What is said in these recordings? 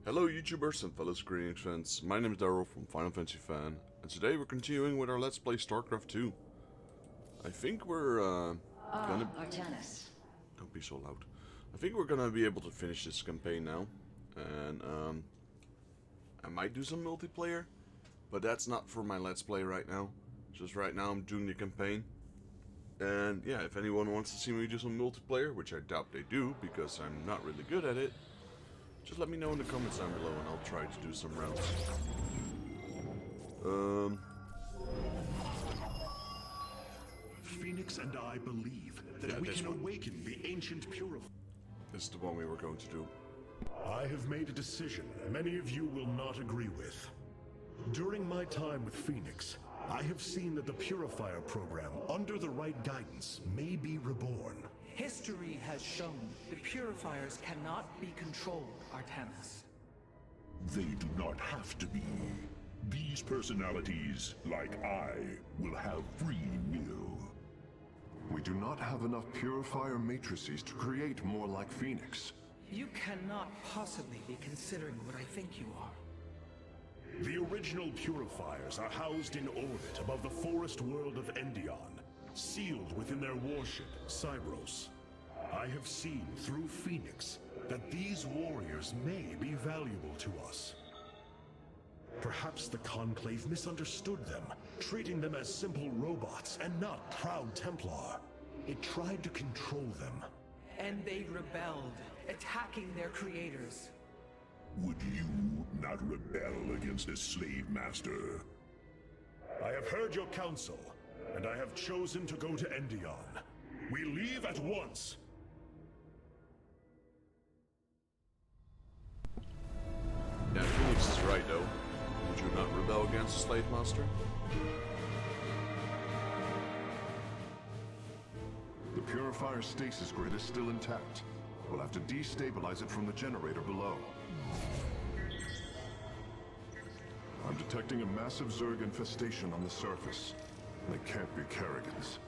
Hello YouTubers and fellow Square Enix fans, my name is Daryl from Final Fantasy Fan, and today we're continuing with our Let's Play Starcraft 2. I think we're gonna... Artanis. Don't be so loud. I think we're gonna be able to finish this campaign now, and I might do some multiplayer, but that's not for my Let's Play right now. Just right now I'm doing the campaign. And yeah, if anyone wants to see me do some multiplayer, which I doubt they do, because I'm not really good at it, just let me know in the comments down below and I'll try to do some rounds. Phoenix and I believe that we can awaken the ancient purifier. This is the one we were going to do. I have made a decision many of you will not agree with. During my time with Phoenix, I have seen that the Purifier program, under the right guidance, may be reborn. History has shown the Purifiers cannot be controlled, Artanis. They do not have to be. These personalities, like I, will have free will. We do not have enough Purifier matrices to create more like Phoenix. You cannot possibly be considering what I think you are. The original Purifiers are housed in orbit above the forest world of Endion, sealed within their warship, Cybros. I have seen through Phoenix that these warriors may be valuable to us. Perhaps the Conclave misunderstood them, treating them as simple robots and not proud Templar. It tried to control them. And they rebelled, attacking their creators. Would you not rebel against a slave master? I have heard your counsel, and I have chosen to go to Endion. We leave at once. Yeah, Phoenix is right though. Would you not rebel against the slave master? The Purifier stasis grid is still intact. We'll have to destabilize it from the generator below. I'm detecting a massive Zerg infestation on the surface. They can't be Kerrigans.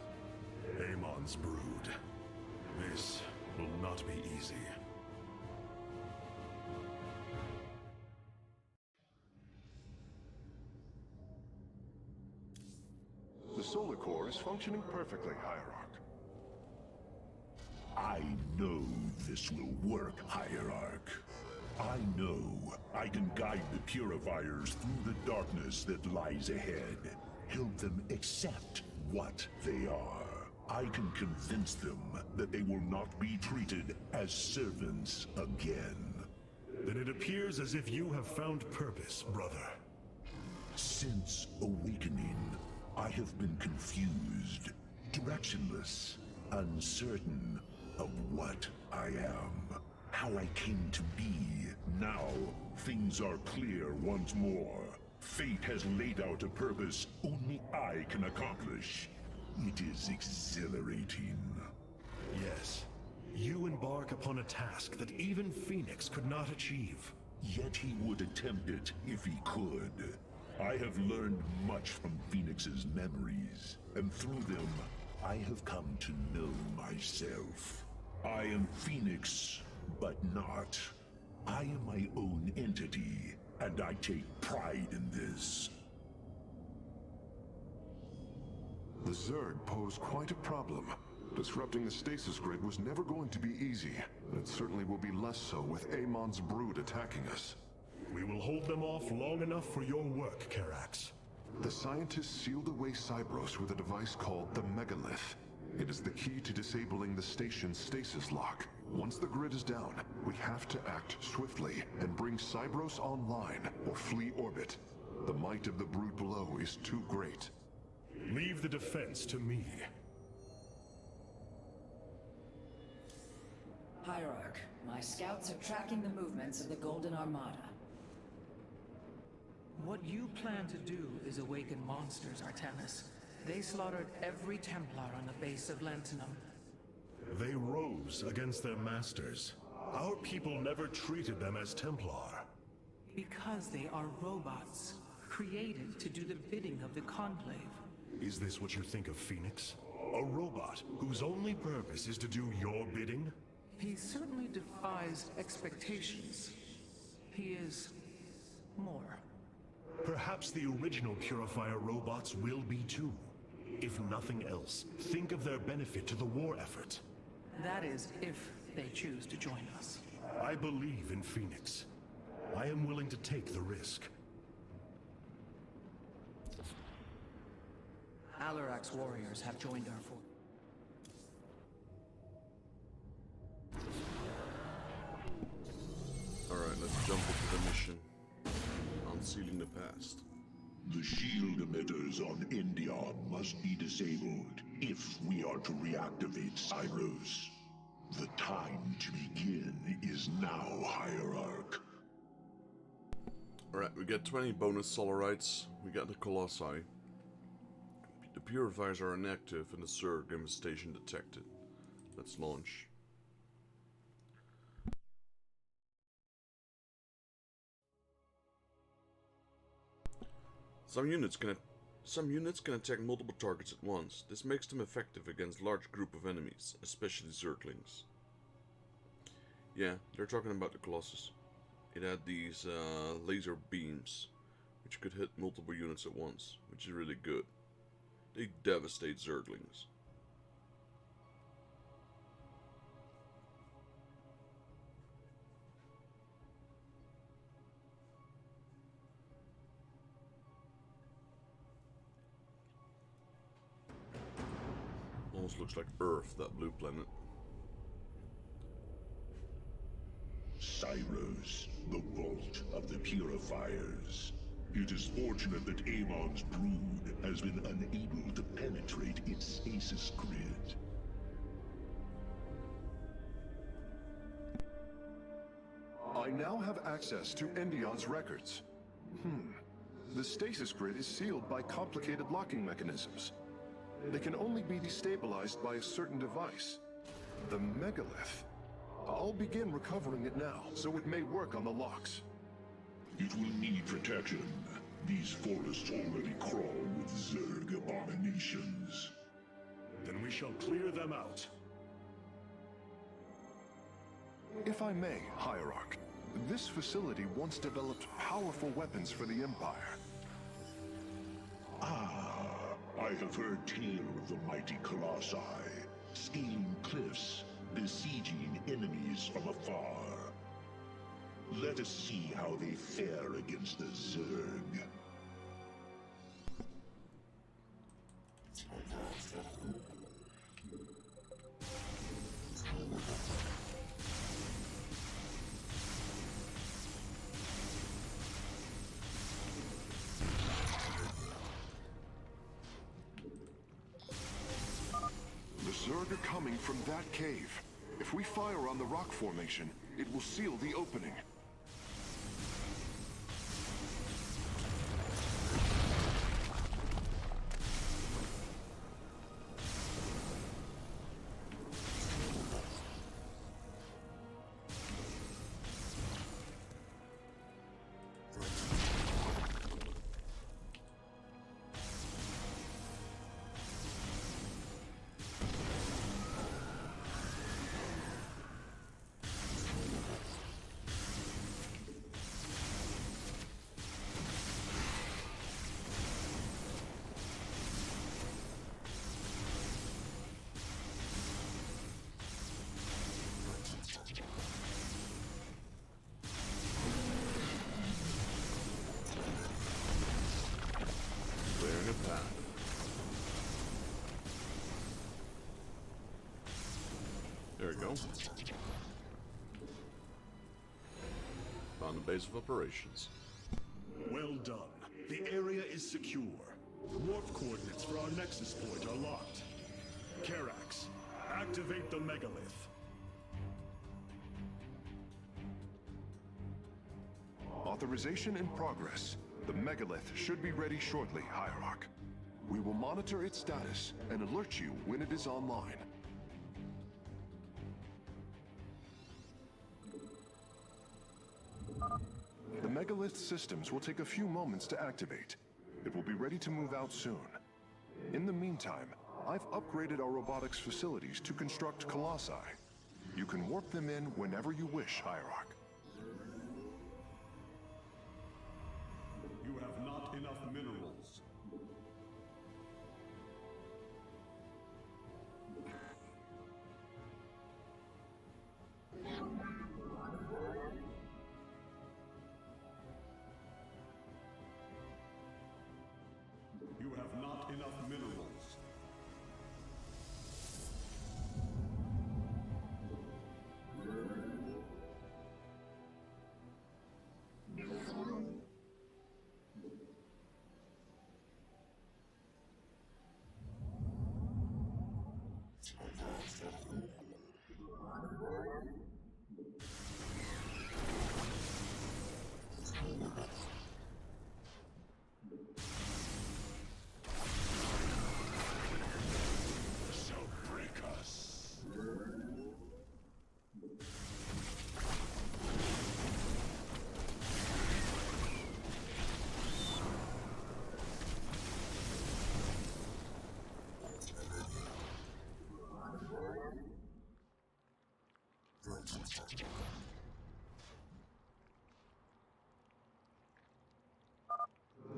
Amon's brood. This will not be easy. The solar core is functioning perfectly, Hierarch. I know this will work, Hierarch. I know I can guide the Purifiers through the darkness that lies ahead. Help them accept what they are. I can convince them that they will not be treated as servants again. Then it appears as if you have found purpose, brother. Since awakening, I have been confused, directionless, uncertain of what I am, how I came to be. Now, things are clear once more. Fate has laid out a purpose only I can accomplish. It is exhilarating. Yes, you embark upon a task that even Phoenix could not achieve. Yet he would attempt it if he could. I have learned much from Phoenix's memories, and through them, I have come to know myself. I am Phoenix, but not. I am my own entity, and I take pride in this. The Zerg pose quite a problem. Disrupting the stasis grid was never going to be easy, and it certainly will be less so with Amon's brood attacking us. We will hold them off long enough for your work, Karax. The scientists sealed away Cybros with a device called the Megalith. It is the key to disabling the station's stasis lock. Once the grid is down, we have to act swiftly and bring Cybros online or flee orbit. The might of the brood below is too great. Leave the defense to me. Hierarch, my scouts are tracking the movements of the Golden Armada. What you plan to do is awaken monsters, Artanis. They slaughtered every Templar on the base of Lantinum. They rose against their masters. Our people never treated them as Templar. Because they are robots, created to do the bidding of the Conclave. Is this what you think of Phoenix? A robot whose only purpose is to do your bidding? He certainly defies expectations. He is more. Perhaps the original Purifier robots will be too. If nothing else, think of their benefit to the war effort. That is, if they choose to join us. I believe in Phoenix. I am willing to take the risk. Alarak's warriors have joined our force. Alright, let's jump into the mission. Unsealing the past. The shield emitters on Endion must be disabled if we are to reactivate Cyros. The time to begin is now, Hierarch. Alright, we get 20 bonus Solarites. We got the Colossi. The Purifiers are inactive and the Zerg infestation detected. Let's launch. Some units can attack multiple targets at once. This makes them effective against large group of enemies, especially Zerglings. Yeah, they're talking about the Colossus. It had these laser beams, which could hit multiple units at once, which is really good. They devastate Zerglings. Almost looks like Earth, that blue planet. Cyros, the vault of the Purifiers. It is fortunate that Amon's brood has been unable to penetrate its stasis grid. I now have access to Endion's records. The stasis grid is sealed by complicated locking mechanisms. They can only be destabilized by a certain device. The megalith. I'll begin recovering it now, so it may work on the locks. It will need protection. These forests already crawl with Zerg abominations. Then we shall clear them out. If I may, Hierarch, this facility once developed powerful weapons for the Empire. I have heard tale of the mighty Colossi, scaling cliffs, besieging enemies from afar. Let us see how they fare against the Zerg. The Zerg are coming from that cave. If we fire on the rock formation, it will seal the opening. Clearing a path. There we go. Found the base of operations. Well done. The area is secure. Warp coordinates for our Nexus point are locked. Karax, activate the megalith. Authorization in progress. The megalith should be ready shortly, Hierarch. We will monitor its status and alert you when it is online. The megalith systems will take a few moments to activate. It will be ready to move out soon. In the meantime, I've upgraded our robotics facilities to construct colossi. You can warp them in whenever you wish, Hierarch. You have not enough minerals.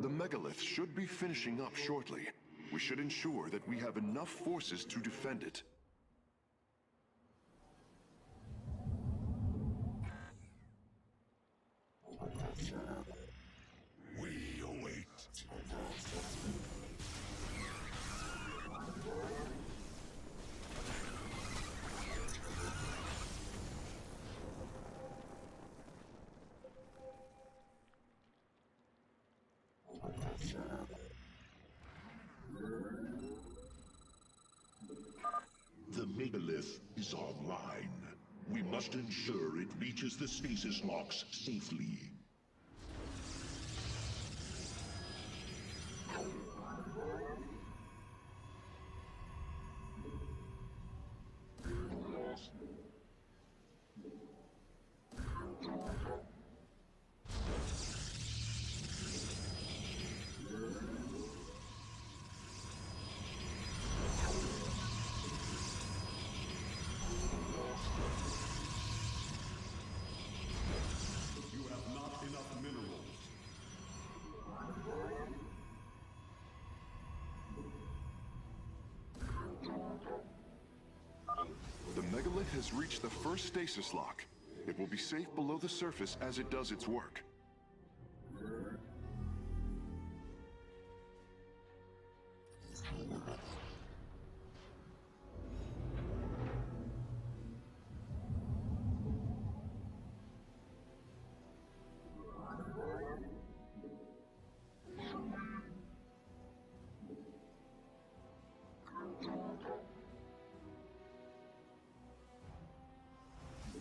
The megalith should be finishing up shortly. We should ensure that we have enough forces to defend it. We await. The megalith is online. We must ensure it reaches the stasis locks safely. You have not enough minerals. The megalith has reached the first stasis lock. It will be safe below the surface as it does its work.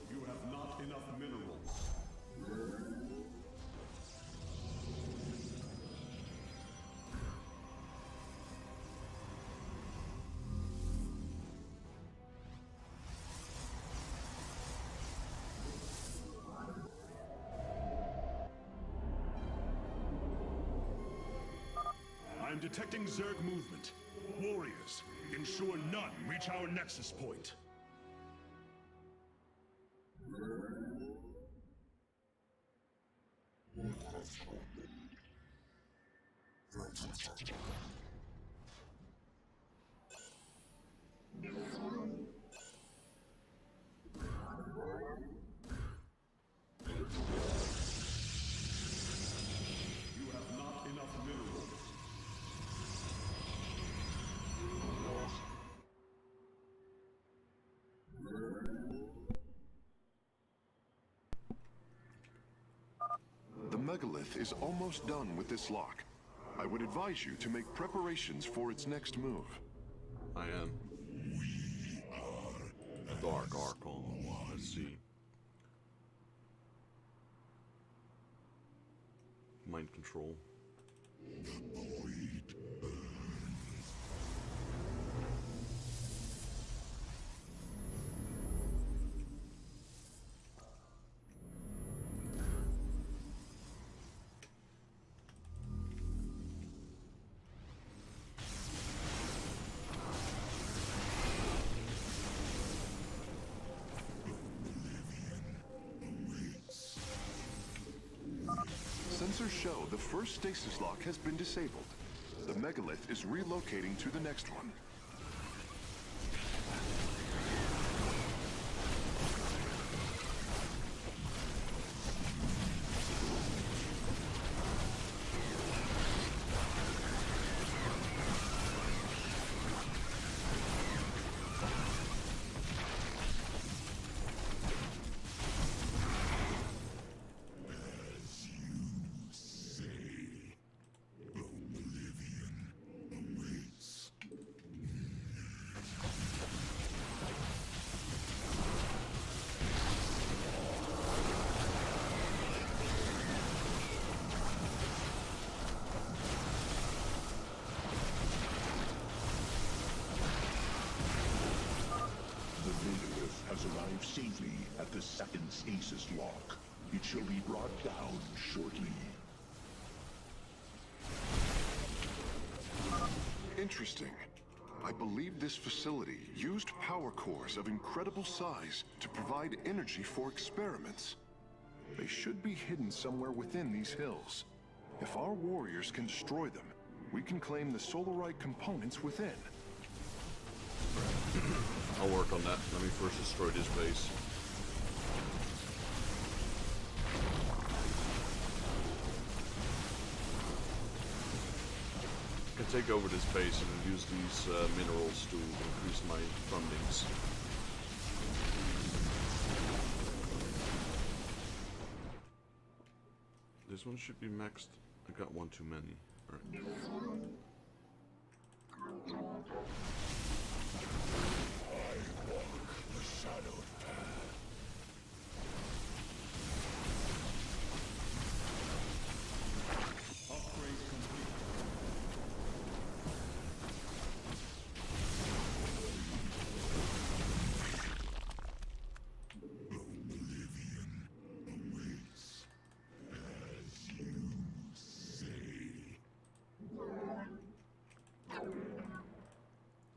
You have not enough minerals. I'm detecting Zerg movement. Warriors, ensure none reach our nexus point. You have not enough minerals. The megalith is almost done with this lock. I would advise you to make preparations for its next move. I am. Dark Archon. Let's see. Mind control. Sensors show the first stasis lock has been disabled. The megalith is relocating to the next one. second stasis lock. It shall be brought down shortly. Interesting. I believe this facility used power cores of incredible size to provide energy for experiments. They should be hidden somewhere within these hills. If our warriors can destroy them, we can claim the solarite components within. I'll work on that. Let me first destroy this base. I can take over this base and use these minerals to increase my fundings. This one should be maxed. I got one too many. Alright.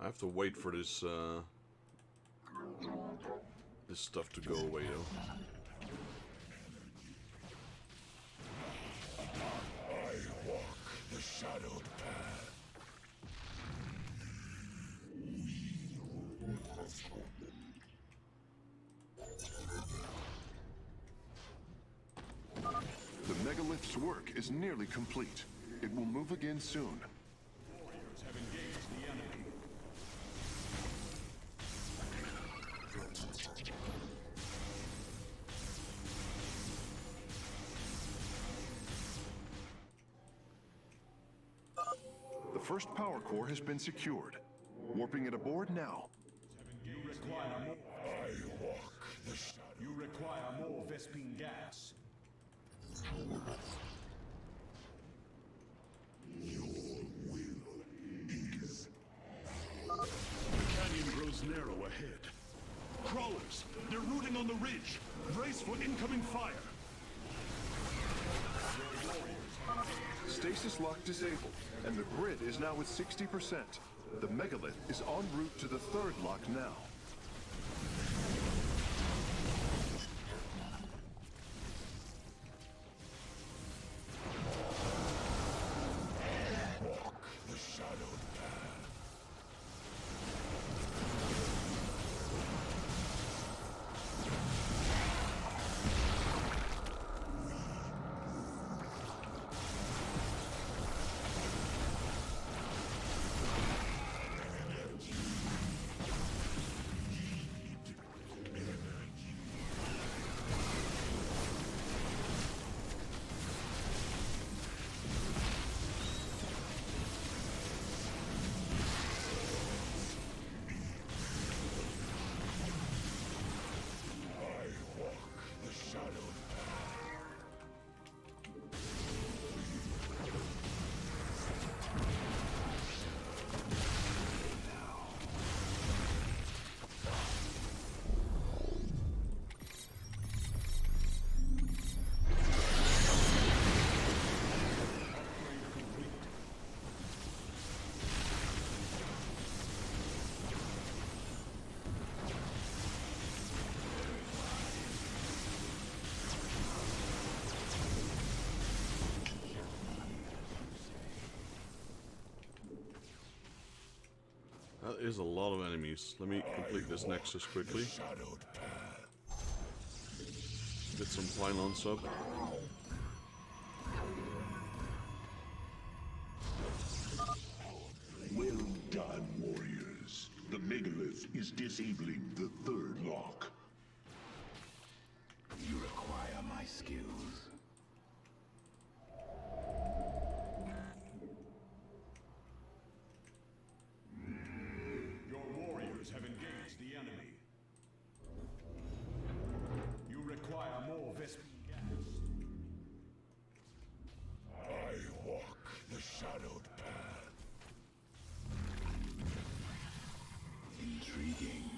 I have to wait for this this stuff to go away though. I walk the shadowed path. The megalith's work is nearly complete. It will move again soon. Warriors have engaged the enemy. The first power core has been secured. Warping it aboard now. You require more. I walk the shadow. You require more Vespine gas. The canyon grows narrow ahead. Crawlers! They're rooting on the ridge! Brace for incoming fire! Stasis lock disabled, and the grid is now at 60%. The megalith is en route to the third lock now. That is a lot of enemies. Let me complete this nexus quickly. Get some pylons up. Well done, warriors. The megalith is disabling the third lock. You require my skills. Your warriors have engaged the enemy. You require more Vespine gas. I walk the shadowed path. Intriguing.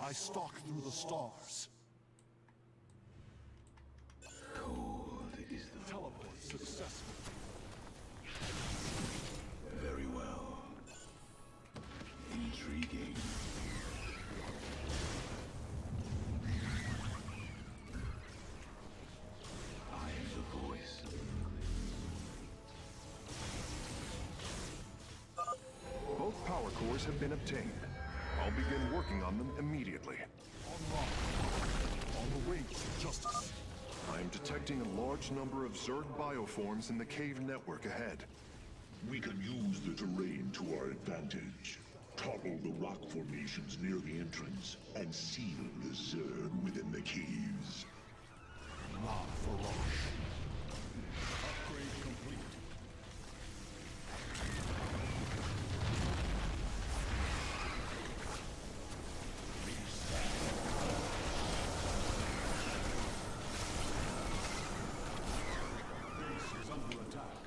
I stalk through the stars. Cold is the Teleport successful. very well. Intriguing. I am the voice. Both power cores have been obtained. I'll begin working on them immediately. On the way to justice. I am detecting a large number of Zerg bioforms in the cave network ahead. We can use the terrain to our advantage. Topple the rock formations near the entrance and seal the Zerg within the caves. La Faroche. Upgrade complete. Base is under attack.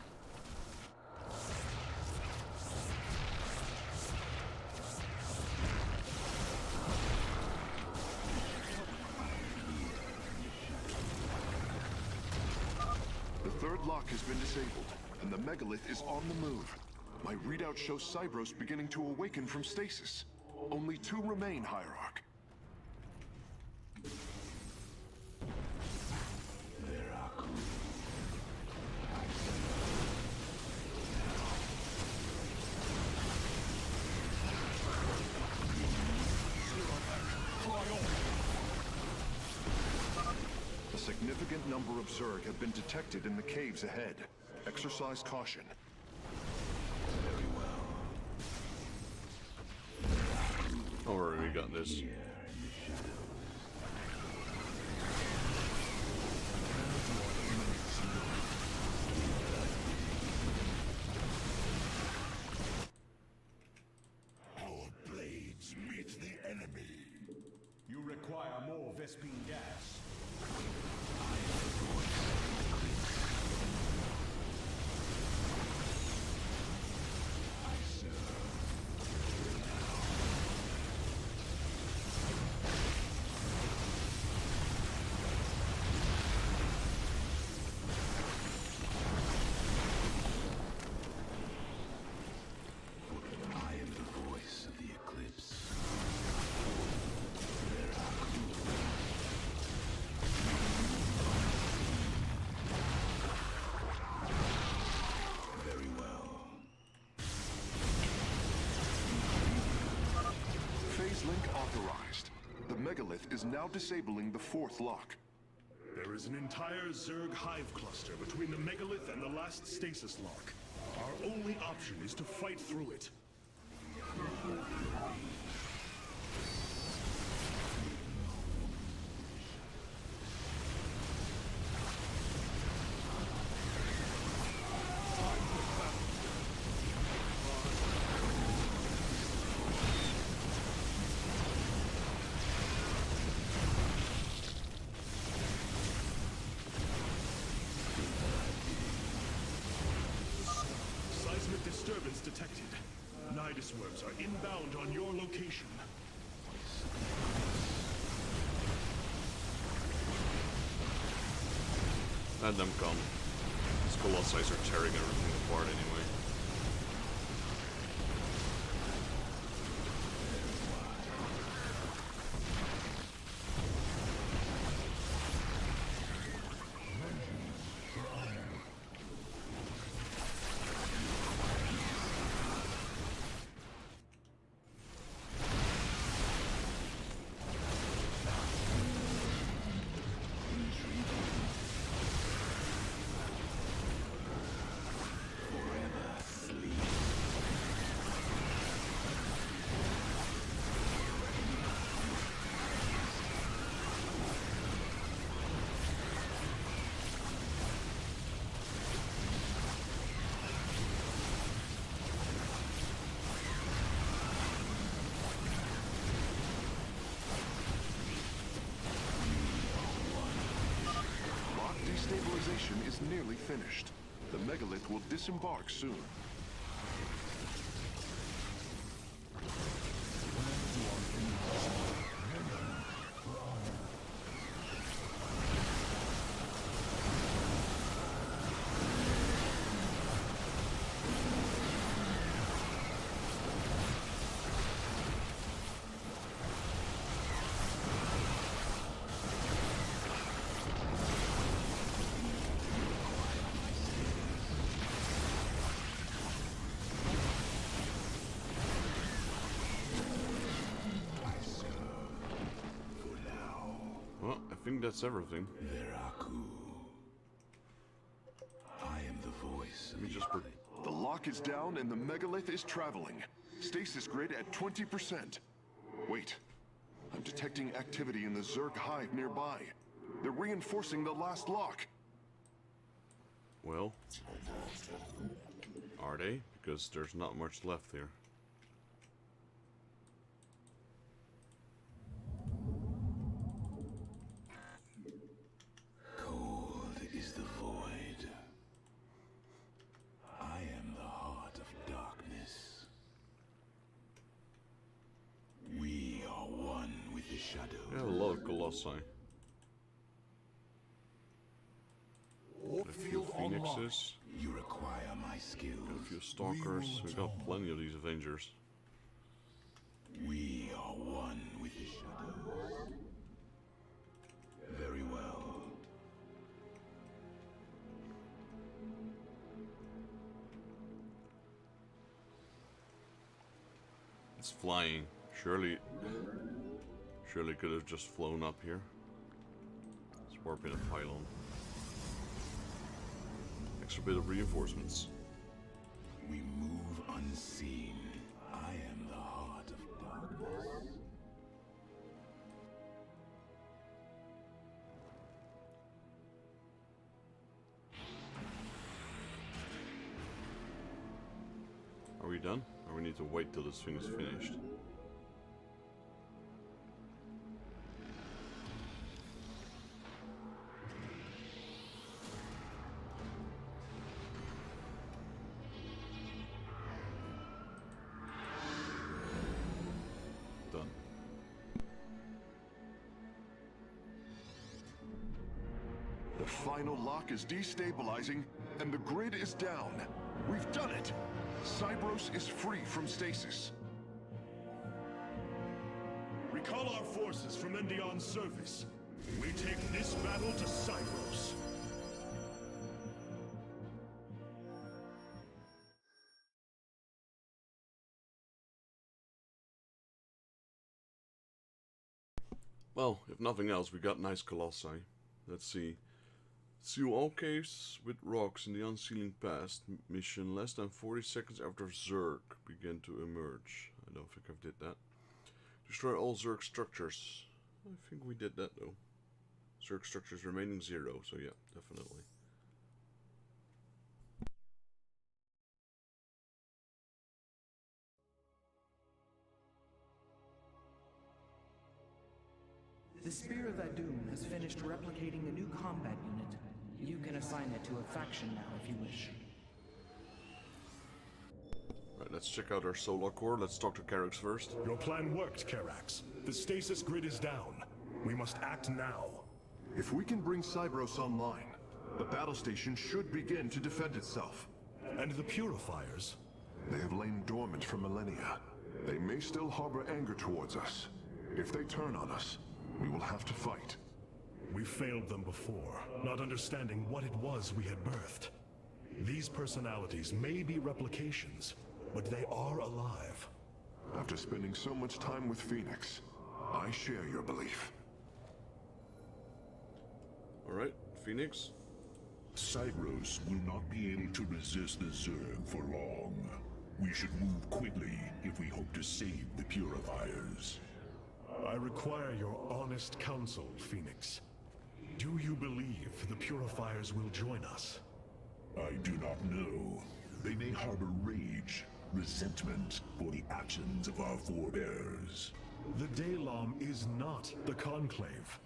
The third lock has been disabled, and the megalith is on the move. My readout shows Cybros beginning to awaken from stasis. Only 2 remain, Hierarch. A significant number of Zerg have been detected in the caves ahead. Exercise caution. Don't worry, we got this. Our blades meet the enemy. You require more Vespine gas. I am the voice of the eclipse. Very well. Phase link authorized. The megalith is now disabling the 4th lock. There is an entire Zerg hive cluster between the megalith and the last stasis lock. Our only option is to fight through it. Seismic disturbance detected. Nidus worms are inbound on your location. Let them come. These colossi are tearing everything apart anyway. Stabilization is nearly finished. The megalith will disembark soon. think that's everything. Veraku. I am the voice of the eclipse. The lock is down and the megalith is traveling. Stasis grid at 20%. Wait, I'm detecting activity in the Zerg hive nearby. They're reinforcing the last lock. Well, are they? Because there's not much left here. Cold is the void. I am the heart of darkness. We are one with the shadows. Yeah, a lot of Colossi. A few Phoenixes. You require my skills. A few Stalkers. We got plenty of these Avengers. We are one with the shadows. Very well. It's flying. Surely could have just flown up here. Let's warp in a pylon. Extra bit of reinforcements. We move unseen. I am the heart of darkness. Are we done? Or we need to wait till this thing is finished? Done. The final lock is destabilizing, and the grid is down. We've done it! Cybros is free from stasis. Recall our forces from Endion's surface. We take this battle to Cybros. Well, if nothing else, we got nice Colossi. Let's see. Seal all caves with rocks in the unsealing past mission less than 40 seconds after Zerg began to emerge. I don't think I did that. Destroy all Zerg structures. I think we did that though. Zerg structures remaining 0, so yeah, definitely. The Spear of Adun has finished replicating the new combat unit. You can assign it to a faction now if you wish. Right, let's check out our solar core. Let's talk to Carrax first. Your plan worked, Carax. The stasis grid is down. We must act now. If we can bring Cybros online, the battle station should begin to defend itself. And the purifiers? They have lain dormant for millennia. They may still harbor anger towards us. If they turn on us, we will have to fight. We failed them before, not understanding what it was we had birthed. These personalities may be replications, but they are alive. After spending so much time with Phoenix, I share your belief. Alright, Phoenix. Cybros will not be able to resist the Zerg for long. We should move quickly if we hope to save the Purifiers. I require your honest counsel, Phoenix. Do you believe the Purifiers will join us? I do not know. They may harbor rage, resentment for the actions of our forebears. The Daylom is not the Conclave.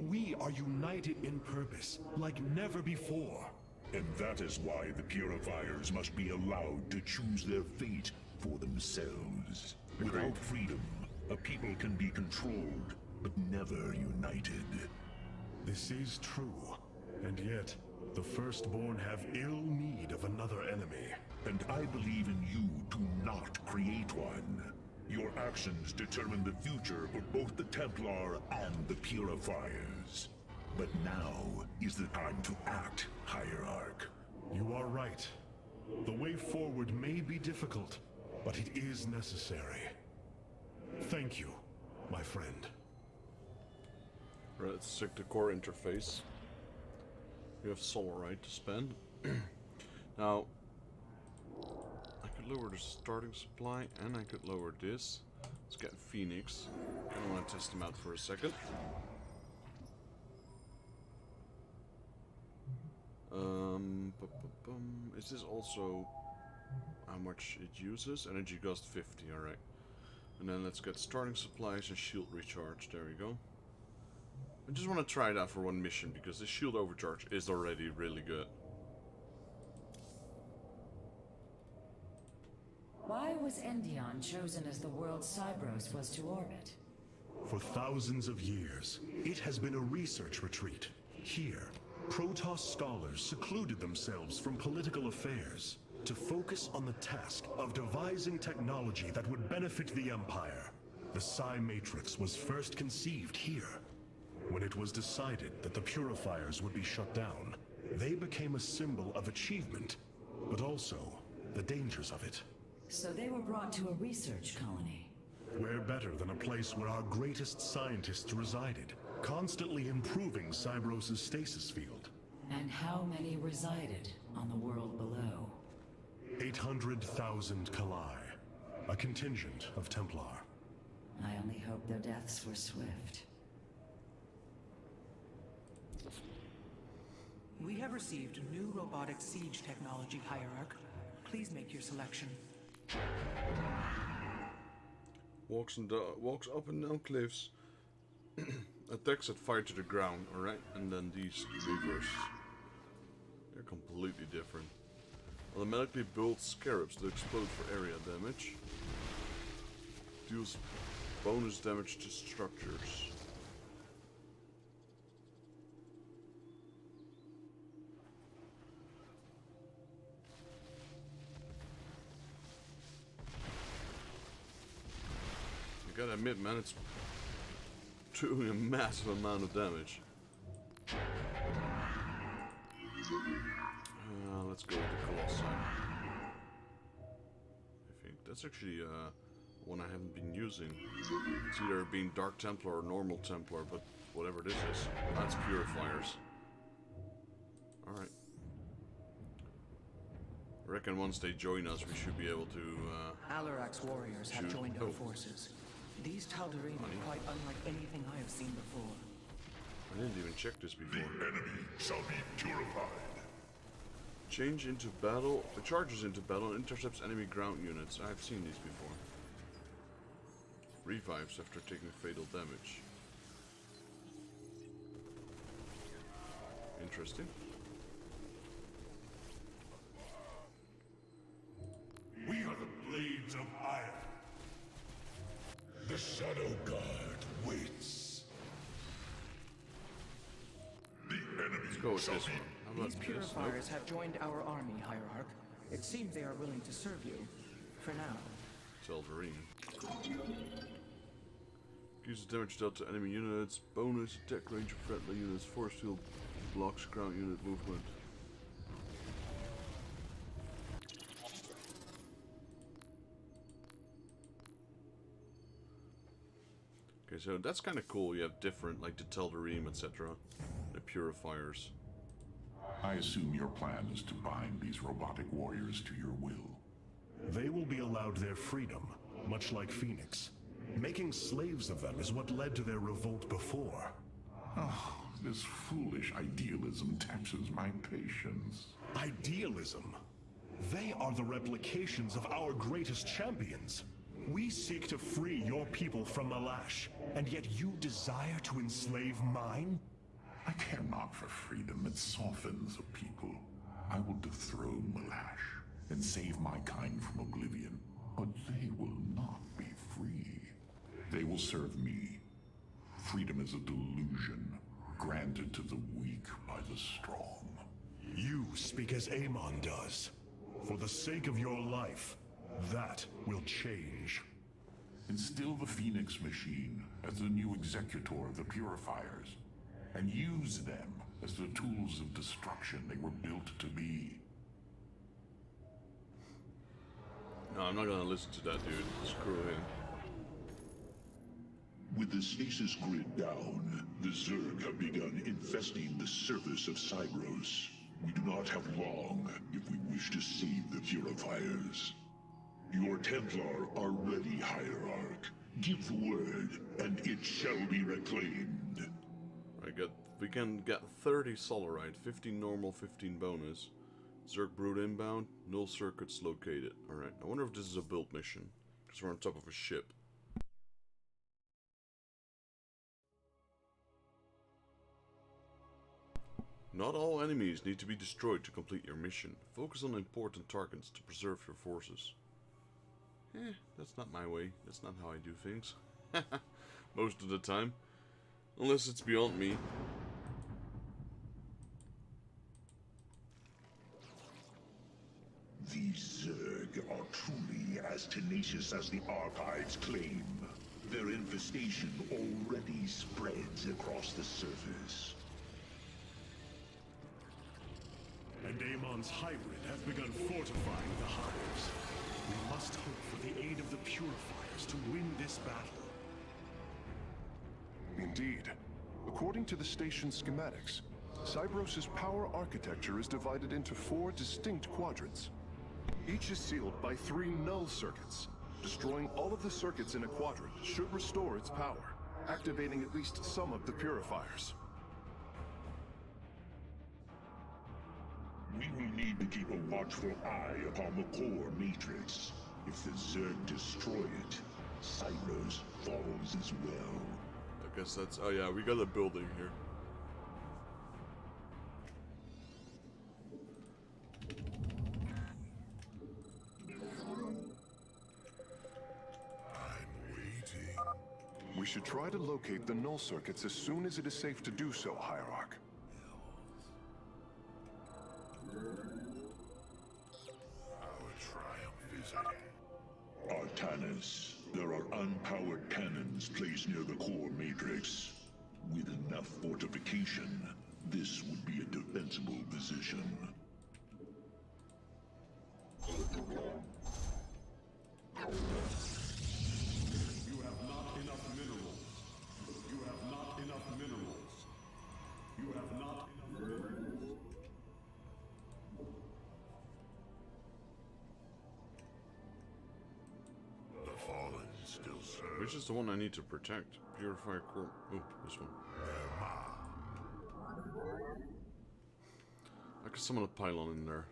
We are united in purpose, like never before. And that is why the Purifiers must be allowed to choose their fate for themselves. Without freedom, a people can be controlled, but never united. This is true, and yet the Firstborn have ill need of another enemy. And I believe in you to not create one. Your actions determine the future of both the Templar and the Purifiers. But now is the time to act, Hierarch. You are right. The way forward may be difficult, but it is necessary. Thank you, my friend. Right, let's check the core interface. We have Solarite to spend. Now, I could lower the starting supply, and I could lower this. Let's get Phoenix. I want to test him out for a second. Is this also how much it uses? Energy cost 50, alright. And then let's get starting supplies and shield recharge. There we go. I just want to try it out for one mission because the shield overcharge is already really good. Why was Endion chosen as the world Cybros was to orbit? For thousands of years, it has been a research retreat. Here, Protoss scholars secluded themselves from political affairs to focus on the task of devising technology that would benefit the Empire. The Psi Matrix was first conceived here. When it was decided that the purifiers would be shut down, they became a symbol of achievement, but also the dangers of it. So they were brought to a research colony. Where better than a place where our greatest scientists resided, constantly improving Cybros' stasis field. And how many resided on the world below? 800,000 Kalai, a contingent of Templar. I only hope their deaths were swift. We have received new robotic siege technology, Hierarch. Please make your selection. Walks up and down cliffs. Attacks that fire to the ground, alright? And then these reverse. They're completely different. Automatically builds scarabs that explode for area damage. Deals bonus damage to structures. I gotta admit, man, it's doing a massive amount of damage. Let's go with the Colossi. I think that's actually one I haven't been using. It's either being Dark Templar or Normal Templar, but whatever this is, that's Purifiers. Alright. I reckon once they join us, we should be able to Alarak's warriors have shoot. joined our forces. These Tal'Darim are quite unlike anything I have seen before. I didn't even check this before. The enemy shall be purified. Change into battle, charges into battle and intercepts enemy ground units. I've seen these before. Revives after taking fatal damage. Interesting. We are the Blades of Iron. The Shadow Guard waits. The enemy Let's go with shall this be one. How about These this? purifiers have joined our army, Hierarch. It seems they are willing to serve you. For now. Tel'Darim. Uses damage dealt to enemy units. Bonus attack range of friendly units. Force field blocks ground unit movement. Okay, so that's kind of cool. You have different, like the Tel'Darim, etc. The purifiers. I assume your plan is to bind these robotic warriors to your will. They will be allowed their freedom, much like Phoenix. Making slaves of them is what led to their revolt before. Oh, this foolish idealism taxes my patience. Idealism? They are the replications of our greatest champions. We seek to free your people from Malash, and yet you desire to enslave mine? I care not for freedom, it softens a people. I will dethrone Malash and save my kind from oblivion, but they will not be free. They will serve me. Freedom is a delusion, granted to the weak by the strong. You speak as Amon does. For the sake of your life, that will change. Instill the Phoenix machine as the new executor of the Purifiers, and use them as the tools of destruction they were built to be. No, I'm not gonna listen to that dude. Screw him. With the stasis grid down, the Zerg have begun infesting the surface of Cybros. We do not have long if we wish to save the purifiers. Your Templar are ready, Hierarch. Give the word, and it shall be reclaimed. We can get 30 Solarite, 15 normal, 15 bonus. Zerg Brood inbound, null circuits located. Alright, I wonder if this is a build mission. Because we're on top of a ship. Not all enemies need to be destroyed to complete your mission. Focus on important targets to preserve your forces. That's not my way. That's not how I do things. Most of the time. Unless it's beyond me. These Zerg are truly as tenacious as the archives claim. Their infestation already spreads across the surface. And Amon's hybrid have begun fortifying the hives. We must hope for the aid of the purifiers to win this battle. Indeed. According to the station schematics, Cybros' power architecture is divided into 4 distinct quadrants. Each is sealed by 3 null circuits. Destroying all of the circuits in a quadrant should restore its power, activating at least some of the purifiers. We will need to keep a watchful eye upon the core matrix. If the Zerg destroy it, Cybros falls as well. I guess that's... Oh yeah, we got a building here. We should try to locate the null circuits as soon as it is safe to do so, Hierarch. Our triumph is at hand. Artanis, there are unpowered cannons placed near the core matrix. With enough fortification, this would be a defensible position. You have not enough minerals. You have not enough minerals. You have not enough minerals. The fallen still serve. Which is the one I need to protect? Purifier core... Oh, this one. I can summon a pylon in there.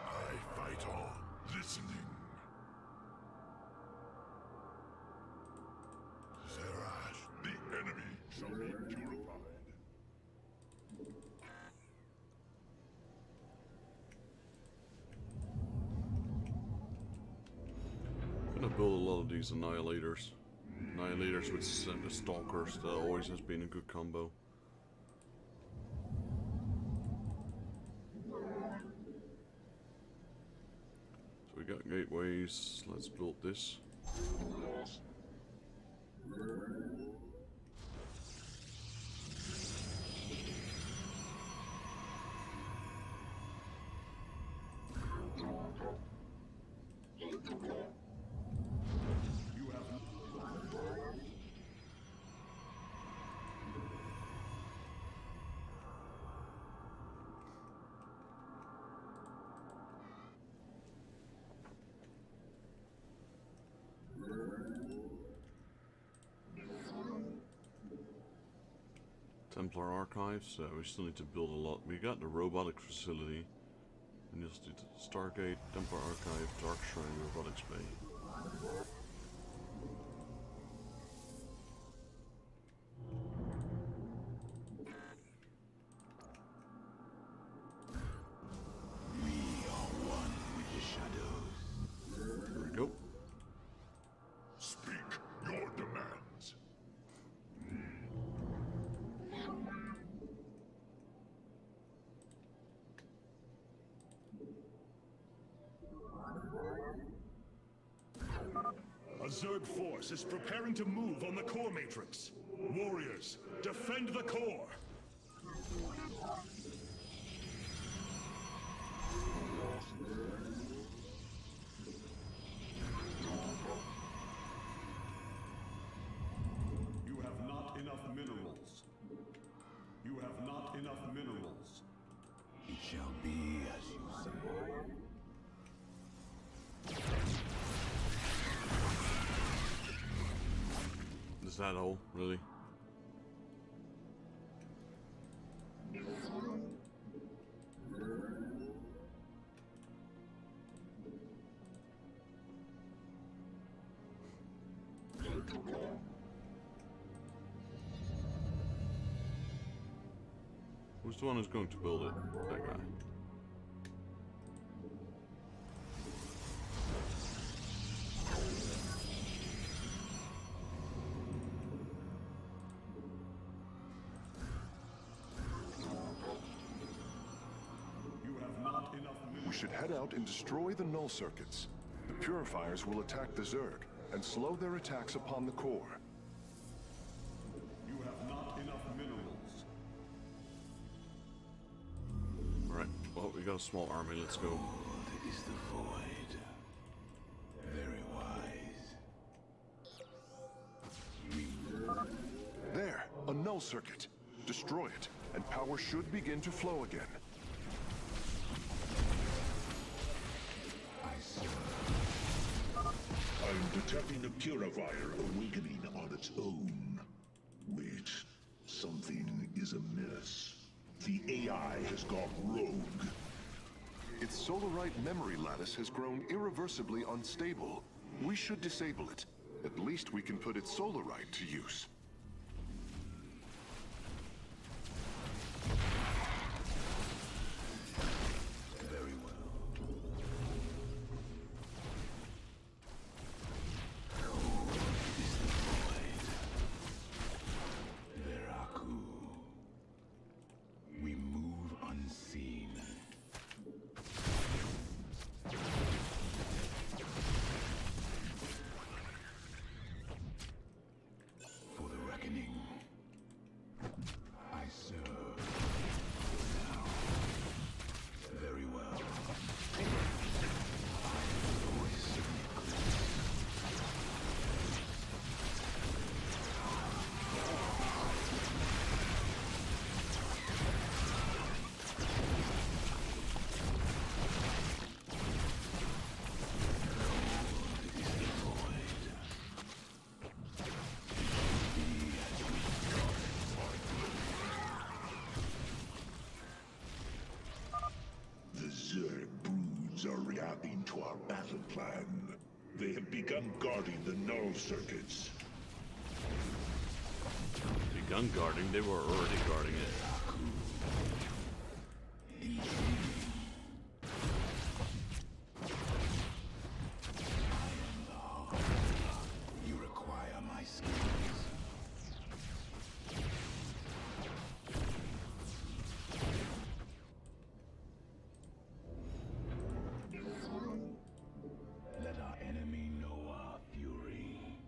I fight on, listening. Zerash, the enemy shall be purified. I'm gonna build a lot of these annihilators. Annihilators with stalkers, that always has been a good combo. So we got gateways, let's build this. Templar Archives, we still need to build a lot. We got the robotic facility. We just need Stargate, Templar Archive, Dark Shrine, Robotics Bay. We are one with the shadows. There we go. Speak your demands. A Zerg force is preparing to move on the core matrix. Warriors, defend the core! It shall be as you say. Is that all? Really? Who's the one who's going to build it? That guy. We should head out and destroy the null circuits. The purifiers will attack the Zerg and slow their attacks upon the core. You have not enough minerals. Alright, well, we got a small army, let's go. It is the void. Very wise. There, a null circuit. Destroy it, and power should begin to flow again. I'm detecting a purifier awakening on its own. Wait, something is amiss. The AI has gone rogue. Its solarite memory lattice has grown irreversibly unstable. We should disable it. At least we can put its solarite to use. Very well. We move unseen. For the reckoning, I serve. Now, very well. I am the voice of The Zerg broods are reacting to our battle plan. They have begun guarding the null circuits. Begun guarding, they were already guarding it. You require my skills. Let our enemy know our fury.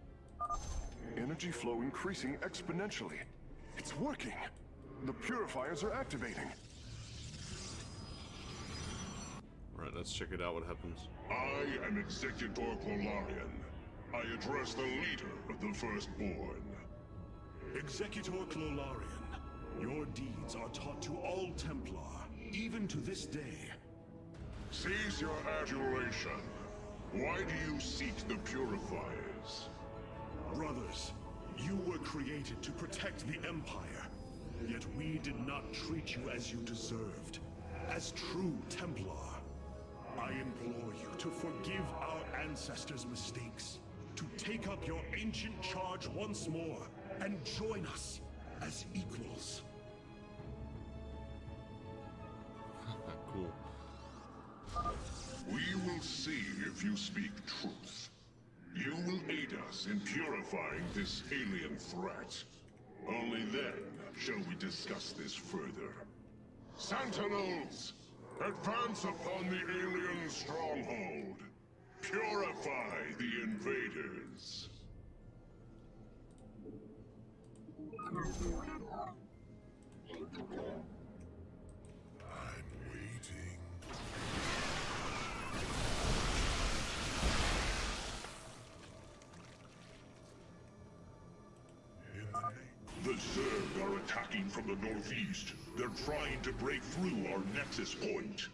Energy flow increasing exponentially. It's working. The purifiers are activating. Alright, let's check it out what happens. I am Executor Clolarian. I address the leader of the Firstborn. Executor Clolarian, your deeds are taught to all Templar, even to this day. Cease your adulation. Why do you seek the purifiers? Brothers, you were created to protect the Empire. Yet we did not treat you as you deserved. As true Templar, I implore you to forgive our ancestors' mistakes, to take up your ancient charge once more, and join us as equals. Cool. We will see if you speak truth. You will aid us in purifying this alien threat. Only then shall we discuss this further. Sentinels! Advance upon the alien stronghold. Purify the invaders. I'm waiting. The Zerg They are attacking from the northeast. They're trying to break through our nexus point.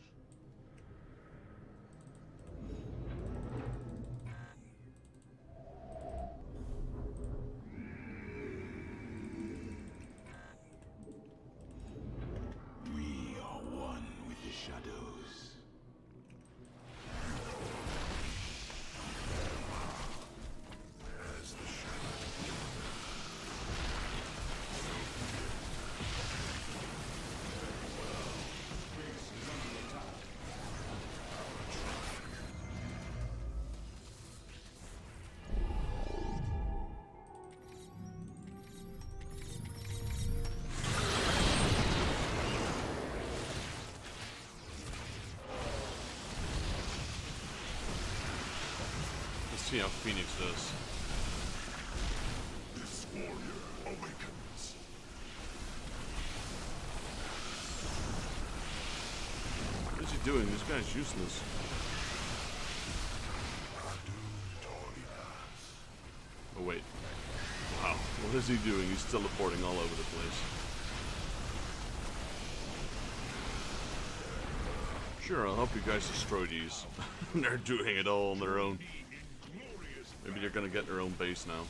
We are one with the shadows. As the shadow. Let's see how Phoenix does. This warrior awakens. What is he doing? This guy's useless. Oh wait. Wow. What is he doing? He's teleporting all over the place. Sure, I'll help you guys destroy these. They're doing it all on their own. Maybe they're gonna get their own base now.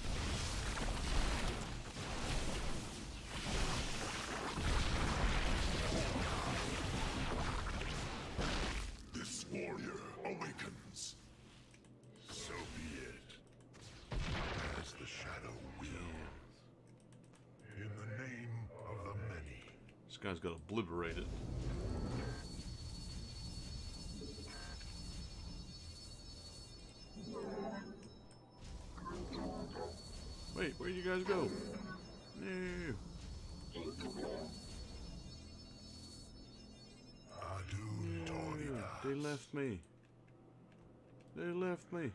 This warrior awakens. So be it. As the shadow wills. In the name of the many. This guy's got obliterated. Wait, where'd you guys go? No. They left me. They left me.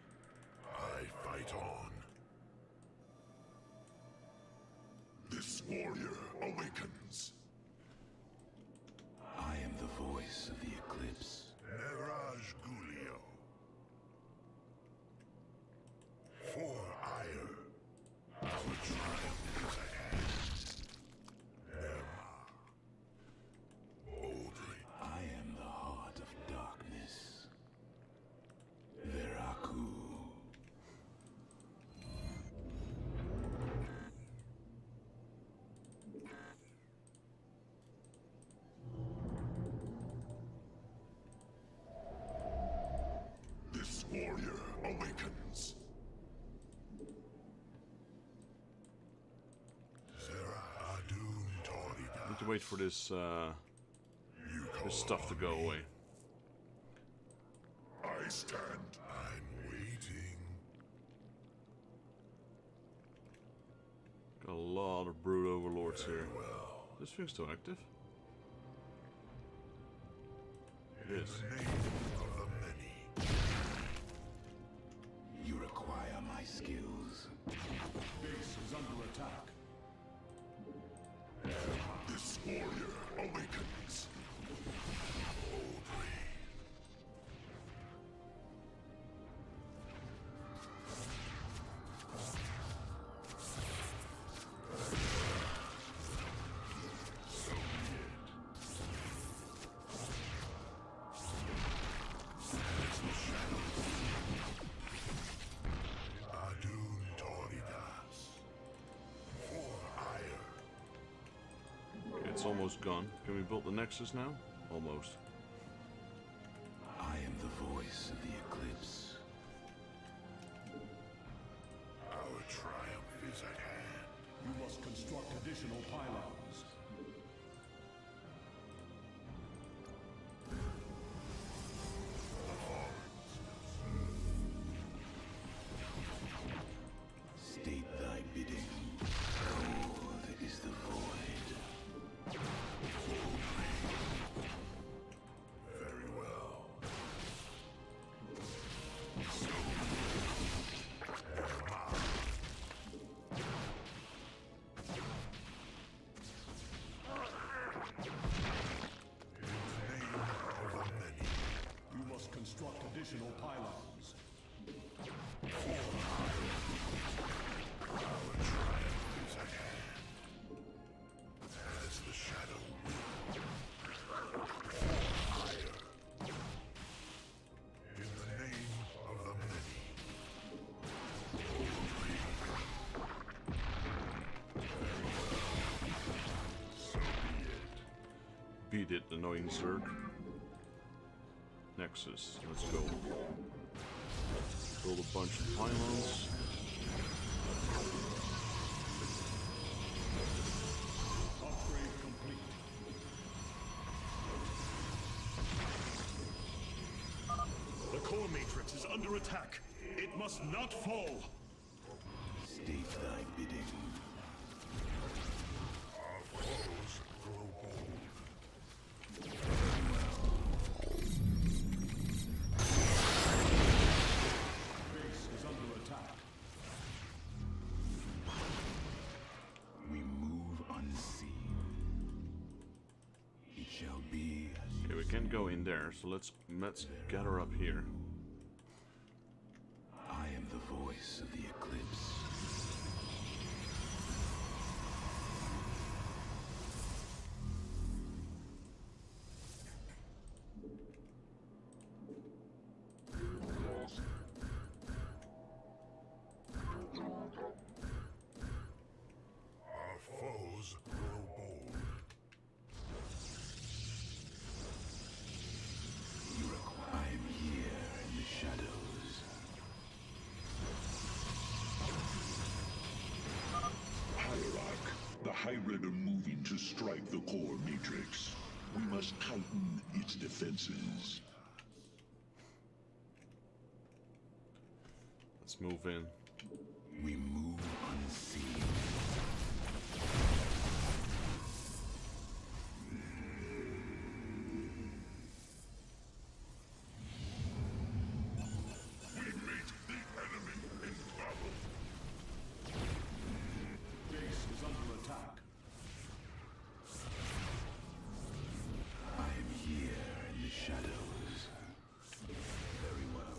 I fight on. This warrior awakens. I am the voice of the eclipse. Neraj Gulio. For ire. Our triumph is at hand. Never. Boldly. I am the heart of darkness. Veraku. This warrior awakens. Need to wait for this this stuff to go away. I stand. I'm waiting. Got a lot of brood overlords here. This thing's still active. It is. In the name of the many. You require my skills. Base is under attack. This warrior awakens. Boldly. So be it. As the shadow. Adun Toridas. For ire. It's almost gone. Can we build the Nexus now? Almost. I am the voice of the eclipse. Our triumph is at hand. You must construct additional pylons. State thy bidding. Cold is the void. Very well. You must construct additional pylons. defeated annoying Zerg. Nexus, let's go. Build a bunch of pylons. Upgrade complete. The core matrix is under attack. It must not fall. State thy bidding. Our foes grow bold. Base is under attack. We move unseen. It shall be as Okay, we can't go in there, so let's gather up here. I am the voice of the eclipse. Our foes grow bold. I am here in the shadows. Hierarch, the Hybrid are moving to strike the core matrix. We must tighten its defenses. Let's move in. We move unseen. Base is under attack. I am here in the shadows. Very well.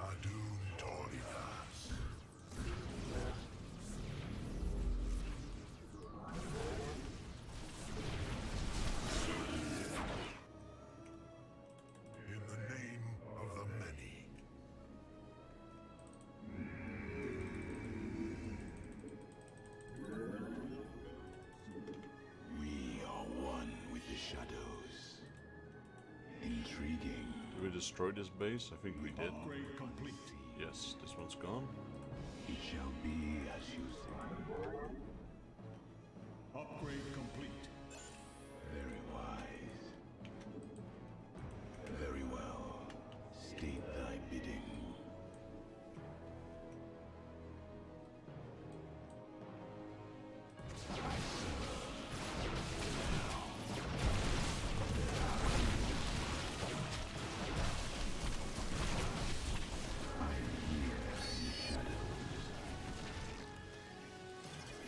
Adum Toridas. In the name of the many. We are one with the shadows. Intriguing. Did we destroy this base? I think we did. Upgrade complete. Yes, this one's gone. It shall be as you say. Upgrade complete. Very wise. Very well. State thy bidding.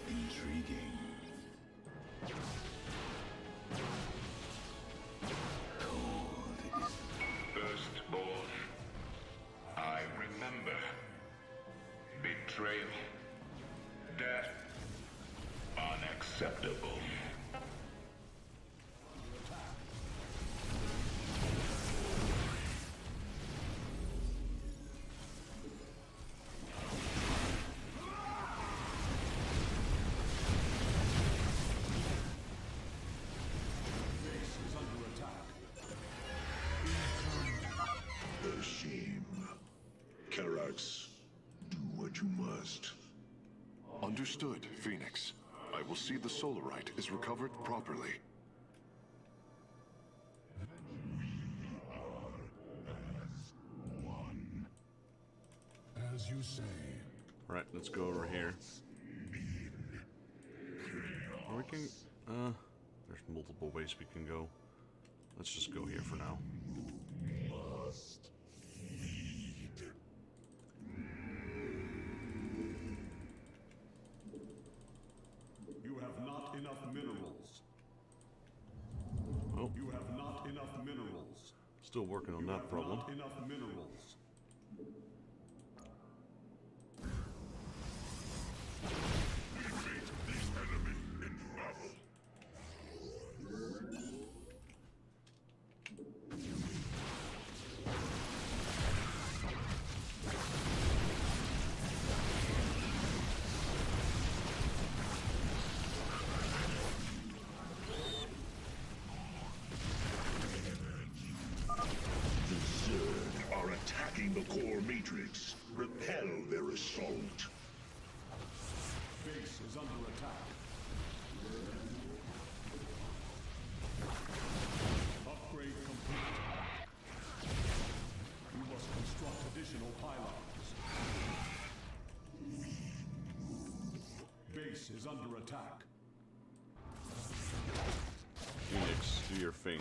Intriguing. Cold it is. Firstborn, I remember. Betrayal. Death. Unacceptable. Base is under attack. A shame. Karax, do what you must. Understood, Phoenix. I will see the Solarite is recovered properly. As you say. Right, let's go over here. Or we can, there's multiple ways we can go. Let's just go here for now. You have not enough minerals. Oh, You have not enough minerals. still working on that problem. Not enough minerals. spirits repel their assault. Base is under attack. Upgrade complete. We must construct additional pylons. Base is under attack. Phoenix, do your thing.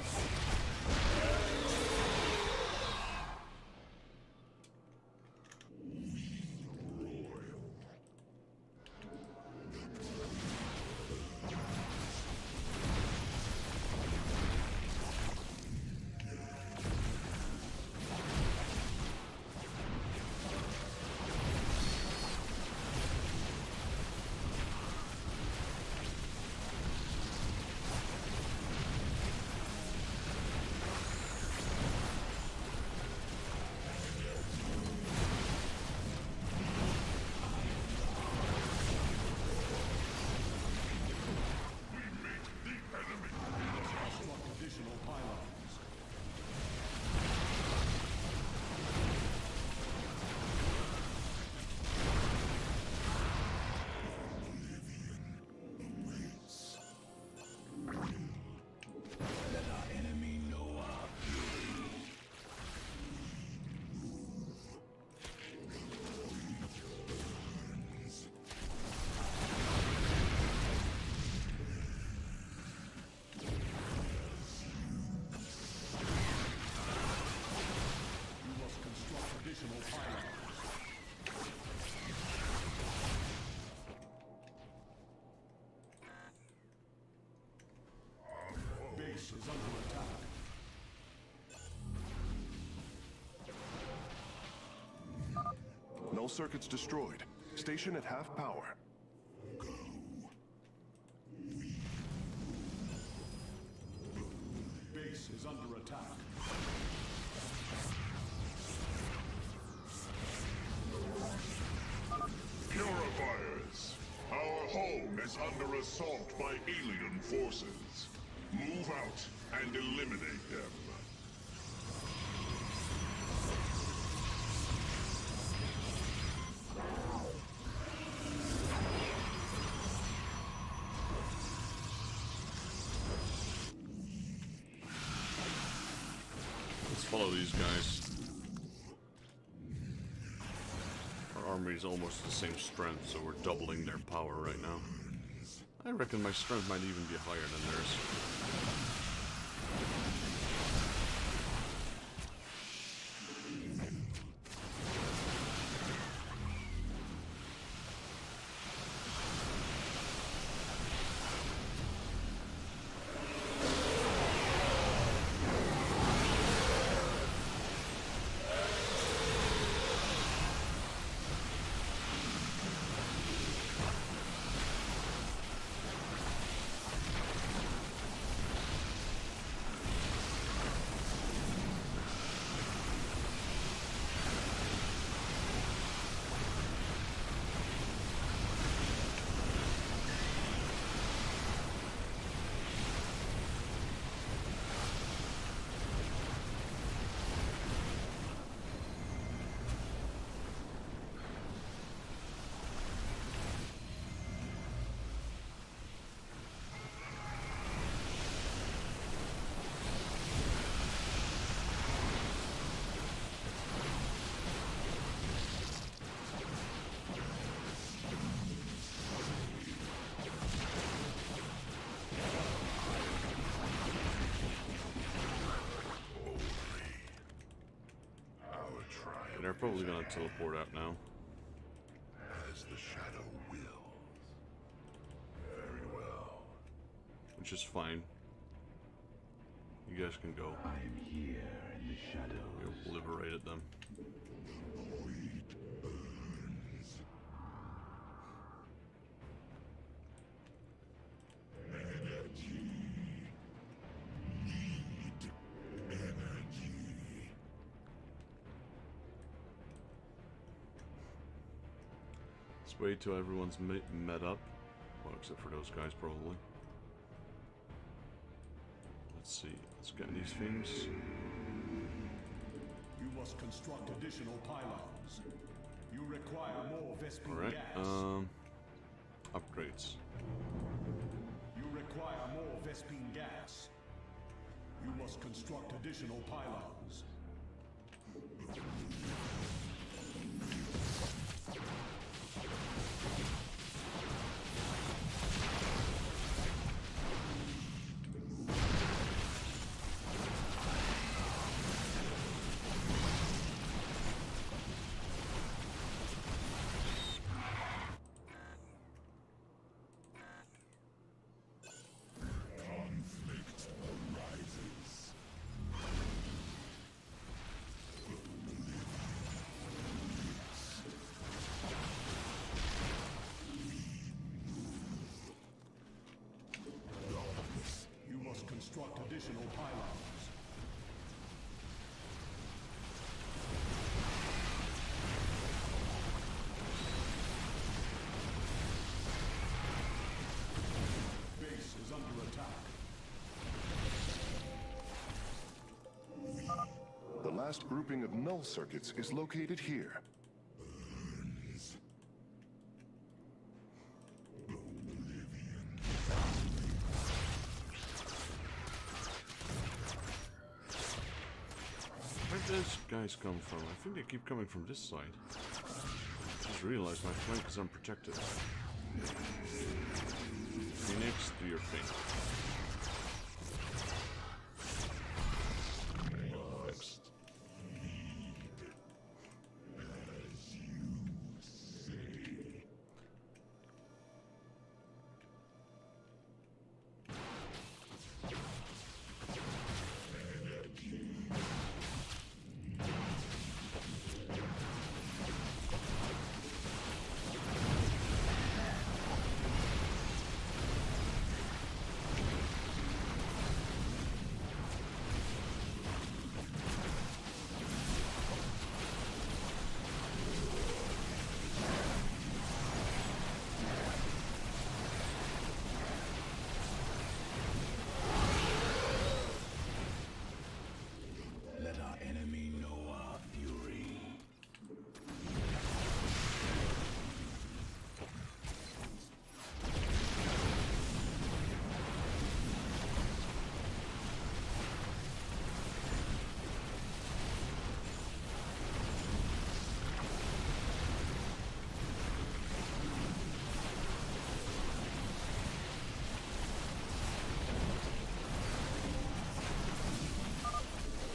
Base is under attack. Null circuits destroyed. Station at half power. Base is under attack. Purifiers! Our home is under assault by alien forces. Move out and eliminate them. Let's follow these guys. Our army is almost the same strength, so we're doubling their power right now. I reckon my strength might even be higher than theirs. They're probably gonna teleport out now. As the shadow wills. Very well. Which is fine. You guys can go. I am here in the shadows. We liberated them. Let's wait till everyone's met up. Well, except for those guys, probably. Let's see. Let's get these things. You must construct additional pylons. You require more Vespene Alright, gas. upgrades. You require more Vespene gas. You must construct additional pylons. Construct additional pylons. Base is under attack. The last grouping of null circuits is located here. Where do those guys come from? I think they keep coming from this side. I just realized my flank is unprotected. Phoenix, do your thing. Fixed.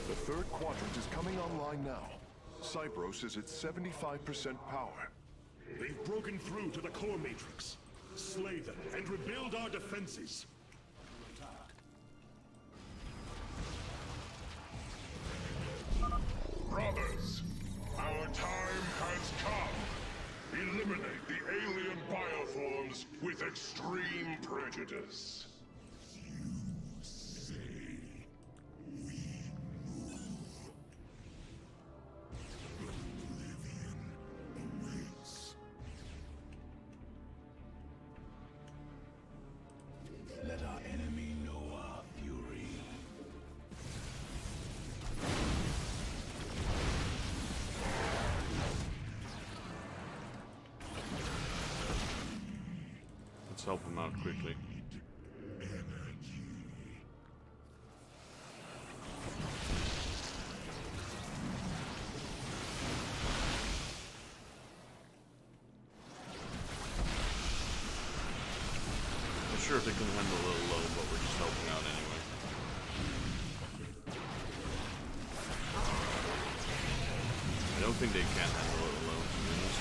The third quadrant is coming online now. Cybros is at 75% power. They've broken through to the core matrix. Slay them and rebuild our defenses. Brothers, our time has come. Eliminate the alien bioforms with extreme prejudice. Let our enemy know our fury. Let's help him out quickly. I'm sure if they can handle a little low, but we're just helping out anyway. I don't think they can handle it alone, to be honest.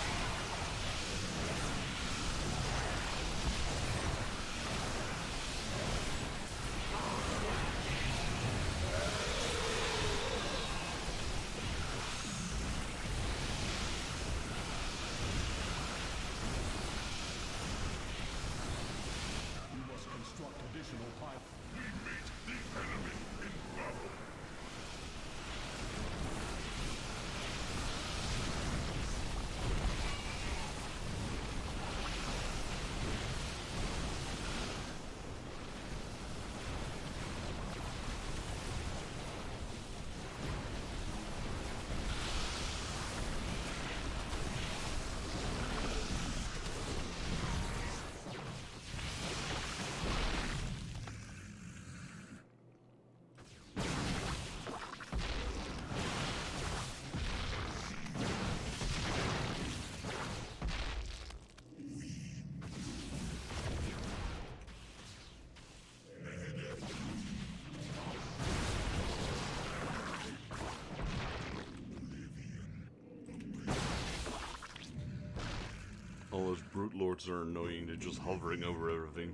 Overlords are annoying, they're just hovering over everything.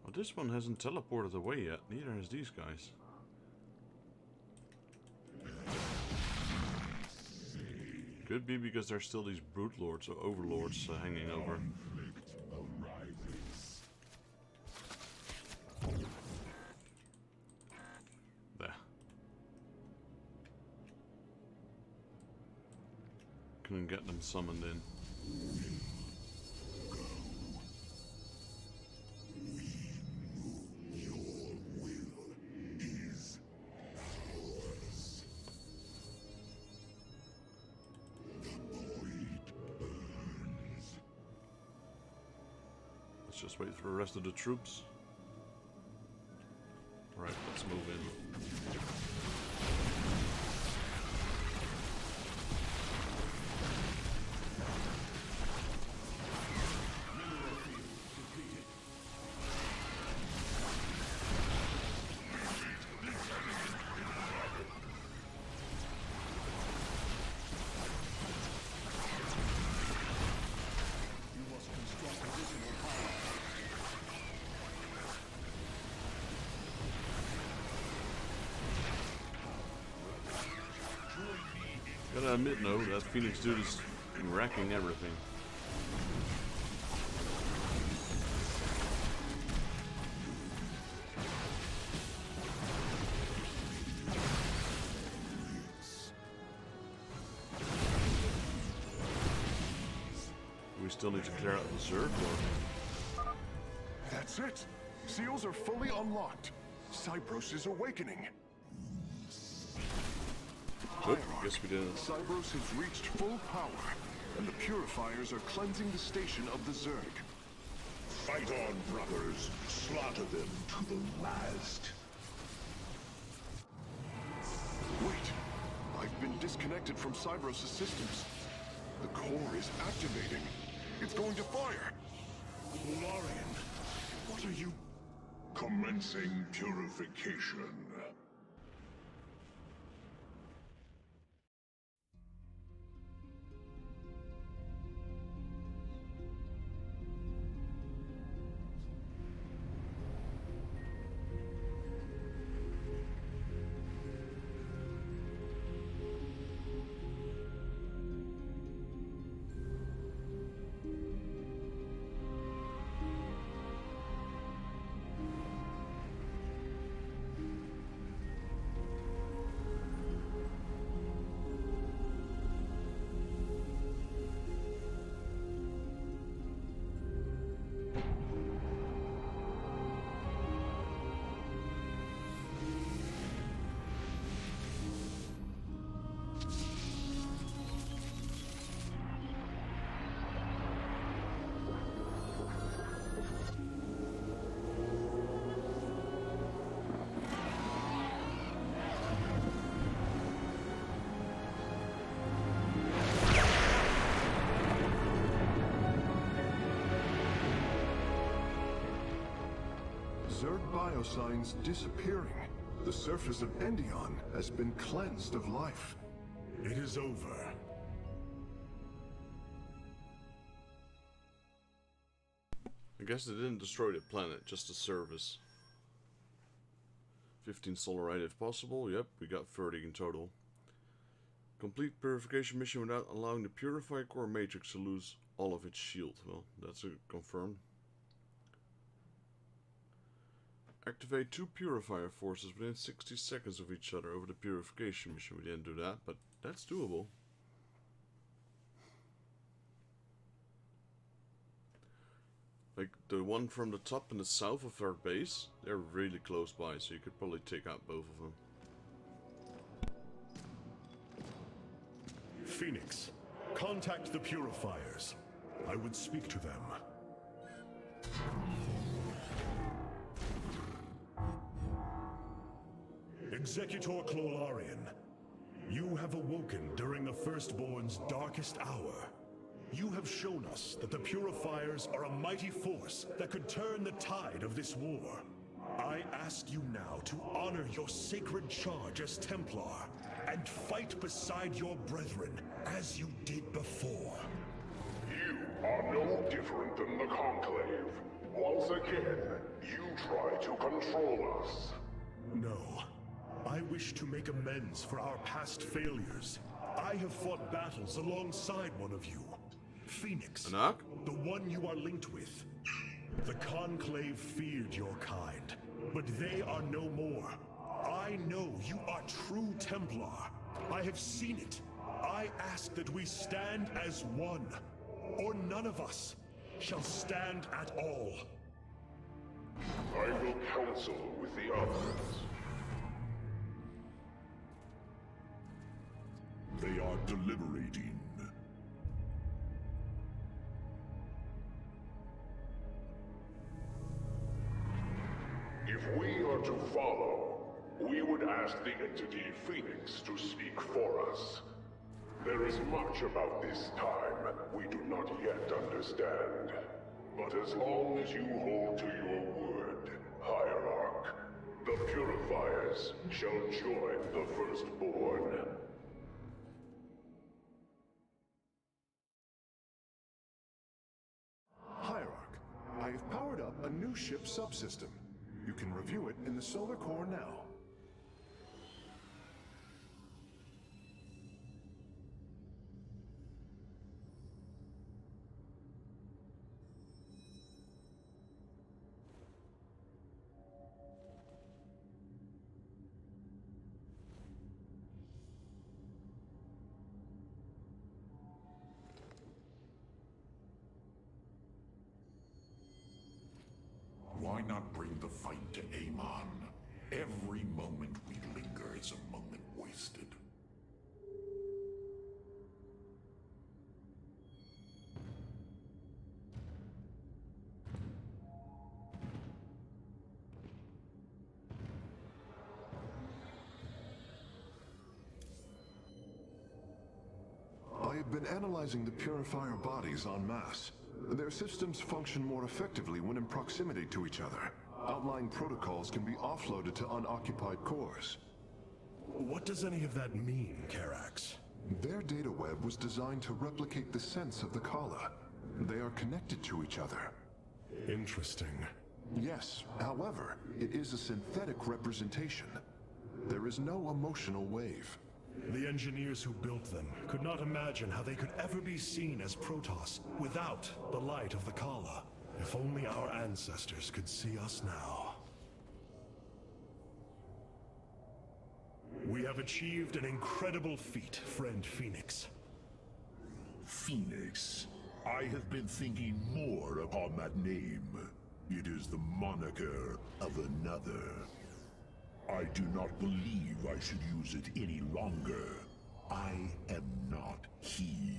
Well, this one hasn't teleported away yet, neither has these guys. Could be because there's still these brute lords or overlords hanging over. There. Couldn't get them summoned in. Let's just wait for the rest of the troops. Right, let's move in. Gotta admit, no, that Phoenix dude is wrecking everything. We still need to clear out the Zerg, or... That's it! Seals are fully unlocked. Cybros is awakening. Oop, guess we didn't. Cybros has reached full power, and the purifiers are cleansing the station of the Zerg. Fight on, brothers. Slaughter them to the last. Wait! I've been disconnected from Cybros' systems. The core is activating. It's going to fire! Lorian, what are you... Commencing purification. Zerg biosigns disappearing. The surface of Endion has been cleansed of life. It is over. I guess they didn't destroy the planet, just the surface. 15 solarite if possible. Yep, we got 30 in total. Complete purification mission without allowing the purified core matrix to lose all of its shield. Well, that's confirmed. Activate 2 purifier forces within 60 seconds of each other over the purification mission. We didn't do that, but that's doable. Like the one from the top and the south of our base, they're really close by, so you could probably take out both of them. Phoenix, contact the purifiers. I would speak to them. Executor Clolarian, you have awoken during the Firstborn's darkest hour. You have shown us that the Purifiers are a mighty force that could turn the tide of this war. I ask you now to honor your sacred charge as Templar and fight beside your brethren as you did before. You are no different than the Conclave. Once again, you try to control us. No. I wish to make amends for our past failures. I have fought battles alongside one of you. Phoenix, Anak? the one you are linked with. The Conclave feared your kind, but they are no more. I know you are true Templar. I have seen it. I ask that we stand as one, or none of us shall stand at all. I will counsel with the others. They are deliberating. If we are to follow, we would ask the entity Phoenix to speak for us. There is much about this time we do not yet understand. But as long as you hold to your word, Hierarch, the Purifiers shall join the Firstborn. Hierarch, I have powered up a new ship subsystem. You can review it in the solar core now. Why not bring the fight to Amon? Every moment we linger is a moment wasted. I have been analyzing the Purifier bodies en masse. Their systems function more effectively when in proximity to each other. Outlying protocols can be offloaded to unoccupied cores. What does any of that mean, Karax? Their data web was designed to replicate the sense of the Kala. They are connected to each other. Interesting. Yes, however, it is a synthetic representation. There is no emotional wave. The engineers who built them could not imagine how they could ever be seen as Protoss without the light of the Kala. If only our ancestors could see us now. We have achieved an incredible feat, friend Phoenix. Phoenix. I have been thinking more upon that name. It is the moniker of another. I do not believe I should use it any longer. I am not he.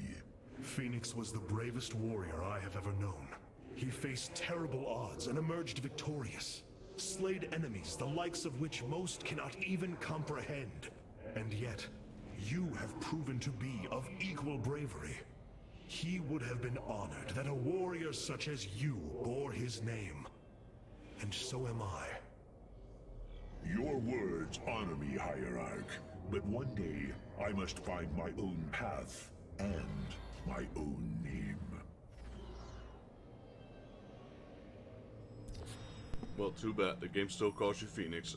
Phoenix was the bravest warrior I have ever known. He faced terrible odds and emerged victorious. Slayed enemies the likes of which most cannot even comprehend. And yet, you have proven to be of equal bravery. He would have been honored that a warrior such as you bore his name. And so am I. Your words honor me, Hierarch, but one day I must find my own path and my own name. Well, too bad. The game still calls you Phoenix.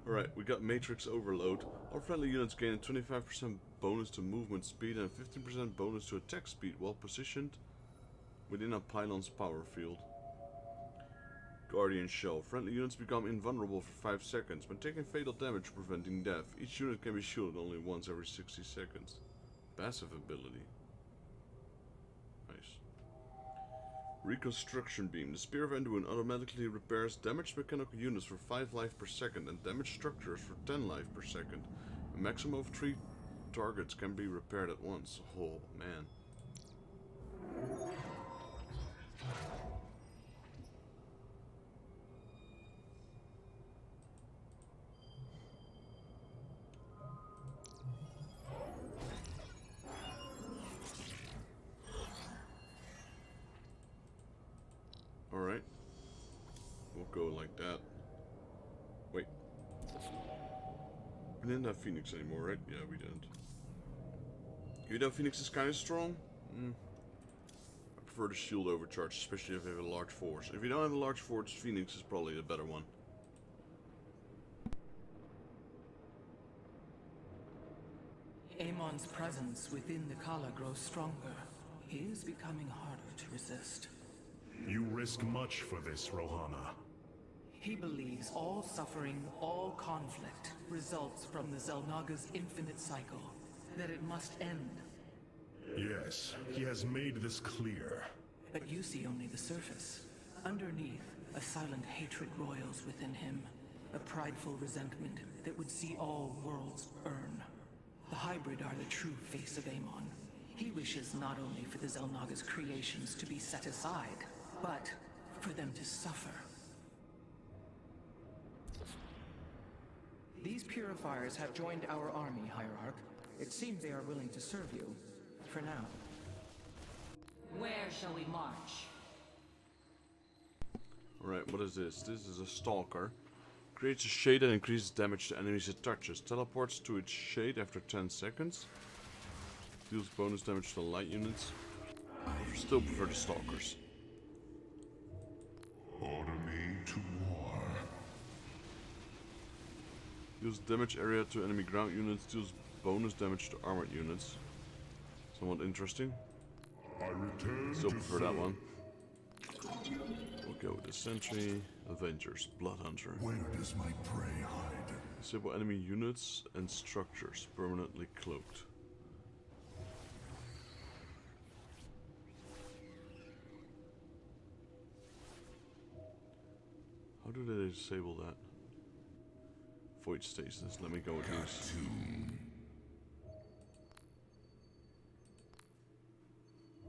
Alright, we got Matrix Overload. All friendly units gain a 25% bonus to movement speed and a 15% bonus to attack speed while positioned within a pylon's power field. Guardian Shell. Friendly units become invulnerable for 5 seconds. When taking fatal damage preventing death, each unit can be shielded only once every 60 seconds. Passive ability. Nice. Reconstruction Beam. The Spear of Anduin automatically repairs damaged mechanical units for 5 life per second and damaged structures for 10 life per second. A maximum of 3 targets can be repaired at once. Oh man. Alright. What go like that. Wait. We didn't have Phoenix anymore, right? Yeah, we didn't. Even though Phoenix is kind of strong, I prefer the shield overcharge, especially if you have a large force. If you don't have a large force, Phoenix is probably the better one. Amon's presence within the Kala grows stronger. He is becoming harder to resist. You risk much for this, Rohana. He believes all suffering, all conflict, results from the Xel'Naga's infinite cycle. That it must end. Yes, he has made this clear. But you see only the surface. Underneath, a silent hatred roils within him. A prideful resentment that would see all worlds burn. The hybrid are the true face of Amon. He wishes not only for the Xel'Naga's creations to be set aside, but for them to suffer. These purifiers have joined our army, Hierarch. It seems they are willing to serve you. For now. Where shall we march? Alright, what is this? This is a Stalker. Creates a shade that increases damage to enemies it touches. Teleports to its shade after 10 seconds. Deals bonus damage to light units. I still prefer the Stalkers. Order me to war. Deals damage area to enemy ground units. Deals bonus damage to armored units. Somewhat interesting. I return Still to prefer that one. We'll go with the Sentry, Avengers, Blood Hunter. Where does my prey hide? Disable enemy units and structures permanently cloaked. How do they disable that? Void stasis. Let me go with these.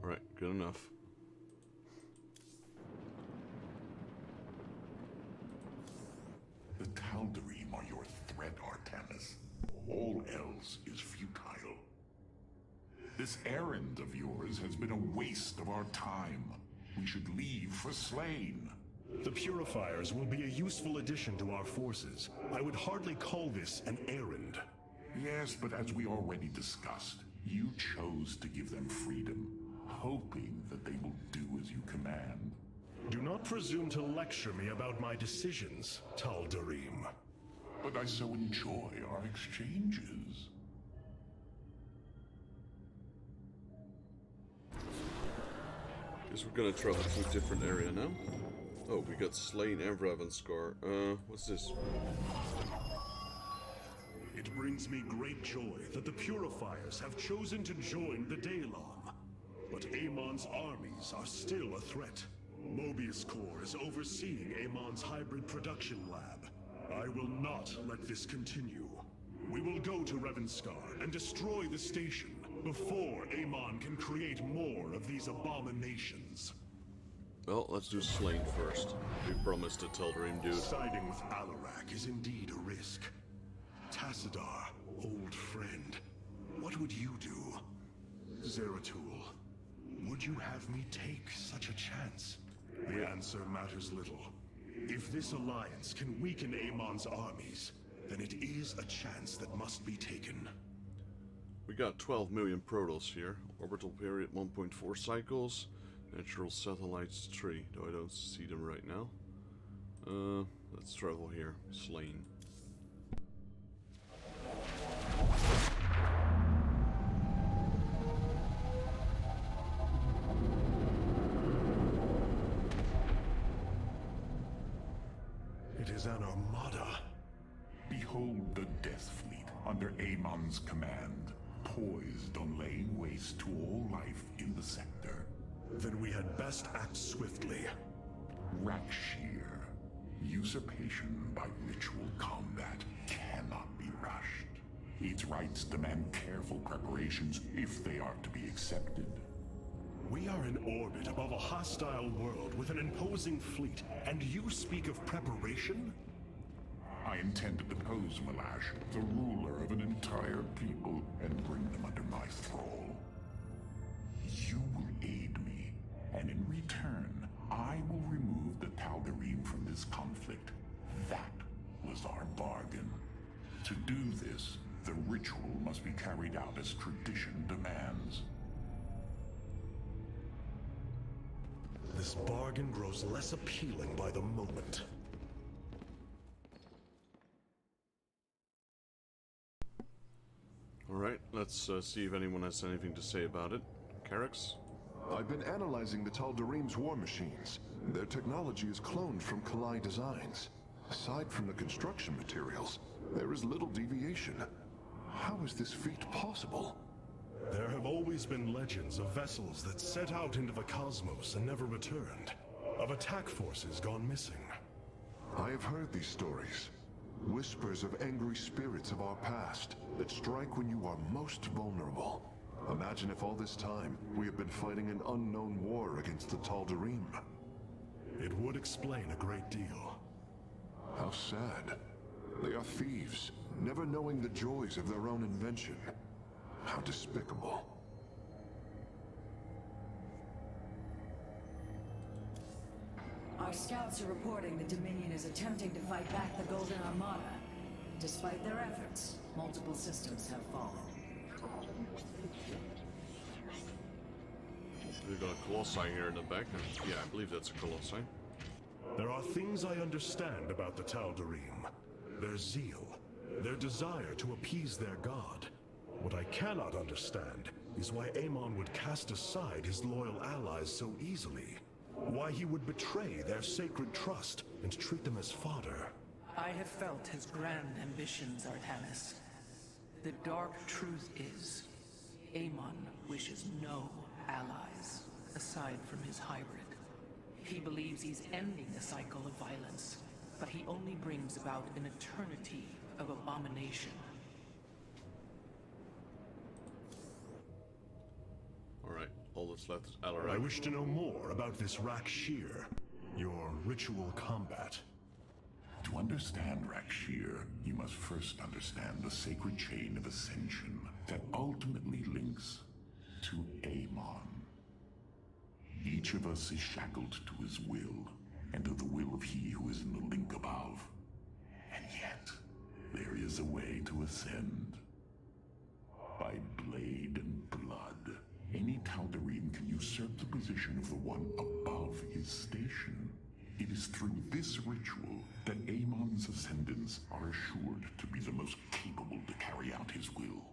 Alright, good enough. The Tal'Darim are your threat, Artanis. All else is futile. This errand of yours has been a waste of our time. We should leave for Slain. The Purifiers will be a useful addition to our forces. I would hardly call this an errand. Yes, but as we already discussed, you chose to give them freedom, hoping that they will do as you command. Do not presume to lecture me about my decisions, Tal'Darim. But I so enjoy our exchanges. Guess we're gonna travel to a different area now. Oh, we got Slain and Ravenscar. What's this? It brings me great joy that the Purifiers have chosen to join the Daylon. But Amon's armies are still a threat. Mobius Corps is overseeing Amon's hybrid production lab. I will not let this continue. We will go to Ravenscar and destroy the station before Amon can create more of these abominations. Well, let's do Slain first. We promised to Tal'Darim, dude. Siding with Alarak is indeed a risk. Tassadar, old friend, what would you do? Zeratul, would you have me take such a chance? The answer matters little. If this alliance can weaken Amon's armies, then it is a chance that must be taken. We got 12 million Protoss here. Orbital period 1.4 cycles. Natural satellites 3, though I don't see them right now. Let's travel here. Slain. It is an armada. Behold the Death Fleet under Amon's command, poised on laying waste to all life in the sector. Then we had best act swiftly. Rakshir. Usurpation by ritual combat cannot be rushed. Its rites demand careful preparations if they are to be accepted. We are in orbit above a hostile world with an imposing fleet, and you speak of preparation? I intend to depose Malash, the ruler of an entire people, and bring them under my thrall. You will aid me, and in return, I will remove the Tal'Darim from this conflict. That was our bargain. To do this, the ritual must be carried out as tradition demands. This bargain grows less appealing by the moment. Alright, let's see if anyone has anything to say about it. Carrix? I've been analyzing the Tal'Darim's war machines. Their technology is cloned from Kalai designs. Aside from the construction materials, there is little deviation. How is this feat possible? There have always been legends of vessels that set out into the cosmos and never returned. Of attack forces gone missing. I have heard these stories. Whispers of angry spirits of our past that strike when you are most vulnerable. Imagine if all this time we have been fighting an unknown war against the Tal'Darim. It would explain a great deal. How sad. They are thieves, never knowing the joys of their own invention. How despicable. Our scouts are reporting the Dominion is attempting to fight back the Golden Armada. Despite their efforts, multiple systems have fallen. We've got a Colossi here in the back. Yeah, I believe that's a Colossi. There are things I understand about the Tal'Darim. Their zeal, their desire to appease their god. What I cannot understand is why Amon would cast aside his loyal allies so easily. Why he would betray their sacred trust and treat them as fodder. I have felt his grand ambitions, Artanis. The dark truth is, Amon wishes no allies, aside from his hybrid. He believes he's ending a cycle of violence, but he only brings about an eternity of abomination. Alright, all that's left is Alarak. I wish to know more about this Rak'Shir, your ritual combat. To understand Rak'Shir, you must first understand the sacred chain of ascension that ultimately links to Amon. Each of us is shackled to his will, and to the will of he who is in the link above. And yet, there is a way to ascend. By blade and blood, any Tal'Darim can usurp the position of the one above his station. It is through this ritual that Amon's ascendants are assured to be the most capable to carry out his will.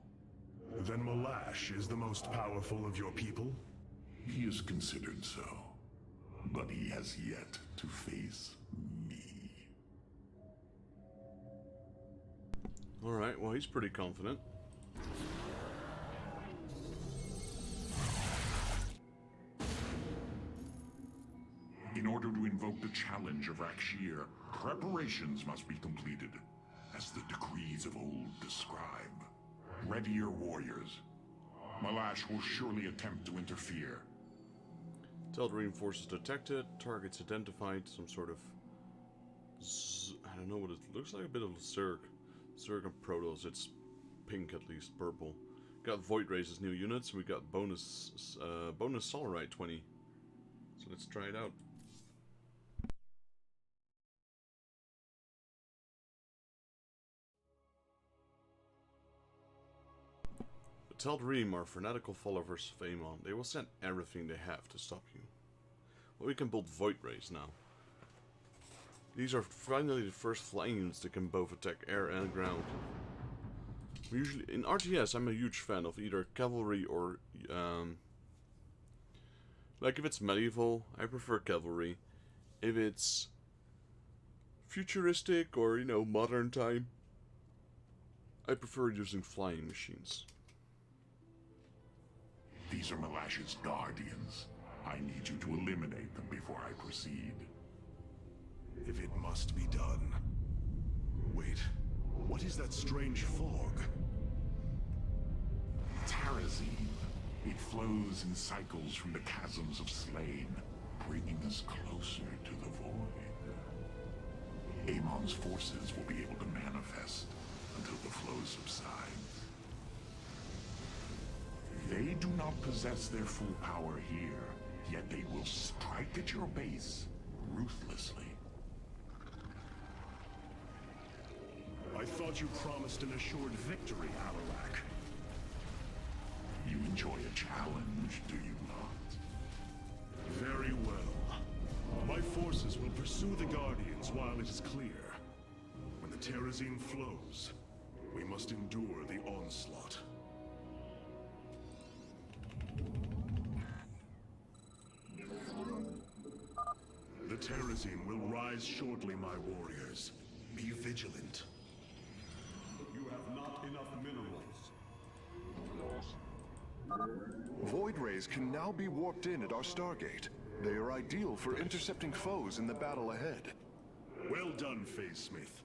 Then Malash is the most powerful of your people? He is considered so, but he has yet to face me. Alright, well he's pretty confident. In order to invoke the challenge of Rak'Shir, preparations must be completed, as the decrees of old describe. Ready your warriors. Malash will surely attempt to interfere. Tal'Darim forces detected, targets identified, some sort of... I don't know what it looks like, a bit of Zerg. Zerg and Protoss, it's pink at least, purple. Got Void Race's new units, and we got bonus Solarite 20. So let's try it out. The Tal'Darim are fanatical followers of Amon. They will send everything they have to stop you. Well, we can build Void Rays now. These are finally the first flying units that can both attack air and ground. We usually, in RTS, I'm a huge fan of either cavalry or, like if it's medieval, I prefer cavalry. If it's futuristic or, you know, modern time, I prefer using flying machines. These are Malash's guardians. I need you to eliminate them before I proceed. If it must be done. Wait, what is that strange fog? Terrazine. It flows in cycles from the chasms of slain, bringing us closer to the void. Amon's forces will be able to manifest until the flow subsides. They do not possess their full power here, Yet they will strike at your base ruthlessly. I thought you promised an assured victory, Alarac. You enjoy a challenge, do you not? Very well. My forces will pursue the Guardians while it is clear. When the Terrazine flows, we must endure the onslaught. The Terrazine will rise shortly, my warriors. Be vigilant. You have not enough minerals. Void rays can now be warped in at our Stargate. They are ideal for intercepting foes in the battle ahead. Well done, Phase Smith.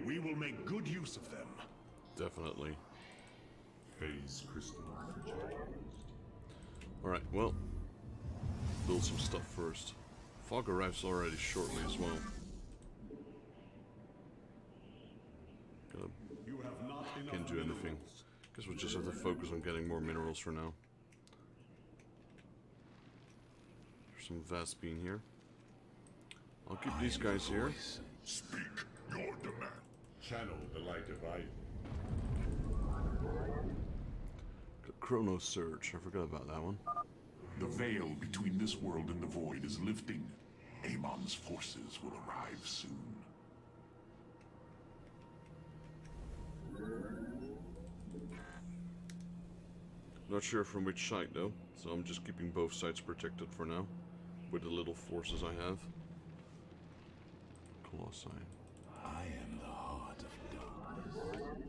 We will make good use of them. Definitely. Phase crystal. Alright, well, build some stuff first. Fog arrives already shortly as well. You have not enough Can't do anything. Guess we'll just have to focus on getting more minerals for now. There's some Vespine here. I'll keep these guys here. Speak your demand. Channel the light divide. Chrono Surge. I forgot about that one. The veil between this world and the void is lifting. Amon's forces will arrive soon. Not sure from which side though, so I'm just keeping both sides protected for now, with the little forces I have. Colossi. I am the heart of darkness.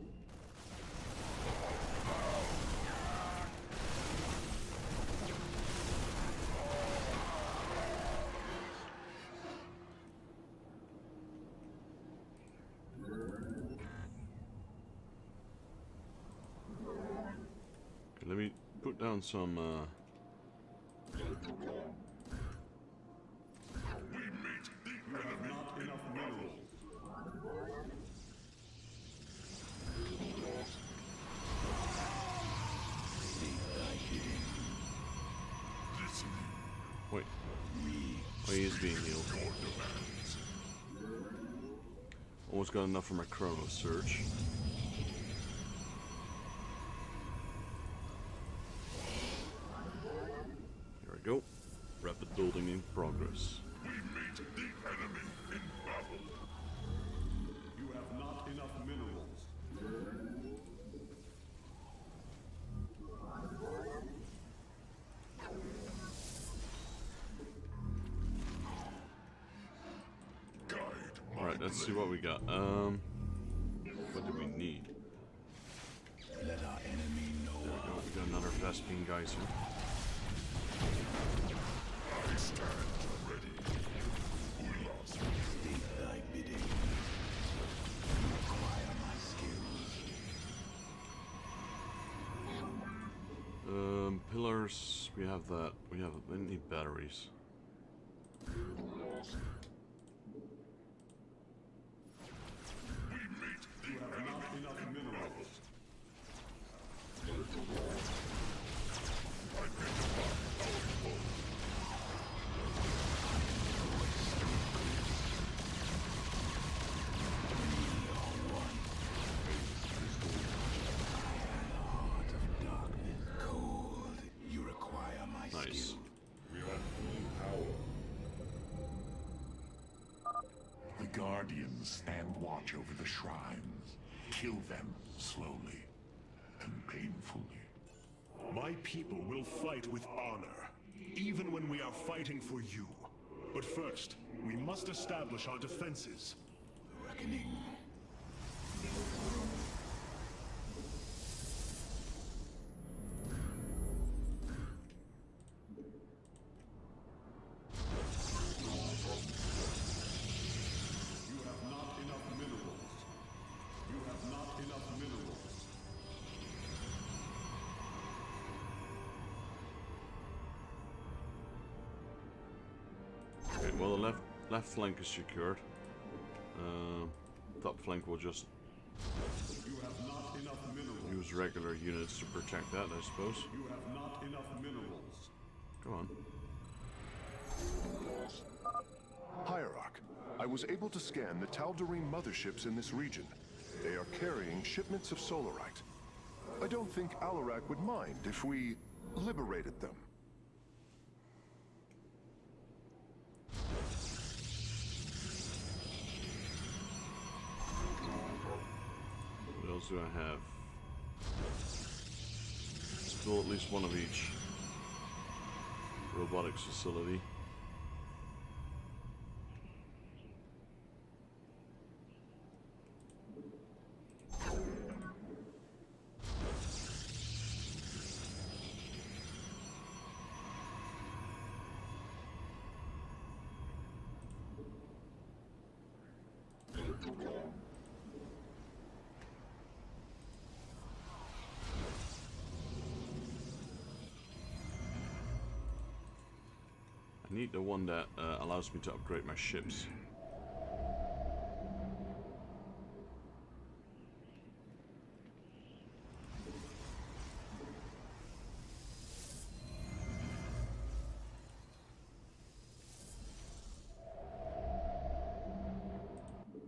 Okay, let me put down some not enough minerals. wait. Oh, he is being healed. Almost got enough for my Chrono Surge. Here we go. Rapid building in progress. We meet the enemy in battle. You have not enough minerals. Guide my Alright, let's see what we got. What do we need? Let our enemy know There we go. We got another Vespine Geyser. I stand ready. We lost. state thy bidding. You require my skills. Pillars, we have that. We need batteries. You have not enough minerals. Heart of darkness. Cold. You require my Nice. skill. We have full power. The Guardians stand watch over the shrines. Kill them slowly and painfully. My people will fight with honor, even when we are fighting for you. But first, we must establish our defenses. The reckoning. You have not enough minerals. You have not enough minerals. Okay, well the left flank is secured. Top flank will just You have not enough minerals. use regular units to protect that, I suppose. You have not enough minerals. Come on. Hierarch, I was able to scan the Tal'Darim motherships in this region. They are carrying shipments of solarite. I don't think Alarak would mind if we liberated them. What else do I have? Still at least one of each. Robotics facility. I need the one that allows me to upgrade my ships.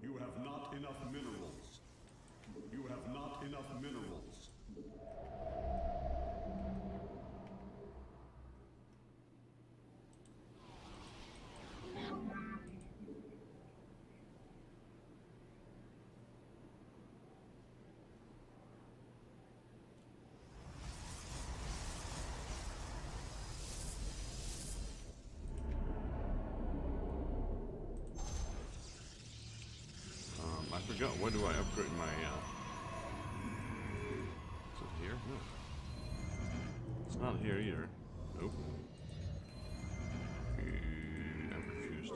You have not enough minerals. You have not enough minerals. I forgot, where do I upgrade my, is it here? No. It's not here either. Nope. I'm confused.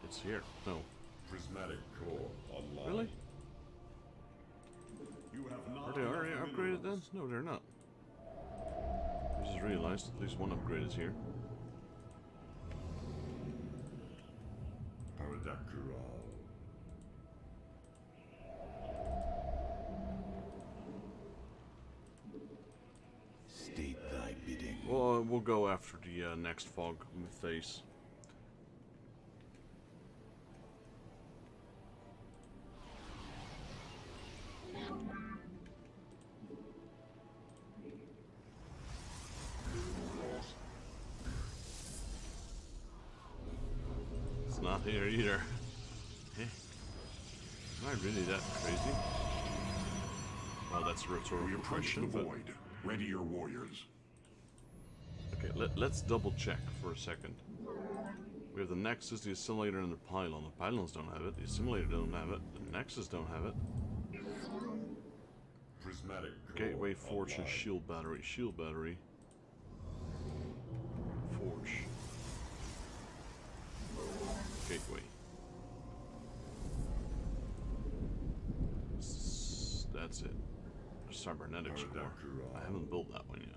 It's here. No. Prismatic core online. Really? You have not Are they already enough upgraded then? minerals. No, they're not. I just realized at least one upgrade is here. State thy bidding. Well, we'll go after the next fog phase. It's not here either. Eh. Am I really that crazy? Well, that's a rhetorical We approach question, the but... void. Ready your warriors. Okay, let's double check for a second. We have the Nexus, the Assimilator, and the Pylon. The Pylons don't have it, the Assimilator don't have it, the Nexus don't have it. Prismatic core Gateway, Forge, and online. Shield Battery. Shield Battery. Forge. Gateway. That's it. Cybernetics core. I haven't built that one yet.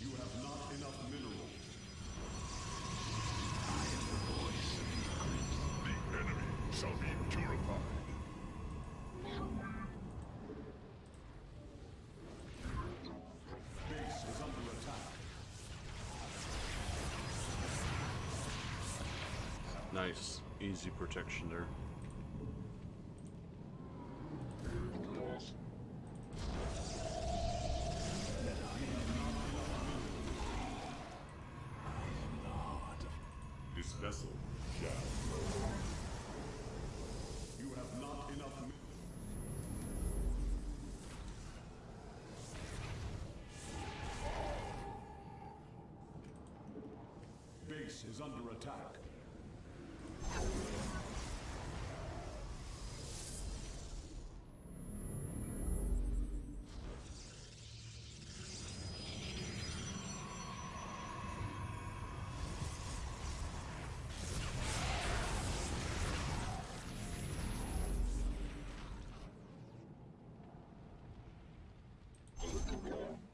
You have not enough minerals. The enemy shall be purified. Base is under attack. Nice. Easy protection there. This vessel shall. You have not enough. Base is under attack.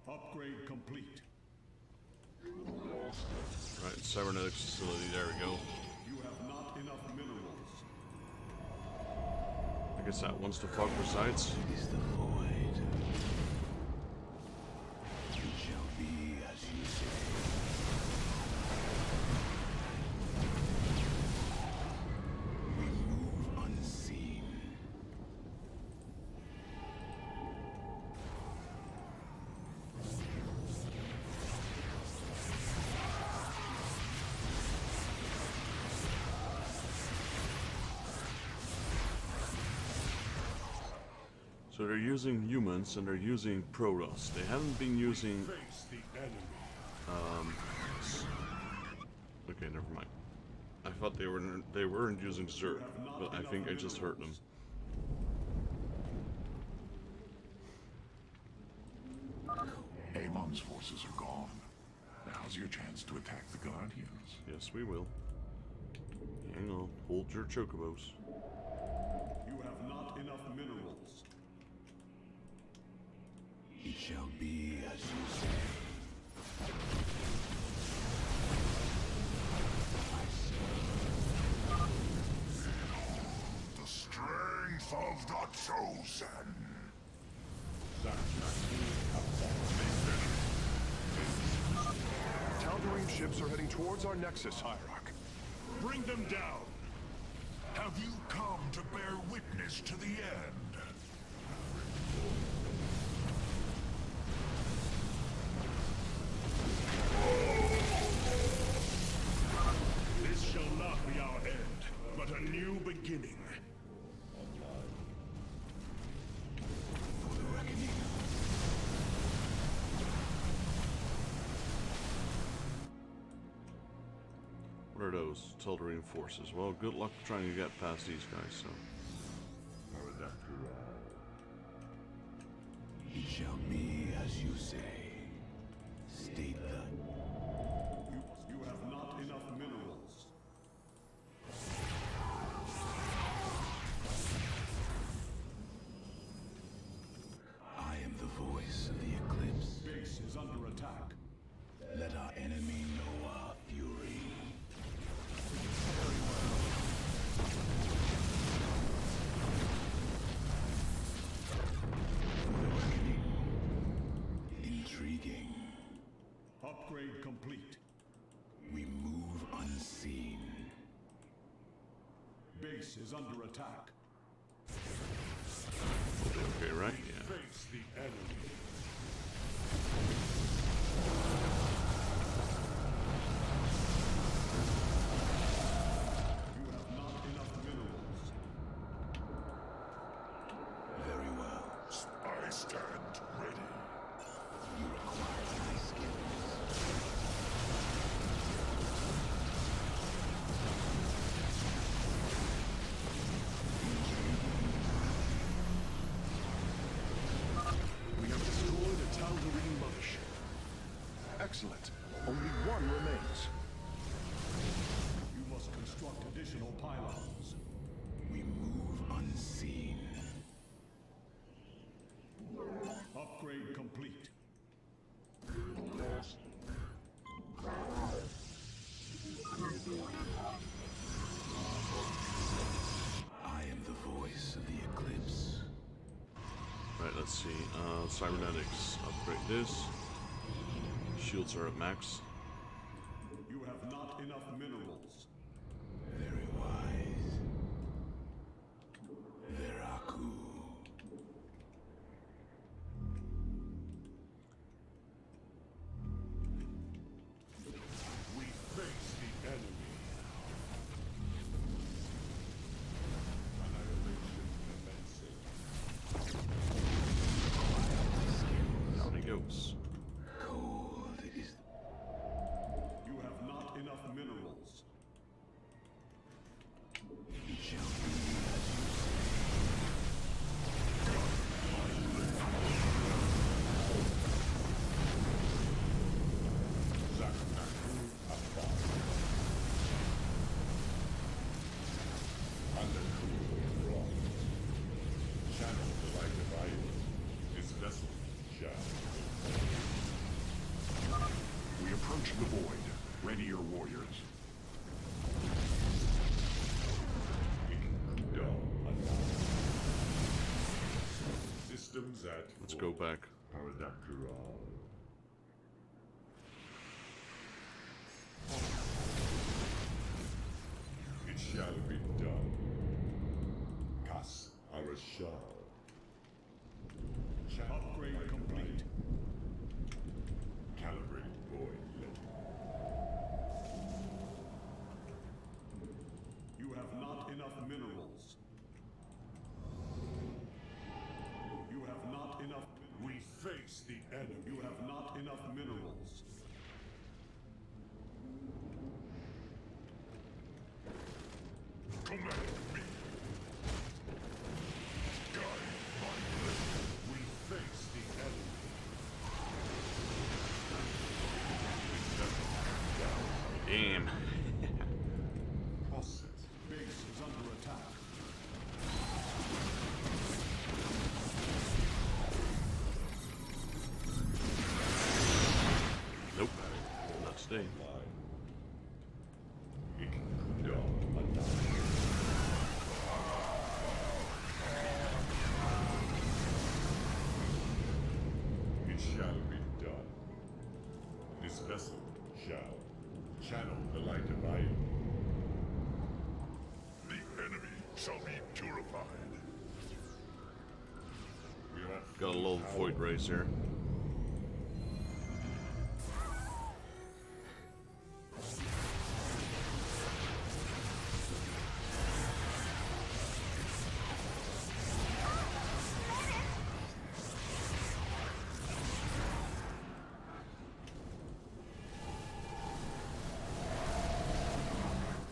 Upgrade complete. Right, cybernetics facility, there we go. You have not enough minerals. I guess that once the fog resides. Is the void. It shall be as you say. We move unseen. So they're using humans and they're using Protoss. They haven't been using. Face the enemy. Okay, never mind. I thought they weren't using Zerg, but I think I just heard them. Amon's forces are gone. Now's your chance to attack the Guardians. Yes, we will. Hang on, hold your chocobos. You have not enough minerals. It shall be as you say. The strength of the Chosen. Tal'Darim ships are heading towards our Nexus, Hierarch. Bring them down. Have you come to bear witness to the end? This shall not be our end, but a new beginning. For the reckoning. What are those? Tal'Darim forces. Well, good luck trying to get past these guys, so. It shall be as you say. State that. You have not enough minerals. I am the voice of the eclipse. Base is under attack. Let our enemy know our fury. For the reckoning. Intriguing. Upgrade complete. We move unseen. Base is under attack. Okay, right? Yeah. Face the enemy. You have not enough minerals. Very well. I stand ready. You require my skills. We have destroyed a Tal'Darim mothership. Excellent. Only one remains. You must construct additional pylons. We move unseen. Upgrade complete. I am the voice of the eclipse. Right, let's see. Cybernetics. Upgrade this. Shields are at max. You have not enough minerals. Very wise. Veraku. We face the enemy. Down he goes. Cold is. Systems at Let's full. go back. Paradactyl. It shall be done. Kas Arashal. Upgrade complete. Calibrated void link. You have not enough minerals. You have not enough. We face the enemy. You have not enough minerals. Command me. Guide my blade. We face the enemy. Damn. Process. Base is under attack. Nope. Not today. It shall be done. This vessel shall channel the light of iron. The enemy shall be purified. We are Got a little void race here.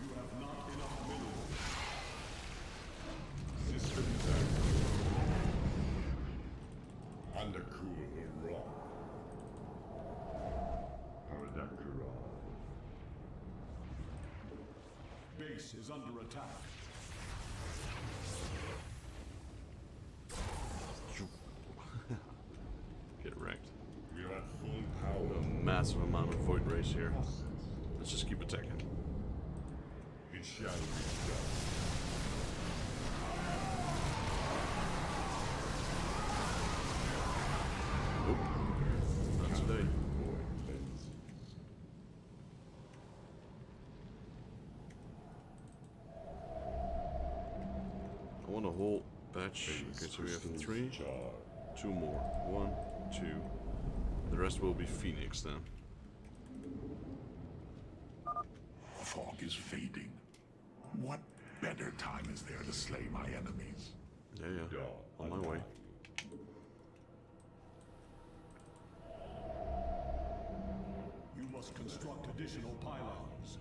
You have not enough minerals. Systems active. Undercool the rock. Paradactyl. Base is under attack. Get wrecked. We are at full power. A massive amount of void race here. Let's just keep attacking. It shall be done. Not today. Void lenses. I want a whole batch. Okay, so we have 3, 2 more. 1, 2. The rest will be Phoenix then. The fog is fading. What better time is there to slay my enemies? Yeah. On my way. You must construct additional pylons.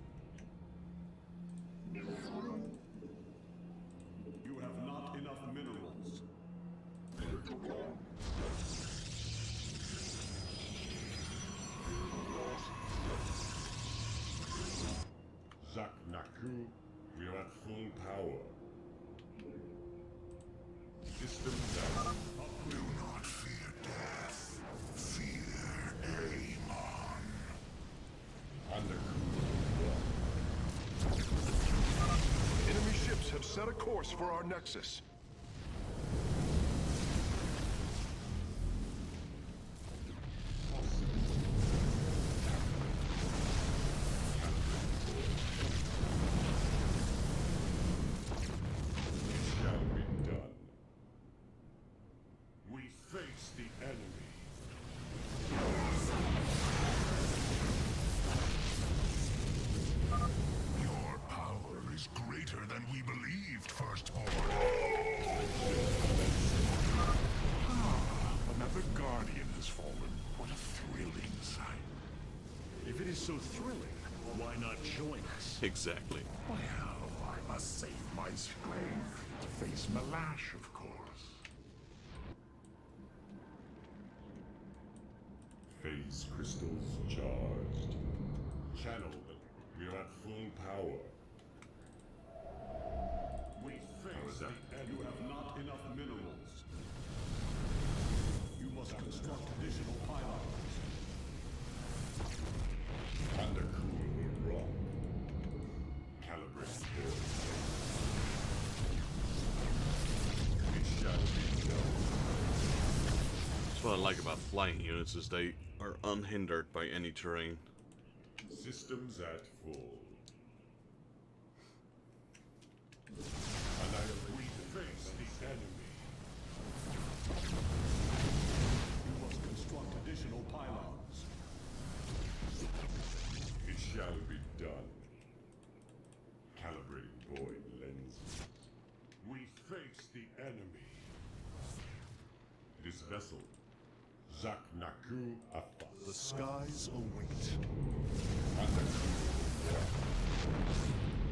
You have not enough minerals. Zak Naku, we are at full power. Systems active. Do not fear death. Fear Amon. Undercool the rock. Enemy ships have set a course for our nexus. It shall be done. We face the enemy. Your power is greater than we believed, Firstborn. Another guardian has fallen. What a thrilling sight. If it is so thrilling, why not join us? Exactly. Well, I must save my strength to face Malash, of course. Phase crystals charged. Channel them. We are at full power. We face the enemy. You have not enough minerals. You must construct additional pylons. Undercool the rock. Calibrate void. It shall be done. what I like about flying units is they are unhindered by any terrain. Systems at full. Annihilate. We face the enemy. You must construct additional pylons. It shall be done. Calibrating void lenses. We face the enemy. This vessel, Zaknaku Afa. The skies await.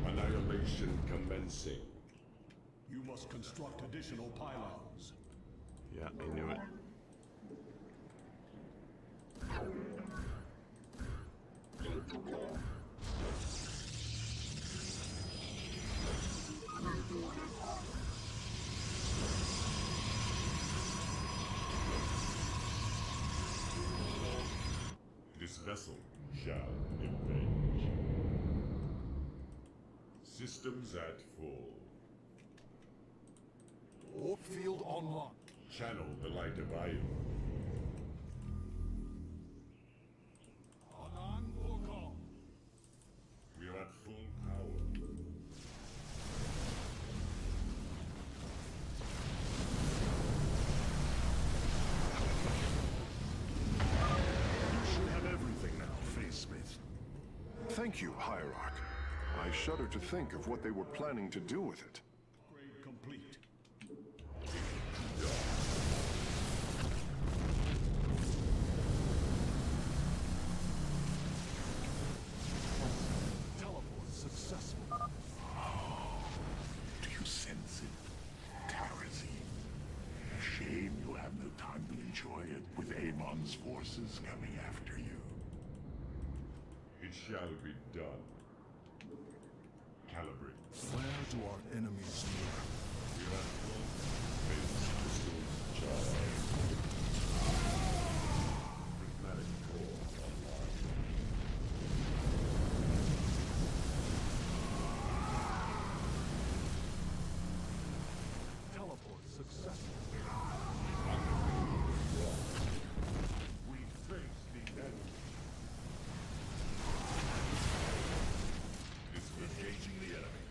Annihilation commencing. You must construct additional pylons. Yeah, I knew it. This vessel shall avenge. Systems at full. Warp field online. Channel the light of Io. Anan Orcon. We are at full power. You should have everything now, Face Smith. Thank you, Hierarch. I shudder to think of what they were planning to do with it. Upgrade complete. Teleport successful. Do you sense it? Terrazine. Shame you'll have no time to enjoy it with Amon's forces coming after you. It shall be done. Calibrate. Where do our enemies near? We are at full phase crystals charge. Prismatic core online. Teleport successful. We face the enemy. Engaging the enemy.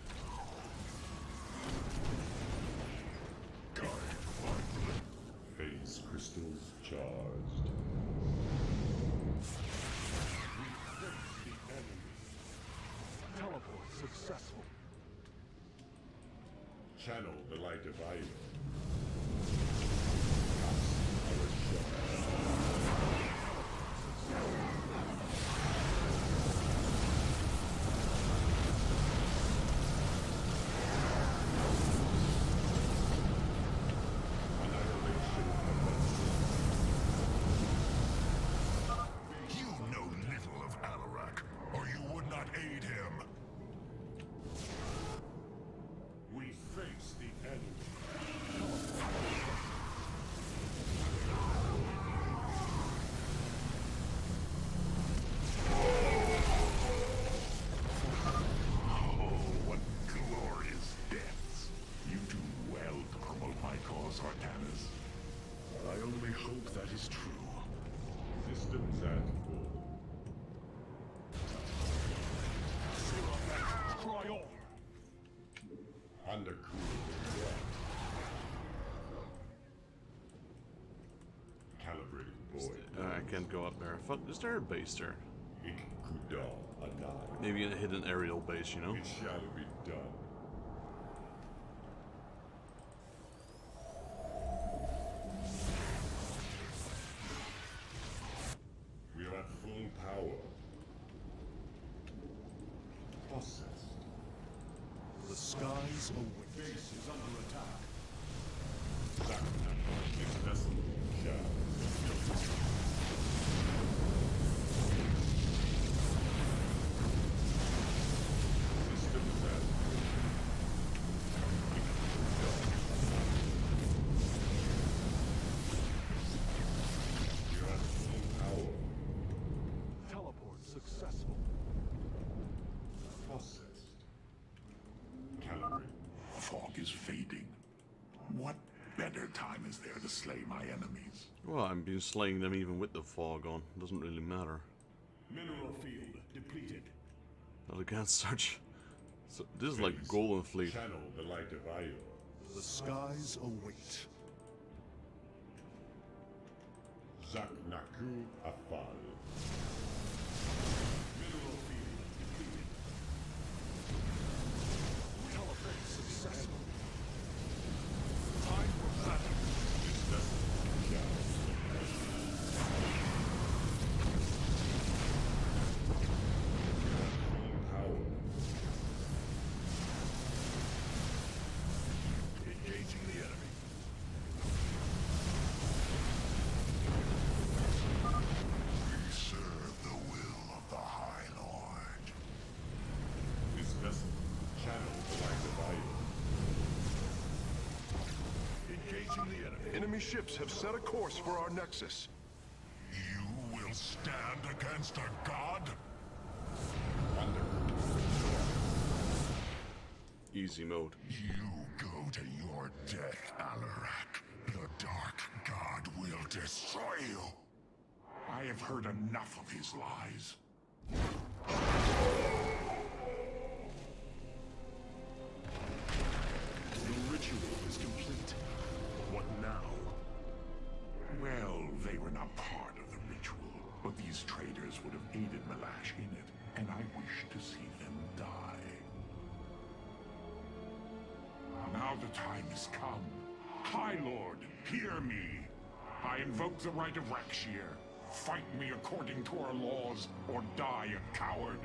Phase crystals charged. We face the enemy. Teleport successful. Channel the light of Io. You know little of Alarak, or you would not aid him. We face the enemy. Oh, what glorious deaths. You do well to promote my cause, Artanis. I only hope that is true. Systems at full. Cry on. Undercooled. Calibrating void. I can't go up there. Fuck, is there a base there? Ikuda Anai. Maybe a hidden aerial base, you know? It shall be done. We are at full power. Processed. The skies await. Base is under attack. Zakna. This vessel shall. Systems at we are at full power. Teleport successful. Processed. Calibrate. Fog is fading. What better time is there to slay my enemies? Well, I've been slaying them even with the fog on. Doesn't really matter. Mineral field depleted. Not against such. So, this is like Golden Fleet. Channel the light of Io. The skies await. Zaknaku Afal. Mineral field depleted. Caliphate successful. Time for battle. Engaging the enemy. We serve the will of the High Lord. This vessel channel the light of Io. Engaging the enemy. Enemy ships have set a course for our nexus. You will stand against a god? Easy mode. You go to your death, Alarak. The Dark God will destroy you. I have heard enough of his lies. The ritual is complete. What now? Well, they were not part of the ritual, but these traitors would have aided Malash in it, and I wish to see them die. Now the time has come. High Lord, hear me. I invoke the right of Rakshir. Fight me according to our laws, or die a coward.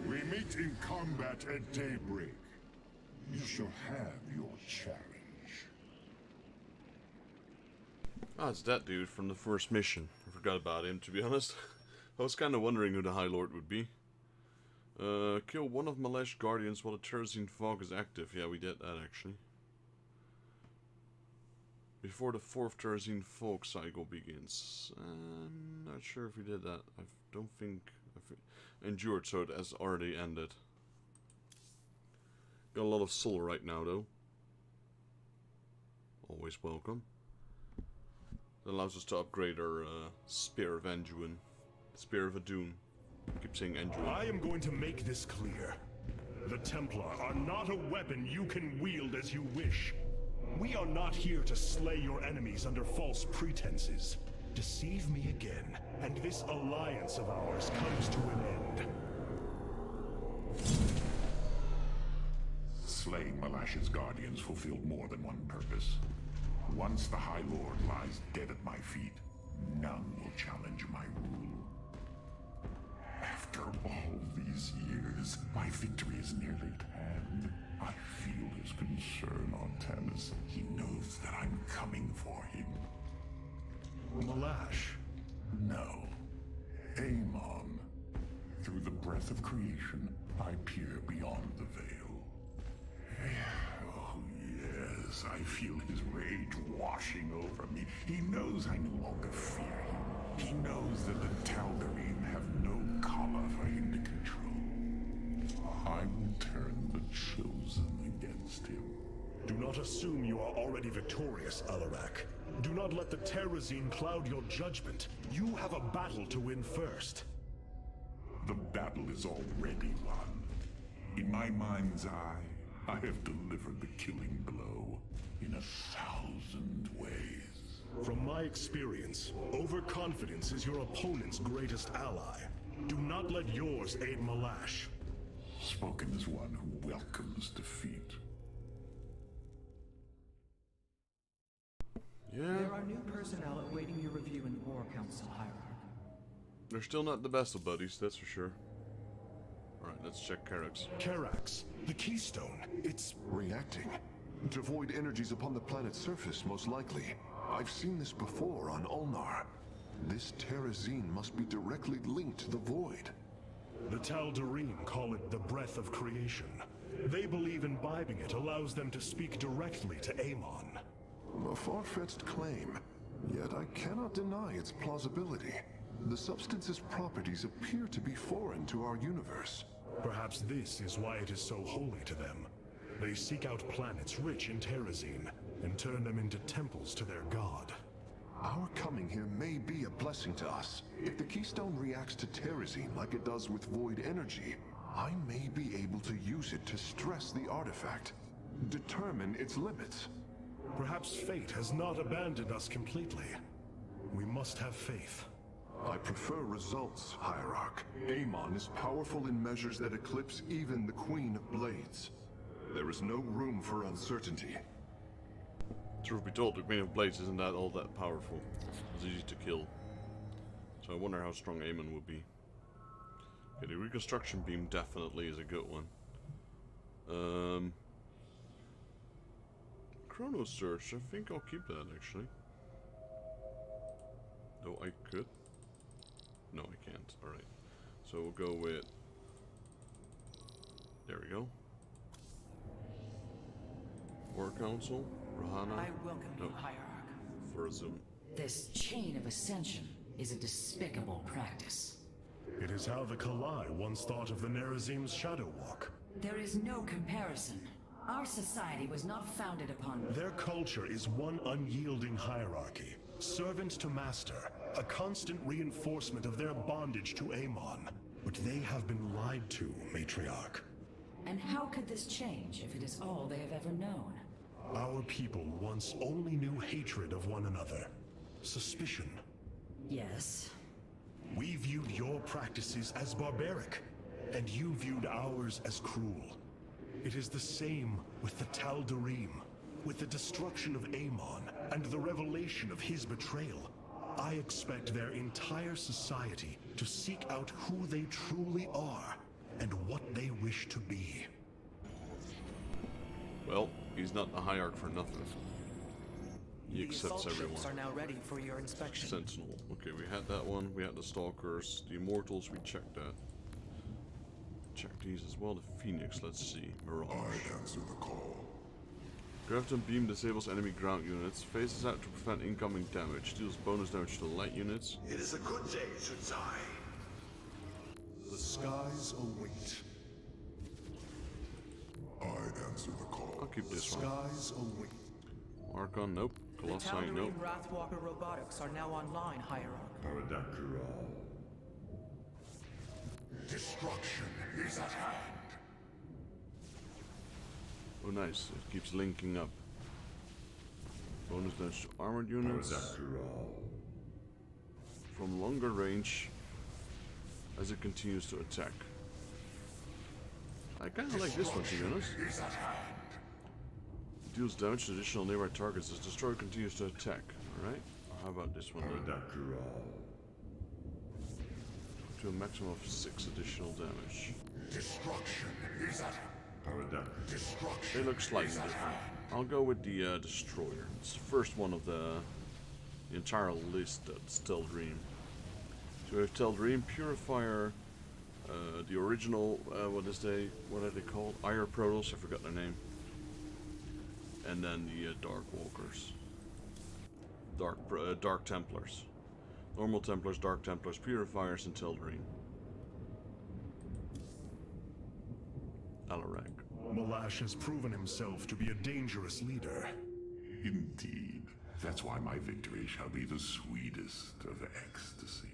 We meet in combat at daybreak. You shall have your challenge. Ah, it's that dude from the first mission. I forgot about him, to be honest. I was kind of wondering who the High Lord would be. Kill one of Malash Guardians while the Terrazine Fog is active. Yeah, we did that actually. Before the 4th Terrazine Fog cycle begins. I'm not sure if we did that. I don't think I've endured, so it has already ended. Got a lot of soul right now, though. Always welcome. That allows us to upgrade our Spear of Anduin. Spear of Adun. I keep saying Anduin. I am going to make this clear. The Templar are not a weapon you can wield as you wish. We are not here to slay your enemies under false pretenses. Deceive me again, and this alliance of ours comes to an end. Slaying Malash's guardians fulfilled more than one purpose. Once the High Lord lies dead at my feet, none will challenge my rule. After all these years, my victory is nearly at hand. I feel his concern on Tanis. He knows that I'm coming for him. Malash? No. Amon. Through the breath of creation, I peer beyond the veil. Oh, yes, I feel his rage washing over me. He knows I no longer fear him. He knows that the Tal'Darim have no collar for him to control. I will turn the Chosen against him. Do not assume you are already victorious, Alarak. Do not let the Terrazine cloud your judgment. You have a battle to win first. The battle is already won. In my mind's eye, I have delivered the killing blow in 1,000 ways. From my experience, overconfidence is your opponent's greatest ally. Do not let yours aid Malash. Spoken as one who welcomes defeat. Yeah. There are new personnel awaiting your review in the War Council hierarchy. They're still not the best of buddies, that's for sure. Alright, let's check Karax. Karax, the Keystone, it's Reacting. To void energies upon the planet's surface, most likely. I've seen this before on Ulnar. This Terrazine must be directly linked to the void. the Tal'Darim call it the breath of creation. They believe imbibing it allows them to speak directly to Amon. A far-fetched claim, yet I cannot deny its plausibility. The substance's properties appear to be foreign to our universe. Perhaps this is why it is so holy to them. They seek out planets rich in terrazine and turn them into temples to their god. Our coming here may be a blessing to us. If the Keystone reacts to terrazine like it does with void energy, I may be able to use it to stress the artifact. Determine its limits. Perhaps fate has not abandoned us completely. We must have faith. I prefer results, Hierarch. Amon is powerful in measures that eclipse even the Queen of Blades. There is no room for uncertainty. Truth be told, the Queen of Blades isn't that all that powerful. It's easy to kill. So I wonder how strong Amon would be. Okay, the reconstruction beam definitely is a good one. Chrono Search, I think I'll keep that actually. Though I could. No, I can't. Alright. So we'll go with... There we go. War Council, Rahana. I welcome you, Hierarch. For a zoom. This chain of ascension is a despicable practice. It is how the Kalai once thought of the Nerazim's Shadow Walk. There is no comparison. Our society was not founded upon... Their culture is one unyielding hierarchy, servant to master, a constant reinforcement of their bondage to Amon. But they have been lied to, Matriarch. And how could this change if it is all they have ever known? Our people once only knew hatred of one another, suspicion. Yes. We viewed your practices as barbaric, and you viewed ours as cruel. It is the same with the Tal'Darim, with the destruction of Amon, and the revelation of his betrayal. I expect their entire society to seek out who they truly are, and what they wish to be. Well, he's not a hierarch for nothing. He The accepts assault everyone. ships are now ready for your inspection. Sentinel. Okay, we had that one. We had the Stalkers. The Immortals, we checked that. Check these as well. The Phoenix, let's see. Mirage. I answer the call. Graviton Beam disables enemy ground units. Phases out to prevent incoming damage. Deals bonus damage to light units. It is a good day, Shunsai. The skies await. I answer the call. I'll keep this one. Skies await. Archon, nope. The Colossi, Tal'Darim nope. Wrathwalker robotics are now online, Hierarch. Paradactyral. Destruction is at hand. Oh, nice. It keeps linking up. Bonus damage to armored units. Paradactyral. From longer range as it continues to attack. I kind of like this one, to be honest. Is at hand. Deals damage to additional nearby targets as destroyer continues to attack. Alright? How about this one then? Paradactyral. To a maximum of 6 additional damage. Destruction is at hand. Destruction. They look slightly different. I'll go with the destroyer. It's the first one of the entire list that's Tal'Darim. So we have Tal'Darim, Purifier, the original, what are they called? Ire Protoss, I forgot their name. And then the Dark Walkers. Dark Templars. Normal Templars, Dark Templars, Purifiers, and Tal'Darim. Alarak. Malash has proven himself to be a dangerous leader. Indeed. That's why my victory shall be the sweetest of ecstasy.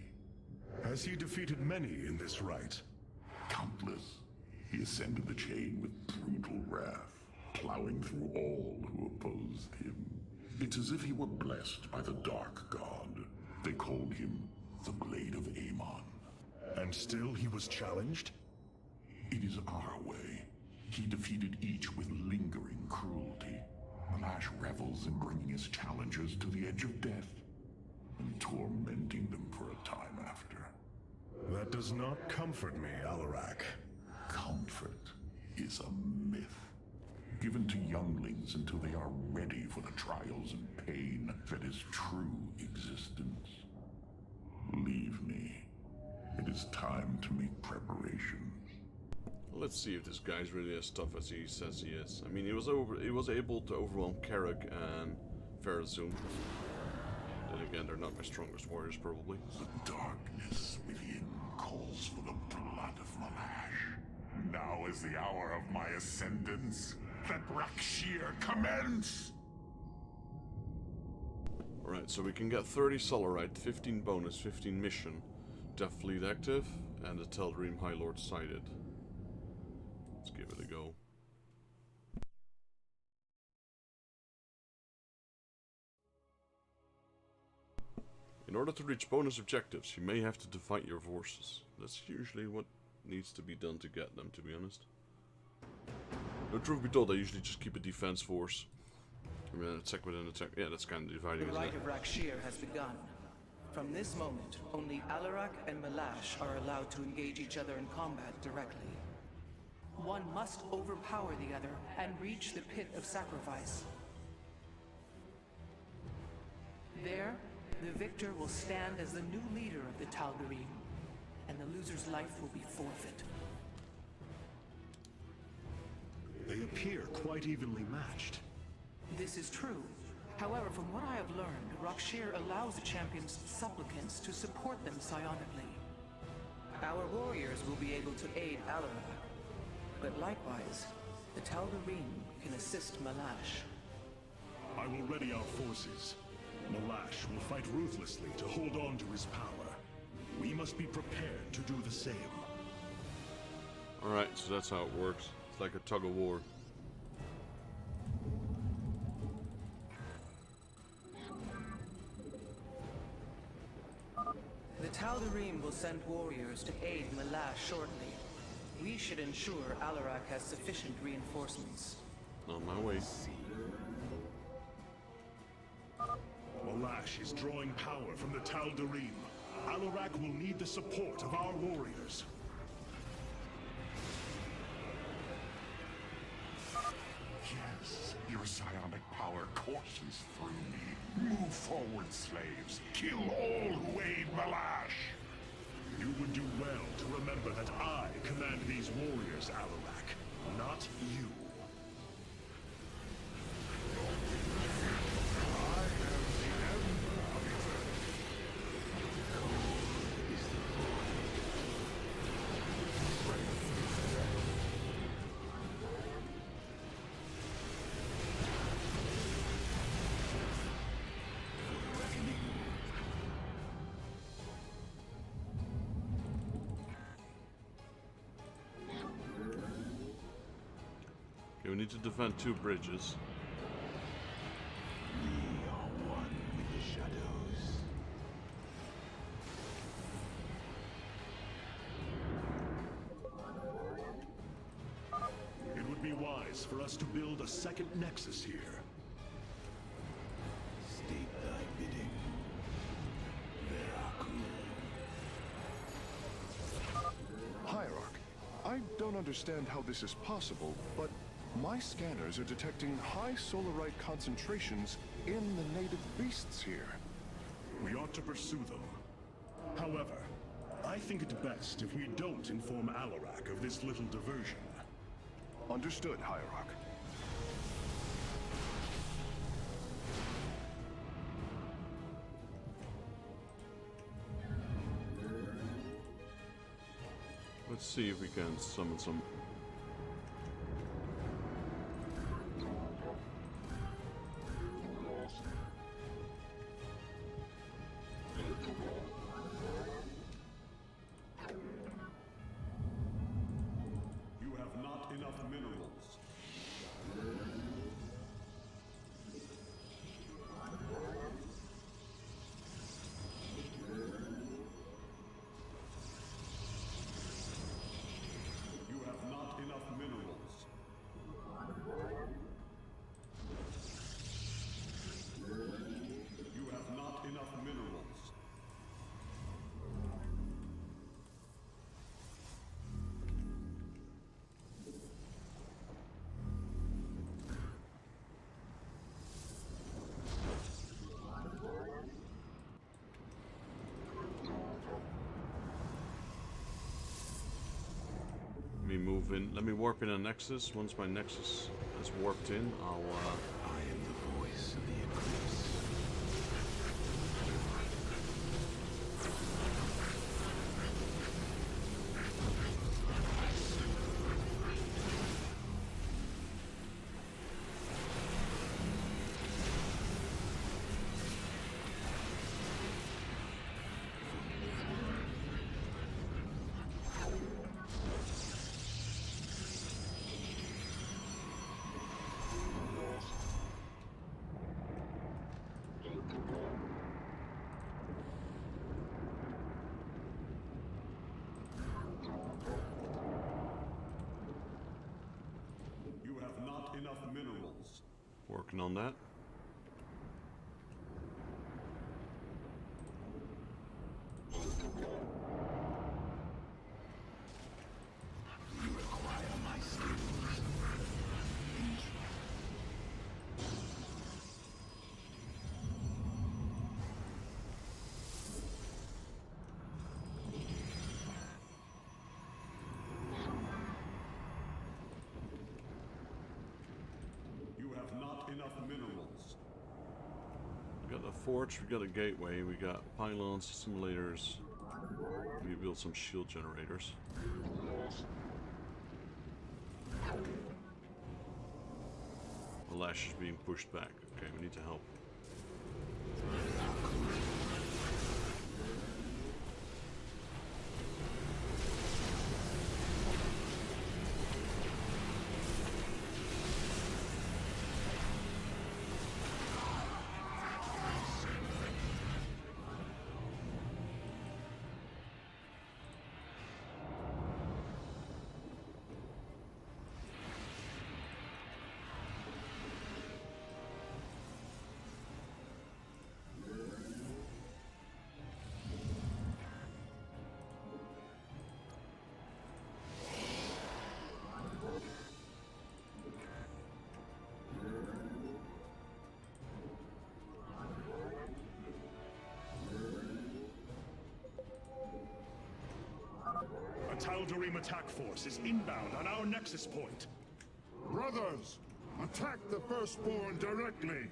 Has he defeated many in this rite? Countless. He ascended the chain with brutal wrath, plowing through all who opposed him. It's as if he were blessed by the Dark God. They called him the Blade of Amon. And still he was challenged? It is our way. He defeated each with lingering cruelty. Malash revels in bringing his challengers to the edge of death and tormenting them for a time after. That does not comfort me, Alarak. Comfort is a myth, given to younglings until they are ready for the trials and pain that is true existence. Leave me. It is time to make preparations. Let's see if this guy's really as tough as he says he is. I mean, he was able to overwhelm Carrick and Farazun. Then again, they're not my strongest warriors, probably. The darkness within calls for the blood of Malash. Now is the hour of my ascendance. the Brakshir commence! Alright, so we can get 30 Solarite, 15 bonus, 15 mission, Death Fleet active, and the Teldream High Lord sighted. Let's give it a go. In order to reach bonus objectives, you may have to divide your forces. That's usually what needs to be done to get them, to be honest. The truth be told, I usually just keep a defense force. I mean, attack with an attack. Yeah, that's kind of dividing, The isn't rite it? of Rakshir has begun. From this moment, only Alarak and Malash are allowed to engage each other in combat directly. One must overpower the other and reach the pit of sacrifice. There, the victor will stand as the new leader of the Tal'Darim, and the loser's life will be forfeit. They appear quite evenly matched. This is true. However, from what I have learned, Rakshir allows the champion's supplicants to support them psionically. Our warriors will be able to aid Alarak, but likewise, the Tal'Darim can assist Malash. I will ready our forces. Malash will fight ruthlessly to hold on to his power. We must be prepared to do the same. Alright, so that's how it works. It's like a tug of war. The Tal'Darim will send warriors to aid Malash shortly. We should ensure Alarak has sufficient reinforcements. On my way. Malash is drawing power from the Tal'Darim. Alarak will need the support of our warriors. Yes, your psionic power courses through me. Move forward, slaves. Kill all who aid Malash. You would do well to remember that I command these warriors, Alarak, not you. Okay, we need to defend 2 bridges. We are one with the shadows. It would be wise for us to build a second nexus here. State thy bidding. Hierarch, I don't understand how this is possible, but my scanners are detecting high solarite concentrations in the native beasts here. We ought to pursue them. However, I think it best if we don't inform Alarak of this little diversion. Understood, Hierarch. Let's see if we can summon some. You have not enough minerals. You have not enough minerals. You have not enough minerals. Let me move in. Let me warp in a nexus. Once my nexus is warped in, I'll I am the voice of the eclipse. working on that. Not enough minerals. We got a forge, we got a gateway, we got pylons, simulators. We built some shield generators. The lash is being pushed back. Okay, we need to help. A Tal'Darim attack force is inbound on our nexus point. Brothers, attack the Firstborn directly!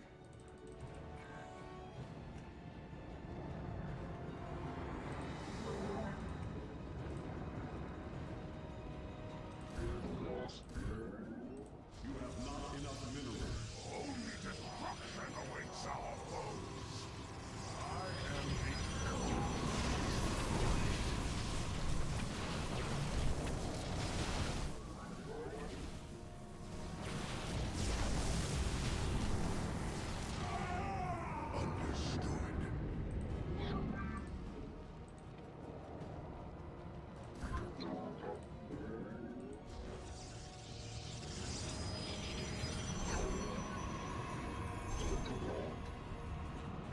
You have not enough minerals. Only destruction awaits our foes. I am the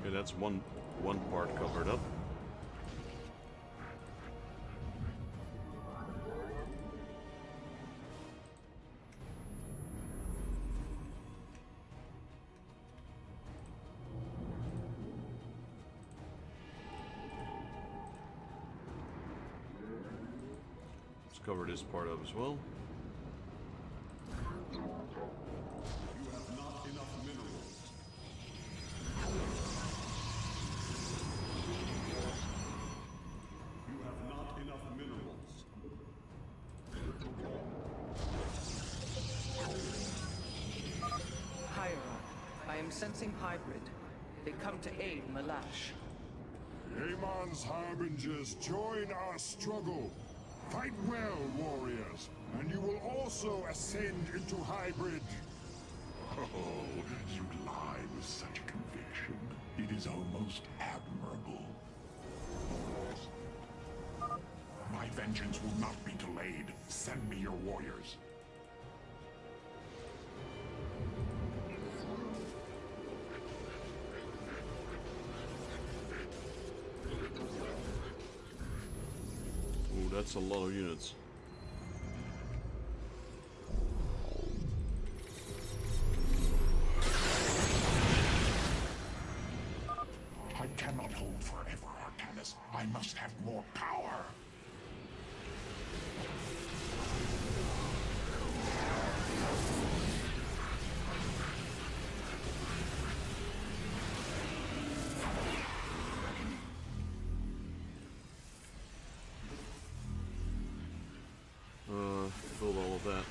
Okay, that's one part covered up. Let's cover this part up as well. You have not enough minerals. You have not enough minerals. Hierarch, I am sensing hybrid. They come to aid Malash. Amon's harbingers, join our struggle. Fight well, warriors, and you will also ascend into hybrid. Oh, you lie with such conviction. It is almost admirable. My vengeance will not be delayed. Send me your warriors. Ooh, that's a lot of units. I cannot hold forever, Arcanus. I must have more power. Build all of that.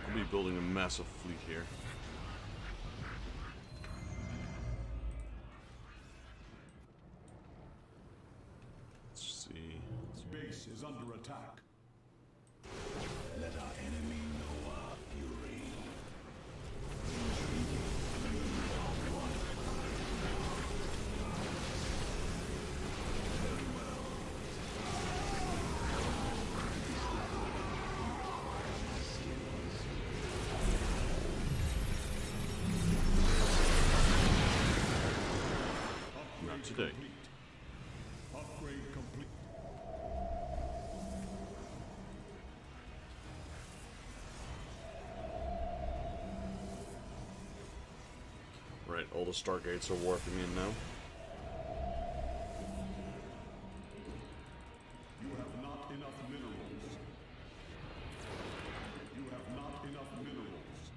I'll be building a massive fleet here. under attack. Let our enemy know our fury. Not today. Upgrade complete. Right, all the Stargates are warping in now. You have not enough minerals. You have not enough minerals.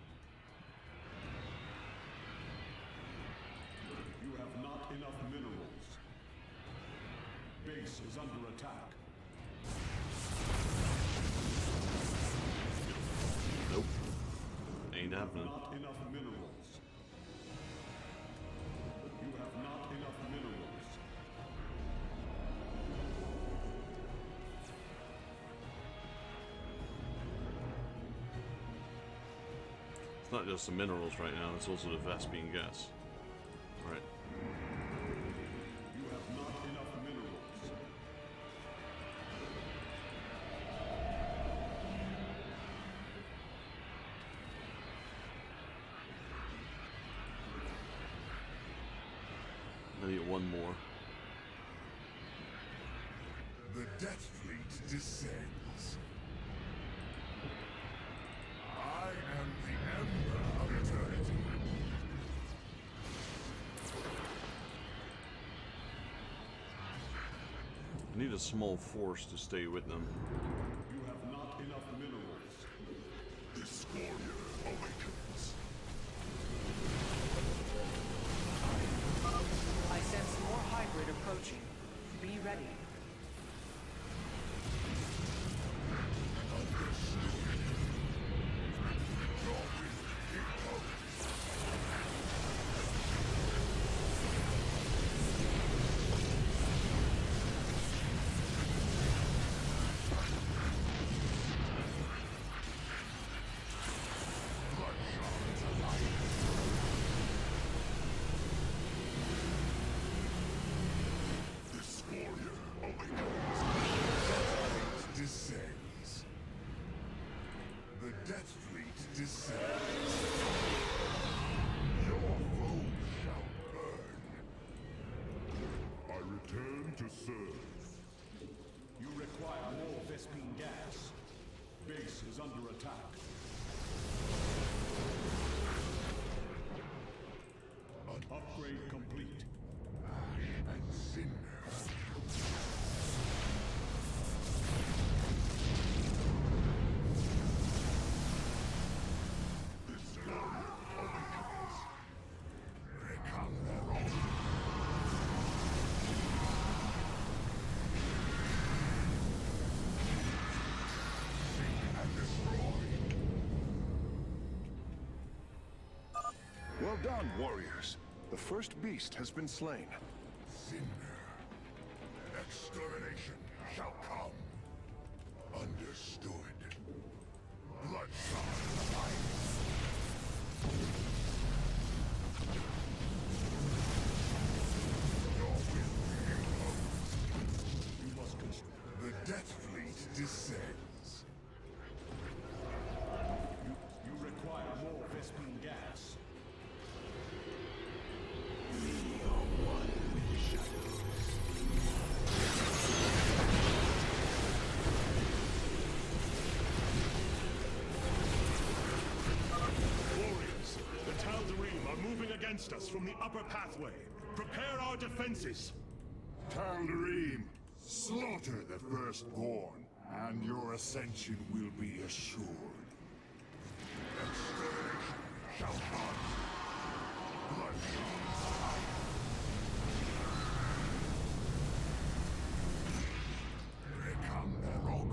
You have not enough minerals. Base is under attack. Nope. Ain't happening. Not enough minerals. You have not enough minerals. It's not just the minerals right now, it's also the Vespian gas. Right. You have not enough minerals. I need one more. The Death Fleet descends. I am the Emperor of Eternity. I need a small force to stay with them. You have not enough minerals. The Scorpion awakens. I sense more hybrid approaching. Be ready. The Scorpion awakens. Descends. The Death Fleet descends. Your foe shall burn. I return to serve. You require more Vespine gas. Base is under attack. Upgrade complete. Ash and cinder. The Scorpion awakens. Recalibration. And destroy. Well done, warriors. The first beast has been slain. Cinder. Extermination shall come. Understood. Bloodshot Alliance. Your will be imposed. You must construct. The Death Fleet descends. You require more Vespine gas. Warriors, the Tal'Darim are moving against us from the upper pathway. Prepare our defenses. Tal'Darim, slaughter the firstborn, and your ascension will be assured. Extermination shall come. Bloodshot Recanderok.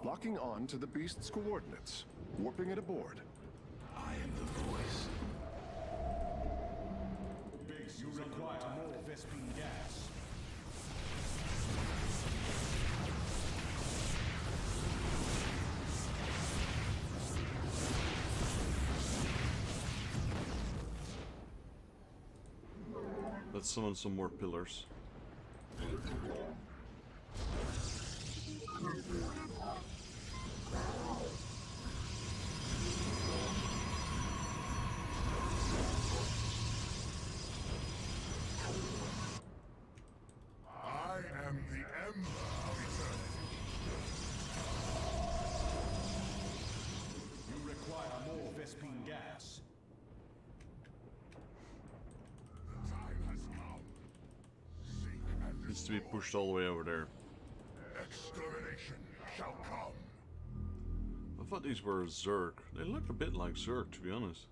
Locking on to the beast's coordinates. Warping it aboard. I am the voice. Base, you require more Vespine gas. let's summon some more pillars. I am the Ember of Eternity. You require more Vespine gas. The time has come. Seek and Needs to be pushed all the way over there. extermination shall come. I thought these were Zerg. They look a bit like Zerg, to be honest.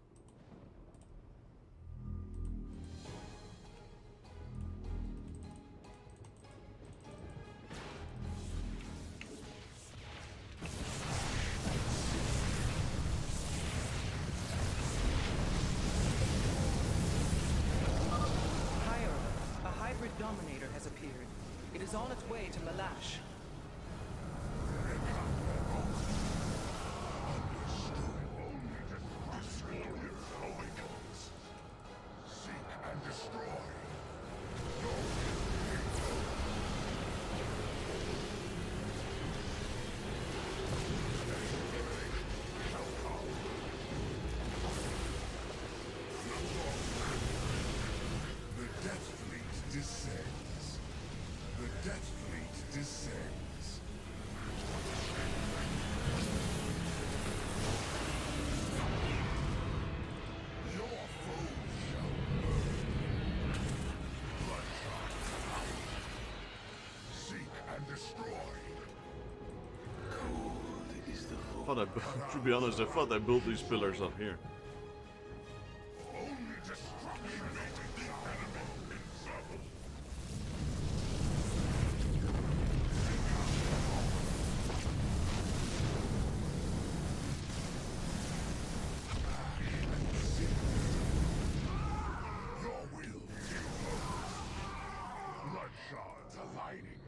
Higher, a hybrid dominator has appeared. It is on its way to Malash. Seek and destroy. The Death Fleet descends. The Death Fleet descends. Your foes shall burn. Bloodshot. Seek and destroy. To be honest, I thought I built these pillars up here. Only destruction makes the enemy invulnerable. Your will be opposed. Blood shards aligning.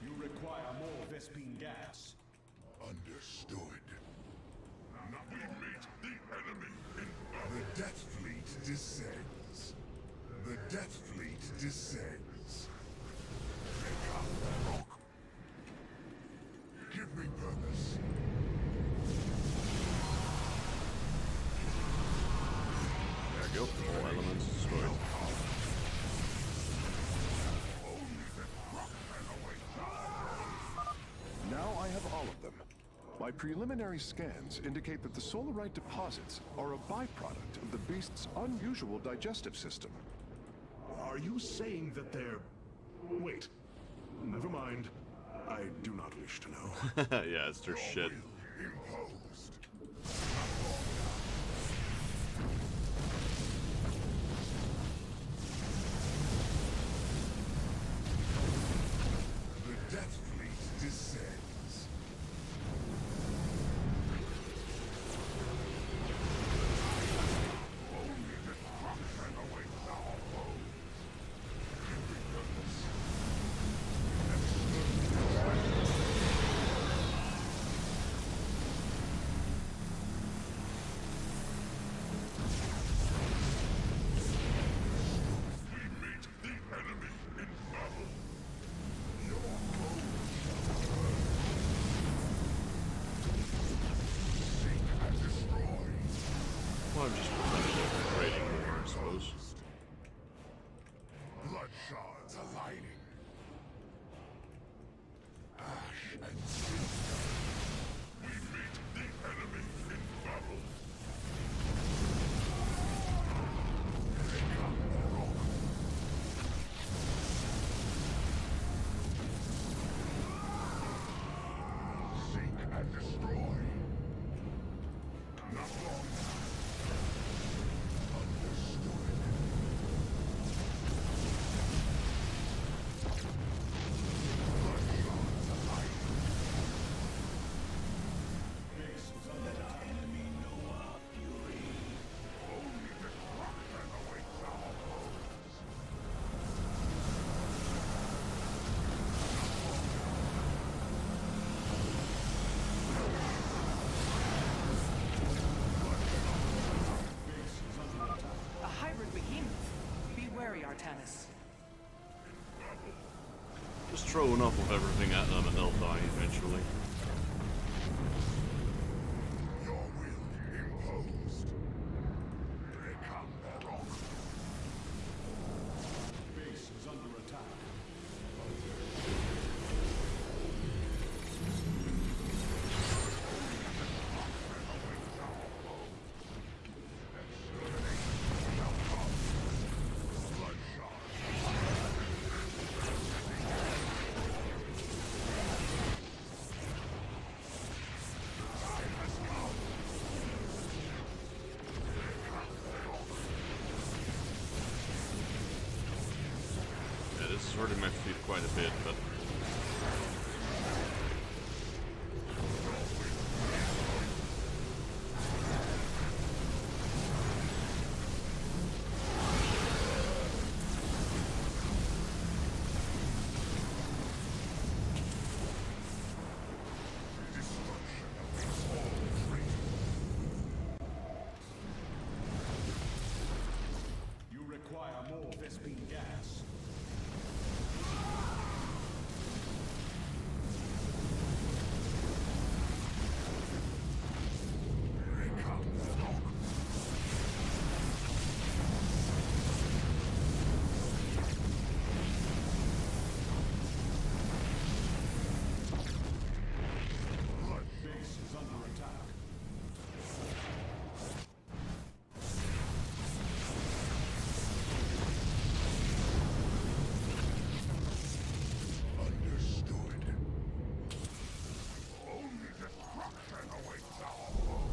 You require more Vespine gas. Understood. Now we meet the enemy in battle. The Death Fleet descends. The Death Fleet descends. Pick up the rock. Give me purpose. There you go. All elements destroyed. Only the rock can await. Now I have all of them. My preliminary scans indicate that the solarite deposits are a byproduct of the beast's unusual digestive system. Are you saying that they're... Wait. Never mind. I do not wish to know. Yeah, it's their shit. Imposed. The Death Fleet descends. Only destruction awaits our foes. Give me purpose. We meet the enemy in battle. Your foes shall burn. Seek and destroy. Well, I'm just potentially trading more, I suppose. Blood shards aligning. Ash and cinder. We meet the enemy in battle. Pick up the rock. Seek and destroy. Not long now. Understood. Blood shards aligning. Only destruction awaits our foes. Artanis. Just throw enough of everything at them and they'll die eventually. Your will imposed. Ragnarok. Base is under attack. This is hurting my feet quite a bit, but You require more Vespene gas. Base is under attack. Understood. Only destruction awaits our foe.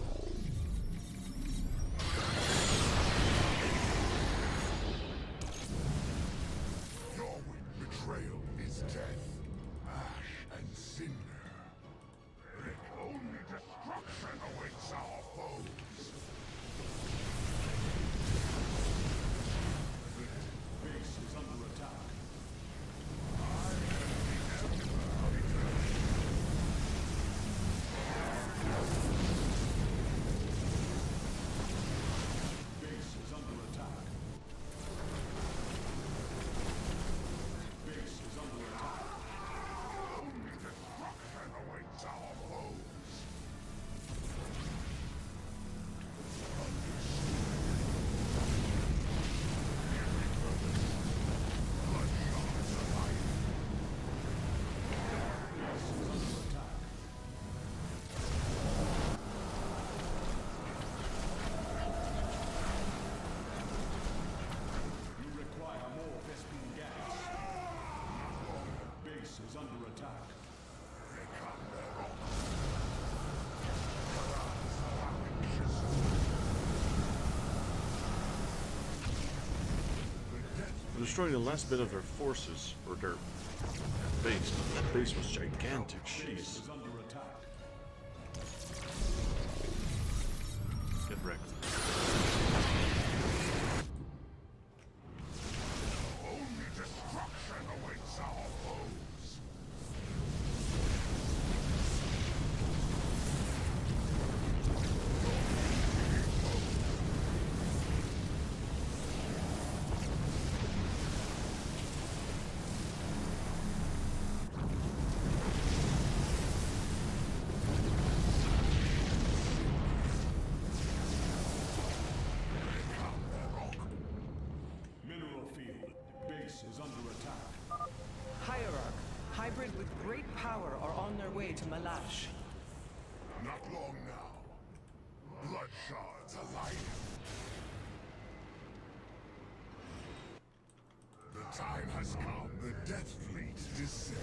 Your betrayal is death, ash and cinder. Only destruction awaits our foes. Base is under attack. Base is under attack. Base is under attack. Only destruction awaits our foes. You require more Vespene gas. Base is under attack. destroying the last bit of their forces, or their base. That base was gigantic, jeez. Is under attack. Get wrecked. Only destruction awaits our foes. Mineral field. Base is under attack. Hierarch, hybrid with great power are on their way to Malash. Not long now. Blood shards alight. The time has come. The Death Fleet descends.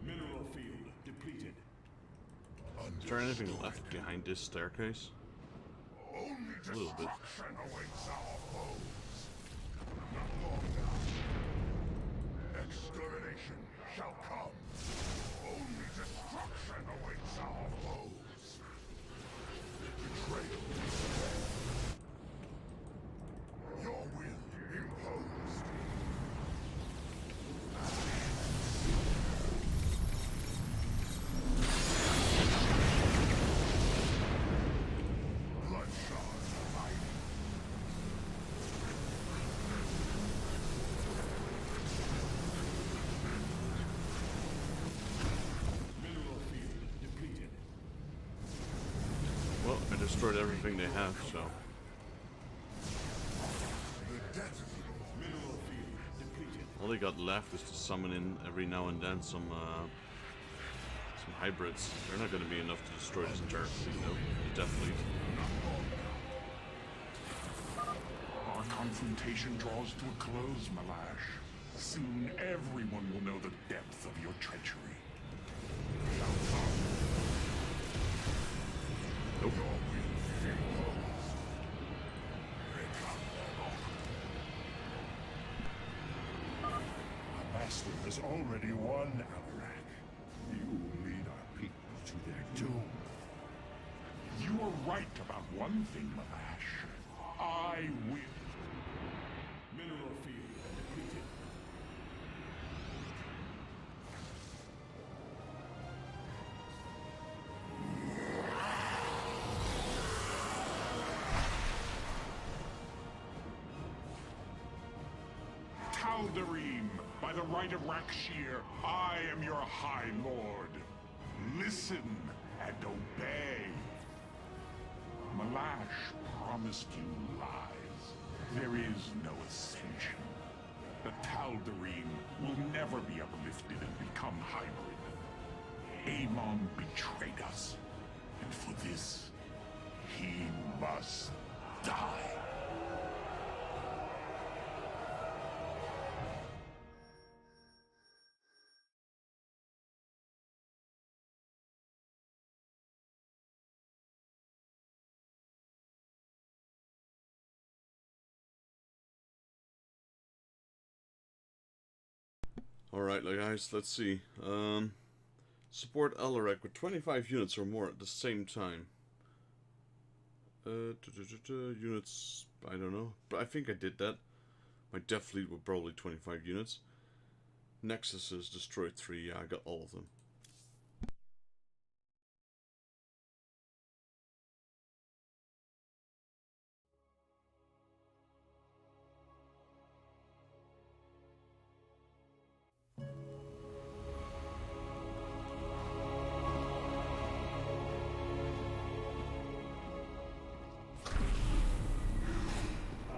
Mineral field depleted. Is there anything left behind this staircase? Only A little bit. destruction awaits our foes. Not long now. Extermination shall come. Only destruction awaits our foes. Betrayal is death. Your will imposed. destroyed everything they have, so. All they got left is to summon in every now and then some hybrids. They're not going to be enough to destroy this entire fleet, though. The Death Fleet. Our confrontation draws to a close, Malash. Soon everyone will know the depth of your treachery. Nope. Our master has already won, Alarak. You will lead our people to their doom. You are right about one thing, Malash. I will. Mineral field depleted. Tal'Darim, by the right of Rakshir, I am your High Lord. Listen and obey. Malash promised you lies. There is no ascension. The Tal'Darim will never be uplifted and become hybrid. Amon betrayed us, and for this, he must die. Alright, guys, let's see. Support Alarak with 25 units or more at the same time. Units, I don't know. But I think I did that. My Death Fleet with probably 25 units. Nexuses destroyed 3, yeah, I got all of them.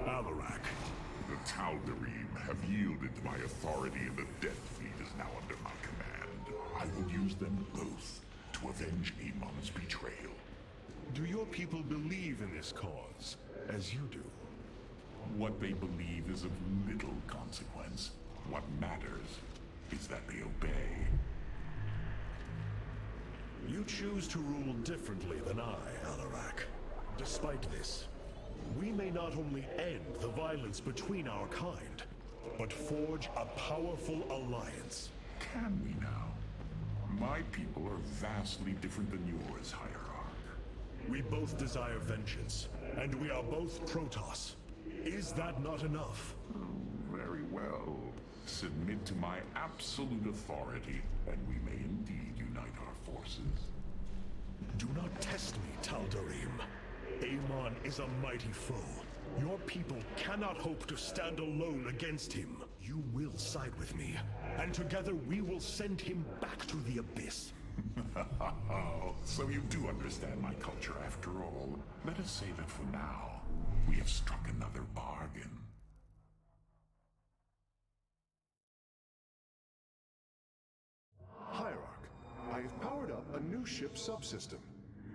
Alarak, the Tal'Darim have yielded to my authority and the Death Fleet is now under my command. I will use them both to avenge Amon's betrayal. Do your people believe in this cause, as you do? What they believe is of little consequence. What matters is that they obey. You choose to rule differently than I, Alarak. Despite this, we may not only end the violence between our kind, but forge a powerful alliance. Can we now? My people are vastly different than yours, Hierarch. We both desire vengeance, and we are both Protoss. Is that not enough? Very well. Submit to my absolute authority, and we may indeed unite our forces. Do not test me, Tal'Darim. Amon is a mighty foe. Your people cannot hope to stand alone against him. You will side with me, and together we will send him back to the abyss. So you do understand my culture after all. Let us say that for now, we have struck another bargain. Hierarch, I have powered up a new ship subsystem.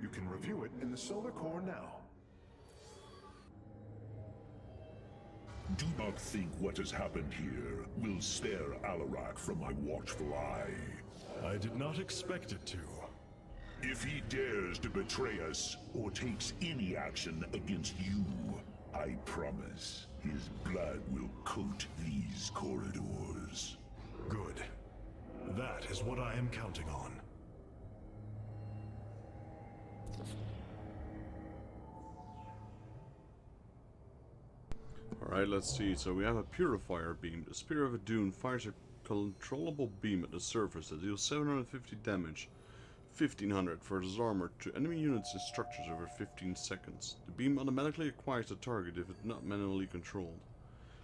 You can review it in the solar core now. Do not think what has happened here will spare Alarak from my watchful eye. I did not expect it to. If he dares to betray us or takes any action against you, I promise his blood will coat these corridors. Good. That is what I am counting on. Alright, let's see. So we have a Purifier Beam. The Spear of a Dune fires a controllable beam at the surface that deals 750 damage, 1500 for his armor to enemy units and structures over 15 seconds. The beam automatically acquires the target if it's not manually controlled.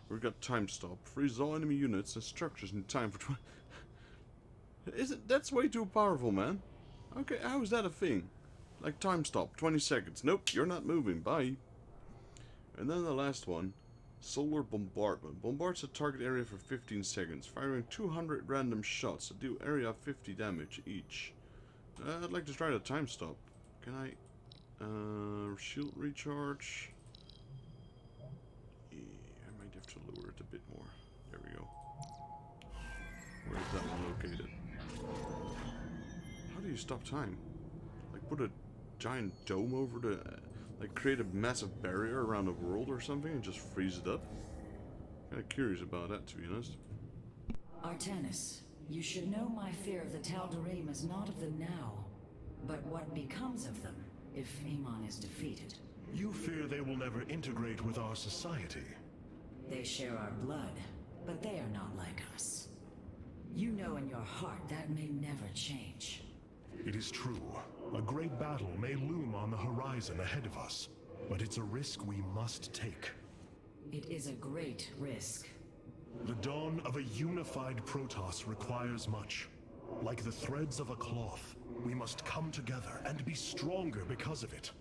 We've got Time Stop. Freezes all enemy units and structures in time for 20... That's way too powerful, man. Okay, how is that a thing? Like time stop, 20 seconds. Nope, you're not moving. Bye. And then the last one, solar bombardment. Bombards a target area for 15 seconds, firing 200 random shots that do area 50 damage each. I'd like to try the time stop. Can I? Shield recharge. Yeah, I might have to lower it a bit more. There we go. Where is that one located? How do you stop time? Like put a giant dome over the... like create a massive barrier around the world or something and just freeze it up? Kinda curious about that, to be honest. Artanis, you should know my fear of the Tal'Darim is not of the now, but what becomes of them if Amon is defeated. You fear they will never integrate with our society. They share our blood, but they are not like us. You know in your heart that may never change. It is true. A great battle may loom on the horizon ahead of us, but it's a risk we must take. It is a great risk. The dawn of a unified Protoss requires much. Like the threads of a cloth, we must come together and be stronger because of it.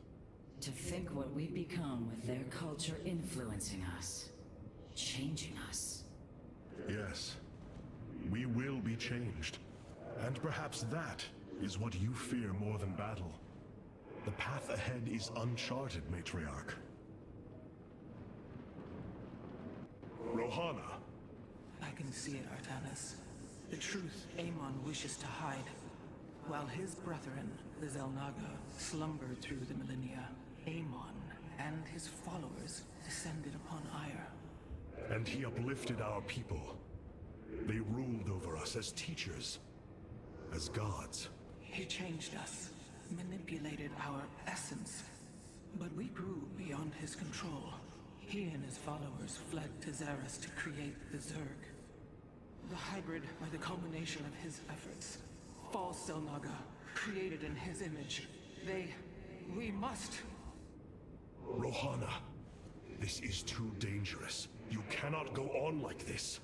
To think what we become with their culture influencing us, changing us. Yes, we will be changed. And perhaps that is what you fear more than battle. The path ahead is uncharted, Matriarch. Rohana. I can see it, Artanis. The truth Amon wishes to hide. While his brethren, the Xel'Naga, slumbered through the millennia, Amon and his followers descended upon Ire. And he uplifted our people. They ruled over us as teachers, as gods. He changed us, manipulated our essence. But we grew beyond his control. He and his followers fled to Xeris to create the Zerg. The hybrid are the culmination of his efforts. False Xel'Naga, created in his image. We must... Rohana, this is too dangerous. You cannot go on like this.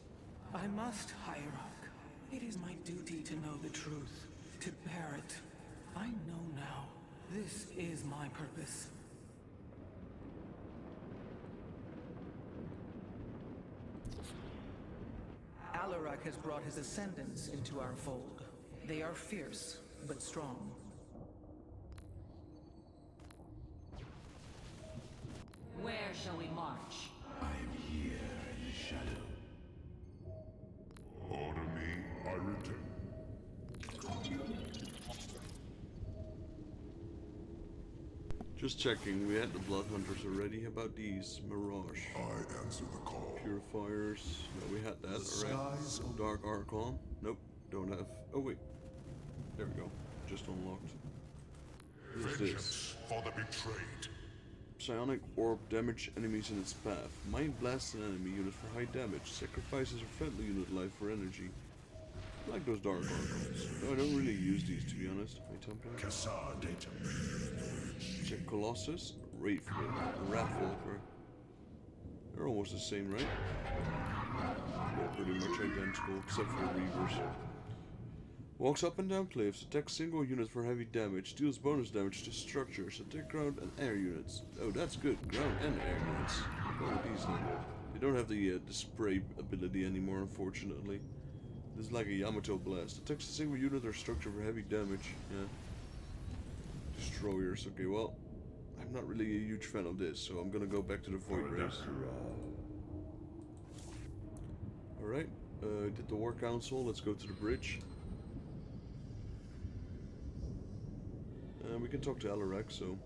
I must, Hierarch. It is my duty to know the truth, to bear it. I know now. This is my purpose. Alarak has brought his ascendants into our fold. They are fierce, but strong. Where shall we march? I am here in the shadow. Order me, I return. Just checking, we had the Blood Hunters already. How about these? Mirage. I answer the call. Purifiers. No, we had that skies already. Dark Archon. Nope, don't have. Oh wait. There we go. Just unlocked. What is this? Vengeance for the betrayed. Psionic Orb damage enemies in its path. Mind blasts an enemy unit for high damage. Sacrifices a friendly unit life for energy. I like those Dark Archons. No, I don't really use these, to be honest. My Templar. Kassar data. Check Colossus, Wraithwood, Ratwalker. They're almost the same, right? They're pretty much identical, except for Reavers. Walks up and down cliffs, attacks single unit for heavy damage, deals bonus damage to structures, attack ground and air units. Oh, that's good. Ground and air units. Go with these then. They don't have the spray ability anymore, unfortunately. This is like a Yamato Blast. Attacks a single unit or structure for heavy damage. Yeah. Destroyers. Okay, well, I'm not really a huge fan of this, so I'm gonna go back to the Void Race. Alright, did the War Council. Let's go to the bridge. We can talk to Alarak, so...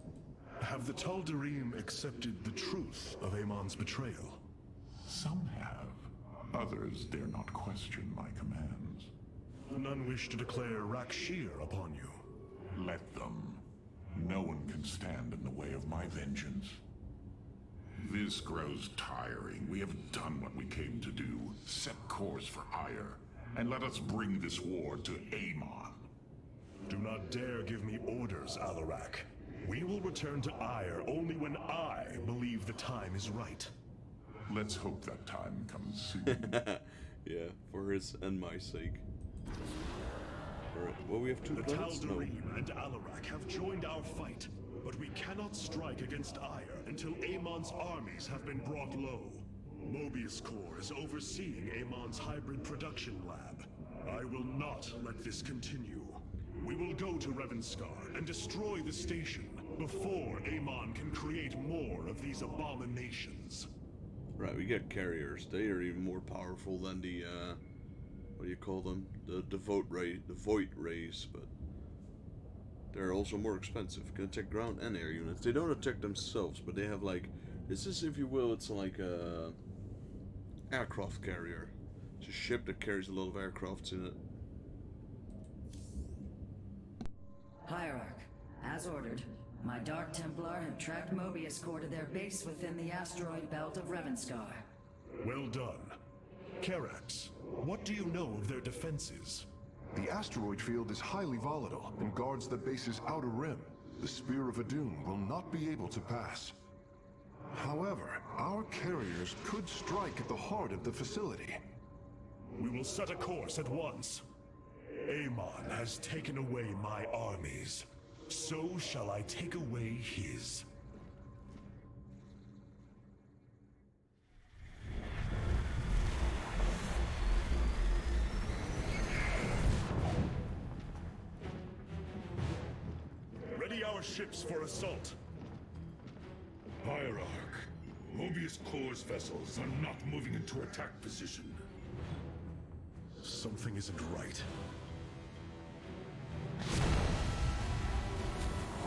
Have the Tal'Darim accepted the truth of Amon's betrayal? Some have. Others dare not question my commands. None wish to declare Rakshir upon you. Let them. No one can stand in the way of my vengeance. This grows tiring. We have done what we came to do. Set course for Ire, and let us bring this war to Amon. Do not dare give me orders, Alarak. We will return to Ire only when I believe the time is right. Let's hope that time comes soon. Yeah, for his and my sake. Alright, well we have two The planets? No. Tal'Darim and Alarak have joined our fight, but we cannot strike against Ire until Amon's armies have been brought low. Mobius Corps is overseeing Amon's hybrid production lab. I will not let this continue. We will go to Revanskar and destroy the station before Amon can create more of these abominations. Right, we get carriers. They are even more powerful than the, what do you call them? The Void Rays, but they're also more expensive. Can attack ground and air units. They don't attack themselves, but they have like, this is, if you will, it's like a aircraft carrier. It's a ship that carries a lot of aircrafts in it. Hierarch, as ordered, my Dark Templar have tracked Mobius Corps to their base within the asteroid belt of Revanskar. Well done. Karax, what do you know of their defenses? The asteroid field is highly volatile and guards the base's outer rim. The Spear of Adun will not be able to pass. However, our carriers could strike at the heart of the facility. We will set a course at once. Amon has taken away my armies. So shall I take away his. Ready our ships for assault. Hierarch, Mobius Corps' vessels are not moving into attack position. Something isn't right.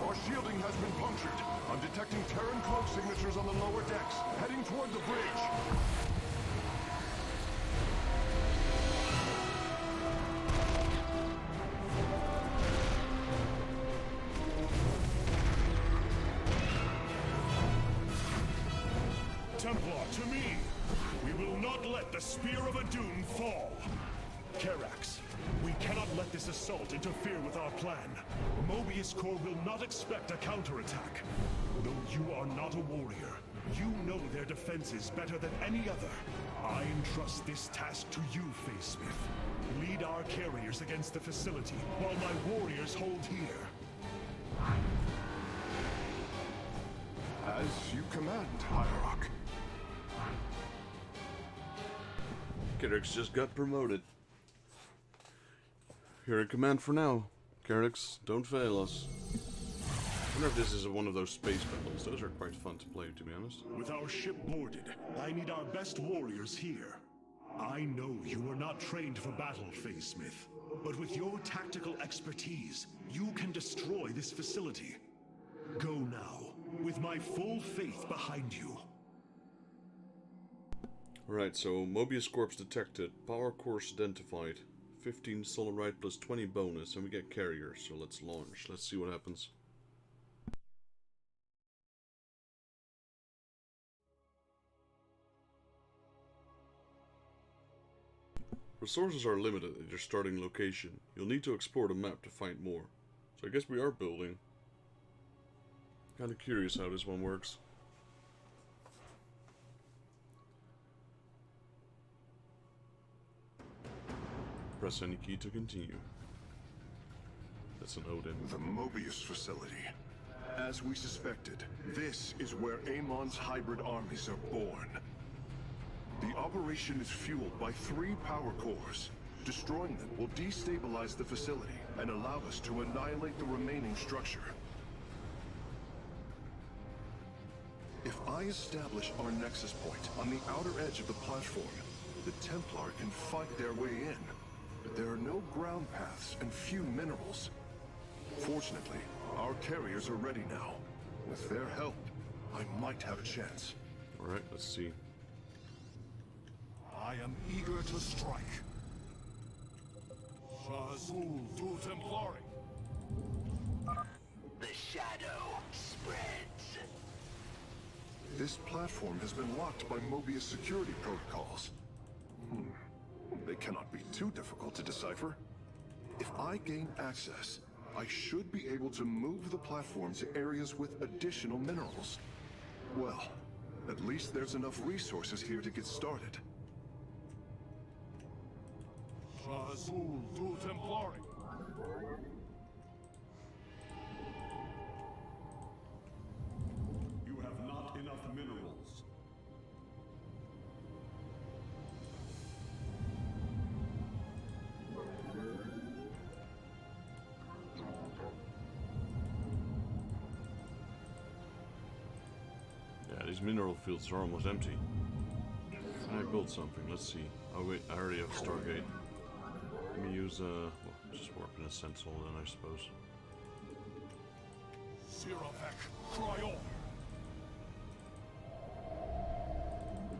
Our shielding has been punctured. I'm detecting Terran cloak signatures on the lower decks, heading toward the bridge. Templar, to me! We will not let the Spear of Adun fall! Karax, we cannot let this assault interfere with our plan. Mobius Corps will not expect a counterattack. Though you are not a warrior, you know their defenses better than any other. I entrust this task to you, Facesmith. Lead our carriers against the facility, while my warriors hold here. As you command, Hierarch. Karax just got promoted. You're in command for now. Karax, don't fail us. I wonder if this is one of those space battles. Those are quite fun to play, to be honest. With our ship boarded, I need our best warriors here. I know you are not trained for battle, Facesmith, but with your tactical expertise, you can destroy this facility. Go now, with my full faith behind you. Alright, so Mobius Corps detected, power course identified, 15 solid right plus 20 bonus, and we get carriers, so let's launch. Let's see what happens. Resources are limited at your starting location. You'll need to explore the map to find more. So I guess we are building. Kinda curious how this one works. Press any key to continue. That's an Odin. The Mobius facility. As we suspected, this is where Amon's hybrid armies are born. The operation is fueled by 3 power cores. Destroying them will destabilize the facility and allow us to annihilate the remaining structure. If I establish our nexus point on the outer edge of the platform, the Templar can fight their way in. But there are no ground paths and few minerals. Fortunately, our carriers are ready now. With their help, I might have a chance. Alright, let's see. I am eager to strike. Shazul du Templari. The shadow spreads. This platform has been locked by Mobius security protocols. They cannot be too difficult to decipher. If I gain access, I should be able to move the platform to areas with additional minerals. Well, at least there's enough resources here to get started. Shazul du Templari. You have not enough minerals. Yeah, these mineral fields are almost empty. Can I build something? Let's see. Oh wait, I already have a Stargate. Let me use well, just warp in a Sentinel then, I suppose. Siravek, cry on!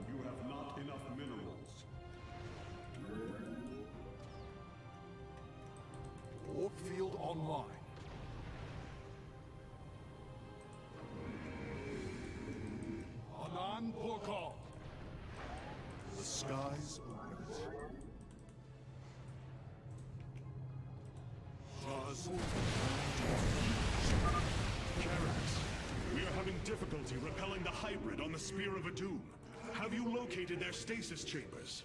You have not enough minerals. Warp field online. Anan Porkal. The skies open. We are having difficulty repelling the hybrid on the Spear of Doom. Have you located their stasis chambers?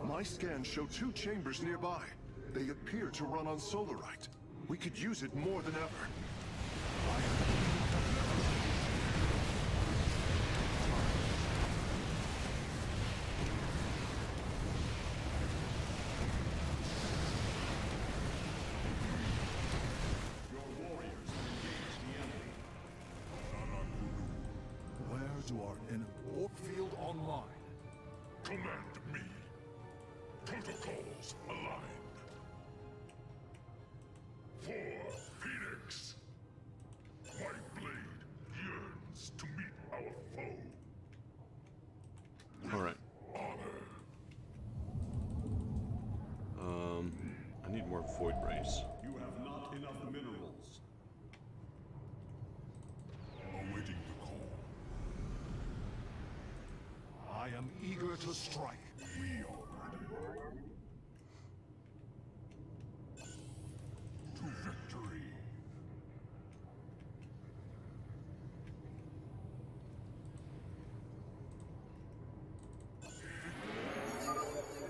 My scans show 2 chambers nearby. They appear to run on solarite. We could use it more than ever. Where do our enemy? Warp field online. Command me. Protocols aligned. For Phoenix. My blade yearns to meet our foe. Alright. Honor. I need more void rays. You have not enough minerals. Awaiting the call. I am eager to strike. We are ready. To victory.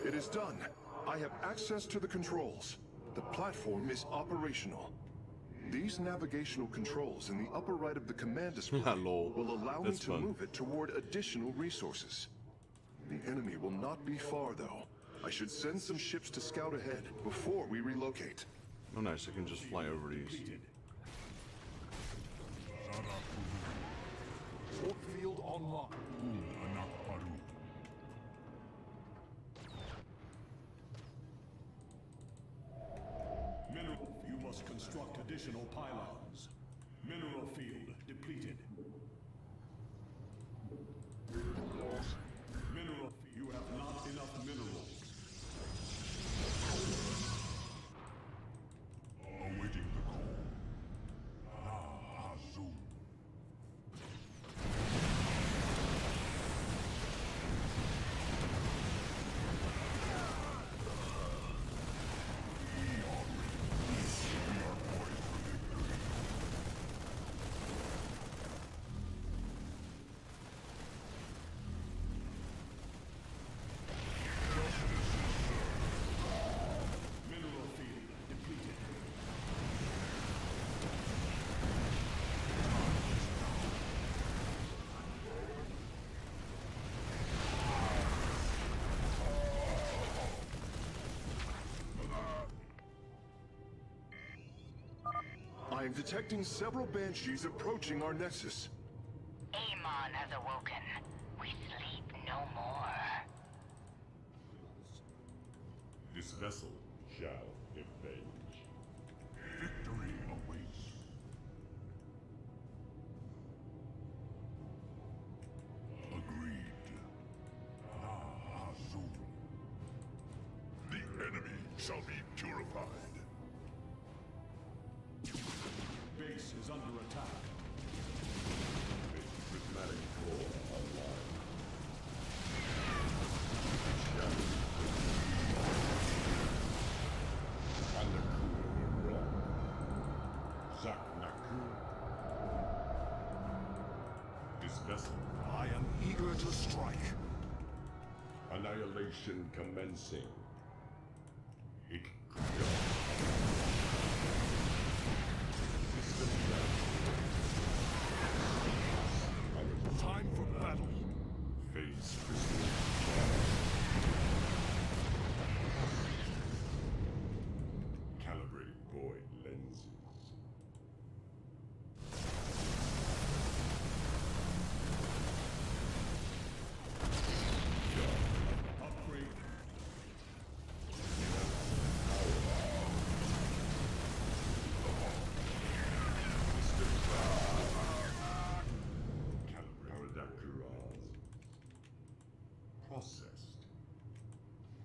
It is done. I have access to the controls. The platform is operational. These navigational controls in the upper right of the command display Lol. will allow That's me to fun. move it toward additional resources. The enemy will not be far, though. I should send some ships to scout ahead before we relocate. Oh nice, I can just fly over these. Warp field online. Mineral. You must construct additional pylons. Mineral field depleted. Mineral. You have not enough minerals. Awaiting the call. Zoom. Mineral field depleted. I am detecting several banshees approaching our nexus. Amon has awoken. We sleep no more. This vessel shall avenge. Victory awaits. Agreed. Zoom. The enemy shall be purified. Base is under attack. Prismatic core online. This vessel. I am eager to strike. Annihilation commencing. Processed.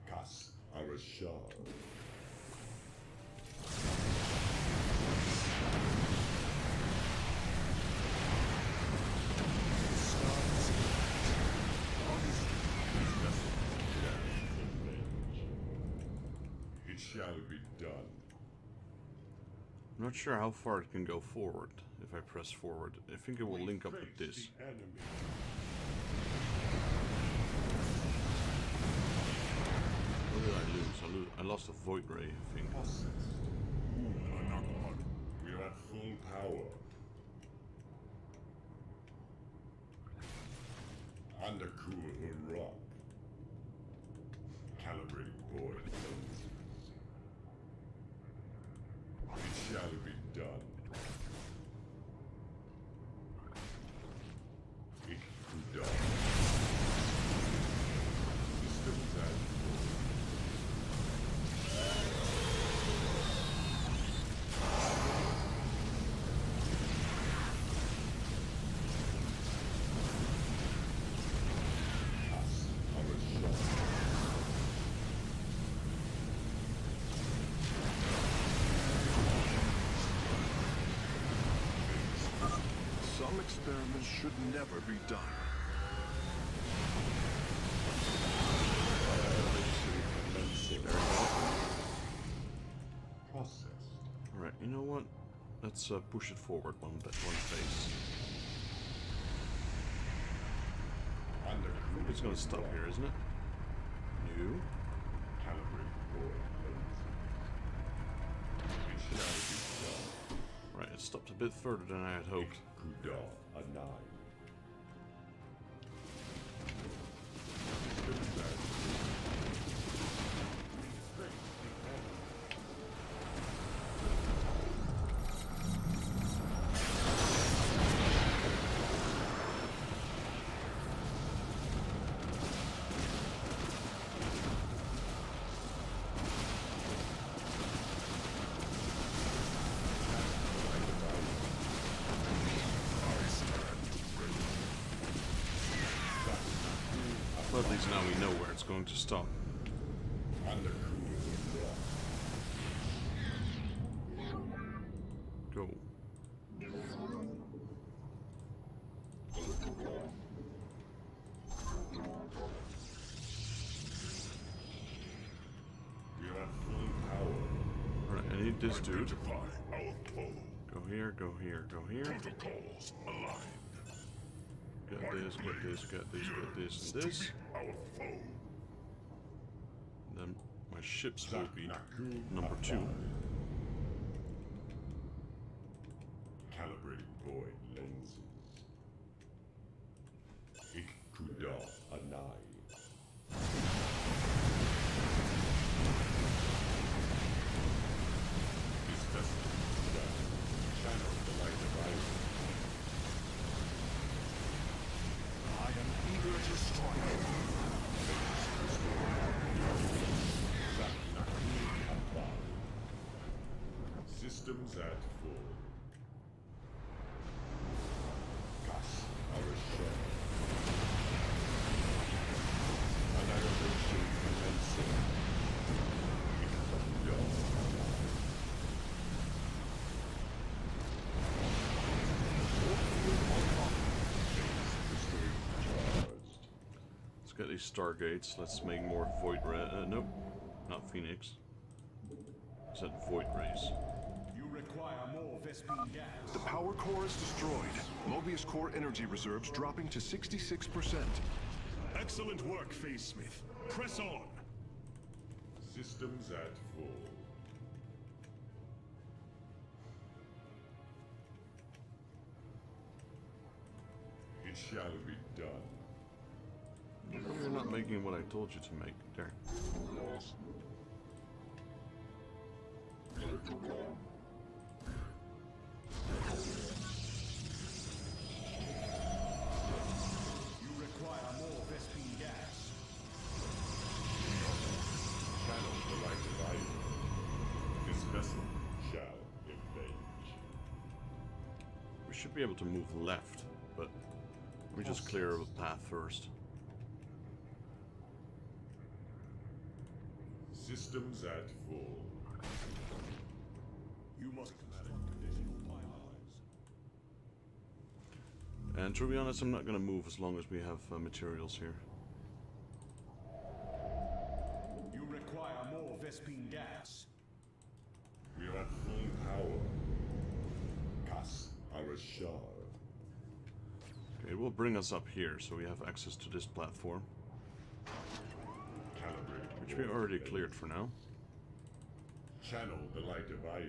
Gas Arashar. It shall be done. I'm not sure how far it can go forward if I press forward. I think it will link up with this. What did I lose? I lost a void ray, I think. We are at full power. Undercool rock. Calibrating void. It shall be done. It be done. Systems at Some experiments should never be done. Alright, you know what? Let's push it forward one phase. I think it's gonna stop here, isn't it? No. Right, it stopped a bit further than I had hoped. Well, at least now we know where it's going to stop. Go. Alright, I need this dude. Go here, go here, go here. Get this, get this, get this, get this, and this. Then my ships will be number 2. Calibrating void lenses. Ikuda Anai. This vessel is done. Channel the light of ice. I am eager to strike. Systems at full. Gas Arashar. Annihilation commencing. Let's get these stargates. Let's make more void ray. Nope, not Phoenix. I said void rays. You require more Vespene gas. The power core is destroyed. Mobius core energy reserves dropping to 66%. Excellent work, Phase Smith. Press on. Systems at full. It shall be done. You're not making what I told you to make. There. should be able to move left, but let me just clear a path first. Systems at full. You must conditional pipelines. And to be honest, I'm not going to move as long as we have materials here. You require more Vespine gas. We are at full power. Kas Arashar. Okay, it will bring us up here, so we have access to this platform, which we already cleared for now. Channel the light of Io.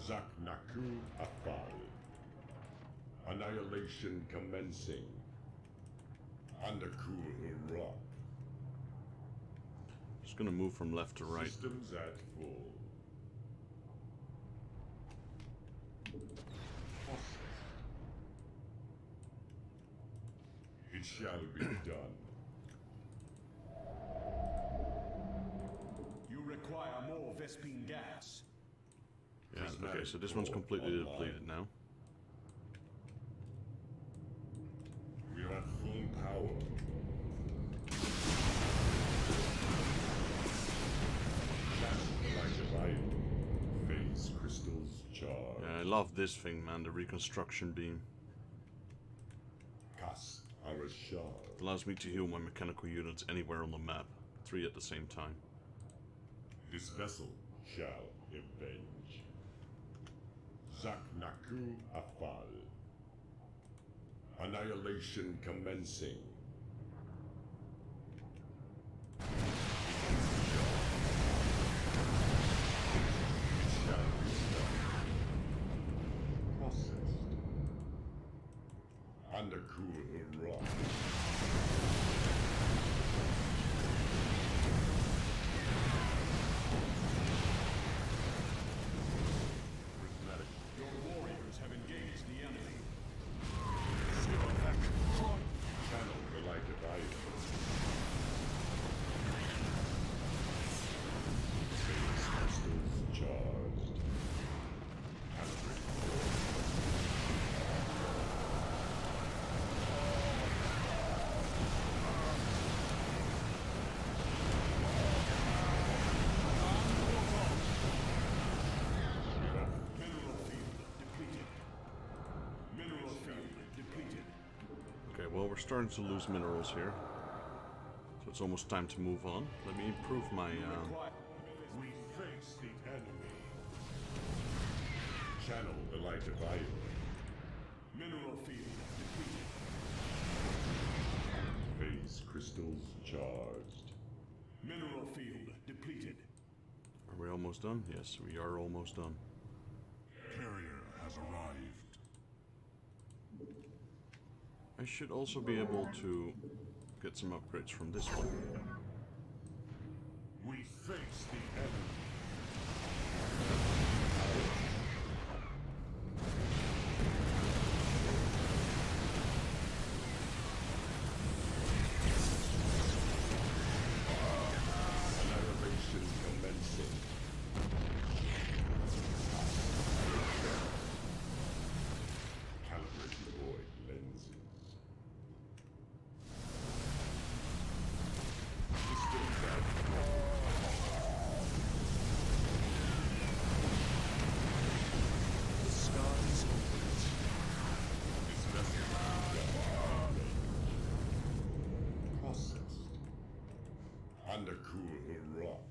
Zak Naku Afal. Annihilation commencing. Andakur Rock. Just gonna move from left to right. Systems at full. It shall be done. You require more Vespine gas. Yeah, okay, so this one's completely depleted now. We are at full power. Channel the light of Io. Phase crystals charged. Yeah, I love this thing, man, the reconstruction beam. Kas Arashar. Allows me to heal my mechanical units anywhere on the map. 3 at the same time. This vessel shall avenge. Zak Naku Afal. Annihilation commencing. It shall be done. Processed. Andakur Rock. Your warriors have engaged the enemy. Channel the light of Io. Phase crystals charged. Calibrate. Mineral field depleted. Mineral field depleted. Okay, well, we're starting to lose minerals here. So it's almost time to move on. Let me improve my... We face the enemy. Channel the light of Io. Mineral field depleted. Phase crystals charged. Mineral field depleted. Are we almost done? Yes, we are almost done. Carrier has arrived. I should also be able to get some upgrades from this one. We face the enemy. Annihilation commencing. Calibrate void lenses. Systems at The skies open. this vessel processed. Andakur Rock.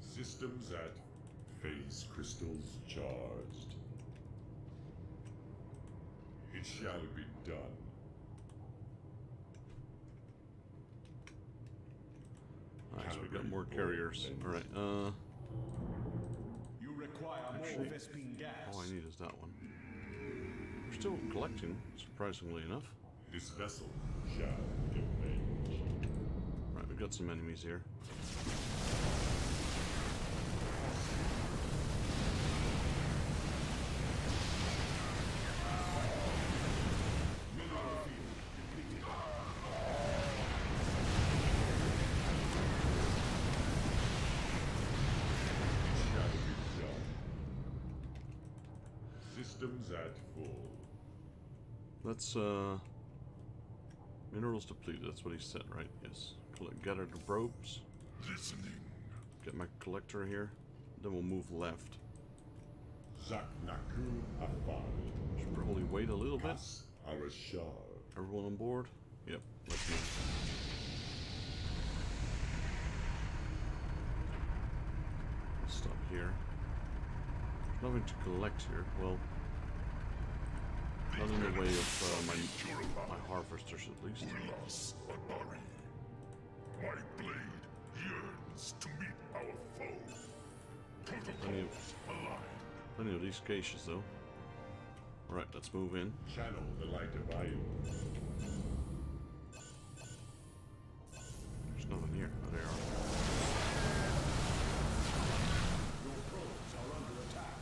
Systems at phase crystals charged. It shall be done. Alright, so we got more carriers. Alright, You require Actually, more Vespine gas. all I need is that one. We're still collecting, surprisingly enough. This vessel shall avenge. Right, we've got some enemies here. Mineral field depleted. Systems at full. Let's minerals depleted. That's what he said, right? Yes. Gather the probes. Listening. Get my collector here. Then we'll move left. Zaknaku Afal. Should probably wait a little bit. Arashar. Everyone on board? Yep. Let's move. We'll stop here. There's nothing to collect here. Well, not in the way of my harvesters, at least. My blade yearns to meet our foe. Plenty of these caches, though. Alright, let's move in. Channel the light of Ayu. There's nothing here. Oh, there are. Your probes are under attack.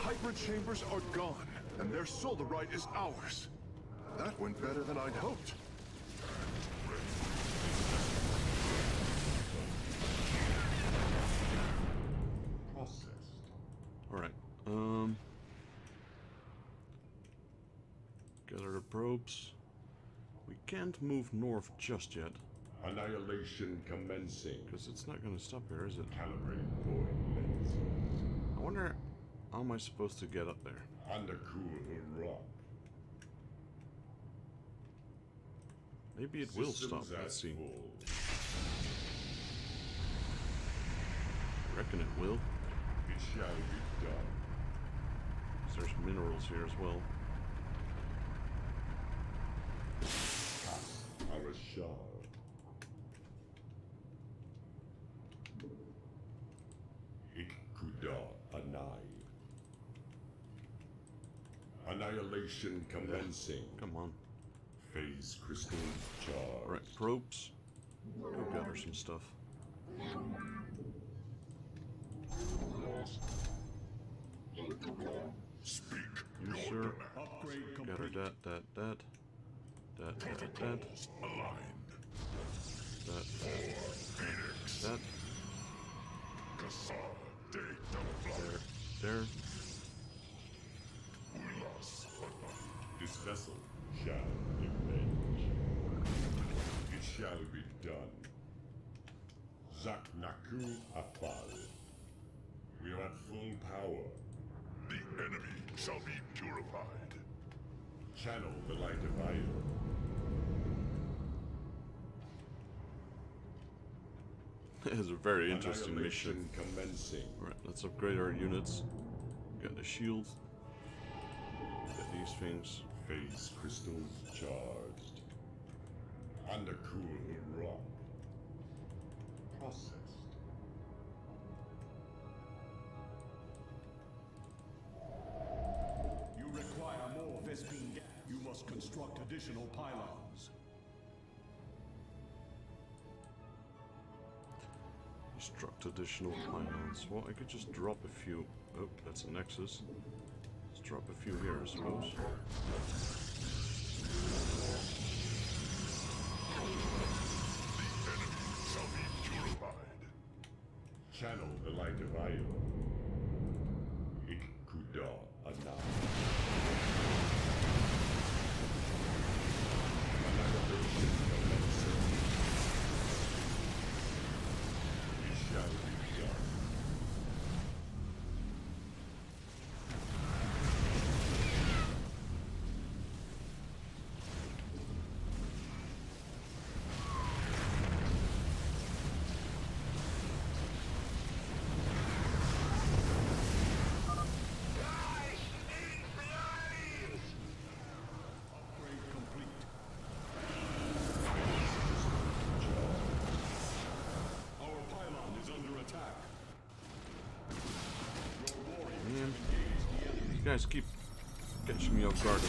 Hybrid chambers are gone, and their solarite is ours. That went better than I'd hoped. Processed. Alright, gather the probes. We can't move north just yet. Annihilation commencing. Because it's not going to stop here, is it? Calibrate void lenses. I wonder, how am I supposed to get up there? Undercool rock. Maybe it will stop, let's see. I reckon it will. It shall be done. There's minerals here as well. Arashar. Ikuda Anai. Annihilation commencing. Come on. Phase crystal charge. Alright, probes. Go gather some stuff. Speak. You, sir. Upgrade Gather complete. that. That. Aligned. That. Phoenix. That. Cassava de Devla. There. Ulas. This vessel shall avenge. It shall be done. Zaknaku Afal. We are at full power. The enemy shall be purified. Channel the light of Ayu. It's a very interesting mission. Commencing. Alright, let's upgrade our units. Get the shield. Get these things. Phase crystals charged. Undercool rock. Processed. You require more Vespine gas. You must construct additional pylons. Construct additional pylons. Well, I could just drop a few. Oh, that's a nexus. Let's drop a few here, I suppose. The enemy shall be purified. Channel the light of Ayu. Ikuda Anai. Annihilation commencing. It shall be done. Upgrade complete. Our pylon is under attack. Your warriors Man, engage the enemy. these guys keep catching me off guard.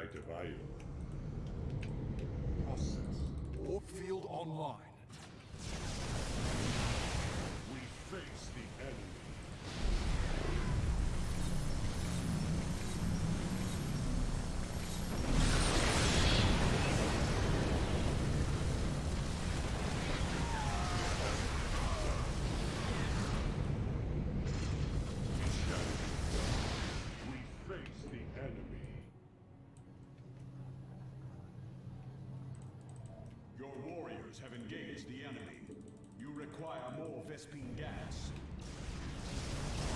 activated. Process. Warp field online. We face the enemy. We face the enemy. Your warriors have engaged the enemy. You require more Vespine gas.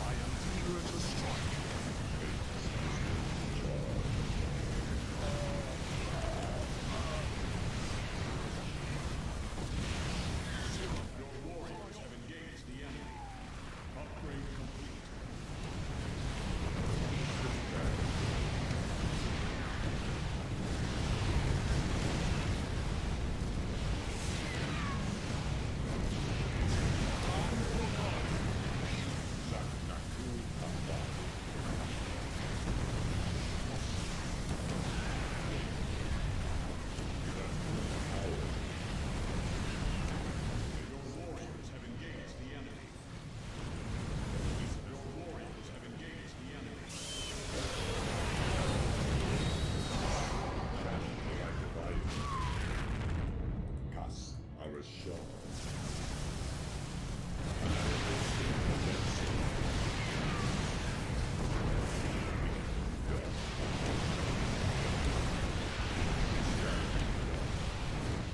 I am eager to strike. Your warriors have engaged the enemy. Upgrade complete. Your warriors have engaged the enemy. Your warriors have engaged the enemy. Cast our shot.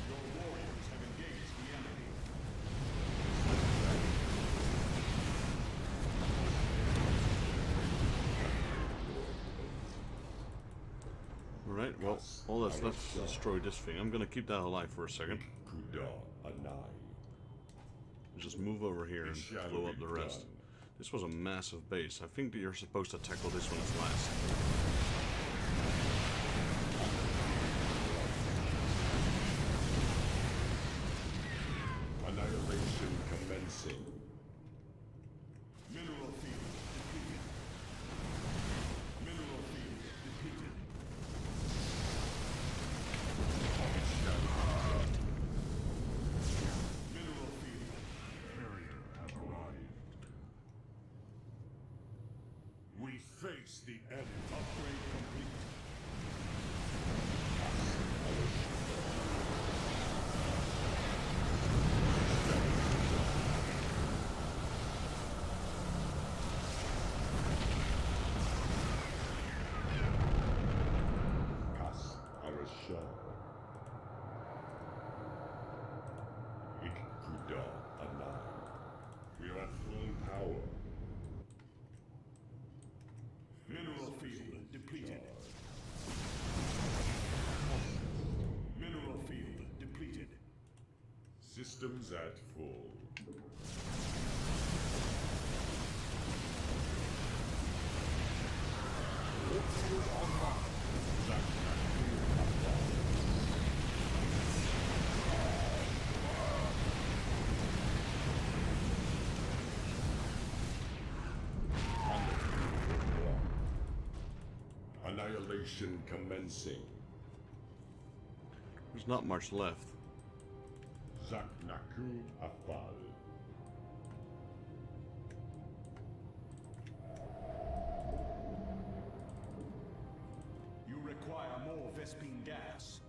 Your warriors have engaged the enemy. Alright, well, all that's left is to destroy this thing. I'm gonna keep that alive for a second. Just move over here and blow up the rest. This was a massive base. I think that you're supposed to tackle this one as last. Annihilation commencing. Mineral field depleted. Mineral field depleted. Mineral field. Carrier has arrived. We face the enemy. Upgrade complete. Cast our shot. Ikkuda alive. We are at full power. Mineral field depleted. Mineral field depleted. Systems at full. Warp field online. Annihilation commencing. There's not much left. Zaknaku Afal. You require more Vespine gas.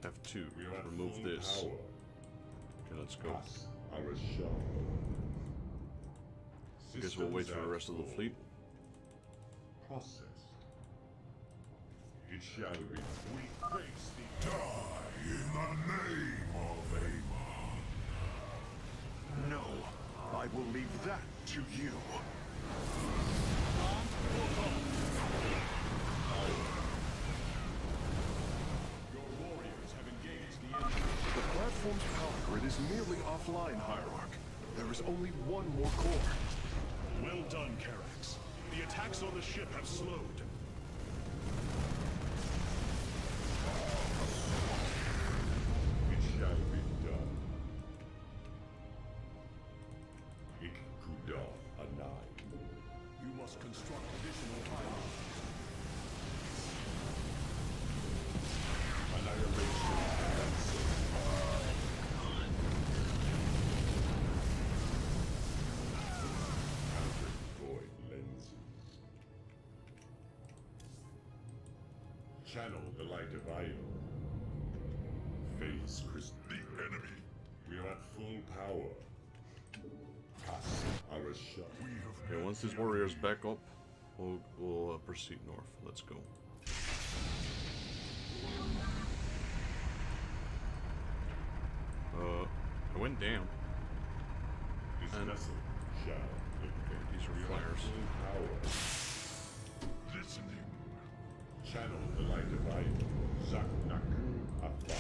F2. We are at Remove full this. power. Okay, let's go. Cast our shot. I guess we'll wait for the Systems rest of the at fleet. full. Processed. It shall be. We face the Die in the name of Amon. No, I will leave that to you. Your warriors have engaged the enemy. The platform's power grid is nearly offline, Hierarch. There is only one more core. Well done, Karax. The attacks on the ship have slowed. It shall be done. Ikkuda alive. You must construct additional Channel the light of Io. Face Chris. The enemy. We are at full power. Cast our shot. Okay, once these warriors back up, we'll proceed north. Let's go. I went down. And okay, these are flares. Listening. Channel the light of Io. Zaknaku Afar.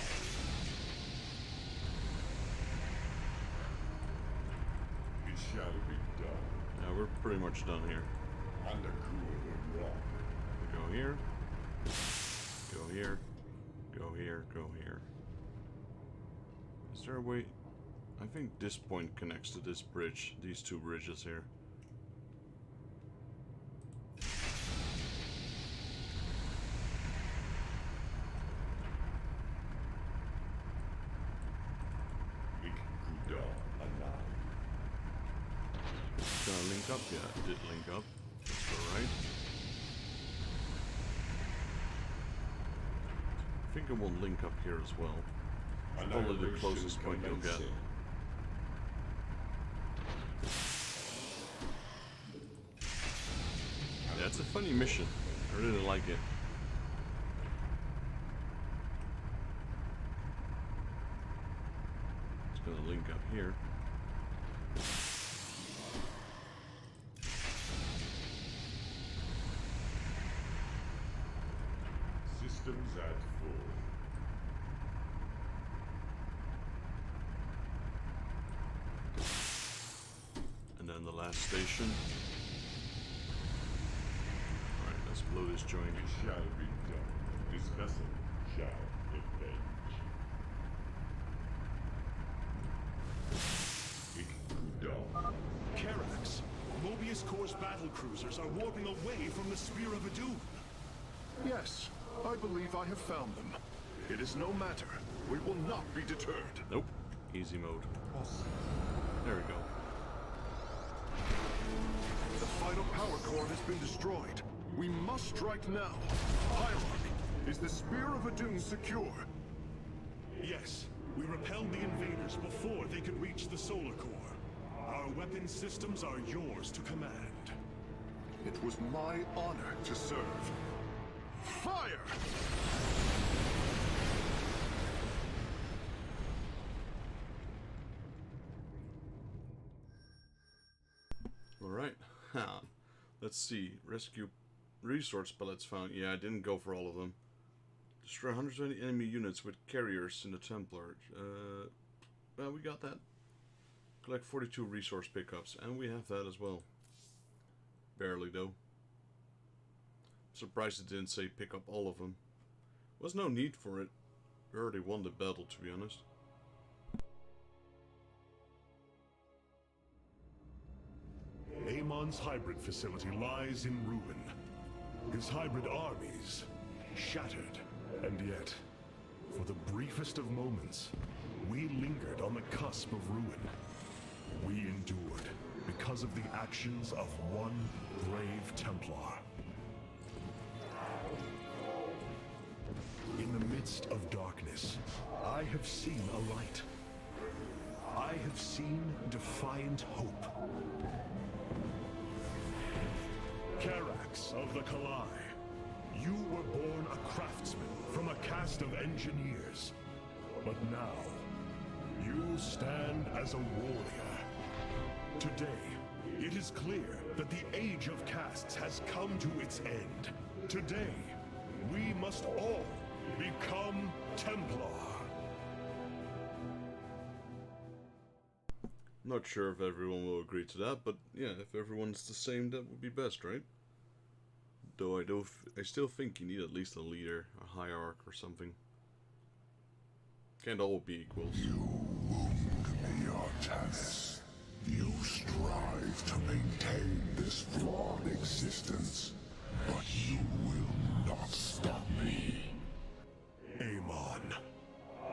It shall be done. Yeah, we're pretty much done here. Under cool rock. Go here. Go here. Go here. Go here. Is there a way? I think this point connects to this bridge. These two bridges here. Gonna link up? Yeah, it did link up. Let's go right. I think it will link up here as well. Probably the closest point you'll get. Yeah, it's a funny mission. I really like it. It's gonna link up here. Systems at full. And then the last station. Alright, let's blow this joint. It shall be done. This vessel shall avenge. Karax, Mobius Corps battle cruisers are warping away from the Spear of Adun. Yes, I believe I have found them. It is no matter. We will not be deterred. Nope. Easy mode. There we go. The final power core has been destroyed. We must strike now. Hierarch, is the Spear of Adun secure? Yes, we repelled the invaders before they could reach the solar core. Our weapon systems are yours to command. It was my honor to serve. Fire! Alright. Let's see. Rescue resource pellets found. Yeah, I didn't go for all of them. Destroy 120 enemy units with carriers in the Templar. Well, we got that. Collect 42 resource pickups, and we have that as well. Barely, though. Surprised it didn't say pick up all of them. Was no need for it. We already won the battle, to be honest. Amon's hybrid facility lies in ruin. His hybrid armies shattered. And yet, for the briefest of moments, we lingered on the cusp of ruin. We endured because of the actions of one brave Templar. In the midst of darkness, I have seen a light. I have seen defiant hope. Karax of the Kalai, you were born a craftsman from a caste of engineers. But now, you stand as a warrior. Today, it is clear that the age of castes has come to its end. Today, we must all become Templar. Not sure if everyone will agree to that, but yeah, if everyone's the same, that would be best, right? Though I still think you need at least a leader, a hierarch or something. Can't all be equals. You wound me, Artanis. You strive to maintain this flawed existence, but you will not stop me. Amon,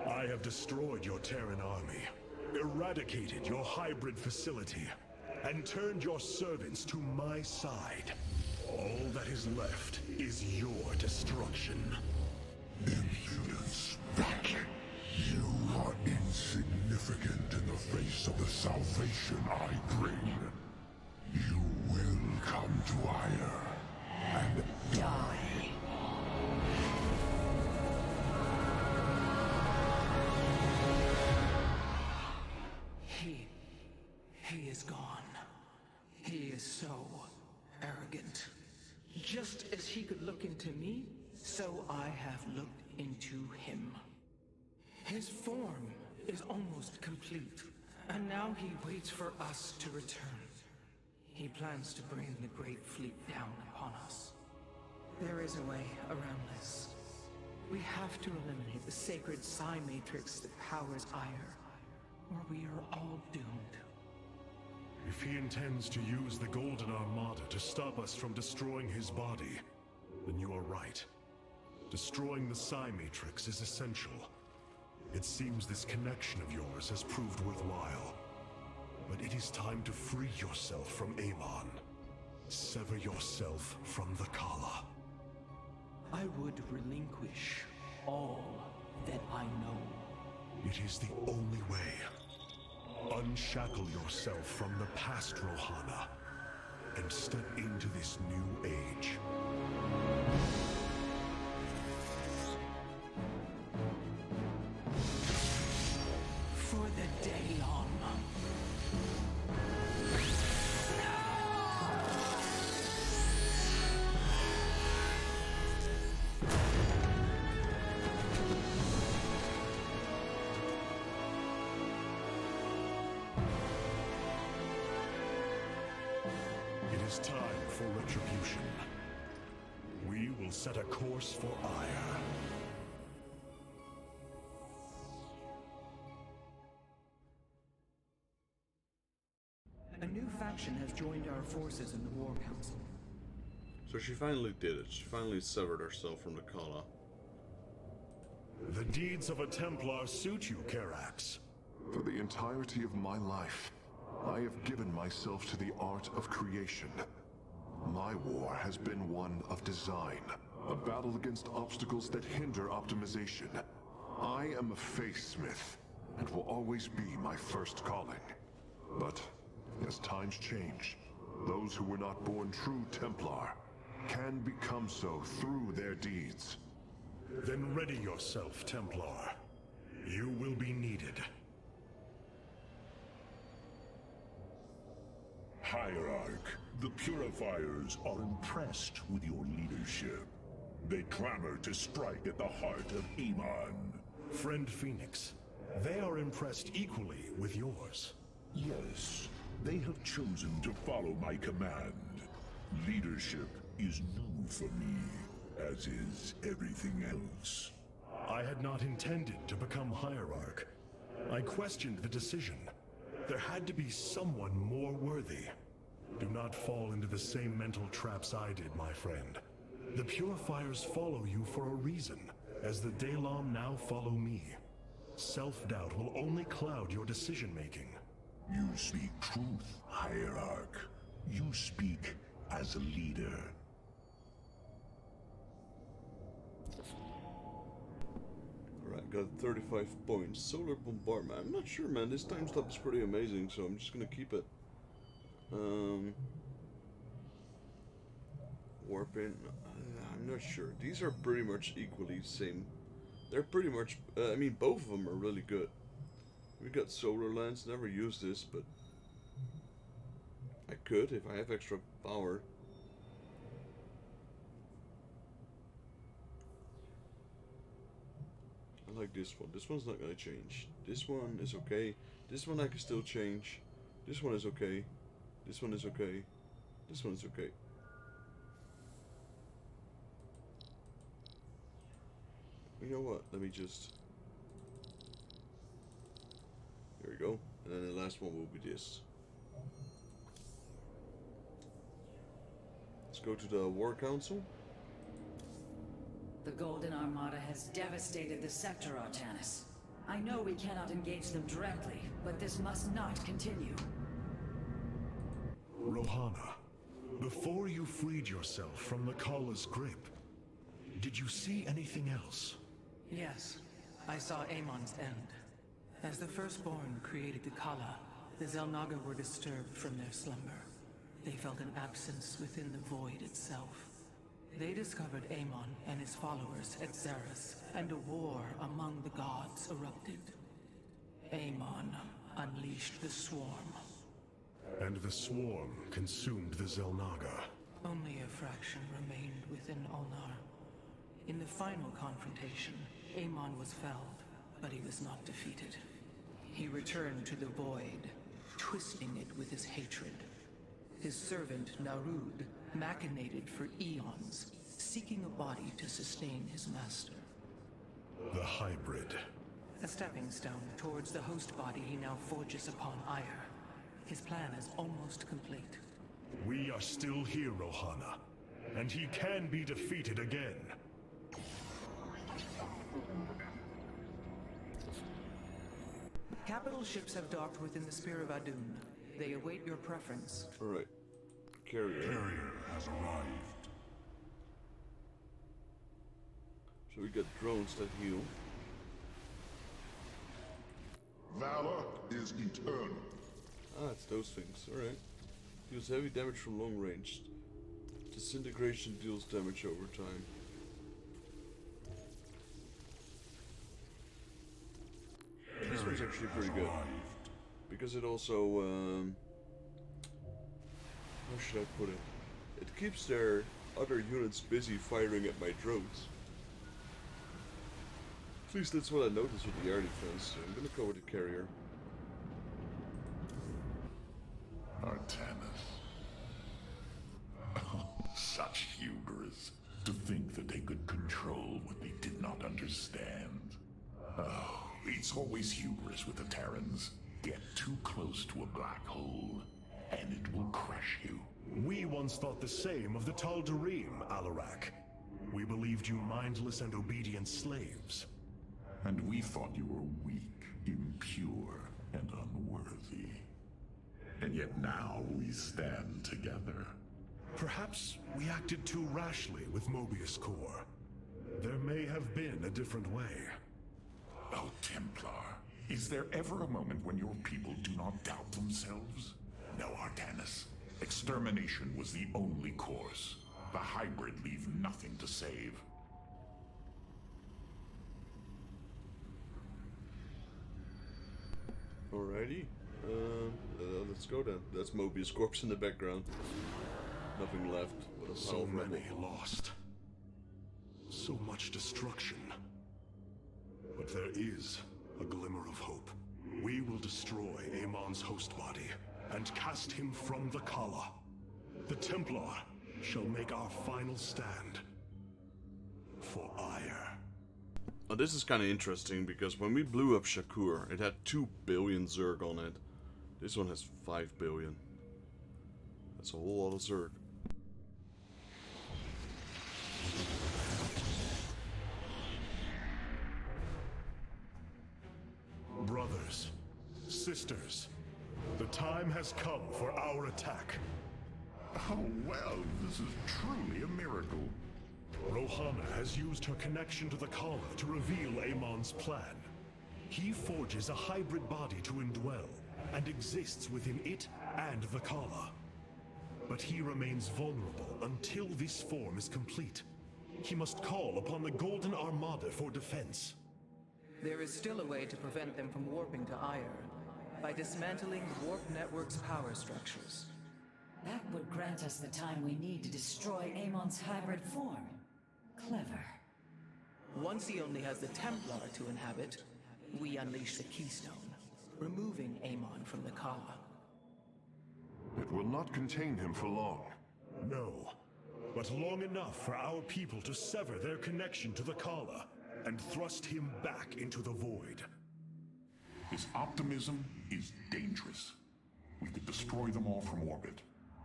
I have destroyed your Terran army, eradicated your hybrid facility, and turned your servants to my side. All that is left is your destruction. Impudence. That you are insignificant in the face of the salvation I bring. You will come to Ire and die. He is gone. He is so arrogant. Just as he could look into me, so I have looked into him. His form is almost complete, and now he waits for us to return. He plans to bring the Great Fleet down upon us. There is a way around this. We have to eliminate the sacred psi matrix that powers Ire, or we are all doomed. If he intends to use the Golden Armada to stop us from destroying his body, then you are right. Destroying the psi matrix is essential. It seems this connection of yours has proved worthwhile. But it is time to free yourself from Amon. Sever yourself from the Kala. I would relinquish all that I know. It is the only way. Unshackle yourself from the past, Rohana, and step into this new age. For the Daylon. It is time for retribution. We will set a course for Ire. A new faction has joined our forces in the War Council. So she finally did it. She finally severed herself from the Kala. The deeds of a Templar suit you, Karax. For the entirety of my life, I have given myself to the art of creation. My war has been one of design, a battle against obstacles that hinder optimization. I am a faithsmith, and will always be my first calling. But as times change, those who were not born true Templar can become so through their deeds. Then ready yourself, Templar. You will be needed. Hierarch, the Purifiers are impressed with your leadership. They clamor to strike at the heart of Amon. Friend Phoenix, they are impressed equally with yours. Yes, they have chosen to follow my command. Leadership is new for me, as is everything else. I had not intended to become Hierarch. I questioned the decision. There had to be someone more worthy. Do not fall into the same mental traps I did, my friend. The Purifiers follow you for a reason, as the Daylon now follow me. Self-doubt will only cloud your decision-making. You speak truth, Hierarch. You speak as a leader. Alright, got 35 points. Solar bombardment. I'm not sure, man. This time stop is pretty amazing, so I'm just gonna keep it. Warping. I'm not sure. These are pretty much equally same. They're pretty much. I mean, both of them are really good. We got solar lens. Never used this, but I could if I have extra power. I like this one. This one's not gonna change. This one is okay. This one I can still change. This one is okay. This one is okay. This one is okay. You know what? Let me just... There we go. And then the last one will be this. Let's go to the War Council. The Golden Armada has devastated the sector, Artanis. I know we cannot engage them directly, but this must not continue. Rohana, before you freed yourself from the Kala's grip, did you see anything else? Yes, I saw Amon's end. As the Firstborn created the Kala, the Xel'Naga were disturbed from their slumber. They felt an absence within the void itself. They discovered Amon and his followers at Xeris, and a war among the gods erupted. Amon unleashed the Swarm. And the Swarm consumed the Xel'Naga. Only a fraction remained within Ulnar. In the final confrontation, Amon was felled, but he was not defeated. He returned to the void, twisting it with his hatred. His servant, Narud, machinated for eons, seeking a body to sustain his master. The hybrid. A stepping stone towards the host body he now forges upon Ire. His plan is almost complete. We are still here, Rohana, and he can be defeated again. Capital ships have docked within the Spear of Adun. They await your preference. Alright. Carrier. Carrier has arrived. So we got drones that heal. Valor is eternal. Ah, it's those things. Alright. Deals heavy damage from long range. Disintegration deals damage over time. This one's actually pretty good. Because it also, how should I put it? It keeps their other units busy firing at my drones. At least that's what I noticed with the air defense, so I'm gonna go with the carrier. Artanis. Oh, such hubris. To think that they could control what they did not understand. Oh, it's always hubris with the Terrans. Get too close to a black hole, and it will crush you. We once thought the same of the Tal'Darim, Alarak. We believed you mindless and obedient slaves. And we thought you were weak, impure, and unworthy. And yet now we stand together. Perhaps we acted too rashly with Mobius Core. There may have been a different way. Oh, Templar, is there ever a moment when your people do not doubt themselves? No, Artanis. Extermination was the only course. The hybrid leave nothing to save. Alrighty. Let's go then. That's Mobius corpse in the background. Nothing left but a So pile of many rubble. lost. So much destruction. But there is a glimmer of hope. We will destroy Amon's host body and cast him from the Kala. The Templar shall make our final stand for Ire. Now this is kind of interesting because when we blew up Shakur, it had 2 billion Zerg on it. This one has 5 billion. That's a whole lot of Zerg. Brothers, sisters, the time has come for our attack. Oh, well, this is truly a miracle. Rohana has used her connection to the Kala to reveal Amon's plan. He forges a hybrid body to indwell, and exists within it and the Kala. But he remains vulnerable until this form is complete. He must call upon the Golden Armada for defense. There is still a way to prevent them from warping to Ire, by dismantling the warp network's power structures. That would grant us the time we need to destroy Amon's hybrid form. Clever. Once he only has the Templar to inhabit, we unleash the Keystone, removing Amon from the Kala. It will not contain him for long. No, but long enough for our people to sever their connection to the Kala and thrust him back into the void. His optimism is dangerous. We could destroy them all from orbit,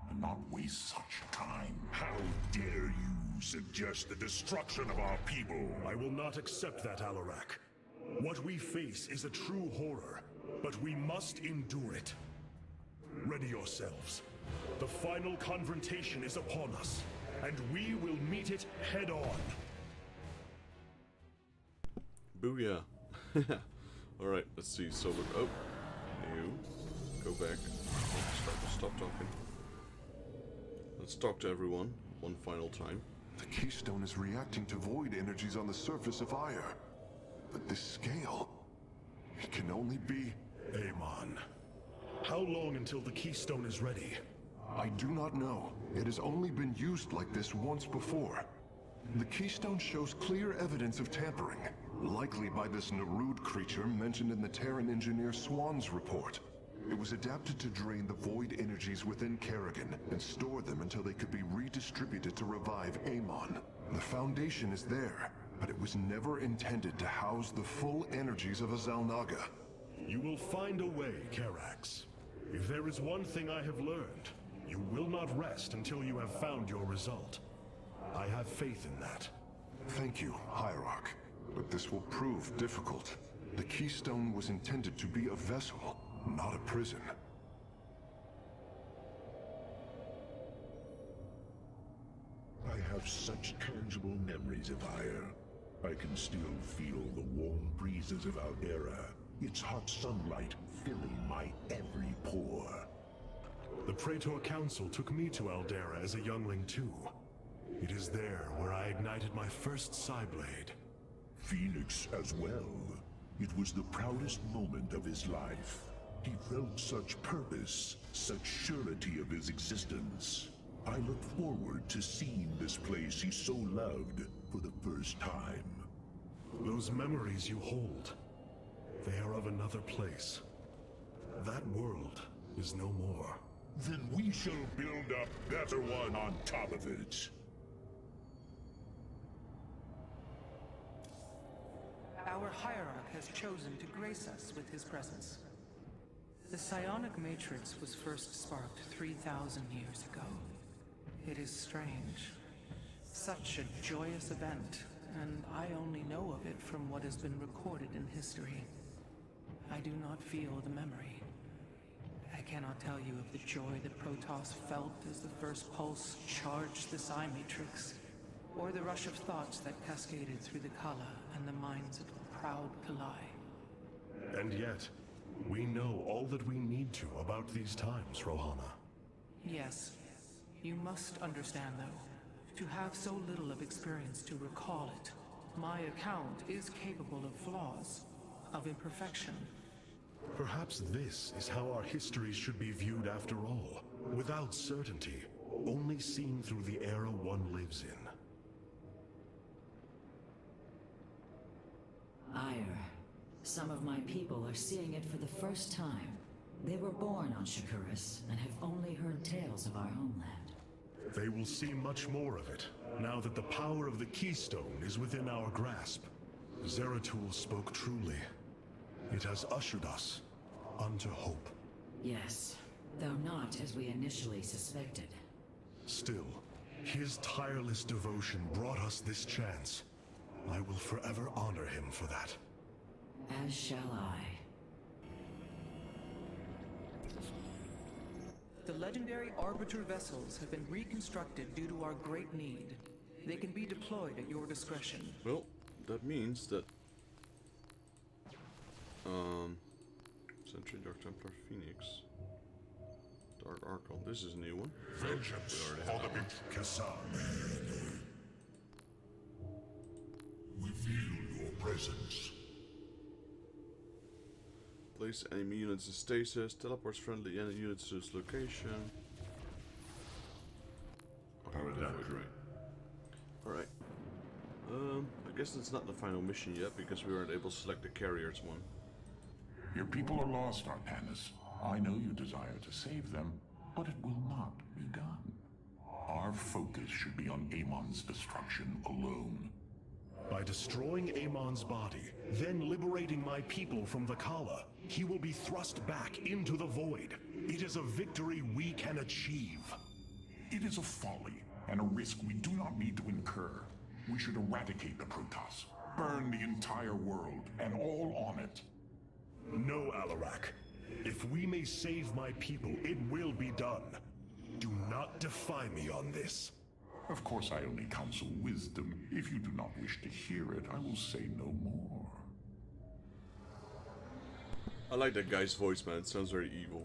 and not waste such time. How dare you suggest the destruction of our people? I will not accept that, Alarak. What we face is a true horror, but we must endure it. Ready yourselves. The final confrontation is upon us, and we will meet it head-on. Booyah. Alright, let's see. So we're... Oh. You. Go back. Stop talking. Let's talk to everyone one final time. The keystone is reacting to void energies on the surface of Ire. But this scale... It can only be... Amon. How long until the keystone is ready? I do not know. It has only been used like this once before. The keystone shows clear evidence of tampering, likely by this Narud creature mentioned in the Terran engineer Swan's report. It was adapted to drain the void energies within Kerrigan and store them until they could be redistributed to revive Amon. The foundation is there, but it was never intended to house the full energies of a Zalnaga. You will find a way, Karax. If there is one thing I have learned, you will not rest until you have found your result. I have faith in that. Thank you, Hierarch. But this will prove difficult. The keystone was intended to be a vessel, not a prison. I have such tangible memories of Ire. I can still feel the warm breezes of Aldera, its hot sunlight filling my every pore. The Praetor Council took me to Aldera as a youngling too. It is there where I ignited my first Psyblade. Phoenix as well. It was the proudest moment of his life. He felt such purpose, such surety of his existence. I look forward to seeing this place he so loved for the first time. Those memories you hold, they are of another place. That world is no more. Then we shall build a better one on top of it. Our hierarch has chosen to grace us with his presence. The psionic matrix was first sparked 3,000 years ago. It is strange. Such a joyous event, and I only know of it from what has been recorded in history. I do not feel the memory. I cannot tell you of the joy that Protoss felt as the first pulse charged the psi matrix, or the rush of thoughts that cascaded through the Kala and the minds of the proud Kalai. And yet, we know all that we need to about these times, Rohana. Yes. You must understand, though, to have so little of experience to recall it, my account is capable of flaws, of imperfection. Perhaps this is how our histories should be viewed after all, without certainty, only seen through the era one lives in. Ire. Some of my people are seeing it for the first time. They were born on Shakuras and have only heard tales of our homeland. They will see much more of it, now that the power of the Keystone is within our grasp. Zeratul spoke truly. It has ushered us unto hope. Yes, though not as we initially suspected. Still, his tireless devotion brought us this chance. I will forever honor him for that. As shall I. The legendary Arbiter vessels have been reconstructed due to our great need. They can be deployed at your discretion. Well, that means that... Sentry, Dark Templar, Phoenix... Dark Archon, this is a new one. Vengeance for the big Kassan. We feel your presence. Place enemy units in stasis, teleports friendly enemy units to this location. Alright. I guess it's not the final mission yet because we weren't able to select the carriers one. Your people are lost, Artanis. I know you desire to save them, but it will not be done. Our focus should be on Amon's destruction alone. By destroying Amon's body, then liberating my people from the Kala, he will be thrust back into the void. It is a victory we can achieve. It is a folly, and a risk we do not need to incur. We should eradicate the Protoss, burn the entire world, and all on it. No, Alarak. If we may save my people, it will be done. Do not defy me on this. Of course, I only counsel wisdom. If you do not wish to hear it, I will say no more. I like that guy's voice, man. It sounds very evil.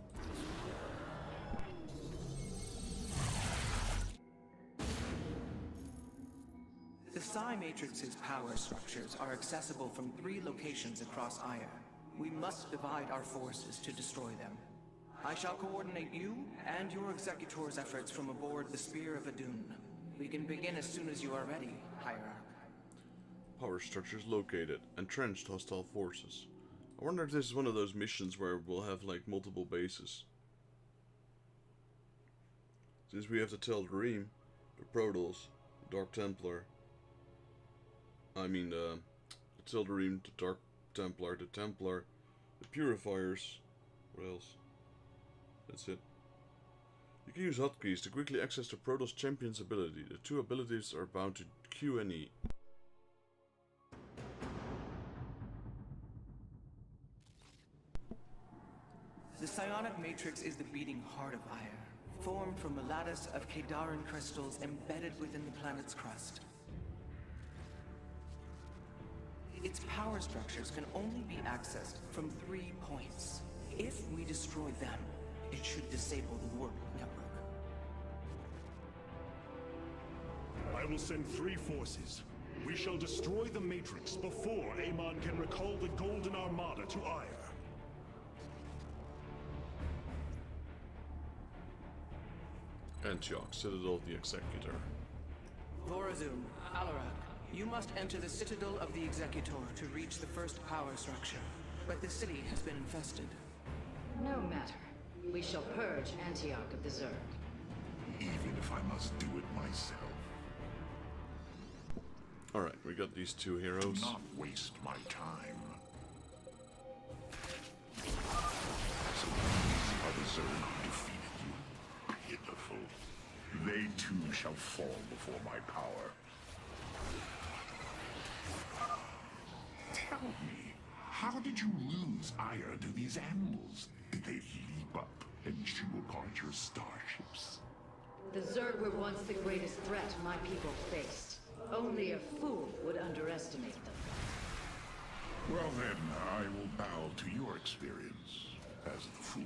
The Psi Matrix's power structures are accessible from 3 locations across Aya. We must divide our forces to destroy them. I shall coordinate you and your Executor's efforts from aboard the Spear of Adun. We can begin as soon as you are ready, Hierarch. Power structures located. Entrenched hostile forces. I wonder if this is one of those missions where we'll have like multiple bases. Since we have to tell Dream, the Protoss, the Dark Templar. I mean the Tildarim, the Dark Templar, the Templar, the Purifiers. What else? That's it. You can use hotkeys to quickly access the Protoss Champion's ability. The 2 abilities are bound to Q and E. The psionic matrix is the beating heart of Aya, formed from a lattice of Kadaran crystals embedded within the planet's crust. Its power structures can only be accessed from 3 points. If we destroy them, it should disable the warp network. I will send 3 forces. We shall destroy the Matrix before Amon can recall the Golden Armada to Aya. Antioch, Citadel of the Executor. Vorazun, Alarak, you must enter the Citadel of the Executor to reach the first power structure. But the city has been infested. No matter. We shall purge Antioch of the Zerg. Even if I must do it myself. Alright, we got these 2 heroes. Do not waste my time. So these are the Zerg who defeated you. Pitiful. They too shall fall before my power. Tell me, how did you lose ire to these animals? Did they leap up and chew apart your starships? The Zerg were once the greatest threat my people faced. Only a fool would underestimate them. Well then, I will bow to your experience as the fool.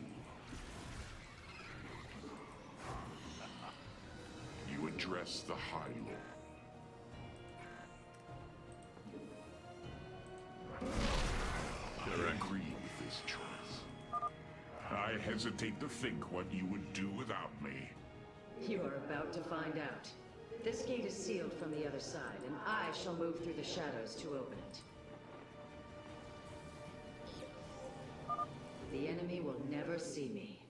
You address the High Lord. I agree with this choice. I hesitate to think what you would do without me. You are about to find out. This gate is sealed from the other side, and I shall move through the shadows to open it. The enemy will never see me.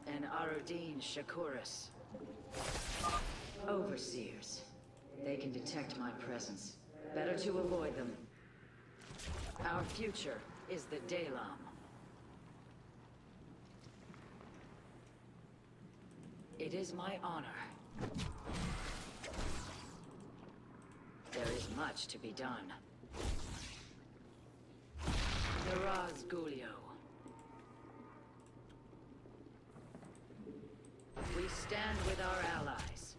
And Arudin Shakuris. Overseers. They can detect my presence. Better to avoid them. Our future is the Dalam. It is my honor. There is much to be done. Miraz Gulio. We stand with our allies.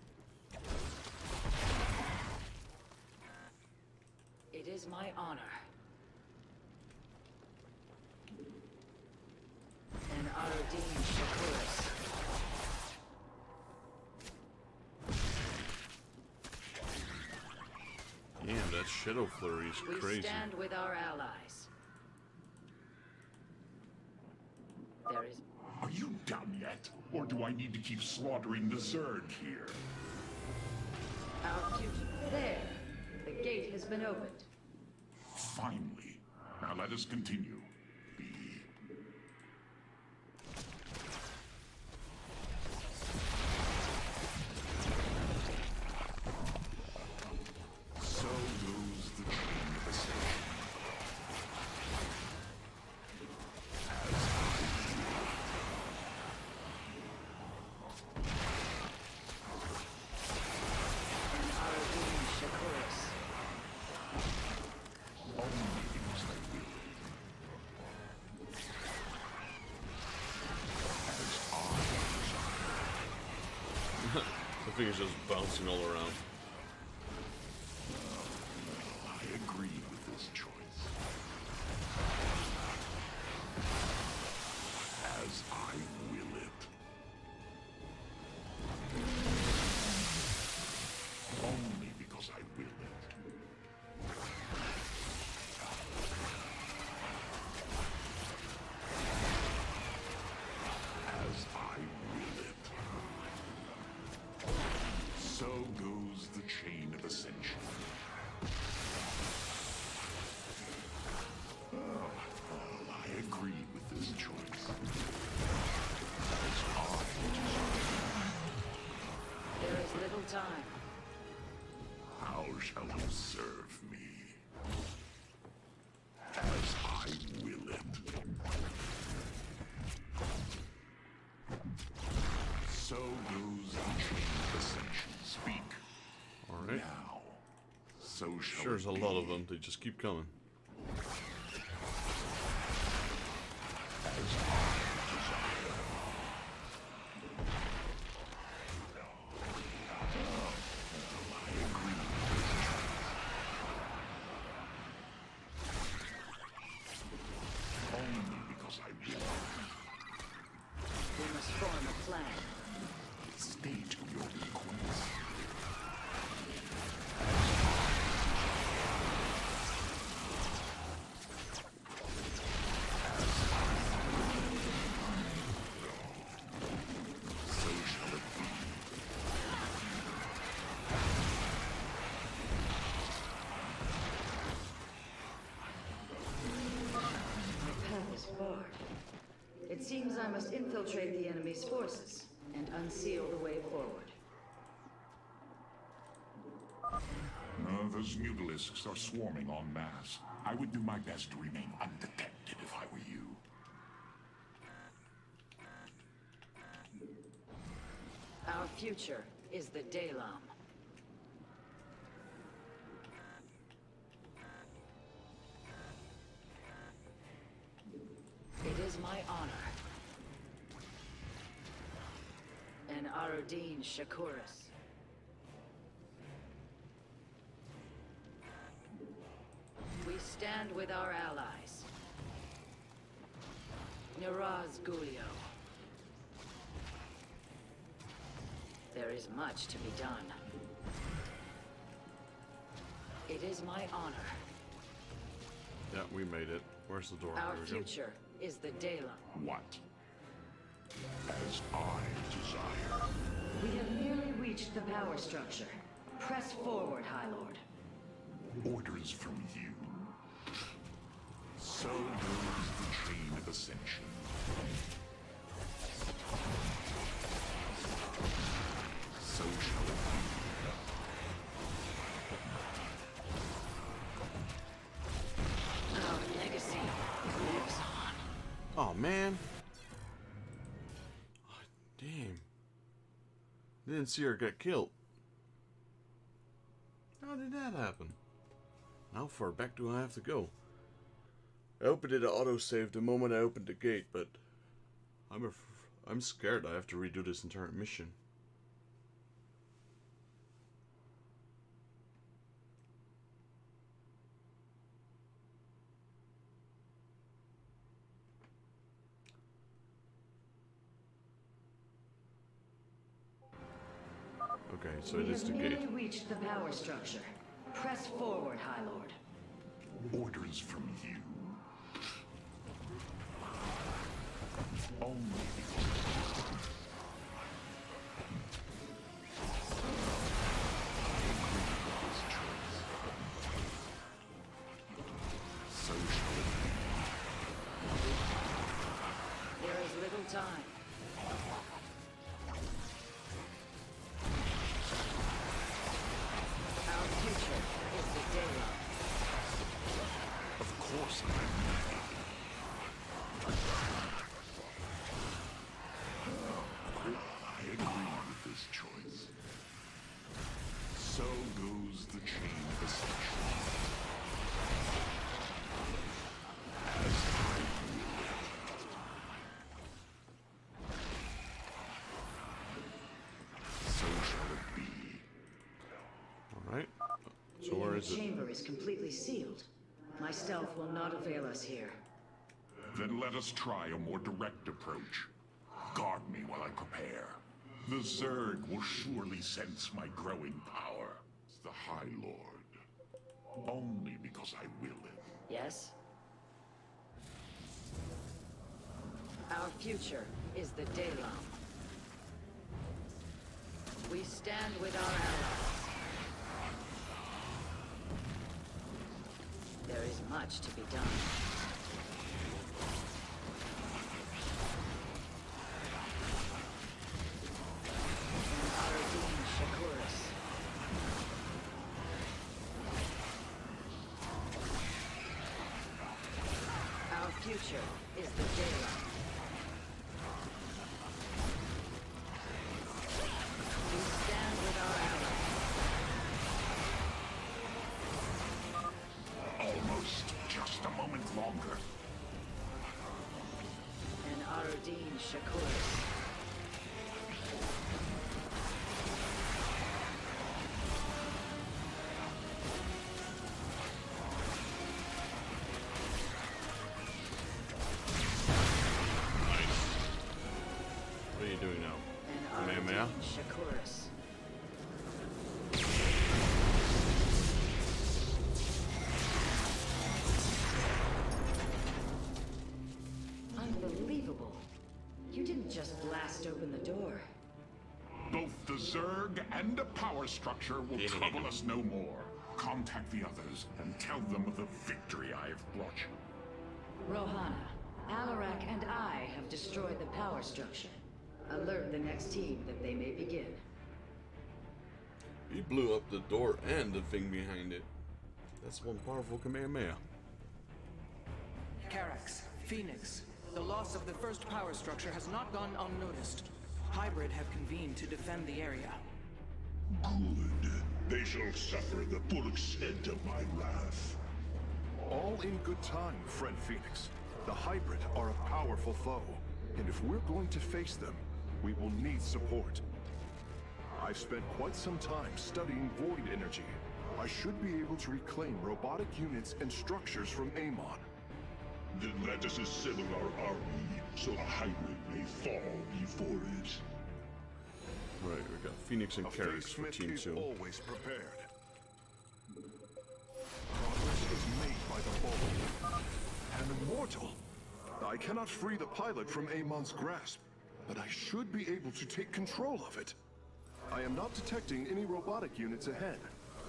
It is my honor. And Arudin Shakuris. Damn, that Shadow Flurry is crazy. We stand with our allies. There is... Are you done yet? Or do I need to keep slaughtering the Zerg here? Our future... There! The gate has been opened. Finally. Now let us continue. So goes the train of the station. And Arudin Shakuris. The thing is just bouncing all around. I agree with this choice. goes the chain of ascension. I agree with this choice. There is little time. How shall you serve me? As I will it. So goes the chain of ascension. Speak. Alright. Now. So shall There's it a be. lot of them, they just keep coming. Only because I will. We must form a plan. State your request. So shall it be. My path is barred. It seems I must infiltrate the enemy's forces and unseal the way forward. Those mutalisks are swarming en masse. I would do my best to remain undetected if I were you. Our future is the Dalam. It is my honor. And Arudin Shakuris. We stand with our allies. Niraz Gulio. There is much to be done. It is my honor. Yeah, we made it. Where's the door? Our There we go. future is the Dalam. What? As I desire. We have nearly reached the power structure. Press forward, High Lord. Orders from you. So goes the chain of ascension. So shall it be. Our legacy lives on. Oh man. Oh, damn. Didn't see her get killed. How did that happen? How far back do I have to go? I opened it autosave the moment I opened the gate, but I'm scared I have to redo this entire mission. Okay, so it is the We have gate. nearly reached the power structure. Press forward, High Lord. Orders from you. Only because so shall it be. There is little time. Our future is the Dalam. Of course I am. I agree with this choice. So goes the chain of ascension. As I will it. So shall it be. Alright. So where is The it? chamber is completely sealed. My stealth will not avail us here. Then let us try a more direct approach. Guard me while I prepare. The Zerg will surely sense my growing power. The High Lord. Only because I will it. Yes? Our future is the Dalam. We stand with our allies. much to be done. Our future is the daylight. We stand with our allies. Almost. Just a moment longer. And Arudin Shakuris. What are you doing now? Kamehameha? Shakuris. Unbelievable. You didn't just blast open the door. Both the Zerg and the power structure will trouble us no more. Contact the others and tell them of the victory I have brought you. Rohana, Alarak and I have destroyed the power structure. Alert the next team that they may begin. He blew up the door and the thing behind it. That's one powerful Kamehameha. Carax, Phoenix, the loss of the first power structure has not gone unnoticed. Hybrid have convened to defend the area. Good. They shall suffer the full extent of my wrath. All in good time, friend Phoenix. The Hybrid are a powerful foe, and if we're going to face them, we will need support. I've spent quite some time studying void energy. I should be able to reclaim robotic units and structures from Amon. Then let us assemble our army, so the Hybrid may fall before it. Right, we got Phoenix and Carax for Smith Team is 2. always prepared. Progress is made by the bold. An immortal. I cannot free the pilot from Amon's grasp, but I should be able to take control of it. I am not detecting any robotic units ahead.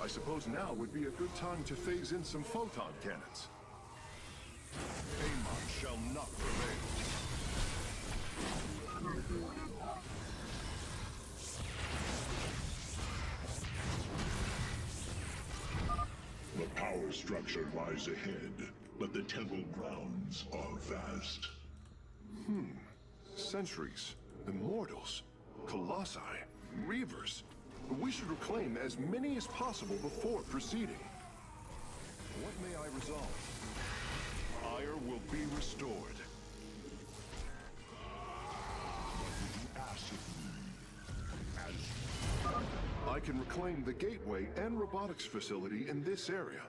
I suppose now would be a good time to phase in some photon cannons. Amon shall not prevail. The power structure lies ahead, but the temple grounds are vast. Sentries, Immortals, Colossi, Reavers. We should reclaim as many as possible before proceeding. What may I resolve? Ire will be restored. I can reclaim the gateway and robotics facility in this area.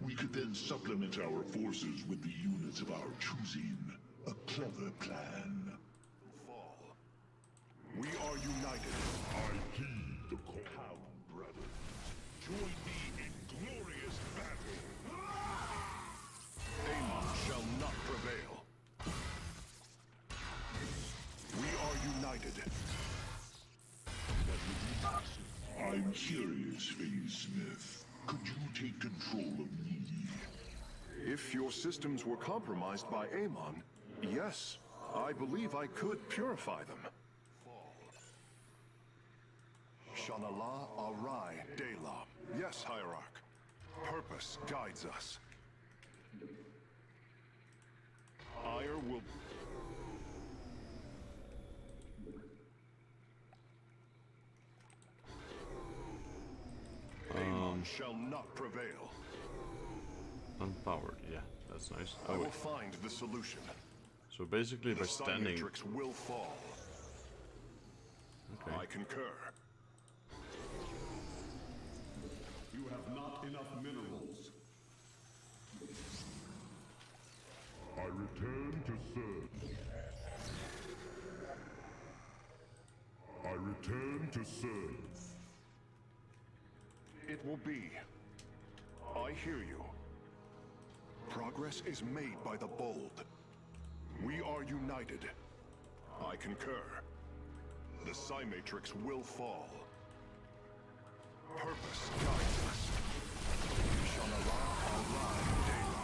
We could then supplement our forces with the units of our choosing. A clever plan. Fall. We are united. I heed the call. Come, brother. Join me in glorious battle. Amon shall not prevail. We are united. I'm curious, Phase Smith. Could you take control of me? If your systems were compromised by Amon, yes, I believe I could purify them. Shanala Arai Dela. Yes, Hierarch. Purpose guides us. Ire will... Amon shall not prevail. Unpowered, yeah, that's nice. I will find the solution. So basically by standing... The Matrix will fall. Okay. I concur. You have not enough minerals. I return to serve. I return to serve. It will be. I hear you. Progress is made by the bold. We are united. I concur. The Psy-Matrix will fall. Purpose guides us. Shanala Arai Dela.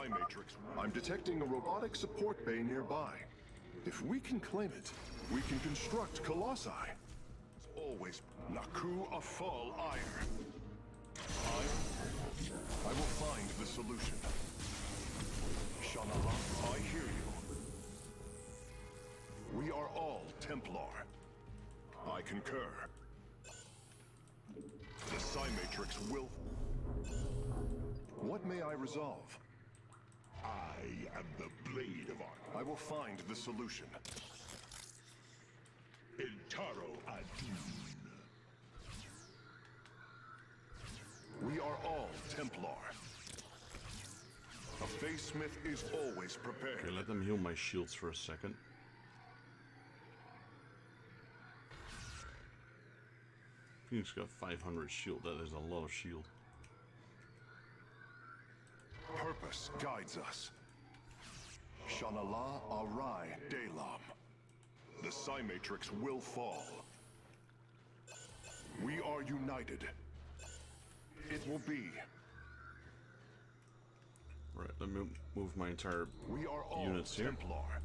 Matrix. I'm detecting a robotic support bay nearby. If we can claim it, we can construct Colossi. It's always Naku Afal Ire. I will find the solution. Shanala, I hear you. We are all Templar. I concur. The Matrix will... What may I resolve? I am the blade of art. I will find the solution. Intaro Adun. We are all Templar. A Face Smith is always prepared. Okay, let them heal my shields for a second. Phoenix got 500 shield. That is a lot of shield. Purpose guides us. Shanala Arai Delam. The Matrix will fall. We are united. It will be. Right, let me move my entire We are all units here. Templar.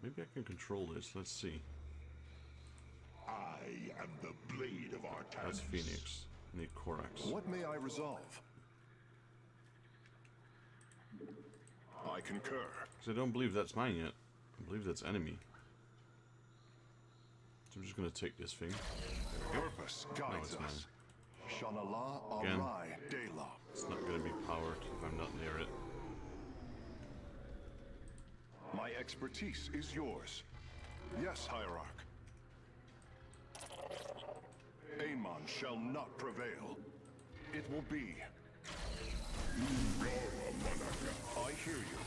Maybe I can control this. Let's see. I am the blade of Artanis. That's Phoenix. I need Korax. What may I resolve? I concur. Because I don't believe that's mine yet. I believe that's enemy. So I'm just going to take this thing. Purpose guides us. Shanala Again. Arai Delam. It's not going to be powered if I'm not near it. My expertise is yours. Yes, Hierarch. Amon shall not prevail. It will be. I hear you.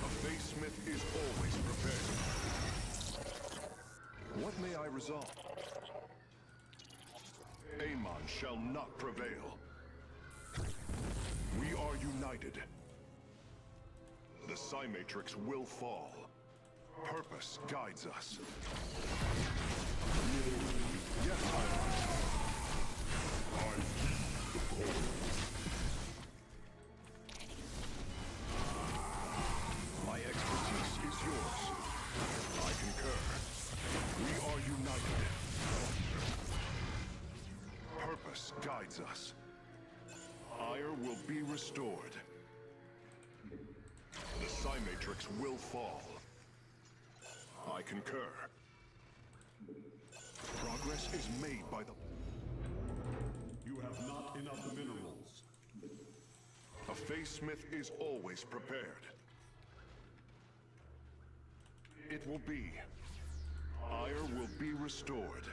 A Face Smith is always prepared. What may I resolve? Amon shall not prevail. We are united. The Matrix will fall. Purpose guides us. Yes, I heed the call. My expertise is yours. I concur. We are united. Purpose guides us. Ire will be restored. The Matrix will fall. I concur. Progress is made by the... You have not enough minerals. A Face Smith is always prepared. It will be. Ire will be restored.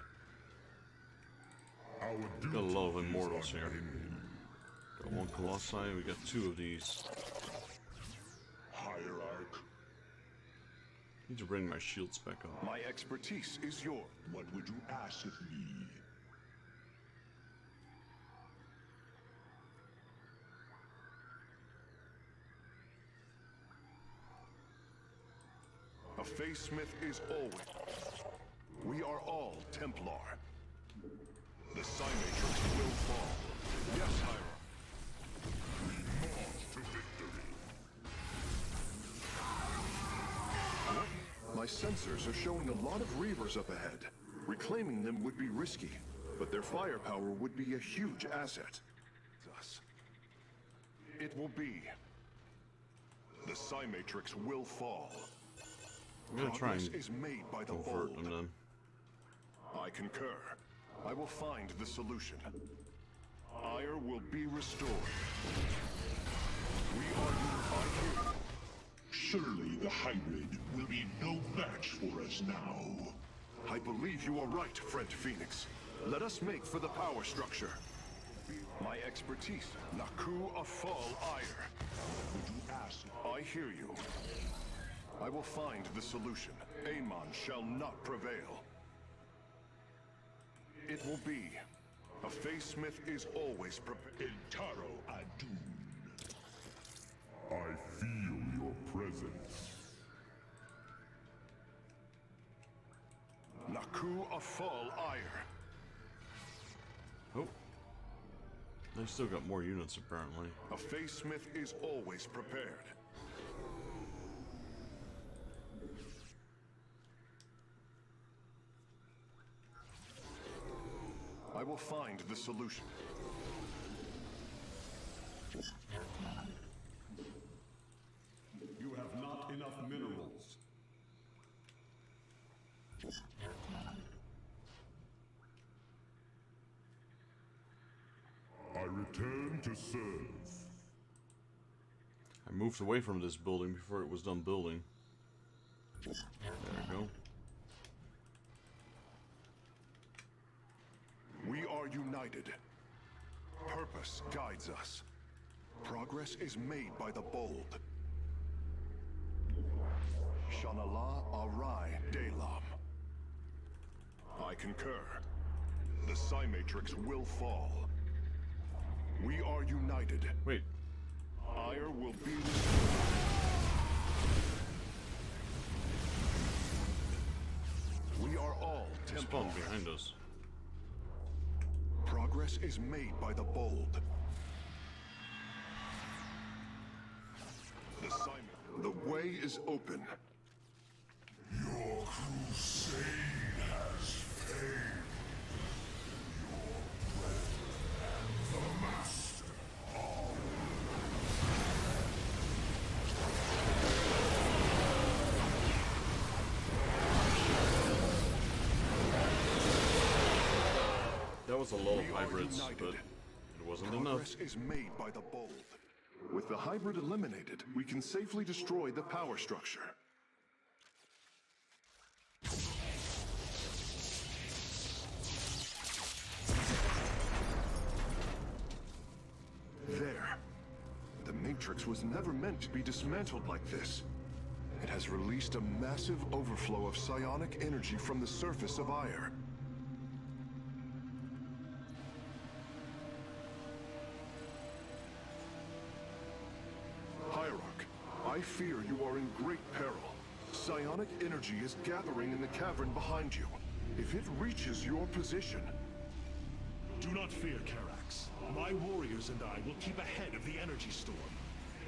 Got a lot of immortals here. Got one Colossi, we got two of these. Hierarch. Need to bring my shields back up. My expertise is yours. What would you ask of me? A Face Smith is always... We are all Templar. The Matrix will fall. Yes, Hierarch. We march to victory. My sensors are showing a lot of Reavers up ahead. Reclaiming them would be risky, but their firepower would be a huge asset. It will be. The Matrix will fall. I'm gonna try and is made by the convert bold. them then. I concur. I will find the solution. Ire will be restored. We are unified. Surely the hybrid will be no match for us now. I believe you are right, friend Phoenix. Let us make for the power structure. My expertise, Naku Afal Ire. Would you ask? I hear you. I will find the solution. Amon shall not prevail. It will be. A Face Smith is always prepared. Intaro Adun. I feel your presence. Naku Afal Ire. Oh. They still got more units apparently. A face smith is always prepared. I will find the solution. You have not enough minerals. I return to serve. I moved away from this building before it was done building. There we go. We are united. Purpose guides us. Progress is made by the bold. Shanala Arai Delam. I concur. The Psi Matrix will fall. We are united. Wait. Ire will be... We are all Templars. Behind us. Progress is made by the bold. The way is open. Your crusade has failed. Your breath and the master are... That was a lot of hybrids, but it wasn't enough. Progress is made by the bold. With the hybrid eliminated, we can safely destroy the power structure. There. The Matrix was never meant to be dismantled like this. It has released a massive overflow of psionic energy from the surface of Ire. Hierarch, I fear you are in great peril. Psionic energy is gathering in the cavern behind you. If it reaches your position... Do not fear, Karax. My warriors and I will keep ahead of the energy storm.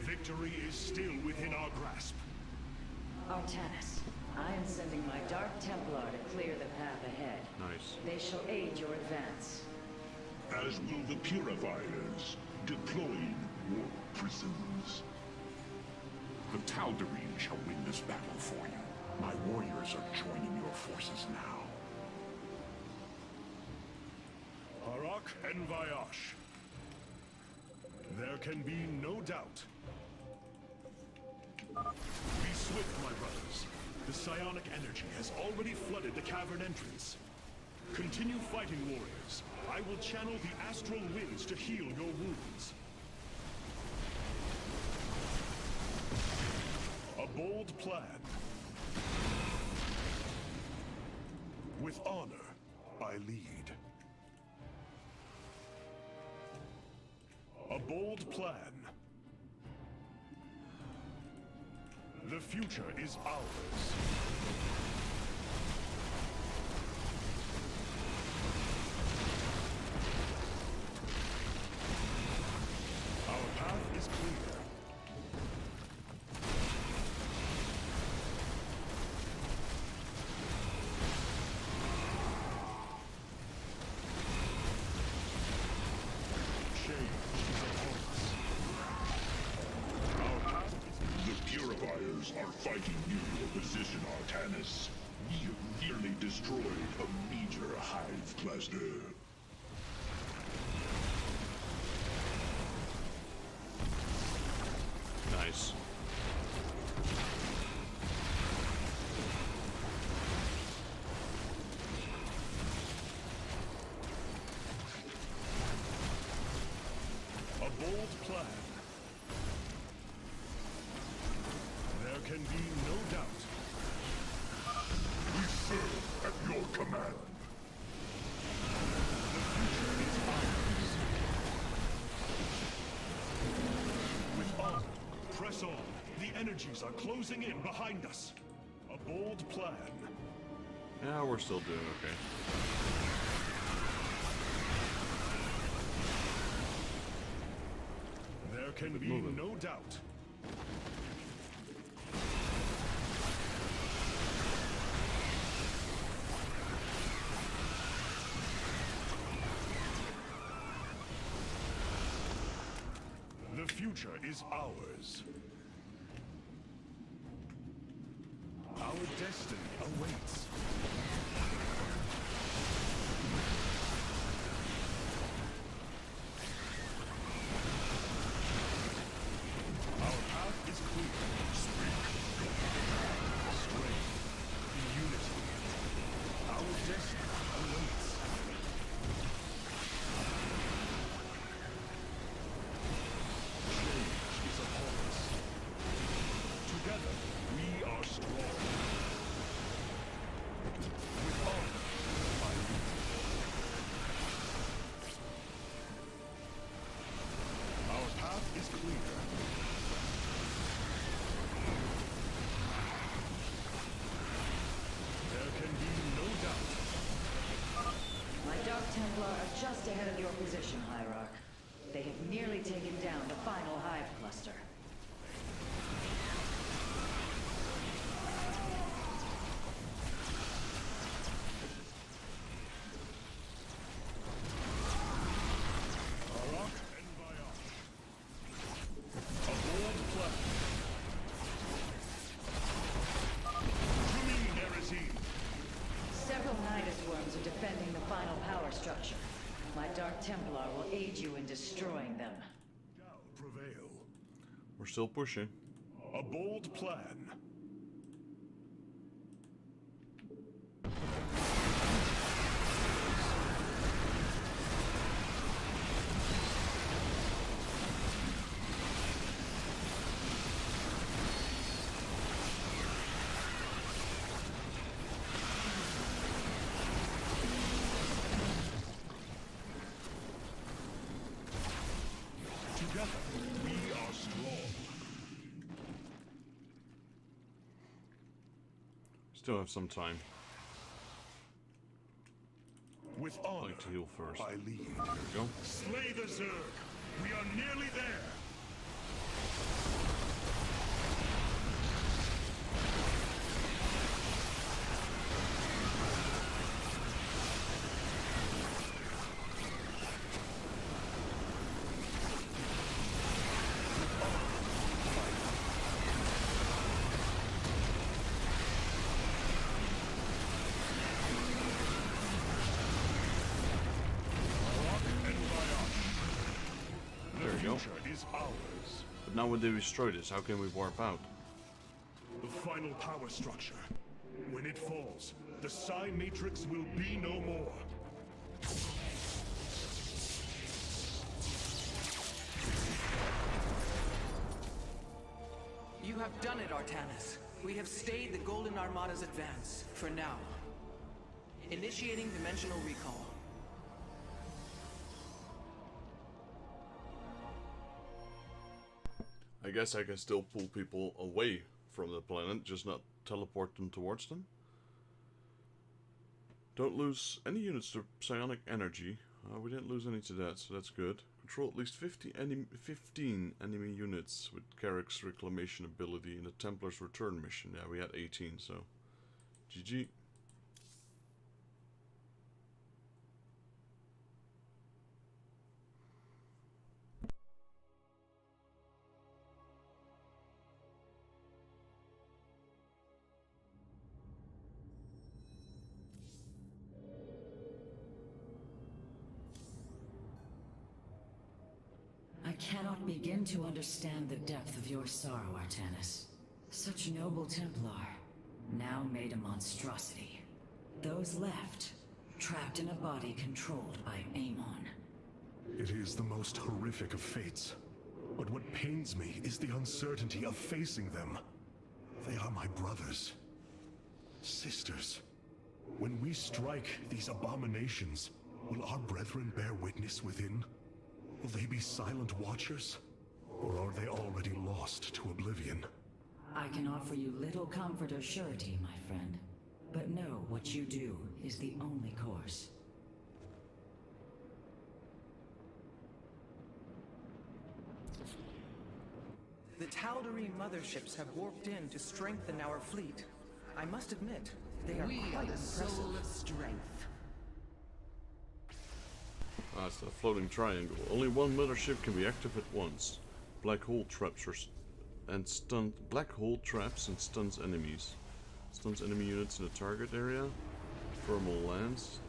Victory is still within our grasp. Artanis, I am sending my Dark Templar to clear the path ahead. Nice. They shall aid your advance. As will the Purifiers, deploying war prisons. The Tal'Darim shall win this battle for you. My warriors are joining your forces now. Harak and Vayash. There can be no doubt. Be swift, my brothers. The psionic energy has already flooded the cavern entrance. Continue fighting, warriors. I will channel the astral winds to heal your wounds. A bold plan. With honor, I lead. A bold plan. The future is ours. Our path is clear. Are fighting near your position, Artanis. We have nearly destroyed a major hive cluster. Nice. A bold plan. There can be no doubt. We serve at your command. The future is ours. With honor, press on. The energies are closing in behind us. A bold plan. Yeah, we're still doing okay. There can be no doubt. The future is ours. Our destiny awaits. Our path is clear. Speak. Strength. Unity. Our destiny awaits. Together, we are strong. With honor, by lead. Our path is clear. There can be no doubt. My Dark Templar are just ahead of your position, Hierarch. They have nearly taken down the final hive cluster. Several Nidus worms are defending the final power structure. My Dark Templar will aid you in destroying them. Shall prevail. We're still pushing. A bold plan. Together, we are strong. Still have some time. With I'd honor, like to heal first. I lead. There we go. Slay the Zerg. We are nearly there. There we go. Future is ours. But now when they destroy this, how can we warp out? The final power structure. When it falls, the Psi Matrix will be no more. You have done it, Artanis. We have stayed the Golden Armada's advance, for now. Initiating dimensional recall. I guess I can still pull people away from the planet, just not teleport them towards them. Don't lose any units to psionic energy. We didn't lose any to that, so that's good. Control at least 15 enemy units with Carrick's reclamation ability in the Templar's return mission. Yeah, we had 18, so GG. I cannot begin to understand the depth of your sorrow, Artanis. Such noble Templar, now made a monstrosity. Those left, trapped in a body controlled by Amon. It is the most horrific of fates. But what pains me is the uncertainty of facing them. They are my brothers. Sisters. When we strike these abominations, will our brethren bear witness within? Will they be silent watchers? Or are they already lost to oblivion? I can offer you little comfort or surety, my friend. But know what you do is the only course. The Tal'Darim motherships have warped in to strengthen our fleet. I must admit, they are quite impressive. Soul of strength. Ah, it's the floating triangle. Only one mothership can be active at once. Black hole traps and stuns enemies. Stuns enemy units in the target area. Thermal lens.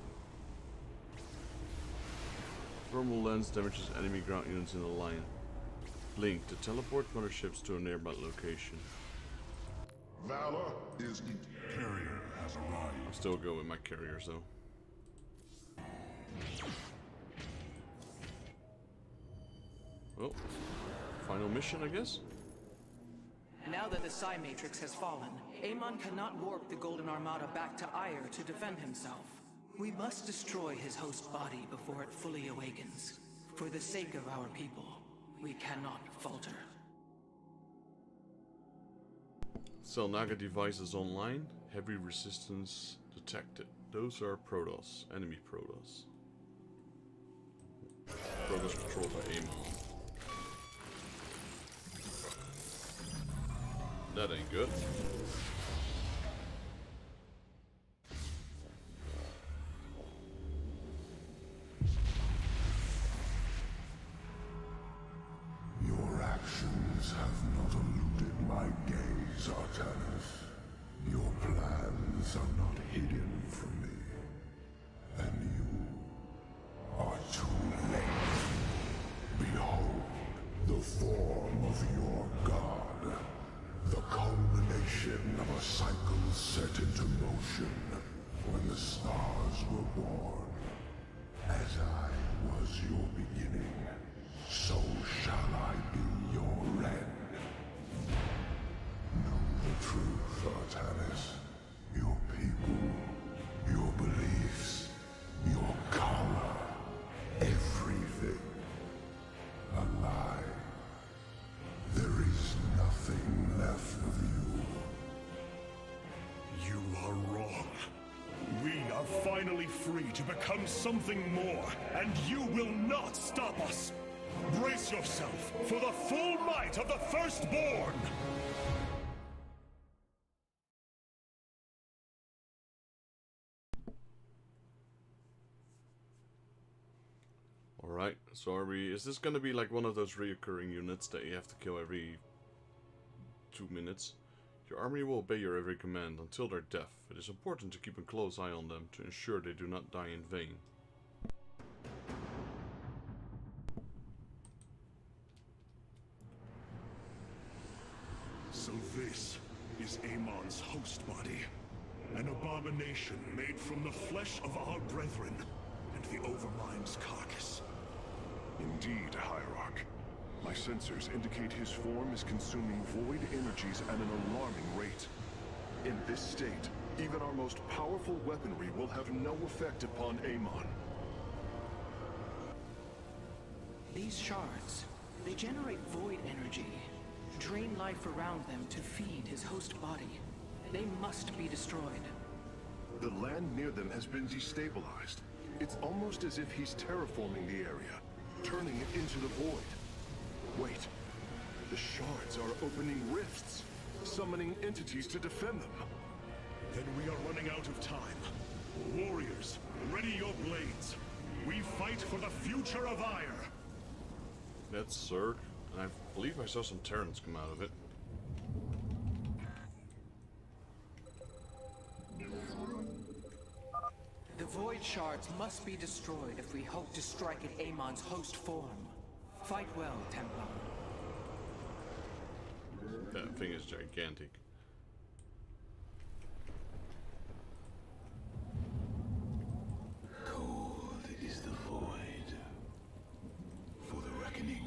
Thermal lens damages enemy ground units in the line. Link to teleport motherships to a nearby location. Valor is Carrier has arrived. I'll still go with my carriers though. Well, final mission, I guess? Now that the Psi Matrix has fallen, Amon cannot warp the Golden Armada back to Ire to defend himself. We must destroy his host body before it fully awakens. For the sake of our people, we cannot falter. Selnaga devices online. Heavy resistance detected. Those are Protoss, enemy Protoss. Protoss controlled by Amon. That ain't good. Your actions have not eluded my gaze, Artanis. Your plans are not hidden from me. And you are too late. Behold, the form of your god. The culmination of a cycle set into motion when the stars were born. As I was your beginning, so shall I be your end. Know the truth, Artanis. Your people, your beliefs, your color, everything. A lie. There is nothing left of you. You are wrong. We are finally free to become something more, and you will not stop us. Brace yourself for the full might of the Firstborn! Alright, so is this gonna be like one of those reoccurring units that you have to kill every 2 minutes? Your army will obey your every command until their death. It is important to keep a close eye on them to ensure they do not die in vain. So this is Amon's host body. An abomination made from the flesh of our brethren and the Overmind's carcass. Indeed, Hierarch. My sensors indicate his form is consuming void energies at an alarming rate. In this state, even our most powerful weaponry will have no effect upon Amon. These shards, they generate void energy, drain life around them to feed his host body. They must be destroyed. The land near them has been destabilized. It's almost as if he's terraforming the area, turning it into the void. Wait, the shards are opening rifts, summoning entities to defend them. Then we are running out of time. Warriors, ready your blades. We fight for the future of Ire. That's Zerg, and I believe I saw some Terrans come out of it. The void shards must be destroyed if we hope to strike at Amon's host form. Fight well, Templar. That thing is gigantic. Cold is the void for the reckoning.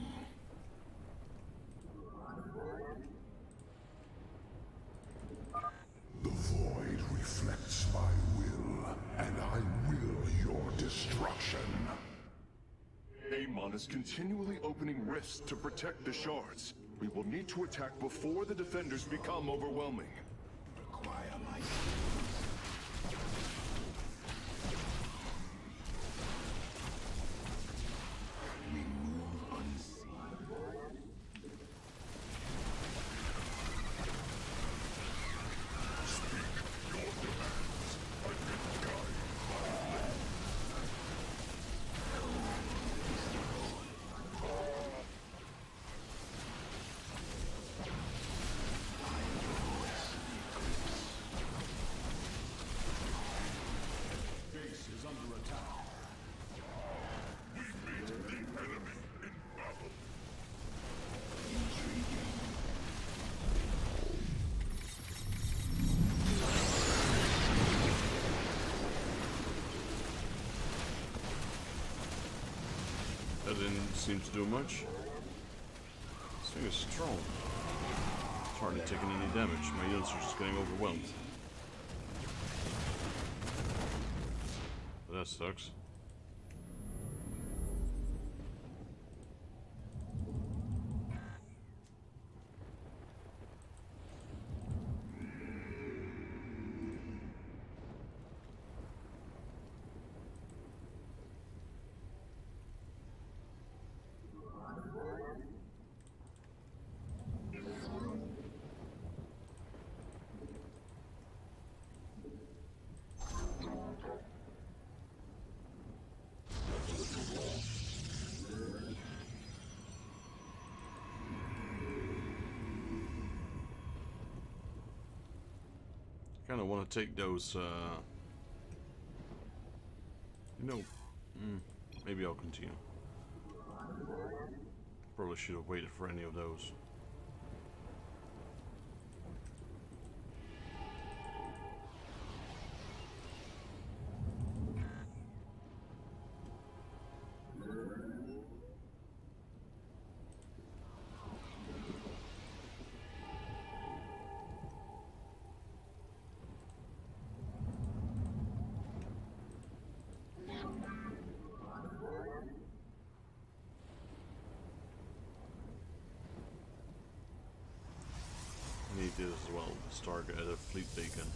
The void reflects my will, and I will your destruction. Amon is continually opening rifts to protect the shards. We will need to attack before the defenders become overwhelming. Require my... We move unseen. That didn't seem to do much. This thing is strong. It's hardly taking any damage. My units are just getting overwhelmed. But that sucks. Kind of want to take those, you know, maybe I'll continue. Probably should have waited for any of those. Need this as well, the fleet beacon.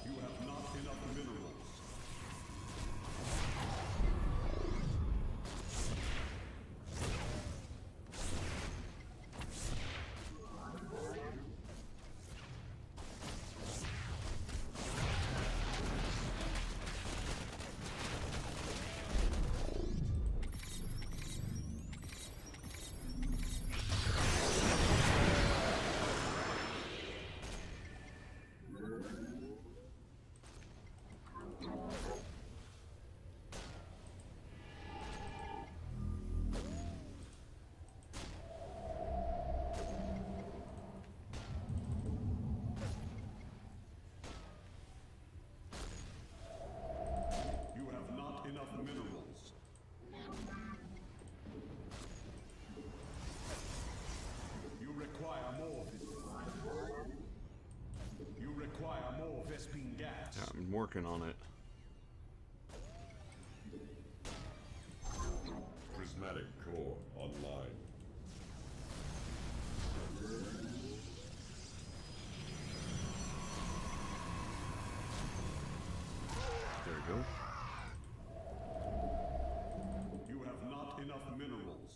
You have not enough minerals. Yeah, I'm working on it. Prismatic core online. There we go. You have not enough minerals.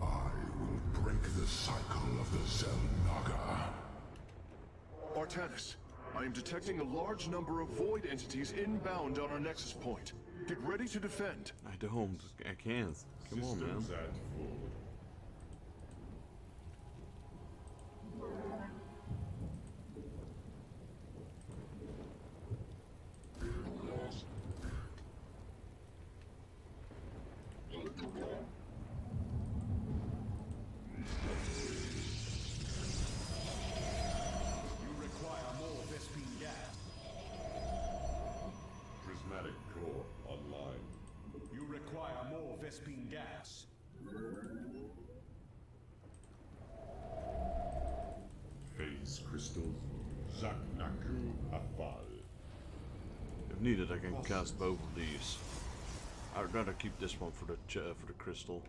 I will break the cycle of the Zelnaga. Artanis, I am detecting a large number of void entities inbound on our nexus point. Get ready to defend. I don't. I can't. Come on, man. Systems at full. Gas. Phase crystals. Zaknaku Afal. If needed, I can cast both of these. I'd rather keep this one for the crystal.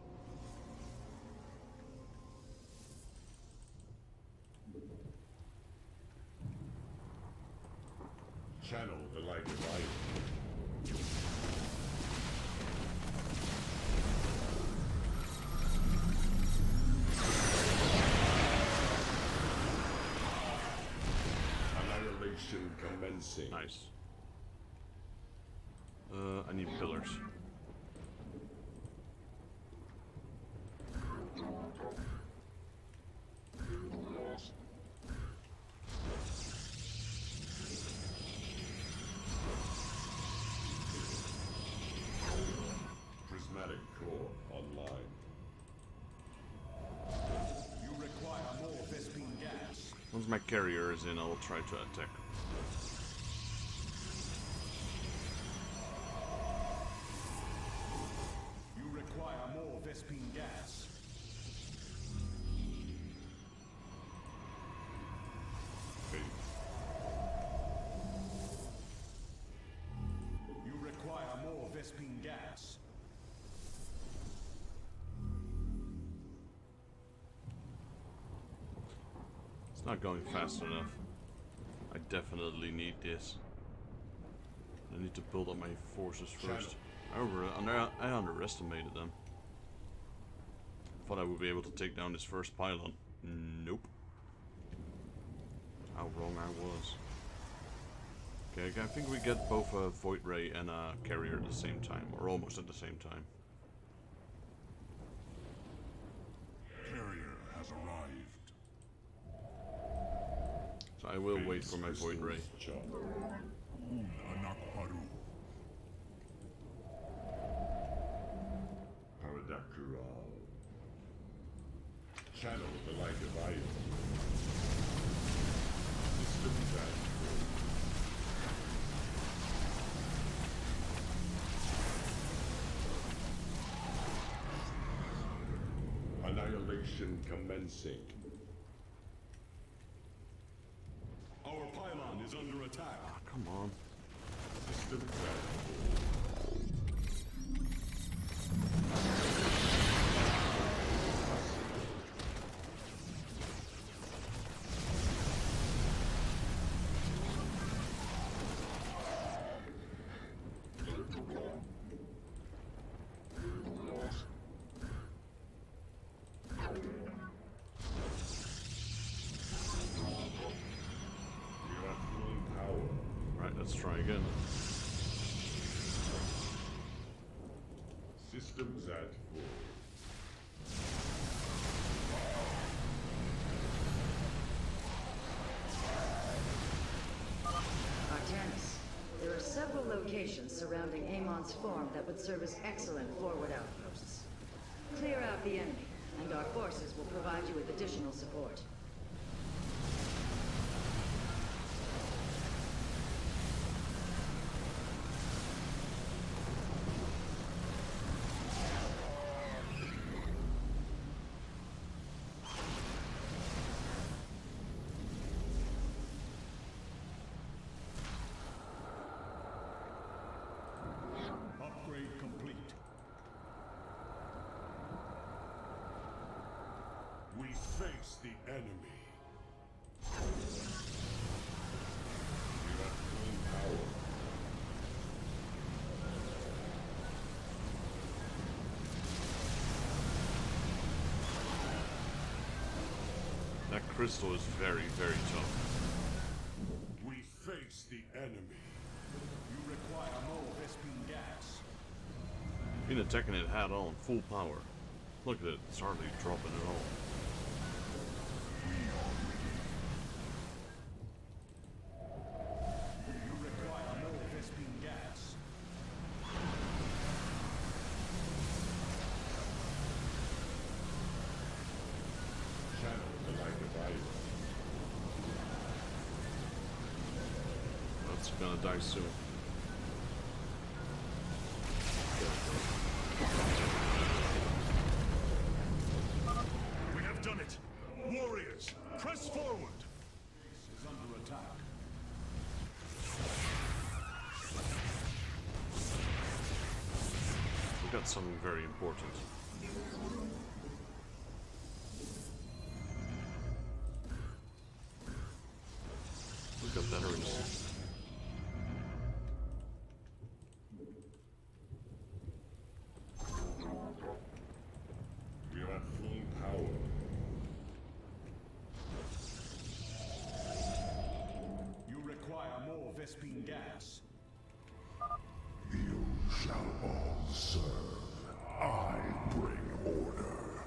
Channel the light of life. Annihilation commencing. Nice. I need pillars. Prismatic core online. Once my carrier is in, I will try to attack. You require more Vespene gas. Okay. You require more Vespene gas. It's not going fast enough. I definitely need this. I need to build up my forces first. I underestimated them. Thought I would be able to take down this first pylon. Nope. How wrong I was. Okay, I think we get both a Void Ray and a carrier at the same time, or almost at the same time. Carrier has arrived. So I will wait for my Void Ray. Channel the light of iron. System annihilation commencing. Our pylon is under attack. Oh, come on. System Let's try again. Systems at full. Artanis, there are several locations surrounding Amon's farm that would serve as excellent forward outposts. Clear out the enemy, and our forces will provide you with additional support. Upgrade complete. We face the enemy. You have full power. That crystal is very, very tough. We face the enemy. You require more Vespene gas. Been attacking it head on, full power. Look at it, it's hardly dropping at all. You require more Vespene gas. Channel the light of iron. That's gonna die soon. We have done it. Warriors, press forward. Is under attack. We got something very important. We got batteries. You have full power. You require more Vespene gas. You shall all serve. I bring order.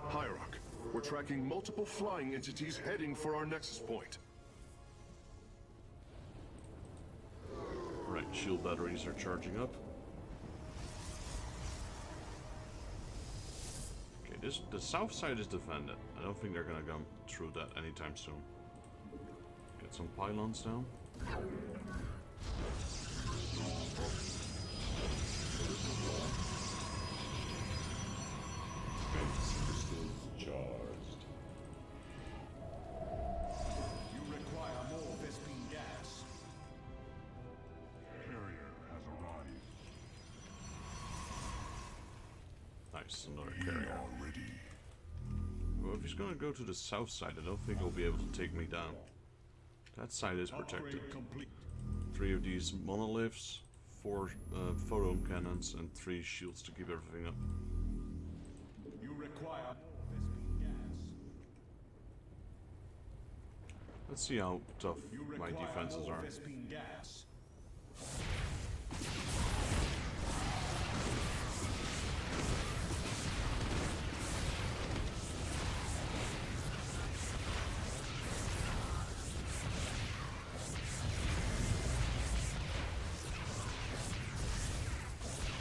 Hierarch, we're tracking multiple flying entities heading for our nexus point. Right, shield batteries are charging up. Okay, The south side is defended. I don't think they're gonna come through that anytime soon. Get some pylons down. Charged. You require more Vespene gas. Carrier has arrived. Nice, another carrier. Ready. Well, if he's gonna go to the south side, I don't think he'll be able to take me down. That side is protected. 3 of these monoliths, 4 photon cannons, and 3 shields to keep everything up. You require more Vespene gas. Let's see how tough my defenses are. Vespene gas.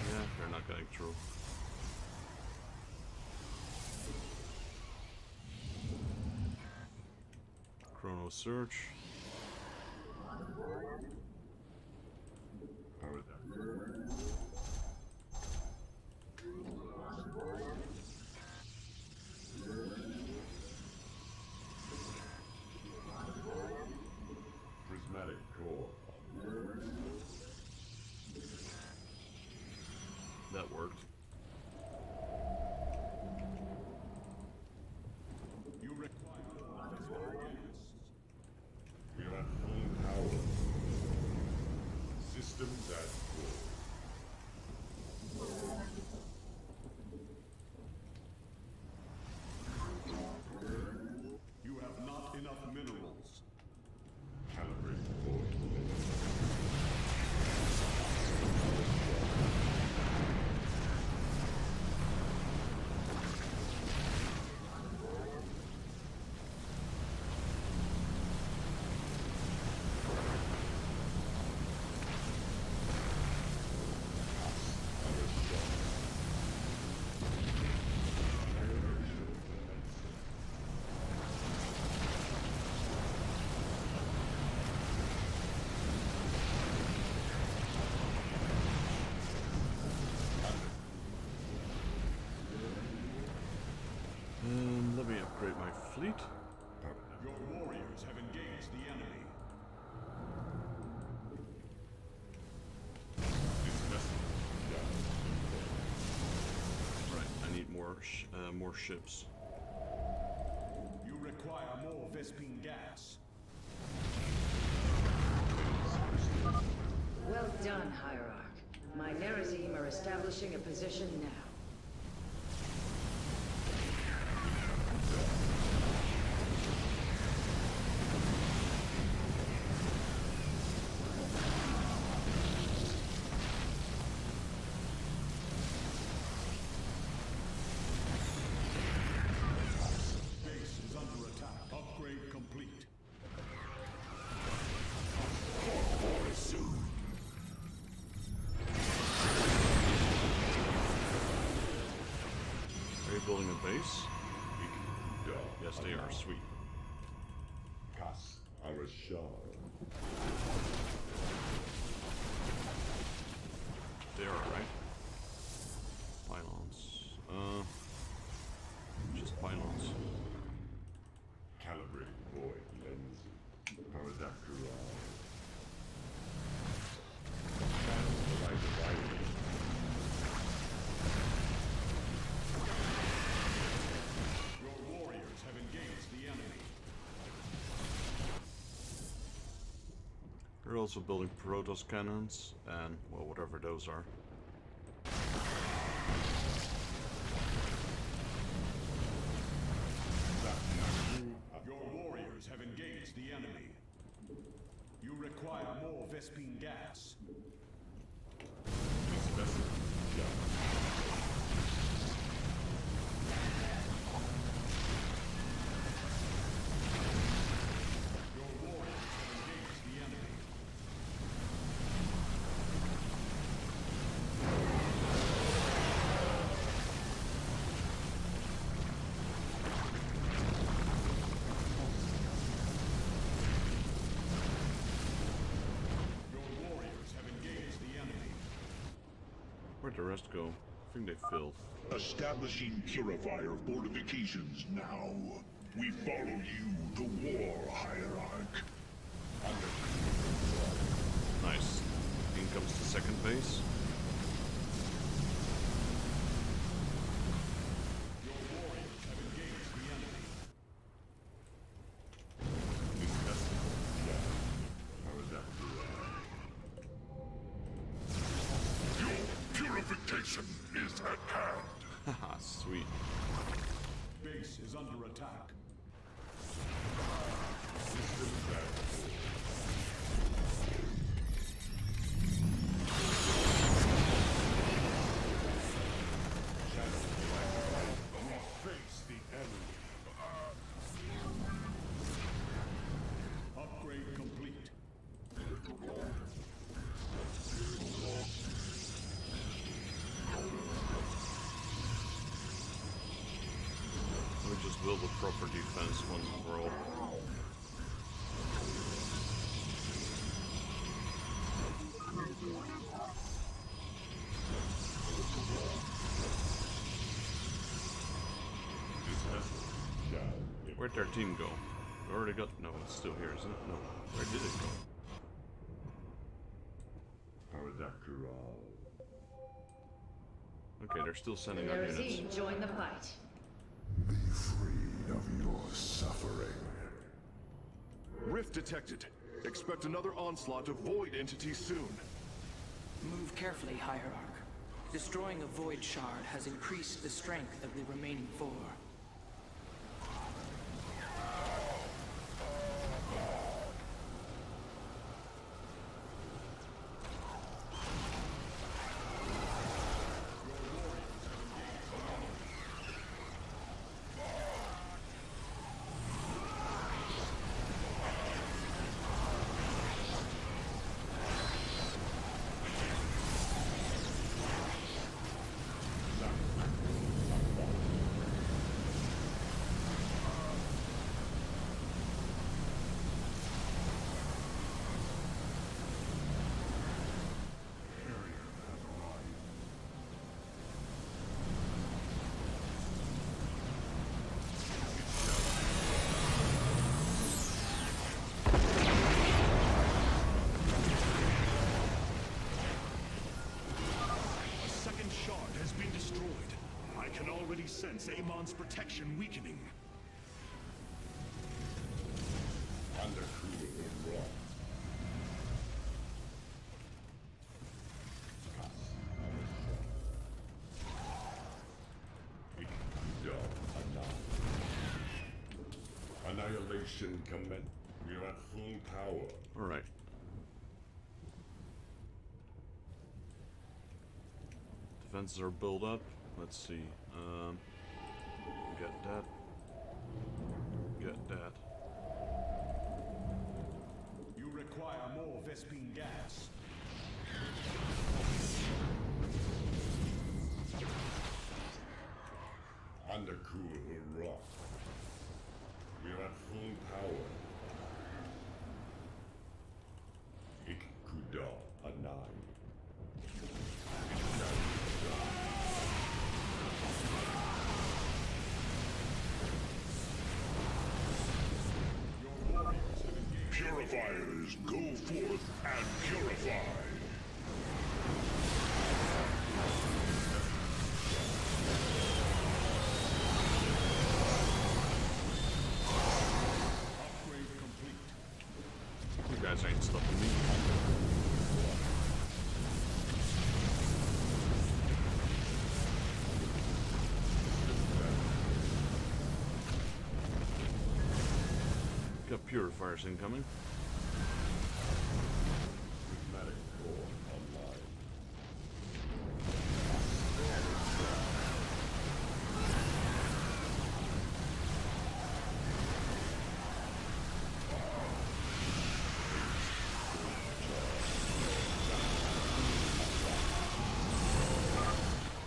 Yeah, they're not getting through. Chrono Search. Prismatic core. That worked. You require more Vespene gas. We are at full power. Systems at full. You have not enough minerals. Calibrate core. Let me upgrade my fleet. Your warriors have engaged the enemy. Right, I need more ships. You require more Vespene gas. Well done, Hierarch. My Nerazim are establishing a position now. Base is under attack. Upgrade complete. Are you building a base? Yes, they are. Sweet. Kas Arashar. They are, right? Pylons. Just pylons. Calibrate void lens. Paradakura. Your warriors have engaged the enemy. They're also building Protoss cannons and, well, whatever those are. Your warriors have engaged the enemy. You require more Vespene gas. Your warriors have engaged the enemy. Where'd the rest go? I think they filled. Establishing purifier fortifications now. We follow you, the war hierarch. Nice. In comes the second base. Purification is at hand. Haha, sweet. Base is under attack. Face the enemy. Upgrade complete. Let me just build a proper defense once and for all. Where'd their team go? We already got... No, it's still here, isn't it? No. Where did it go? Okay, they're still sending out units. Team join the fight. Be free of your suffering. Rift detected. Expect another onslaught of void entities soon. Move carefully, Hierarch. Destroying a void shard has increased the strength of the remaining 4. Sense Amon's protection weakening. Annihilation commence. We're at full power. Alright. Defenses are built up. Let's see. Get that. Get that. You require more Vespene gas. Undercool rock. We're at full power. Ikuda Anai. Purifiers, go forth and purify. Upgrade complete. You guys ain't stopping me. Got purifiers incoming. Prismatic core online.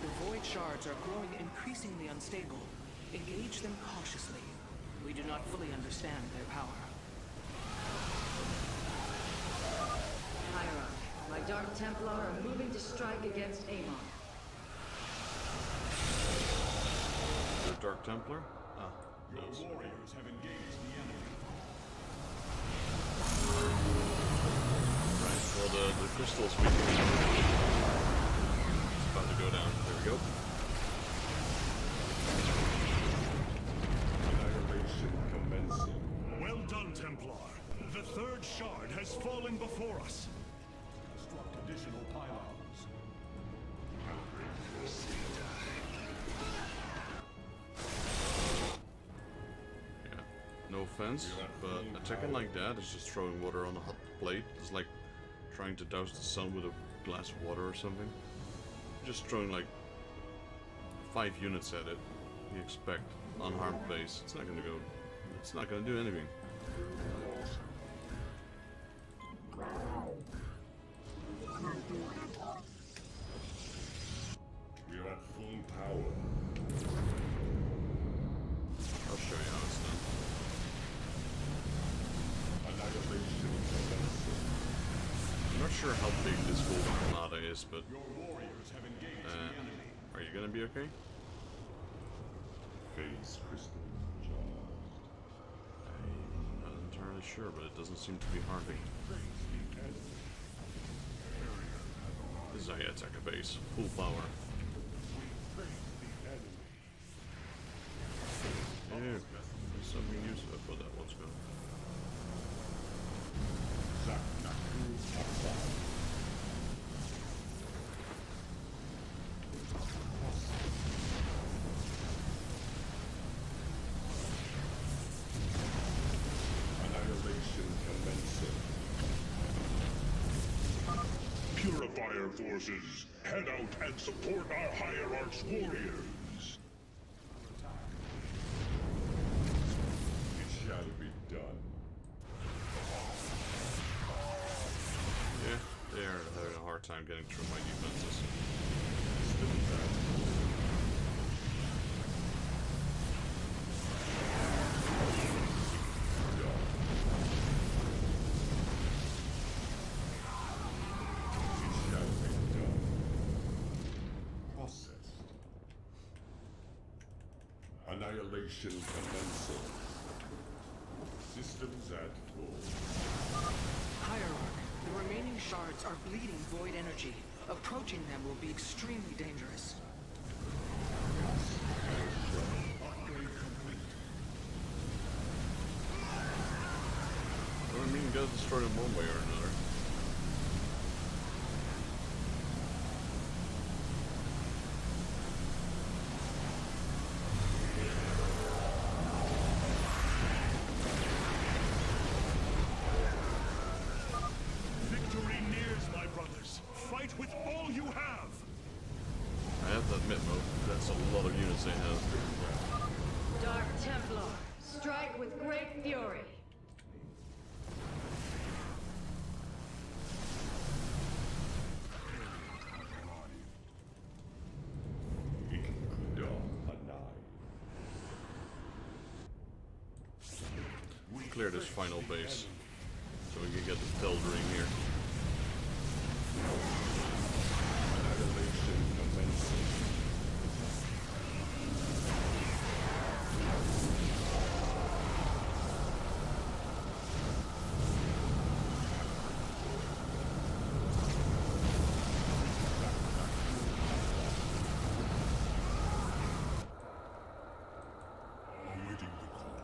The void shards are growing increasingly unstable. Engage them cautiously. We do not fully understand their power. Hierarch, my Dark Templar are moving to strike against Amon. Dark Templar? Ah, Your yes. warriors have engaged the enemy. Right, well the crystal's weak. It's about to go down. There we go. Annihilation commencing. Well done, Templar. The third shard has fallen before us. Construct additional pylons. Yeah, no offense, but attacking like that is just throwing water on a hot plate. It's like trying to douse the sun with a glass of water or something. Just throwing like 5 units at it. You expect unharmed base. It's not gonna go. It's not gonna do anything. We are at full power. I'll show you how it's done. Annihilation commencing. I'm not sure how big this golden granada is, but Your warriors have engaged the enemy. are you gonna be okay? Phase crystal charged. I'm not entirely sure, but it doesn't seem to be harming. This is how you attack a base. Full power. Ew. There's something useful for that one's gone. Annihilation commencing. Purifier forces, head out and support our hierarch's warriors. It shall be done. Yeah, they are having a hard time getting through my defenses. Annihilation commencing. Systems at full. Hierarch, the remaining shards are bleeding void energy. Approaching them will be extremely dangerous. Upgrade complete. Well, I mean, you gotta destroy them one way or another. Victory nears, my brothers. Fight with all you have. I have to admit, Mo, that's a lot of units they have. Dark Templar, strike with great fury. Clear this final base, so we can get the Teldring here. Annihilation commencing. Awaiting the call.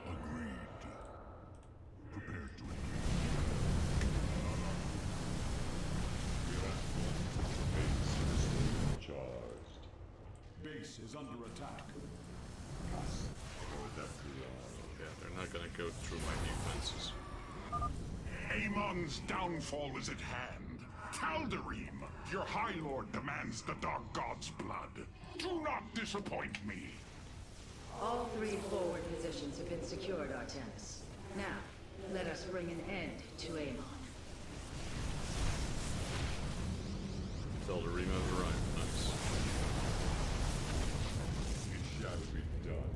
Agreed. Prepared to engage. Base charged. Base is under attack. Yeah, they're not gonna go through my defenses. Amon's downfall is at hand. Tal'Darim, your High Lord demands the Dark God's blood. Do not disappoint me. All 3 forward positions have been secured, Artanis. Now, let us bring an end to Amon. Teldrim has arrived. Nice. It shall be done.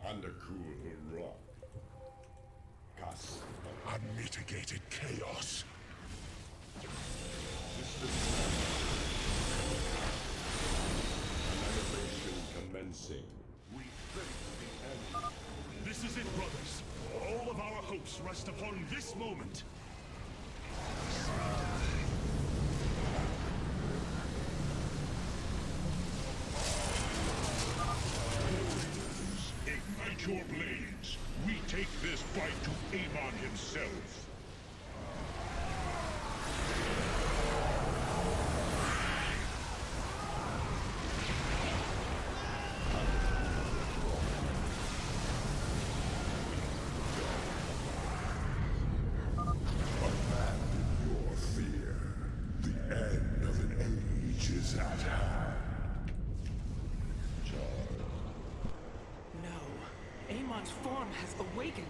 Undercool the rock. Cast. Unmitigated chaos. Commencing. We face the enemy. This is it, brothers. All of our hopes rest upon this moment. Ignite your blades. We take this fight to Amon himself. Amon's form has awakened.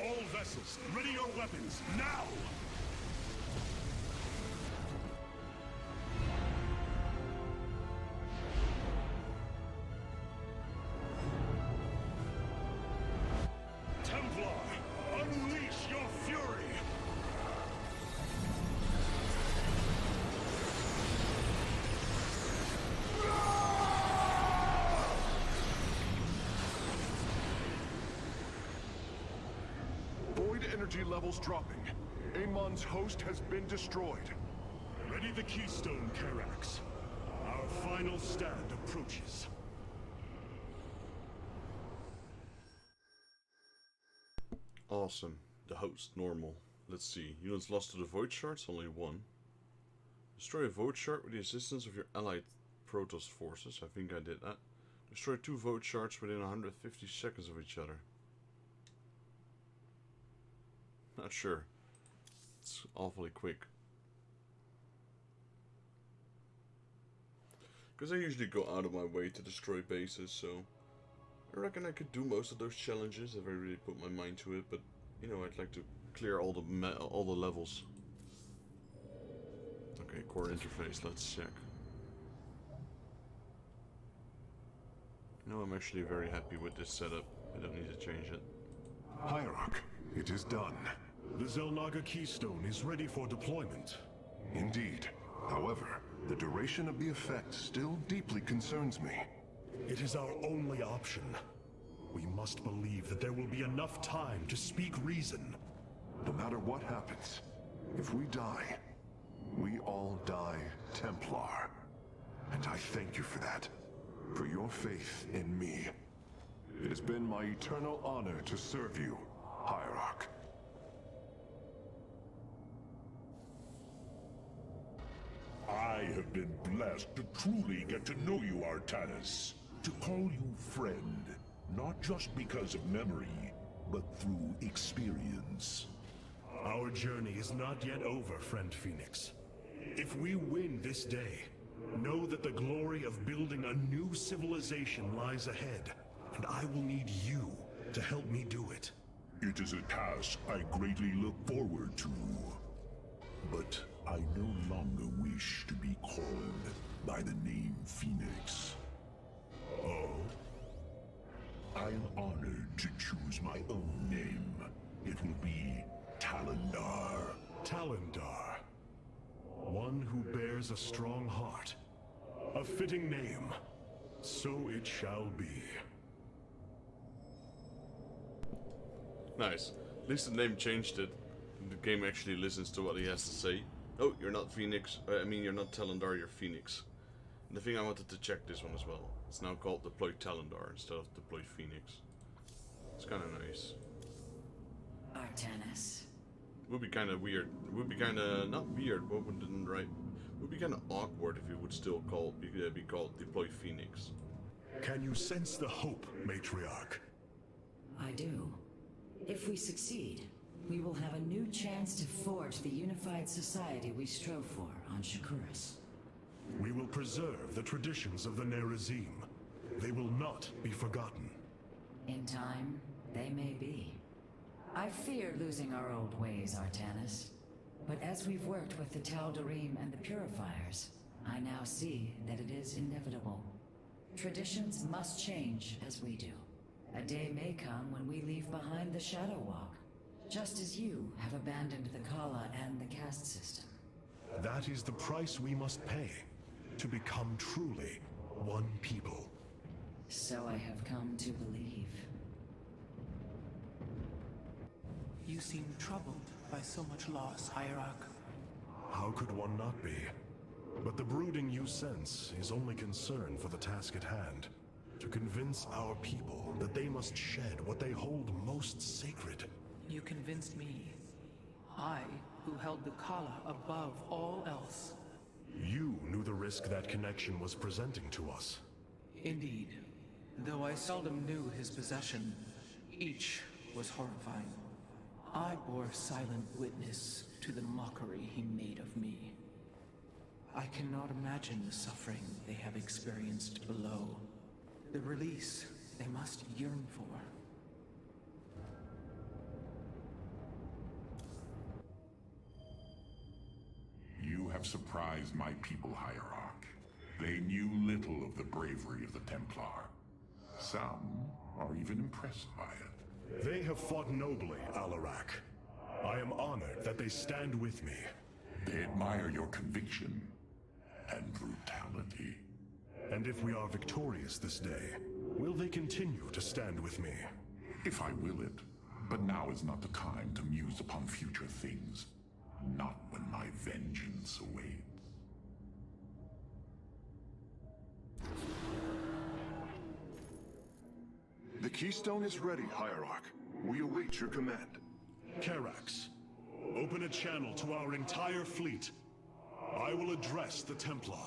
All vessels, ready your weapons, now! Templar, unleash your fury! Energy levels dropping. Amon's host has been destroyed. Ready the keystone, Karax. Our final stand approaches. Awesome. The host, normal. Let's see. Units lost to the void shards, only one. Destroy a void shard with the assistance of your allied Protoss forces. I think I did that. Destroy 2 void shards within 150 seconds of each other. Not sure. It's awfully quick. Because I usually go out of my way to destroy bases, so I reckon I could do most of those challenges if I really put my mind to it. But you know, I'd like to clear all the levels. Okay, core interface. Let's check. No, I'm actually very happy with this setup. I don't need to change it. Hierarch, it is done. The Xel'Naga keystone is ready for deployment. Indeed. However, the duration of the effect still deeply concerns me. It is our only option. We must believe that there will be enough time to speak reason. No matter what happens, if we die, we all die Templar. And I thank you for that. For your faith in me. It has been my eternal honor to serve you, Hierarch. I have been blessed to truly get to know you, Artanis. To call you friend, not just because of memory, but through experience. Our journey is not yet over, friend Phoenix. If we win this day, know that the glory of building a new civilization lies ahead, and I will need you to help me do it. It is a task I greatly look forward to. But I no longer wish to be called by the name Phoenix. Oh? I am honored to choose my own name. It will be Talendar. Talendar. One who bears a strong heart. A fitting name. So it shall be. Nice. At least the name changed it. The game actually listens to what he has to say. Oh, you're not Phoenix. You're not Talendar, you're Phoenix. And the thing I wanted to check this one as well. It's now called Deploy Talendar instead of Deploy Phoenix. It's kind of nice. Artanis. Would be kind of weird. Would be kind of not weird. What wouldn't right? Would be kind of awkward if it would still be called Deploy Phoenix. Can you sense the hope, Matriarch? I do. If we succeed, we will have a new chance to forge the unified society we strove for on Shakuras. We will preserve the traditions of the Nerazim. They will not be forgotten. In time, they may be. I fear losing our old ways, Artanis. But as we've worked with the Tal'Darim and the Purifiers, I now see that it is inevitable. Traditions must change as we do. A day may come when we leave behind the Shadow Walk, just as you have abandoned the Kala and the caste system. That is the price we must pay to become truly one people. So I have come to believe. You seem troubled by so much loss, Hierarch. How could one not be? But the brooding you sense is only concern for the task at hand. To convince our people that they must shed what they hold most sacred. You convinced me. I, who held the Kala above all else. You knew the risk that connection was presenting to us. Indeed. Though I seldom knew his possession, each was horrifying. I bore silent witness to the mockery he made of me. I cannot imagine the suffering they have experienced below. The release they must yearn for. You have surprised my people, Hierarch. They knew little of the bravery of the Templar. Some are even impressed by it. They have fought nobly, Alarak. I am honored that they stand with me. They admire your conviction and brutality. And if we are victorious this day, will they continue to stand with me? If I will it. But now is not the time to muse upon future things. Not when my vengeance awaits. The keystone is ready, Hierarch. We await your command. Karax, open a channel to our entire fleet. I will address the Templar.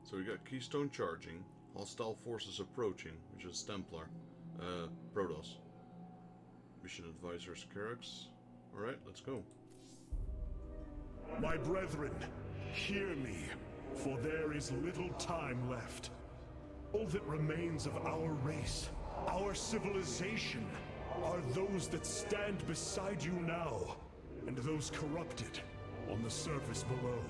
So we got Keystone charging, hostile forces approaching, which is Templar, Protoss. Mission advisors Karax. Alright, let's go. My brethren, hear me, for there is little time left. All that remains of our race, our civilization, are those that stand beside you now, and those corrupted on the surface below.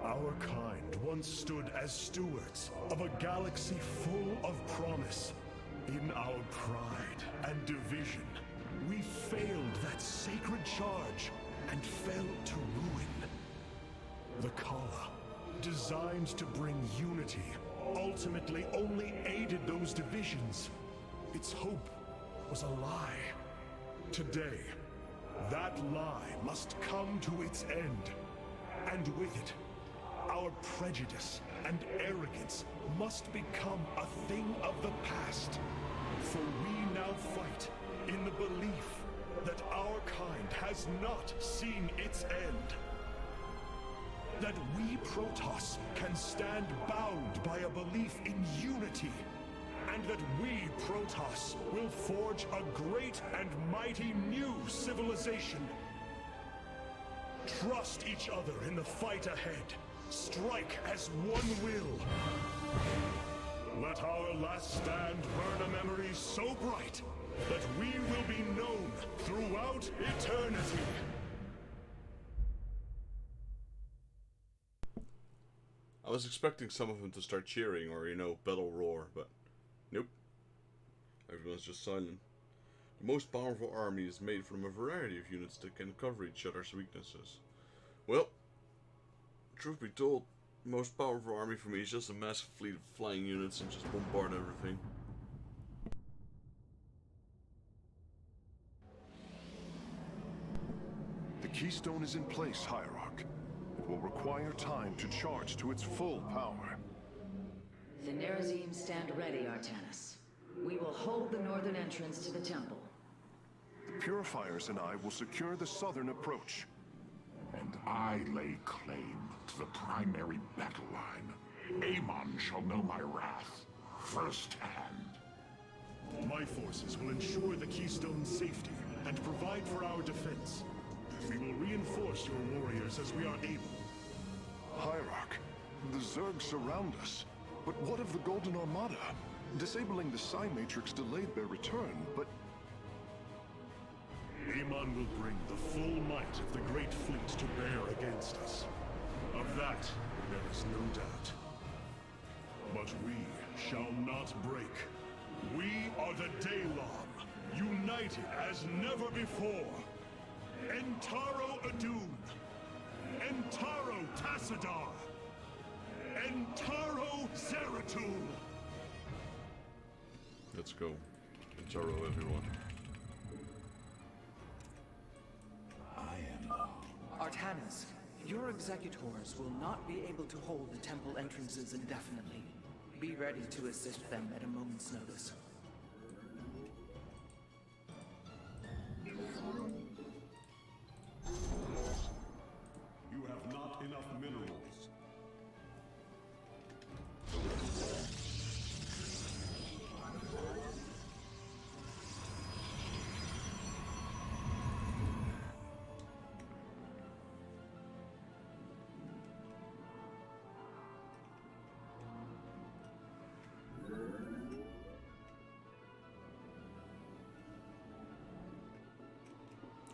Our kind once stood as stewards of a galaxy full of promise. In our pride and division, we failed that sacred charge and fell to ruin. The Kala, designed to bring unity, ultimately only aided those divisions. Its hope was a lie. Today, that lie must come to its end. And with it, our prejudice and arrogance must become a thing of the past. For we now fight in the belief that our kind has not seen its end. That we Protoss can stand bound by a belief in unity. And that we Protoss will forge a great and mighty new civilization. Trust each other in the fight ahead. Strike as one will. Let our last stand burn a memory so bright that we will be known throughout eternity. I was expecting some of them to start cheering or, you know, battle roar, but nope. Everyone's just silent. The most powerful army is made from a variety of units that can cover each other's weaknesses. Well, truth be told, the most powerful army for me is just a massive fleet of flying units and just bombard everything. The keystone is in place, Hierarch. It will require time to charge to its full power. The Nerazim stand ready, Artanis. We will hold the northern entrance to the temple. The Purifiers and I will secure the southern approach. And I lay claim to the primary battle line. Amon shall know my wrath firsthand. My forces will ensure the keystone's safety and provide for our defense. We will reinforce your warriors as we are able. Hierarch, the Zerg surround us. But what of the Golden Armada? Disabling the Psi Matrix delayed their return, but... Amon will bring the full might of the Great Fleet to bear against us. Of that, there is no doubt. But we shall not break. We are the Daylon, united as never before. Entaro Adun! Entaro Tassadar! Entaro Zeratul! Let's go. Entaro, everyone. I am the... Artanis, your executors will not be able to hold the temple entrances indefinitely. Be ready to assist them at a moment's notice. You have not enough minerals.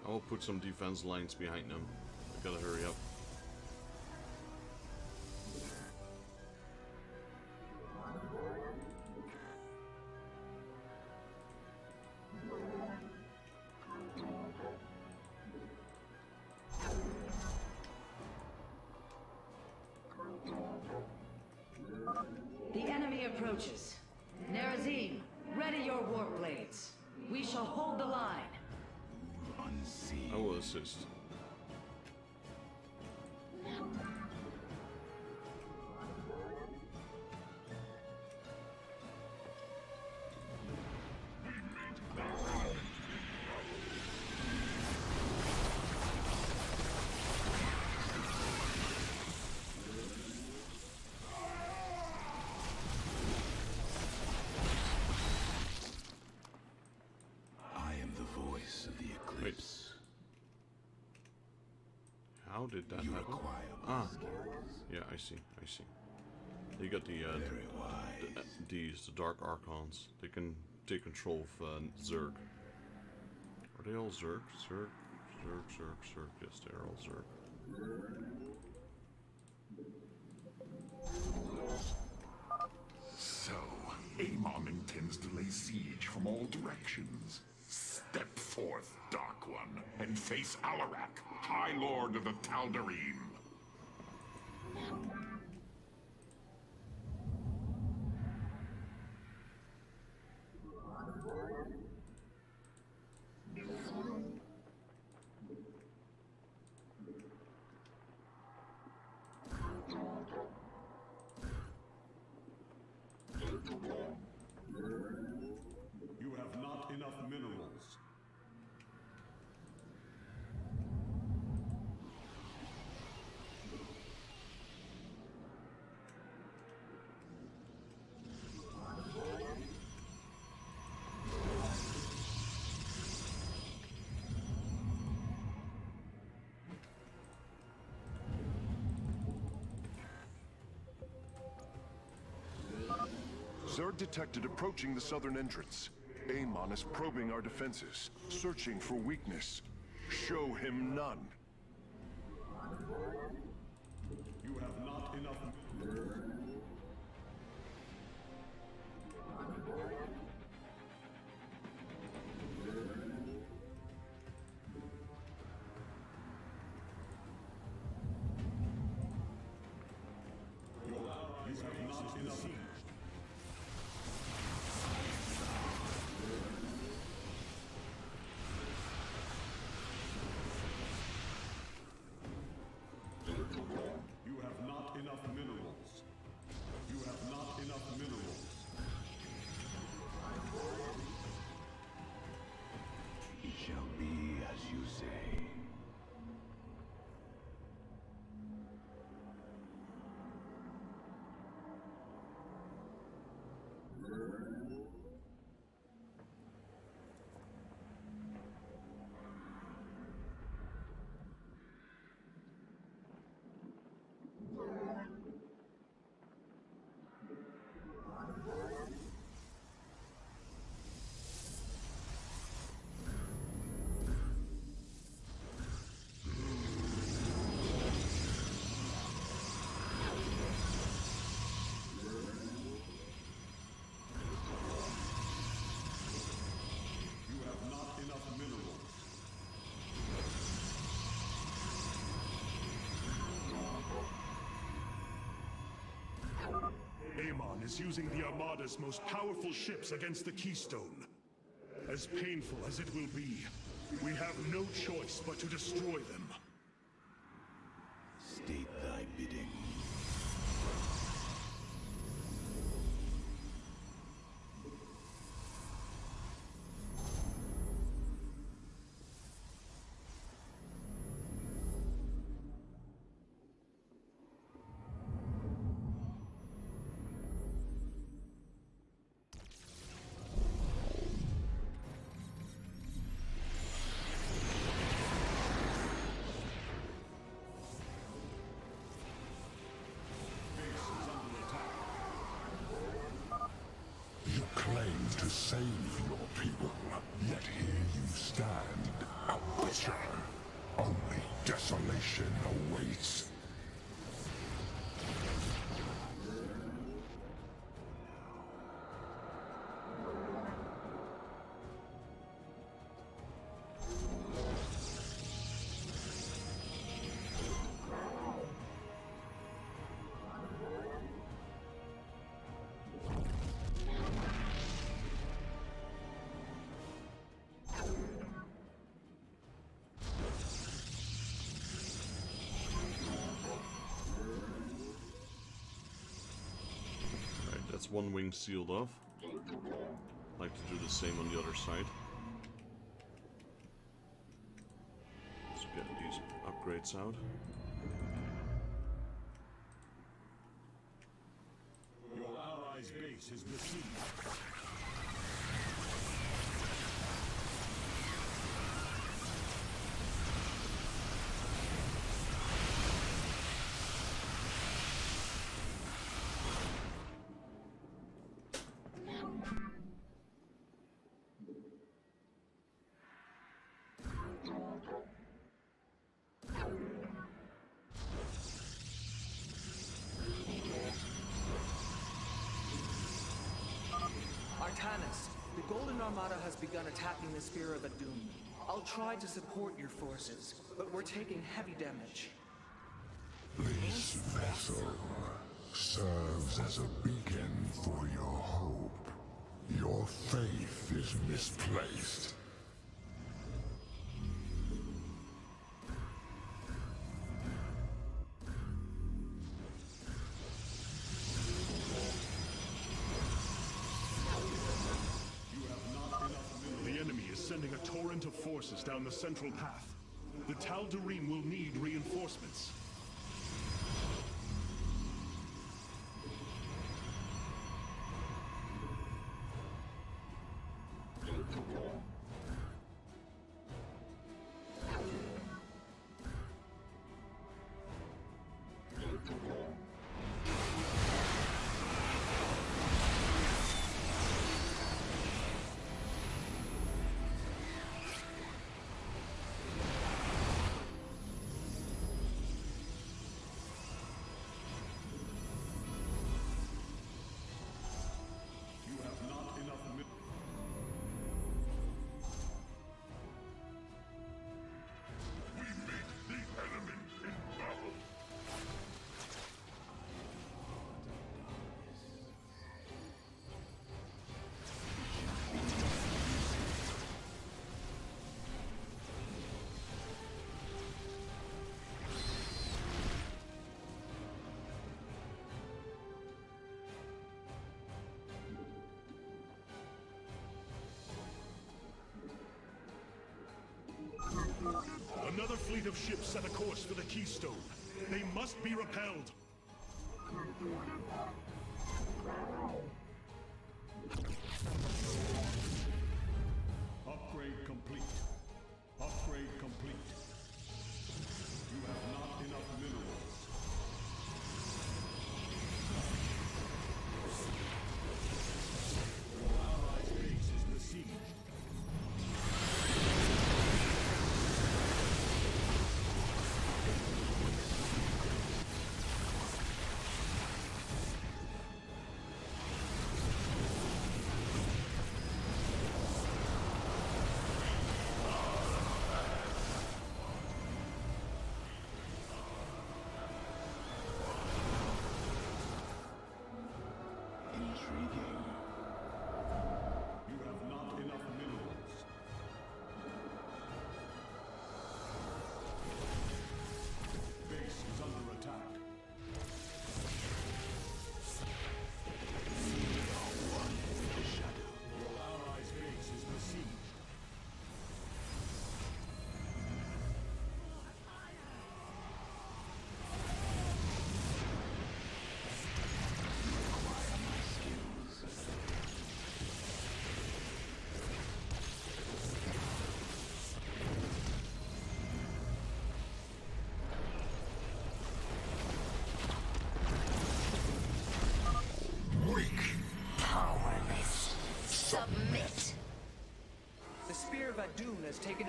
I'll put some defense lines behind them. I gotta hurry up. The enemy approaches. Nerazim, ready your warp blades. We shall hold the line. Unseen. I will assist. I am the voice of the eclipse. How did that You happen? acquire Ah, skills. yeah, I see, I see. You got the, Very wise. these, the Dark Archons. They can take control of Zerg. Are they all Zerg? Zerg, Zerg, Zerg, Zerg. Yes, they are all Zerg. So, Amon intends to lay siege from all directions. Step forth, Dark One, and face Alarak, High Lord of the Tal'Darim. You have not enough minerals. Zerg detected approaching the southern entrance. Amon is probing our defenses, searching for weakness. Show him none. You have not enough minerals. You have not enough. You have not enough minerals. You have not enough minerals. It shall be as you say. Amon is using the Armada's most powerful ships against the Keystone. As painful as it will be, we have no choice but to destroy them. State thy bidding. To save your people, yet here you stand, a butcher. Only desolation awaits. That's one wing sealed off. Like to do the same on the other side. Let's get these upgrades out. Your allies' base is besieged. Artanis, the Golden Armada has begun attacking the Spear of Doom. I'll try to support your forces, but we're taking heavy damage. This vessel serves as a beacon for your hope. Your faith is misplaced. Sending a torrent of forces down the central path. The Tal'Darim will need reinforcements. Another fleet of ships set a course for the Keystone. They must be repelled. Upgrade complete. Upgrade complete. You have not enough minerals. Your allies' base is besieged.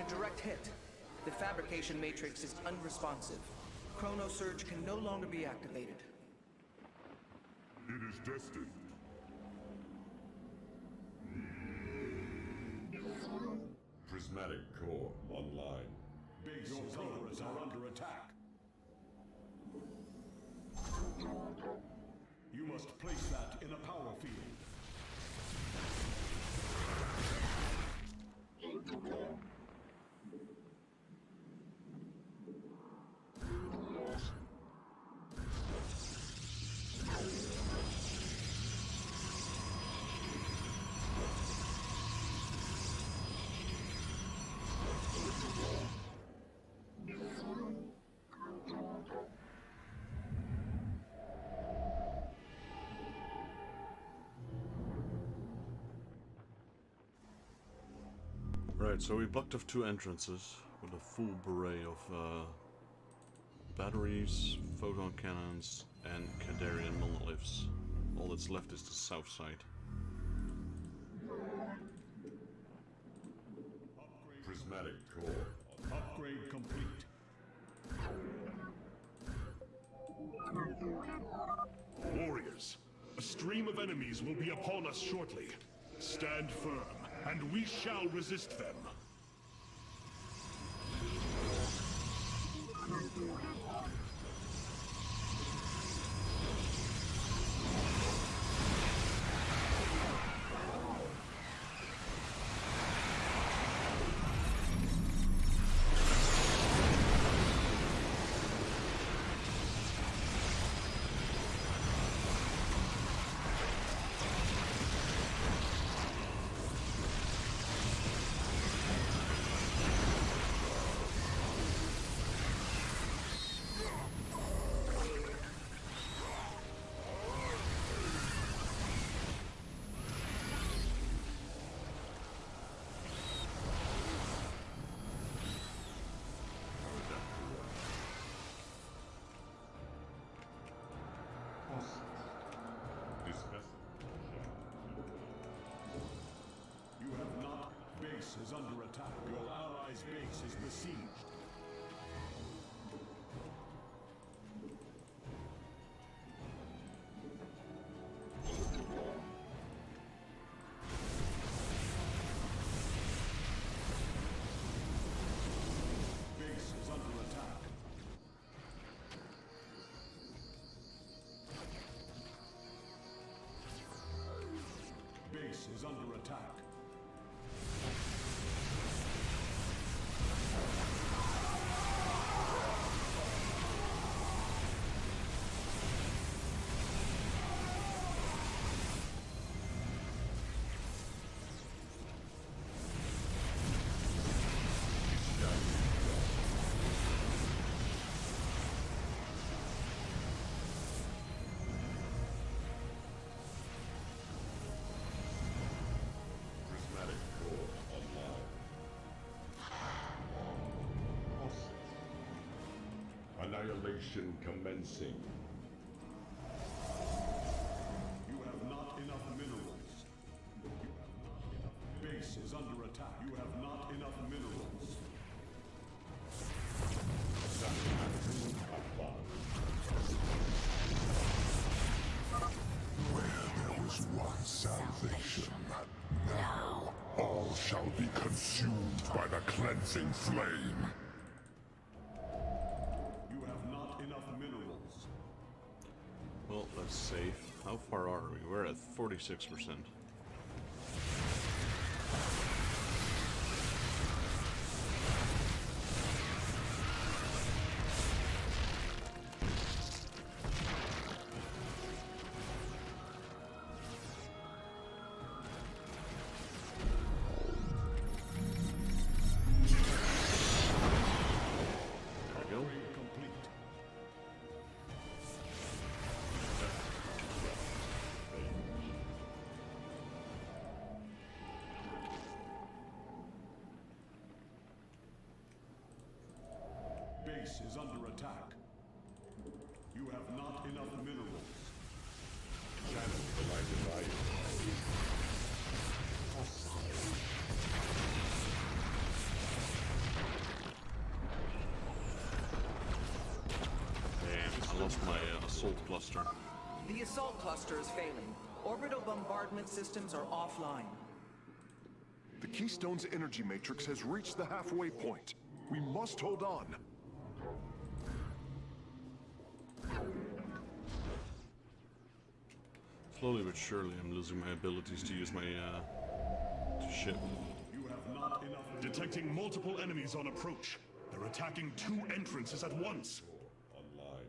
a direct hit. The fabrication matrix is unresponsive. Chrono Surge can no longer be activated. It is destined. Prismatic core online. Your pillars are under attack. You must place that in a power field. Right, so we blocked off 2 entrances with a full array of batteries, photon cannons, and Kandarian monoliths. All that's left is the south side. Prismatic core. Upgrade complete. Warriors, a stream of enemies will be upon us shortly. Stand firm, and we shall resist them. You have not. Base is under attack. Your allies' base is besieged. Base is under attack. Base is under attack. Prismatic core online. Annihilation commencing. You have not enough minerals. Base is under attack. You have not enough minerals. Where there was once salvation, now all shall be consumed by the cleansing flame. You have not enough minerals. Well, that's safe. How far are we? We're at 46%. Base is under attack. You have not enough minerals. Channel the light divided. cluster. The assault cluster is failing. Orbital bombardment systems are offline. The Keystone's energy matrix has reached the halfway point. We must hold on. Slowly but surely, I'm losing my abilities to use my ship. You have not enough. Detecting multiple enemies on approach. They're attacking 2 entrances at once. Online.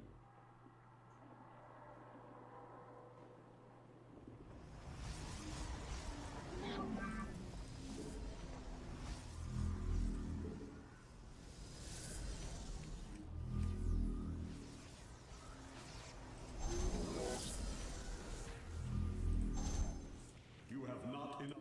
You have not enough.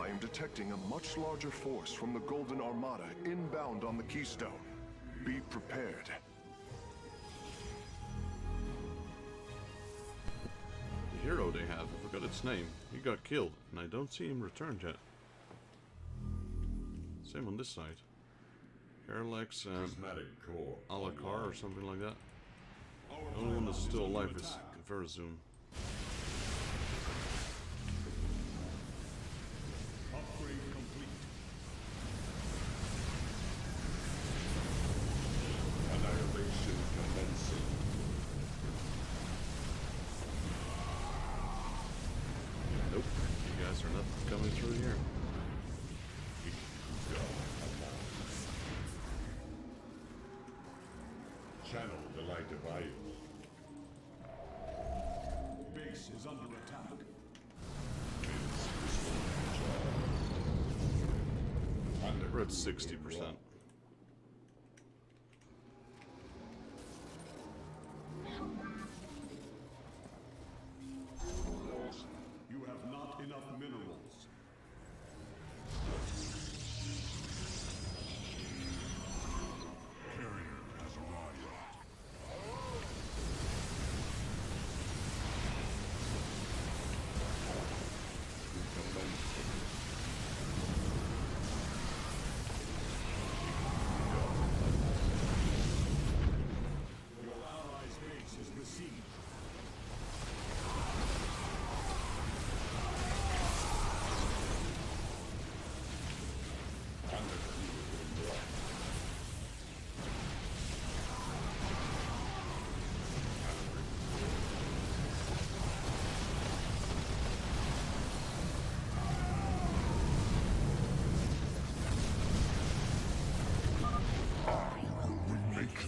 I am detecting a much larger force from the Golden Armada inbound on the Keystone. Be prepared. The hero they have, I forgot its name. He got killed, and I don't see him returned yet. Same on this side. Herlex and Alakar or something like that. The only one that's still alive is Verzoom. Upgrade complete. Annihilation commencing. Nope, you guys are not coming through here. Channel the light of Ion. Base is under attack. We're at 60%. You have not enough minerals.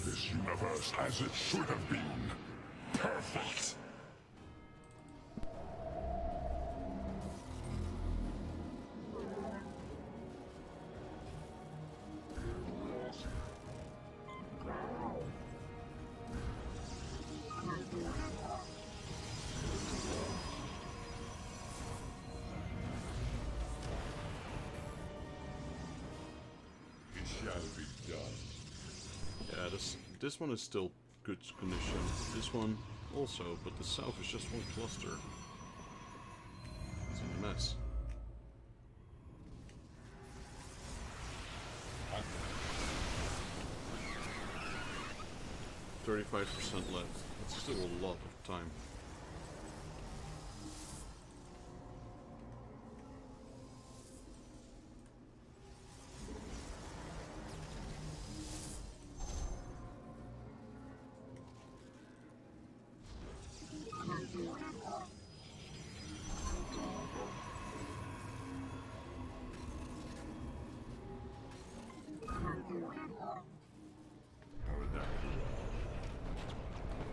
This universe as it should have been. Perfect. It shall be done. Yeah, this one is still good condition. This one also, but the south is just one cluster. It's a mess. 35% left. That's still a lot of time.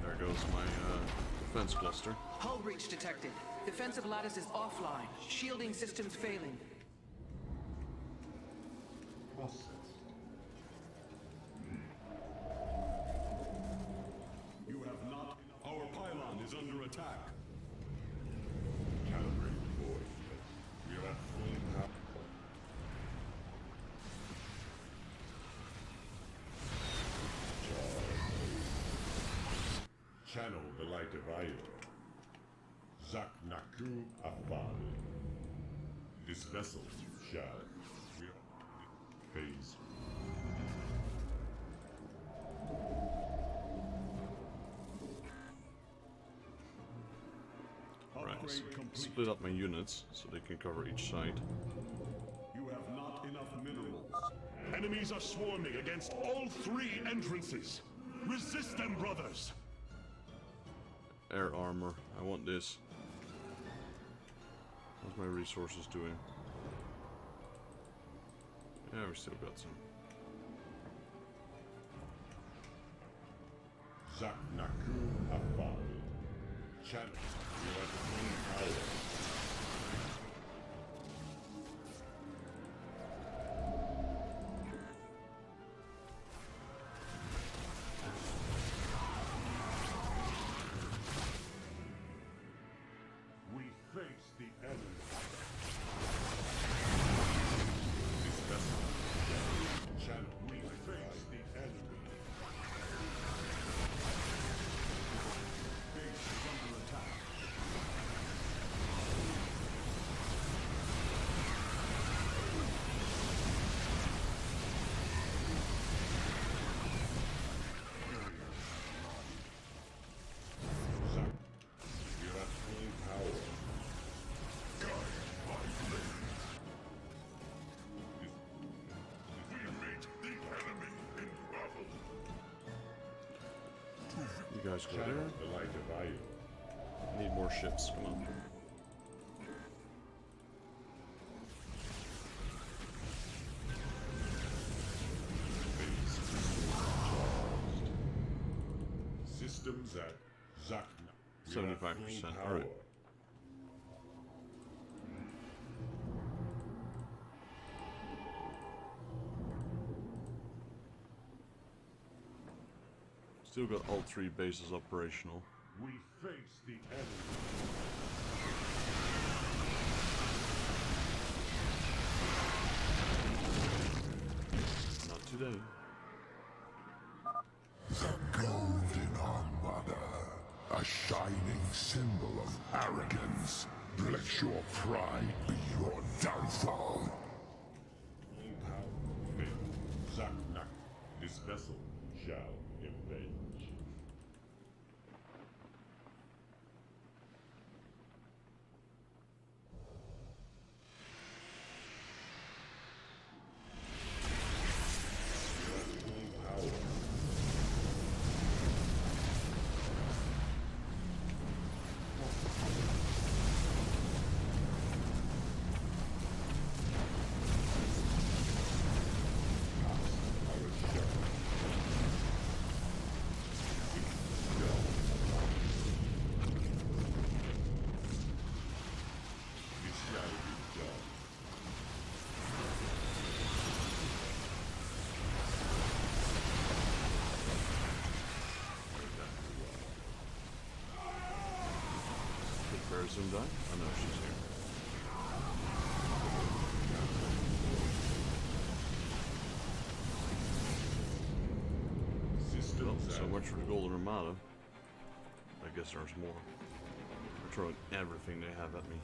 There goes my defense cluster. Hull breach detected. Defensive lattice is offline. Shielding systems failing. You have not. Our pylon is under attack. Calibrated void. We are at full power. Channel the light of Io. Zak Naku Afal. This vessel shall phase. Right, so split up my units so they can cover each side. You have not enough minerals. Enemies are swarming against all 3 entrances. Resist them, brothers. Air armor. I want this. How's my resources doing? Yeah, we still got some. Zak Naku Afal. Channel. You are the full power. We face the enemy. This vessel. Channel. We face the enemy. Base is under attack. Zak. You're at full power. We meet the enemy in battle. You guys go Channel there. the light of Io. Need more ships. Come on. Systems at Zakna. 75%, alright. Still got all 3 bases operational. We face the enemy. Not today. The Golden Armada, a shining symbol of arrogance. Let your pride be your downfall. Zakna. This vessel shall avenge. Zoomed on? Oh no, she's here. Well, so much for the Golden Armada. I guess there's more. They're throwing everything they have at me.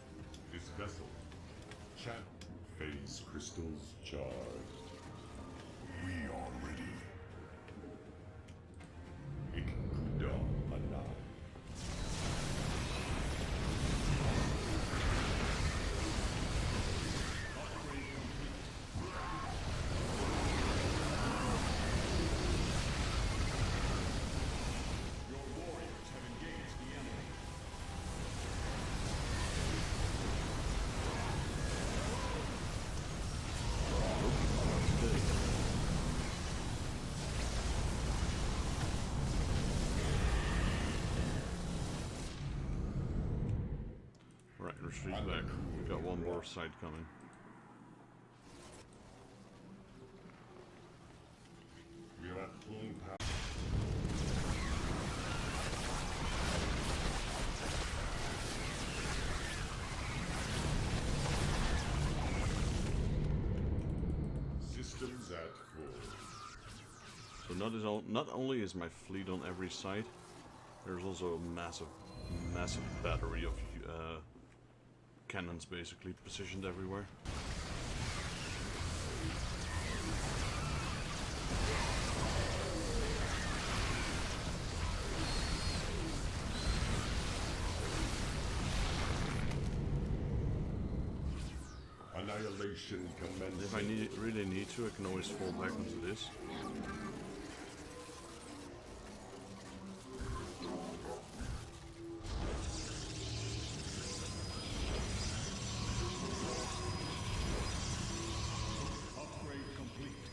This vessel. Channel. Phase crystals charged. We are ready. retreat back. We got one more side coming. We are at full power. Systems at full. So not only is my fleet on every side, there's also a massive battery of cannons basically positioned everywhere. Annihilation commences. If I really need to, I can always fall back onto this. Upgrade complete.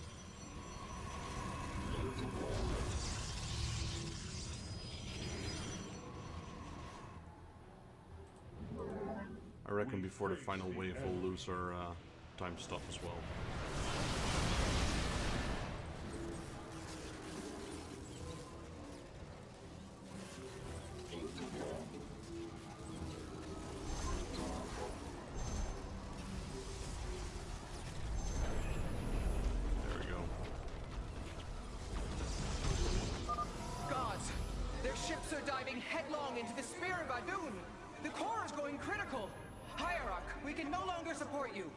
I reckon before the final wave we'll lose our time stop as well. There we go. Gods! Their ships are diving headlong into the Spear of Adun! The core is going critical! Hierarch, we can no longer support you!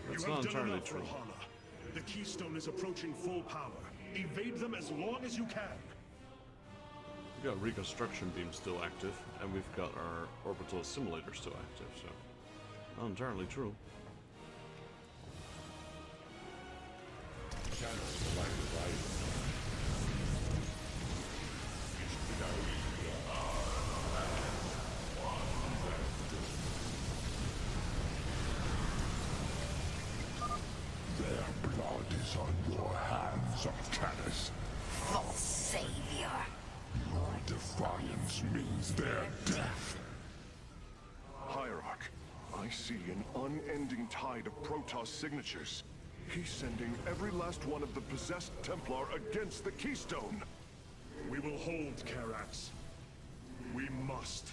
That's You not have done entirely enough, true. Rohana. The Keystone is approaching full power. Evade them as long as you can. We've got reconstruction beam still active, and we've got our orbital assimilator still active, so not entirely true. Channel the light of life. Their blood is on your hands, Arcanus. False savior. Your defiance means their death. Hierarch, I see an unending tide of Protoss signatures. He's sending every last one of the possessed Templar against the Keystone. We will hold Karax. We must.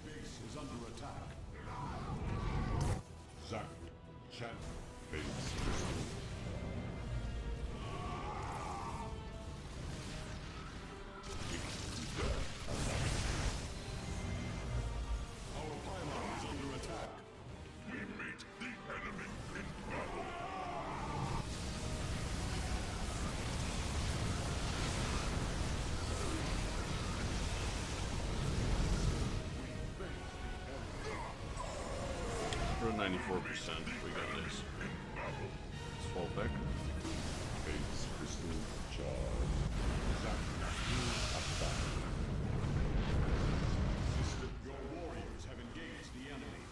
Base is under attack. Zack. Chat. Base crystal. Our pylon is under attack. We meet the enemy in battle. We're at 94%. We got this. Let's fall back. Base crystal charge. Zack. Attack. System. Your warriors have engaged the enemy.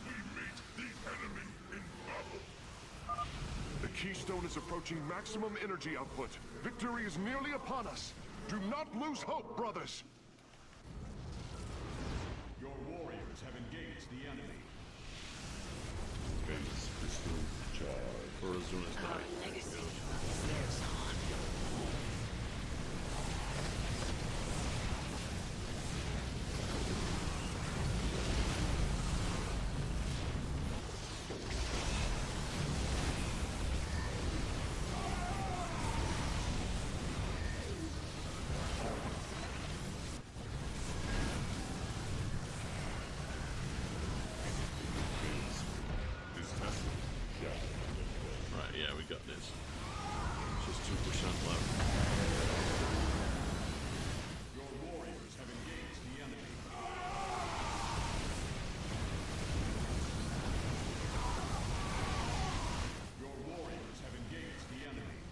We meet the enemy in battle. The Keystone is approaching maximum energy output. Victory is nearly upon us. Do not lose hope, brothers. Your warriors have engaged the enemy. Base crystal charge. For Azuna's die. Legacy lives on. Right, yeah, we got this. Just 2% left. Your warriors have engaged the enemy. Your warriors have engaged the enemy.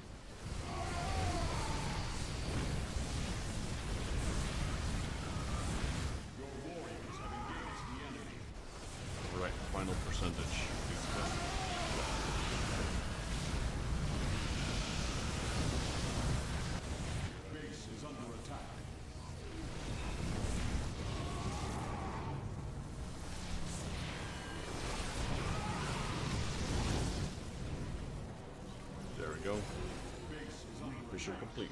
Your warriors have engaged the enemy. Right, final percentage. Base is under attack. go. Mission complete.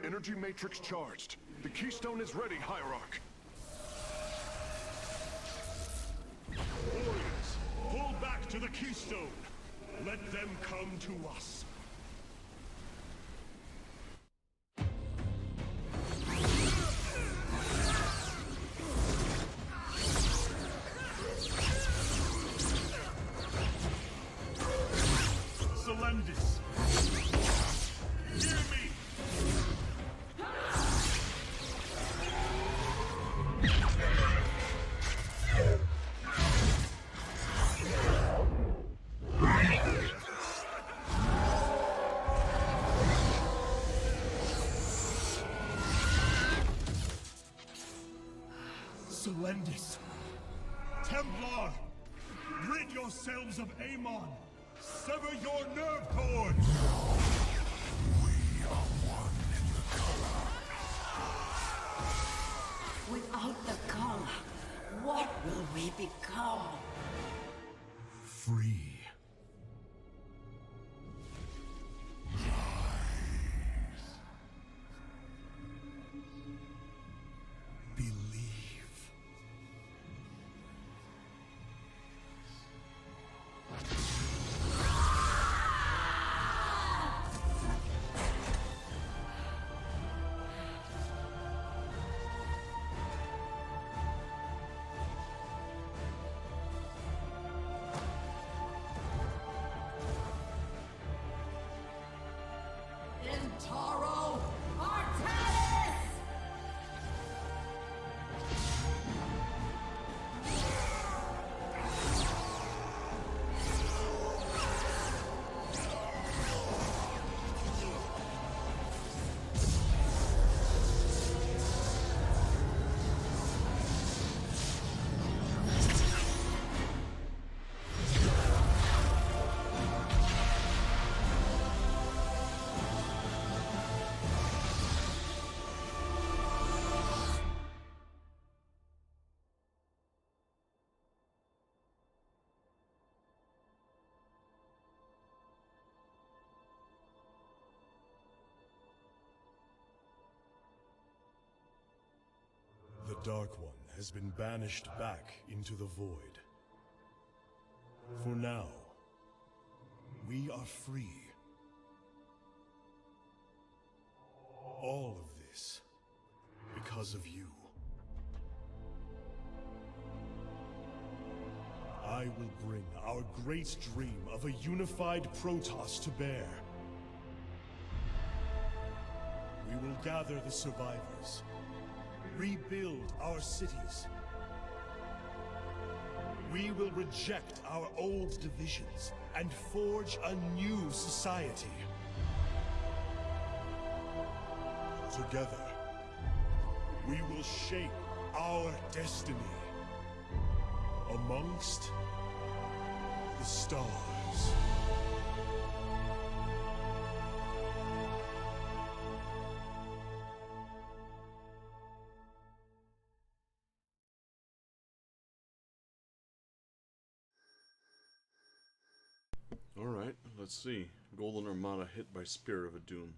Energy matrix charged. The keystone is ready, Hierarch. Warriors, pull back to the keystone. Let them come to us. Selendis, hear me! Selendis, Templar, rid yourselves of Amon. Sever your nerve cords! We are one in the color. Without the color, what will we become? Free. The Dark One has been banished back into the void. For now, we are free. All of this because of you. I will bring our great dream of a unified Protoss to bear. We will gather the survivors, rebuild our cities. We will reject our old divisions and forge a new society. Together, we will shape our destiny amongst the stars. Alright, let's see. Golden Armada hit by Spear of Doom.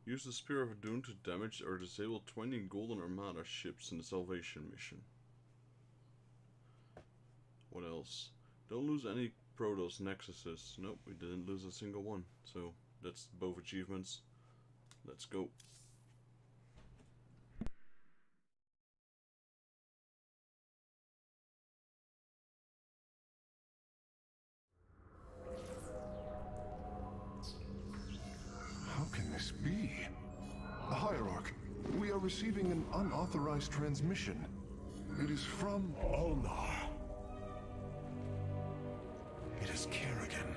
Use the Spear of Doom to damage or disable 20 Golden Armada ships in the Salvation mission. What else? Don't lose any Protoss Nexuses. Nope, we didn't lose a single one. So, that's both achievements. Let's go. How can this be? Hierarch, we are receiving an unauthorized transmission. It is from Ulnar. It is Kerrigan.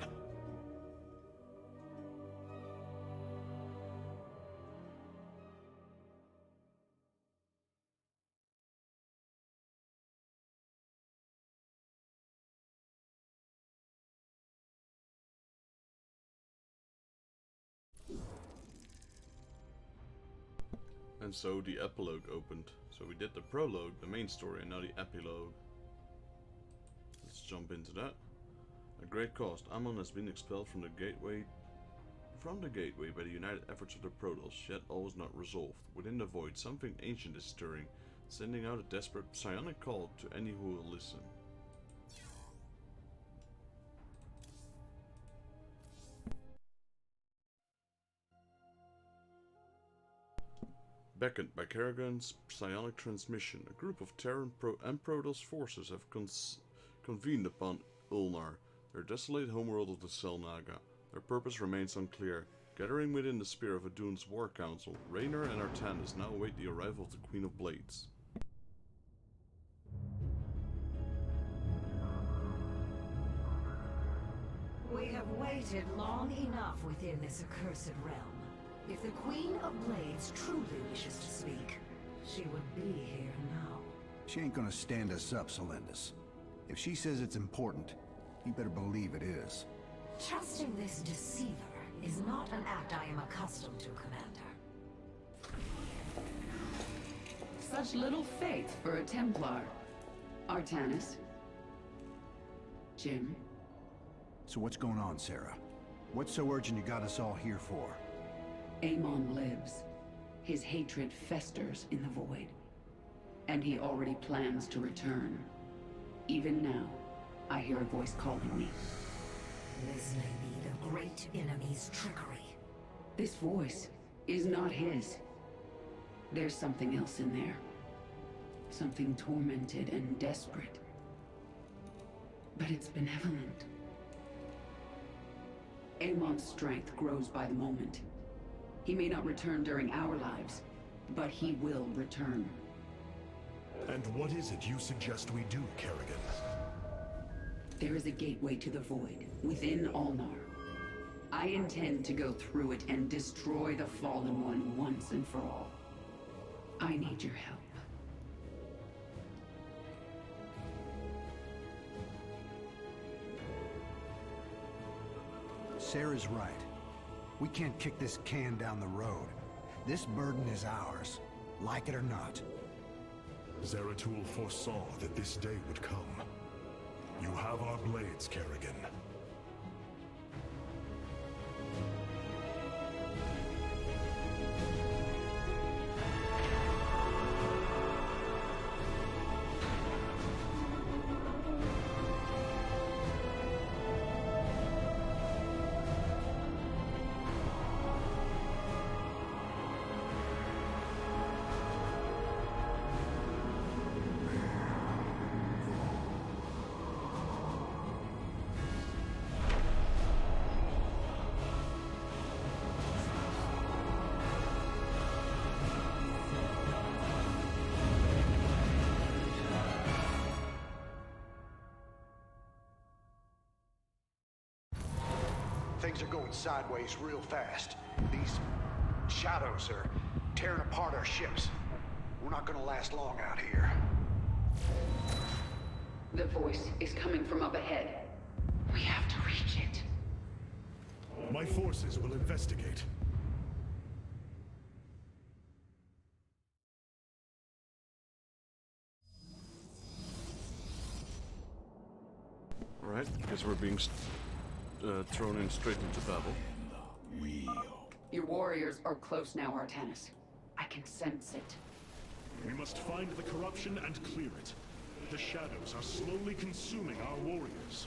And so the epilogue opened. So we did the prologue, the main story, and now the epilogue. let's jump into that. At great cost, Amon has been expelled from the gateway by the united efforts of the Protoss, yet always not resolved. Within the void, something ancient is stirring, sending out a desperate psionic call to any who will listen. Beckoned by Kerrigan's psionic transmission, a group of Terran and Protoss forces have convened upon Ulnar, their desolate homeworld of the Selnaga. Their purpose remains unclear. Gathering within the spear of Adun's war council, Raynor and Artanis now await the arrival of the Queen of Blades. We have waited long enough within this accursed realm. If the Queen of Blades truly wishes to speak, she would be here now. She ain't gonna stand us up, Solendis. If she says it's important, you better believe it is. Trusting this deceiver is not an act I am accustomed to, Commander. Such little faith for a Templar. Artanis. Jim. So what's going on, Sarah? What's so urgent you got us all here for? Amon lives. His hatred festers in the void. And he already plans to return. Even now, I hear a voice calling me. This may be the great enemy's trickery. This voice is not his. There's something else in there. Something tormented and desperate. But it's benevolent. Amon's strength grows by the moment. He may not return during our lives, but he will return. And what is it you suggest we do, Kerrigan? There is a gateway to the void, within Ulnar. I intend to go through it and destroy the Fallen One once and for all. I need your help. Sarah's right. We can't kick this can down the road. This burden is ours, like it or not. Zeratul foresaw that this day would come. You have our blades, Kerrigan. Things are going sideways real fast. These shadows are tearing apart our ships. We're not gonna last long out here. The voice is coming from up ahead. We have to reach it. My forces will investigate. Alright, guess we're being thrown in straight into battle. Your warriors are close now, Artanis. I can sense it. We must find the corruption and clear it. The shadows are slowly consuming our warriors.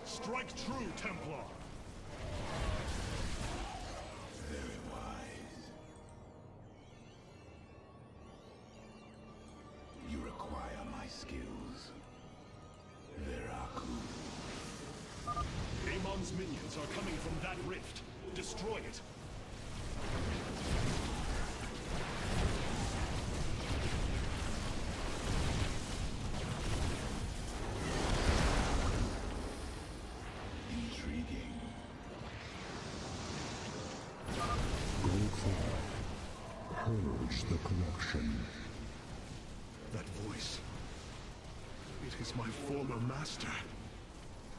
Strike true, Templar! Very wise. You require my skills. Veraku. Amon's minions are coming from that rift. Destroy it. Intriguing. Go forth. Purge the corruption. That voice. It is my former master.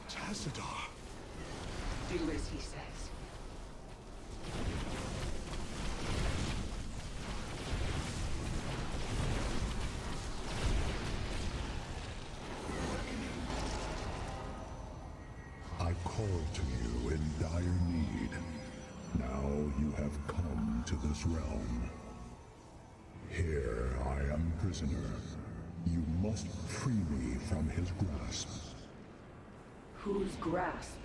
Tassadar. Do as he says. to this realm. Here I am prisoner. You must free me from his grasp. Whose grasp?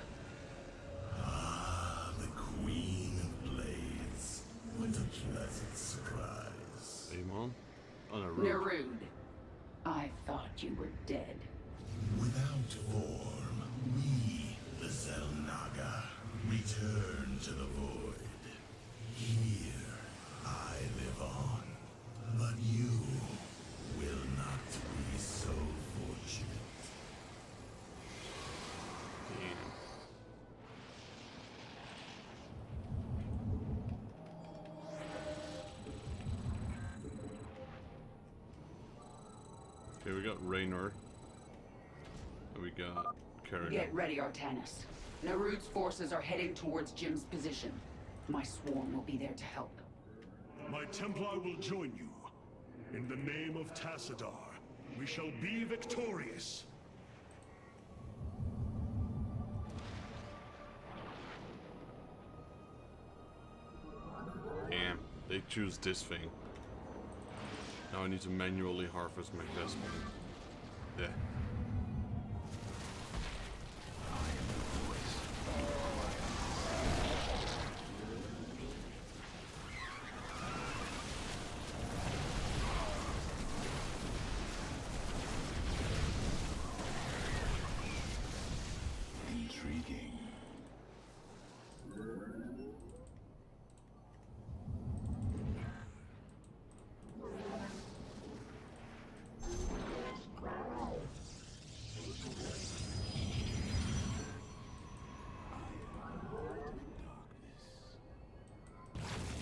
Ah, the Queen of Blades. What a pleasant surprise. Amon? On a Nerud. I thought you were dead. Without form, we, the Zelnaga, return to the void. Here, I live on. But you will not be so fortunate. Damn. Okay, we got Raynor. And we got Kerrigan. Get ready, Artanis. Nerud's forces are heading towards Jim's position. My swarm will be there to help. My Templar will join you. In the name of Tassadar, we shall be victorious. Damn, they choose this thing. Now I need to manually harvest my investment. Yeah. Intriguing.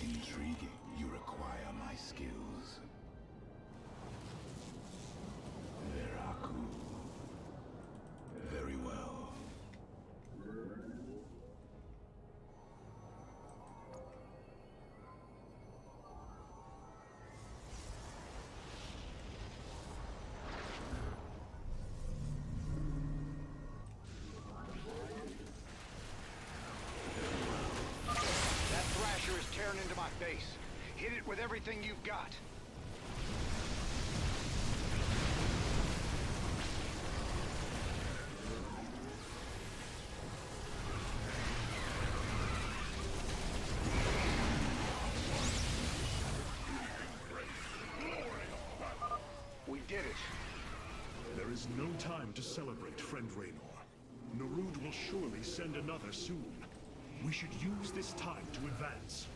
Intriguing. You require my skills. Veraku. Very well. That Thrasher is tearing into my base. Hit it with everything you've got. We did it. There is no time to celebrate, friend Raynor. Nerud will surely send another soon. We should use this time to advance.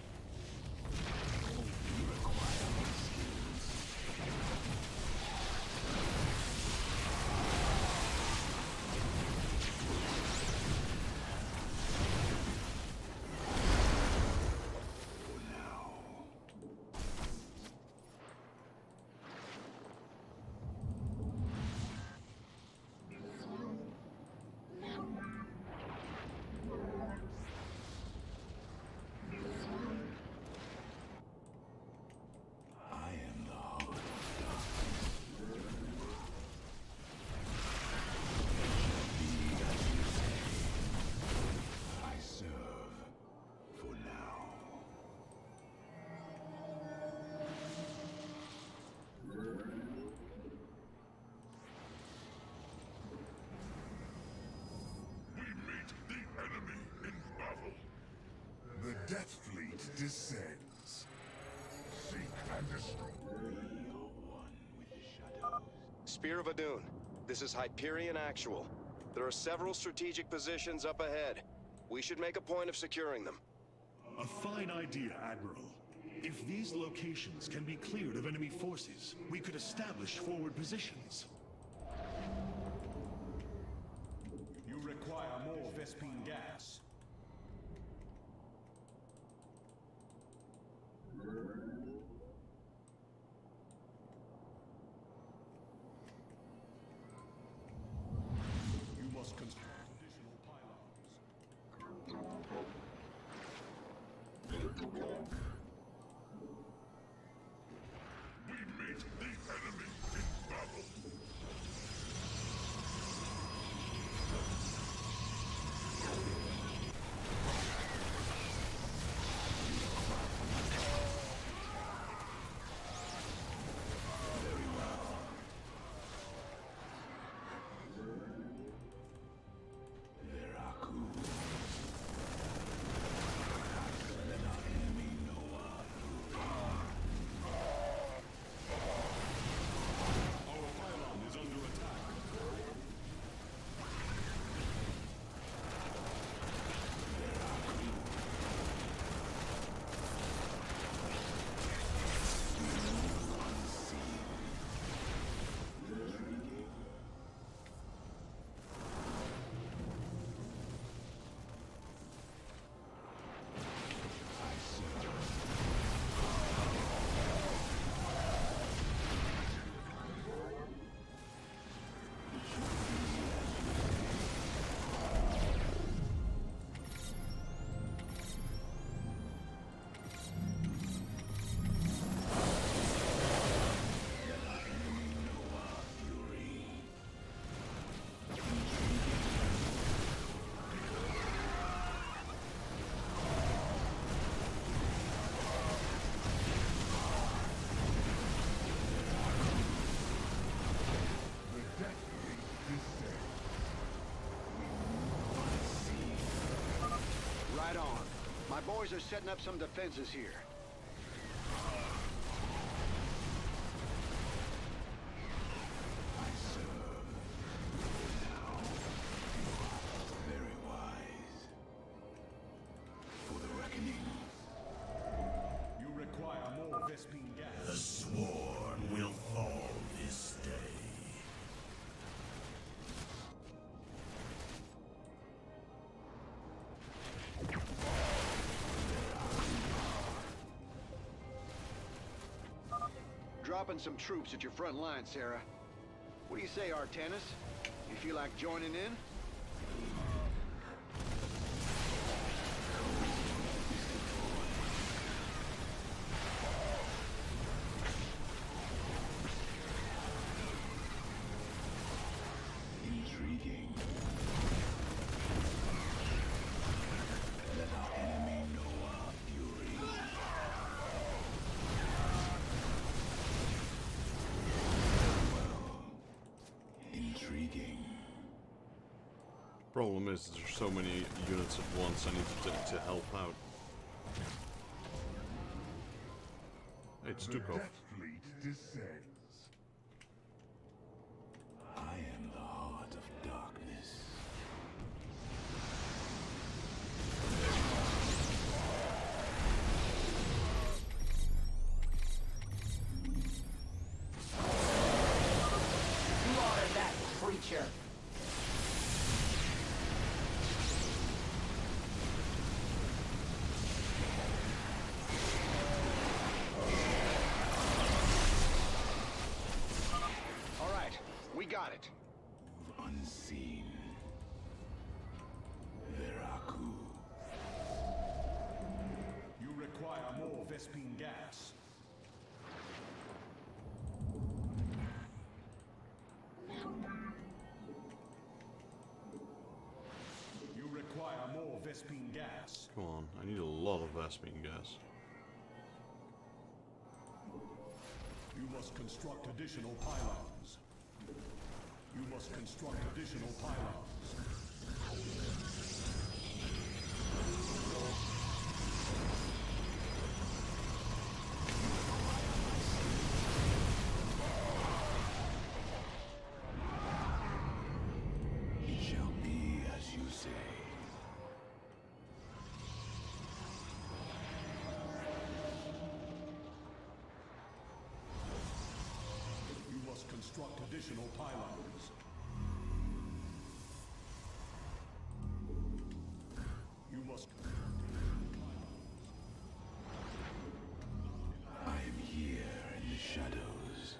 You require my skills. For now. I am the heart of darkness. Be as you say. I serve for now. We meet the enemy in battle. The Death Fleet descends. Seek and destroy. Spear of Adun, this is Hyperion Actual. There are several strategic positions up ahead. We should make a point of securing them. A fine idea, Admiral. If these locations can be cleared of enemy forces, we could establish forward positions. You require more Vespine gas. You must construct additional pylons. We meet the enemy in battle. My boys are setting up some defenses here. Very wise. For the reckoning. You require more Vespene gas. The sworn will fall this day. Dropping some troops at your front line, Sarah. What do you say, Artanis? You feel like joining in? Intriguing. Let our enemy know our fury. Intriguing. Problem is, there's so many units at once I need to help out. It's Stukov. Death Fleet descends. I am the heart of darkness. Slaughter that creature! All right, we got it. Unseen. Veraku. You require more Vespene gas. You require more Vespene gas. Come on, I need a lot of Vespene gas. You must construct additional pylons. You must construct additional pylons. It shall be as you say. You must construct additional pylons. You must. I am here in the shadows.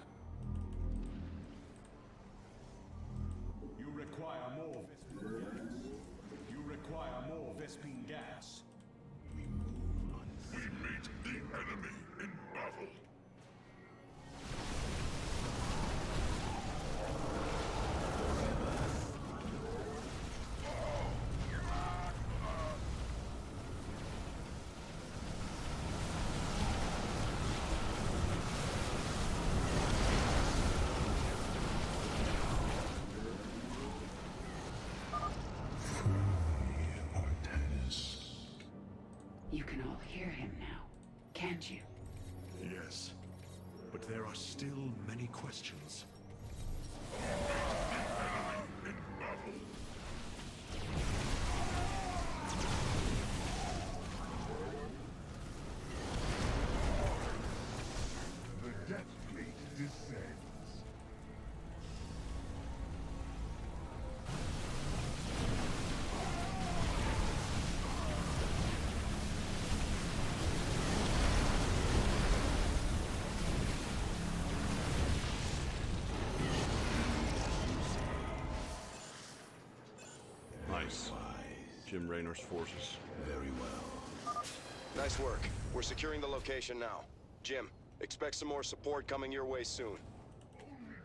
You require more Vespene gas. You require more Vespene gas. We meet the enemy in battle. You can all hear him now, can't you? Yes, but there are still many questions. The Death Fleet descends. Nice. Jim Raynor's forces. Very well. Nice work. We're securing the location now. Jim, expect some more support coming your way soon.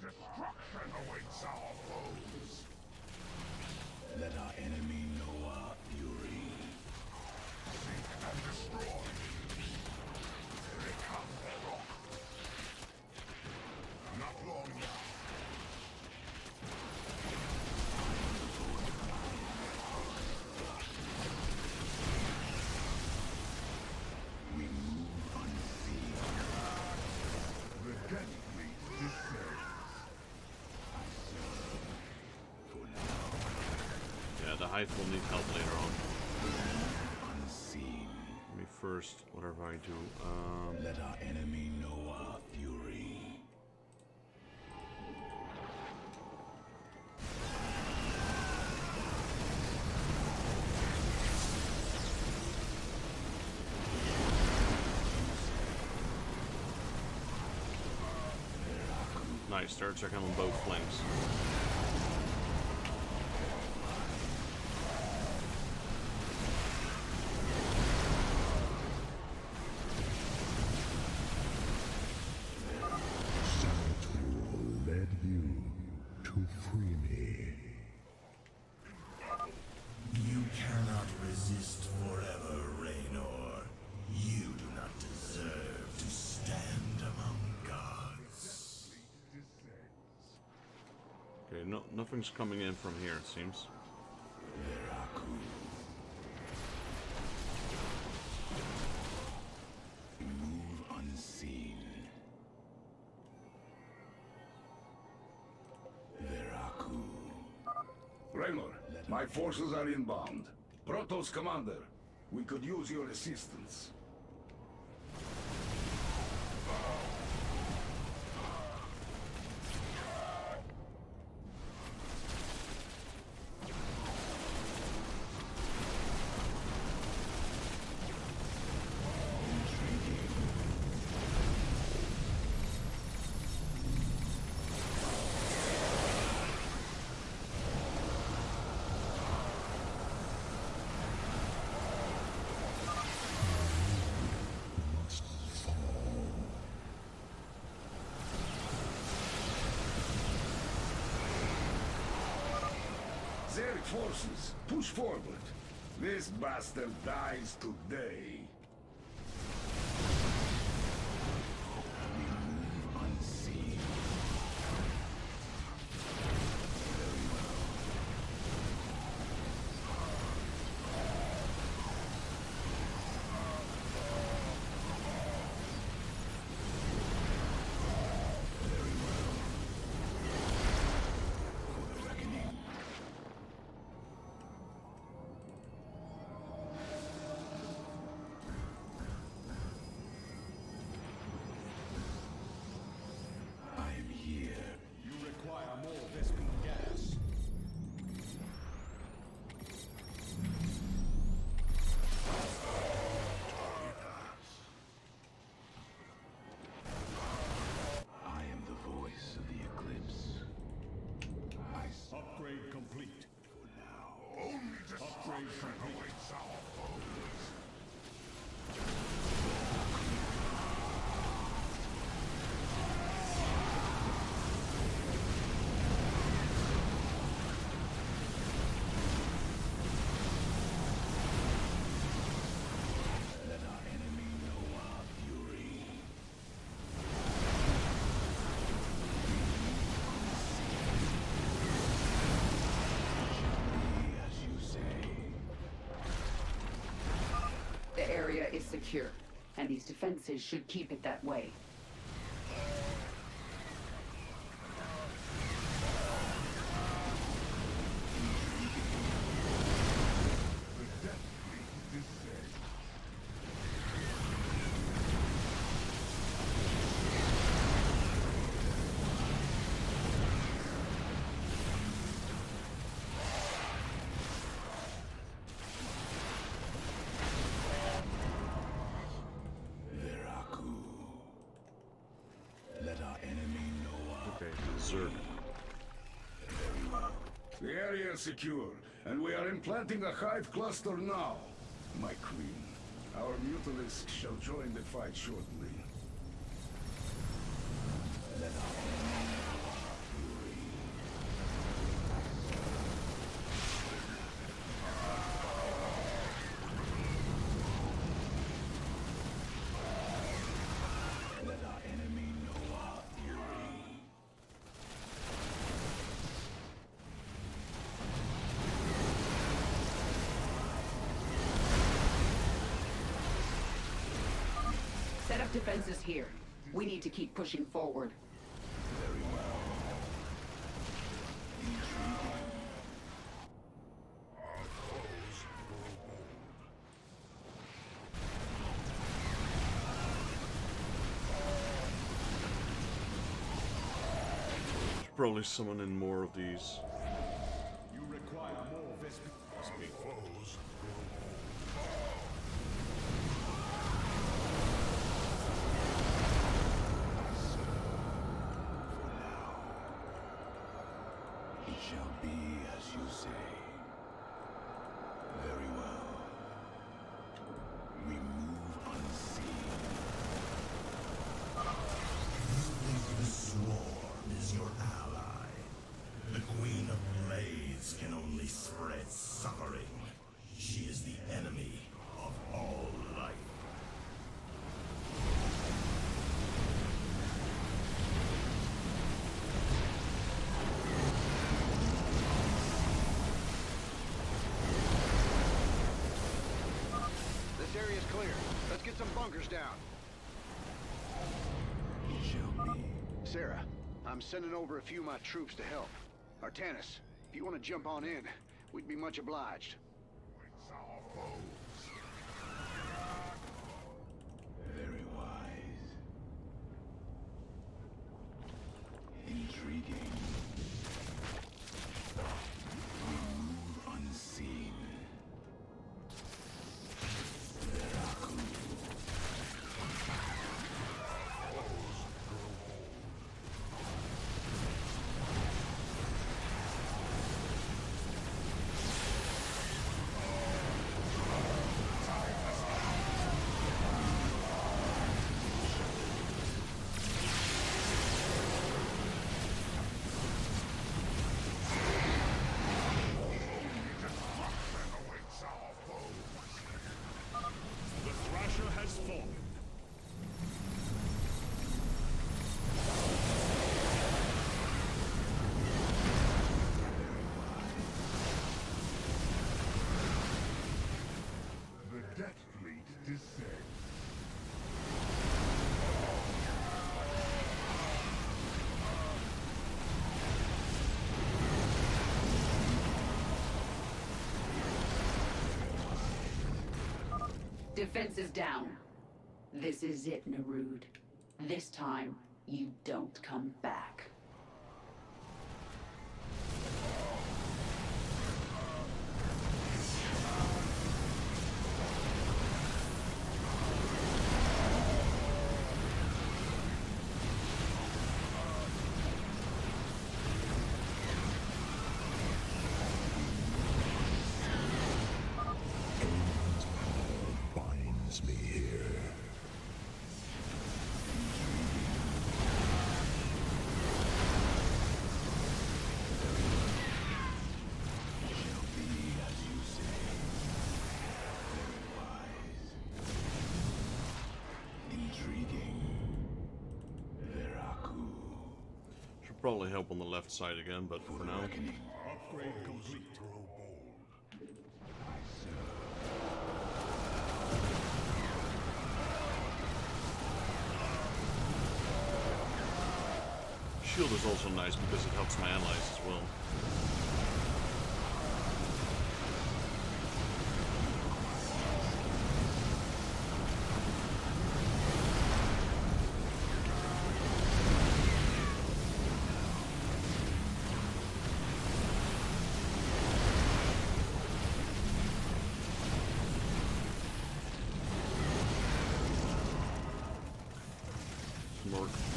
Destruction awaits our foes. Let our enemy know our fury. Seek and destroy. Here it comes, Rock. Not long now. Hive will need help later on. Unseen. Let me first, whatever I do, Let our enemy know our fury. Nice, start checking on both flanks. Led you to free me. You cannot resist forever, Raynor. You do not deserve to stand among gods. Okay, no, nothing's coming in from here, it seems. Move unseen. Veraku. Raynor, my forces are inbound. Protoss commander, we could use your assistance. Zerg forces, push forward. This bastard dies today. Unseen. Upgrade complete. Upgrade complete. Let our enemy know our fury. The area is secure, and these defenses should keep it that way. Zerg. The area is secure, and we are implanting a hive cluster now. My queen, our mutalisks shall join the fight shortly. Let our enemy know our fury. Let our enemy know our fury. Set up defenses here. We need to keep pushing forward. Very well. Should probably summon in more of these. You require more Vespene foes. It shall be as you say. Very well. We move unseen. The swarm is your ally. The Queen of Blades can only spread suffering. She is the enemy of all life. This area's clear. Let's get some bunkers down. It shall be. Sarah, I'm sending over a few of my troops to help. Artanis, if you want to jump on in, we'd be much obliged. Very wise. Intriguing. We move unseen. The Thrasher has fallen. The Death Fleet descends. Defenses down. This is it, Narud. This time, you don't come back. Binds me here. Should probably help on the left side again, but for now. Upgrade complete. Shield is also nice because it helps my allies as well.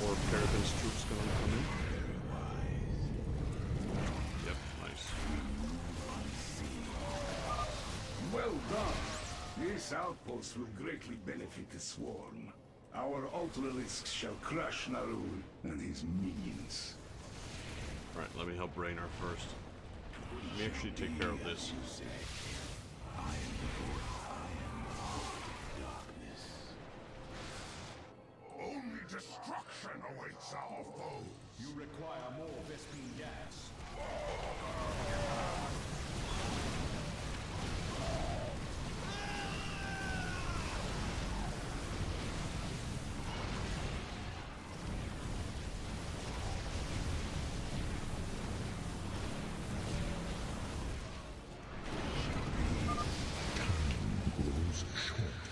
More Paragon's troops gonna come in. Yep, nice. Well done. This outpost will greatly benefit the swarm. Our ultralisks shall crush Narud and his minions. Alright, let me help Raynor first. Let me actually take care of this. Only destruction awaits our foes. You require more Vespene gas. Grows short.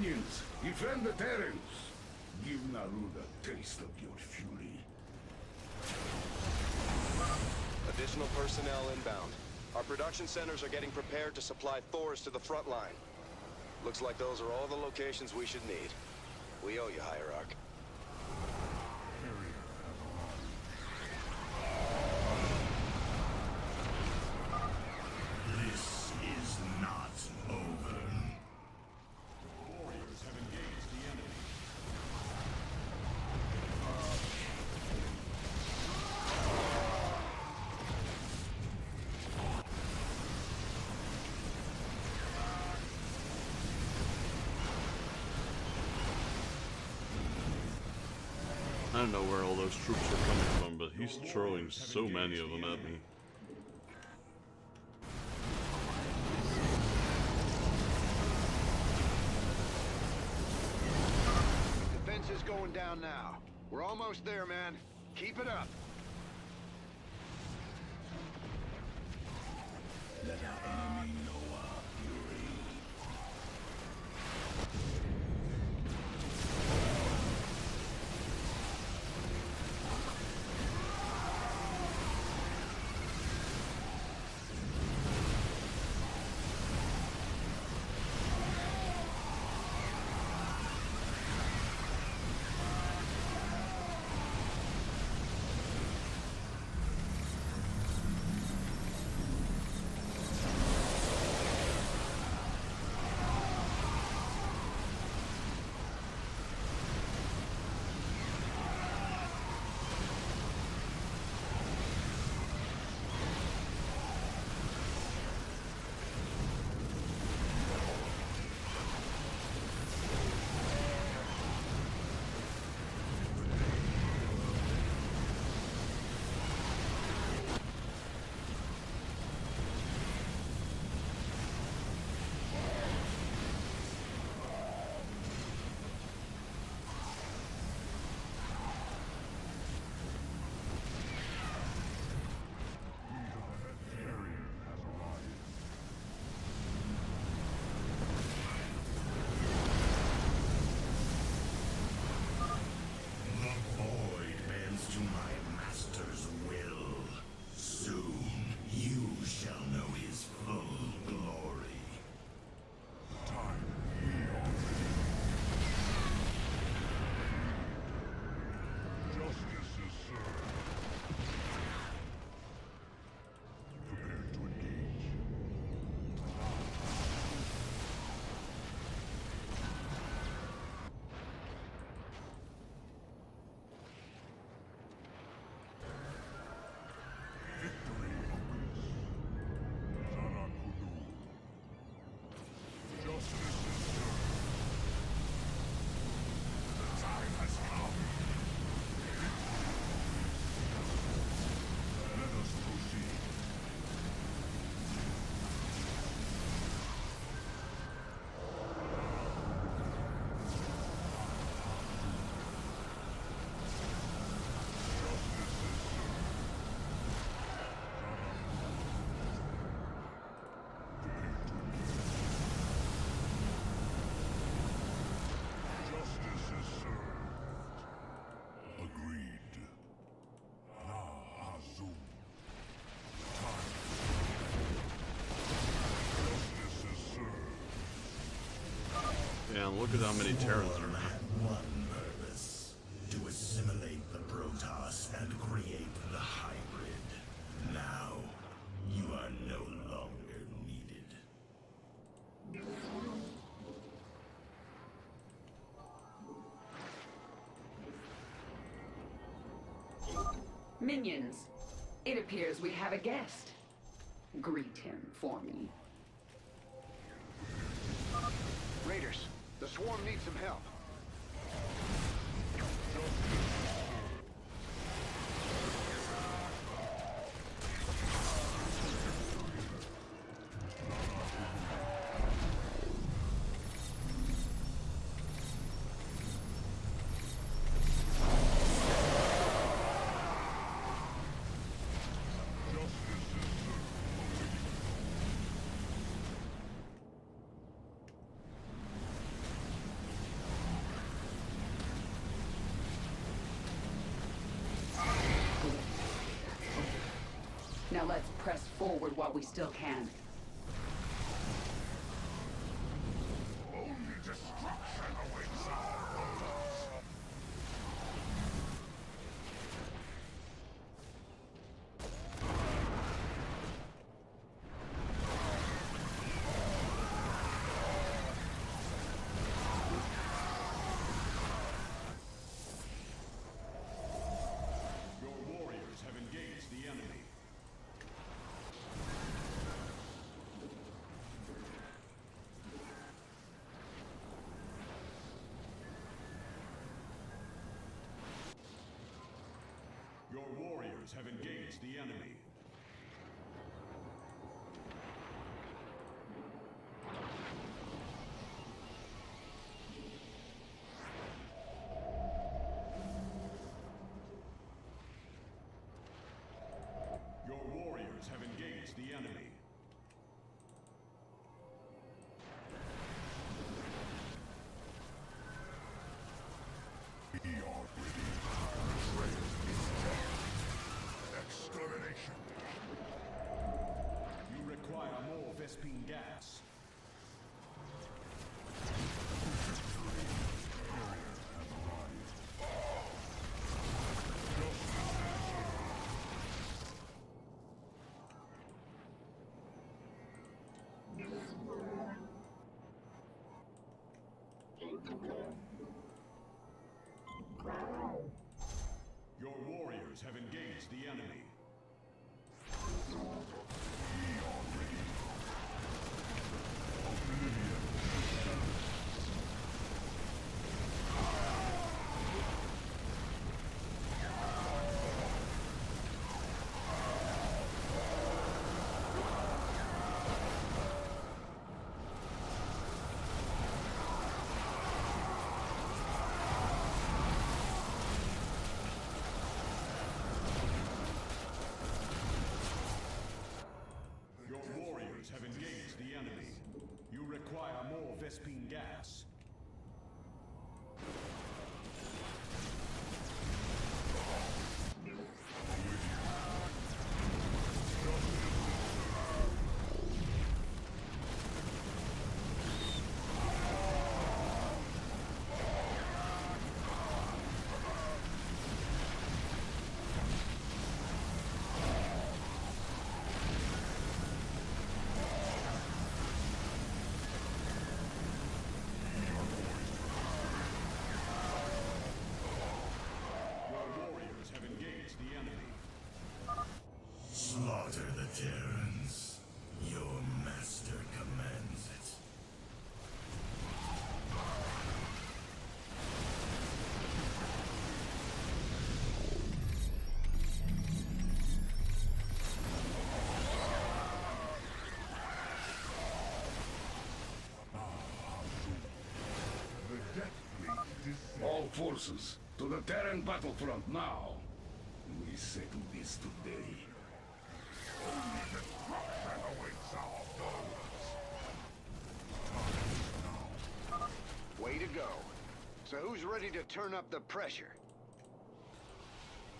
Minions, defend the Terrans. Give Narud a taste of your fury. Additional personnel inbound. Our production centers are getting prepared to supply Thors to the front line. Looks like those are all the locations we should need. We owe you, Hierarch. This is not over. Warriors have engaged the enemy. I don't know where all those troops are coming from, but he's throwing so many of them at me. Defense is going down now. We're almost there, man. Keep it up. Let our enemy know our fury. Yeah, look at how many Terrans are now. One purpose: to assimilate the Protoss and create the hybrid. Now, you are no longer needed. Minions, it appears we have a guest. Greet him for me. Raiders, the swarm needs some help. we still can. Only destruction awaits our foes. Your warriors have engaged the enemy. Your warriors have engaged the enemy. Your warriors have engaged the enemy. We are ready. Betrayal is death. Extermination. You require more Vespine gas. Your warriors have engaged the enemy. Your warriors have engaged the enemy. You require more Vespine gas. Your warriors have engaged the enemy. Slaughter the Terrans. Your master commands it. The Death Fleet descends. All forces, to the Terran battlefront now. We settle this today. Only destruction awaits our foes. Way to go. So who's ready to turn up the pressure?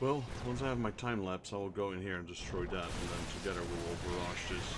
Well, once I have my time lapse, I will go in here and destroy that, and then together we will barrage this.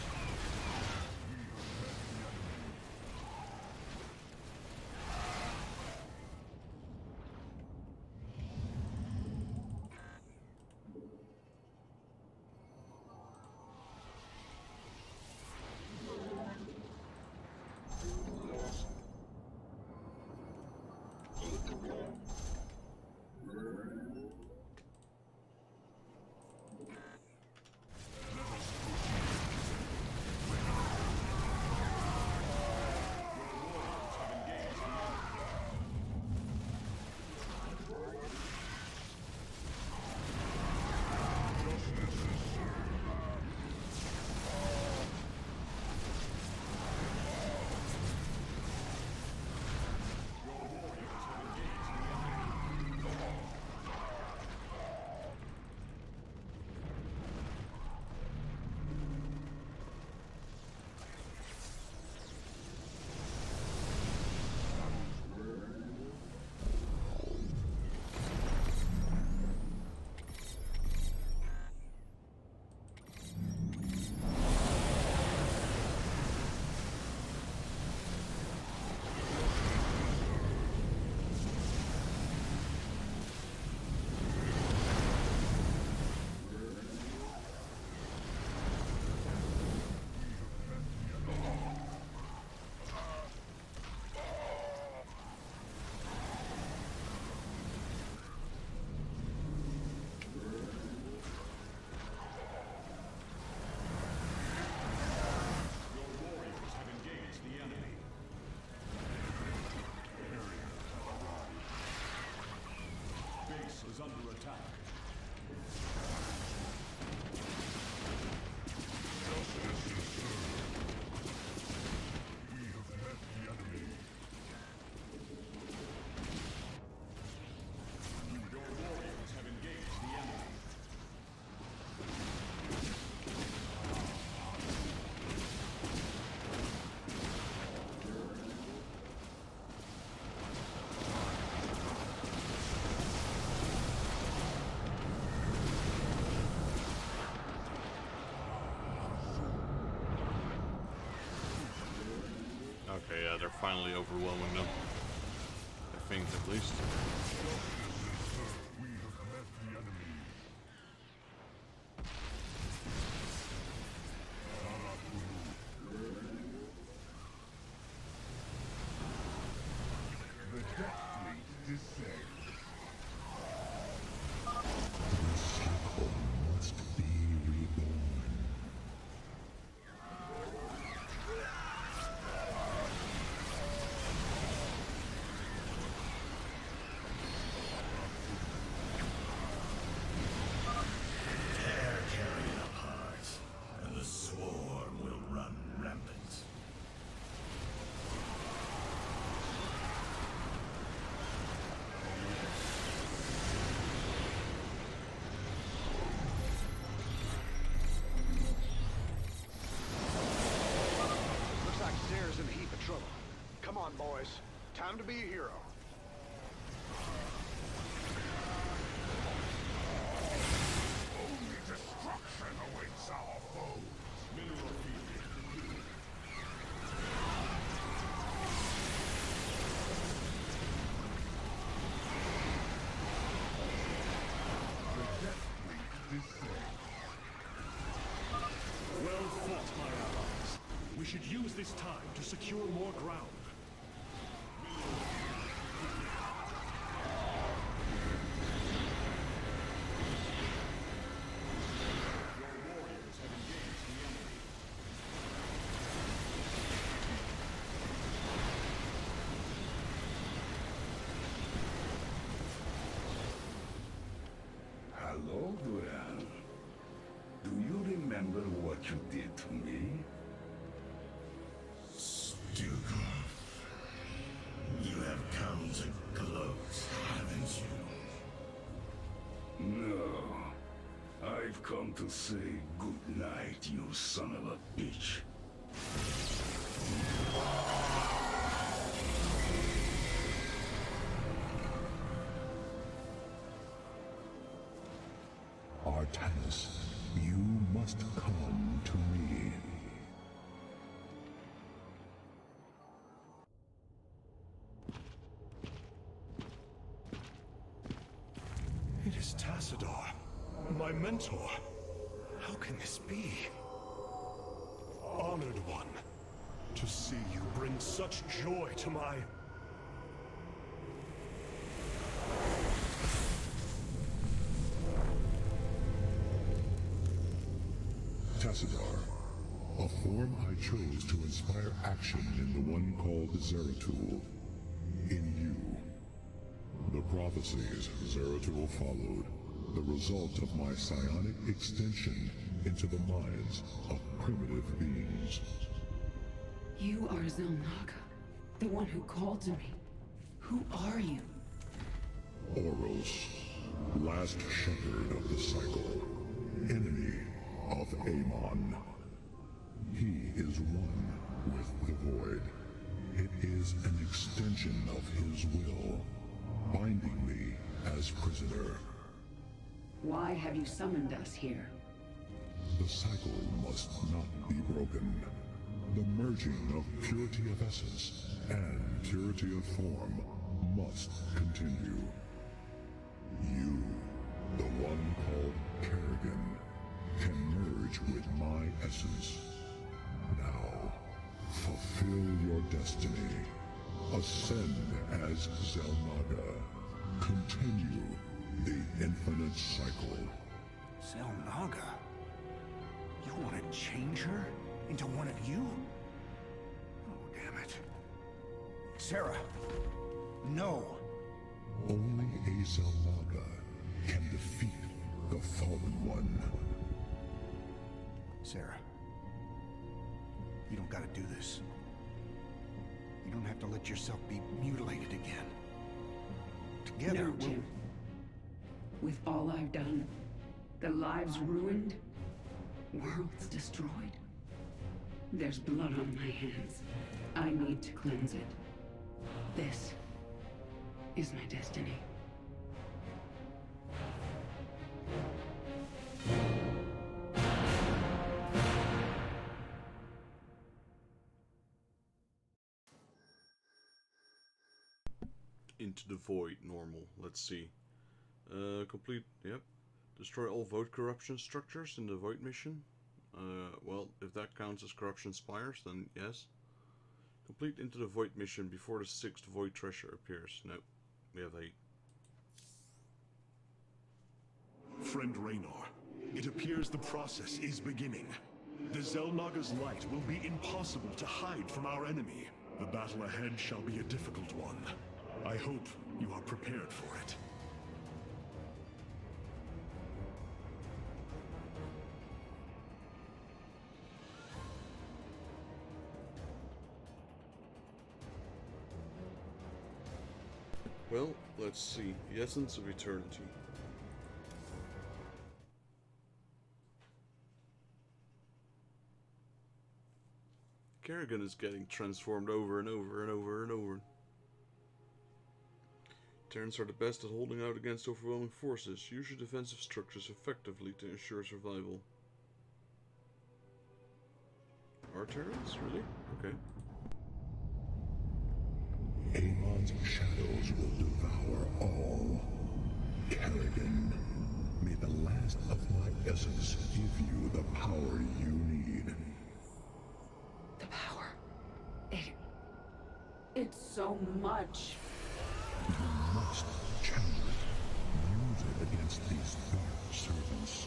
Okay, yeah, they're finally overwhelming them. I think, at least. Come on, boys. Time to be a hero. Only destruction awaits our foes. Mineral field. The Death Fleet descends. Well fought, my allies. We should use this time to secure more ground. Hello, Duran. Do you remember what you did to me? Stukov, you have come to gloat, haven't you? No. I've come to say good night, you son of a bitch. Artanis, you must come to me. It is Tassadar, my mentor. How can this be? Honored one, to see you bring such joy to my... Tassadar, a form I chose to inspire action in the one called Zeratul. In you. The prophecies Zeratul followed, the result of my psionic extension into the minds of primitive beings. You are Zelnaga, the one who called to me. Who are you? Oros, last shepherd of the cycle, enemy of Amon. He is one with the void. It is an extension of his will, binding me as prisoner. Why have you summoned us here? The cycle must not be broken. The merging of purity of essence and purity of form must continue. You, the one called Kerrigan, can merge with my essence. Now, fulfill your destiny. Ascend as Zelnaga. Continue the infinite cycle. Zelnaga? You want to change her into one of you? Oh, damn it. Sarah, no. Only a Zelnaga can defeat the Fallen One. Sarah, you don't gotta do this. You don't have to let yourself be mutilated again. Together, No, Jim. With all I've done, the lives ruined, worlds destroyed, there's blood on my hands. I need to cleanse it. This is my destiny. into the void normal. Let's see. Complete, yep. Destroy all void corruption structures in the void mission. Well, if that counts as corruption spires, then yes. Complete into the void mission before the 6th void treasure appears. Nope, we have 8. Friend Raynor, it appears the process is beginning. The Xelnaga's light will be impossible to hide from our enemy. The battle ahead shall be a difficult one. I hope you are prepared for it. Well, let's see. The essence of eternity. Kerrigan is getting transformed over and over and over and over. Terrans are the best at holding out against overwhelming forces. Use your defensive structures effectively to ensure survival. Are Terrans? Really? Okay. Amon's shadows will devour all. Kerrigan, may the last of my essence give you the power you need. The power. It's so much. You must channel it. Use it against these dark servants.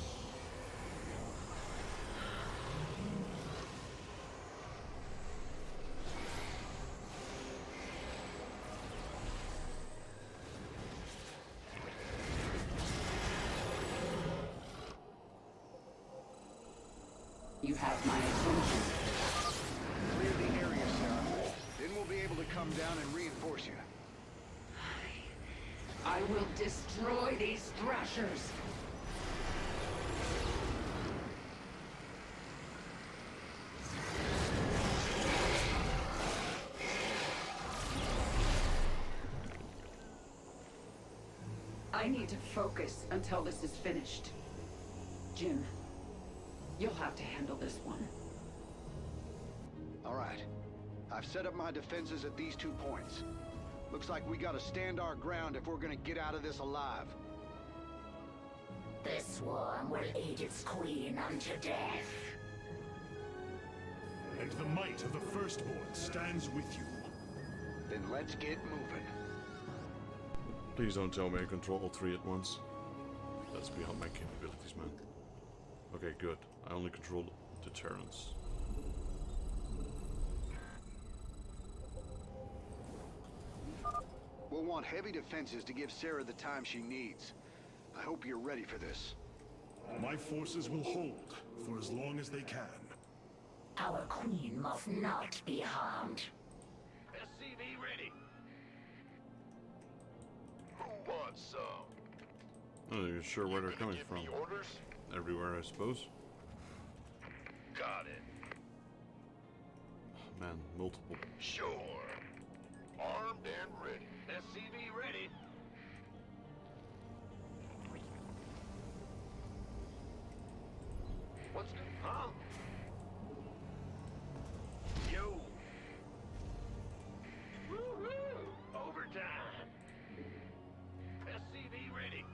You have my attention. Clear the area, Sarah. Then we'll be able to come down and reinforce you. I will destroy these thrashers. I need to focus until this is finished. Jim, you'll have to handle this one. All right. I've set up my defenses at these 2 points. Looks like we gotta stand our ground if we're gonna get out of this alive. The swarm will eat its queen unto death. And the might of the Firstborn stands with you. Then let's get moving. Please don't tell me I control all 3 at once. That's beyond my capabilities, man. Okay, good. I only control the Terrans. We'll want heavy defenses to give Sarah the time she needs. I hope you're ready for this. My forces will hold for as long as they can. Our queen must not be harmed. SCV ready. Who wants some? I'm not even sure where they're coming from. Orders? Everywhere, I suppose. Got it. Man, multiple. Sure. Armed and ready. SCV ready. What's new? Huh? Yo. Woohoo! Overtime. SCV ready.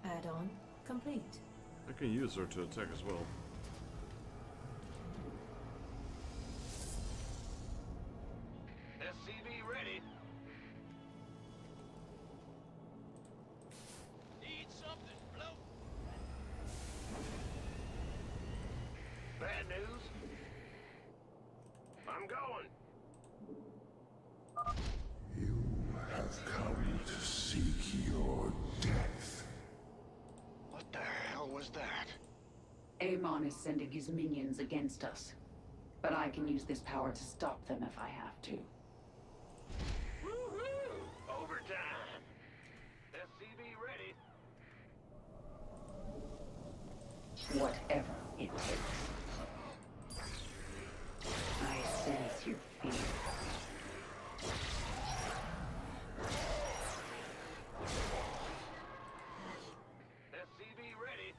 Add-on complete. I can use her to attack as well. SCV ready. Need something, blow. Bad news? I'm going. You have come to seek your death. What the hell was that? Amon is sending his minions against us. But I can use this power to stop them if I have to. Woohoo! Overtime. SCV ready. Whatever it takes. I sense your fear. SCV ready.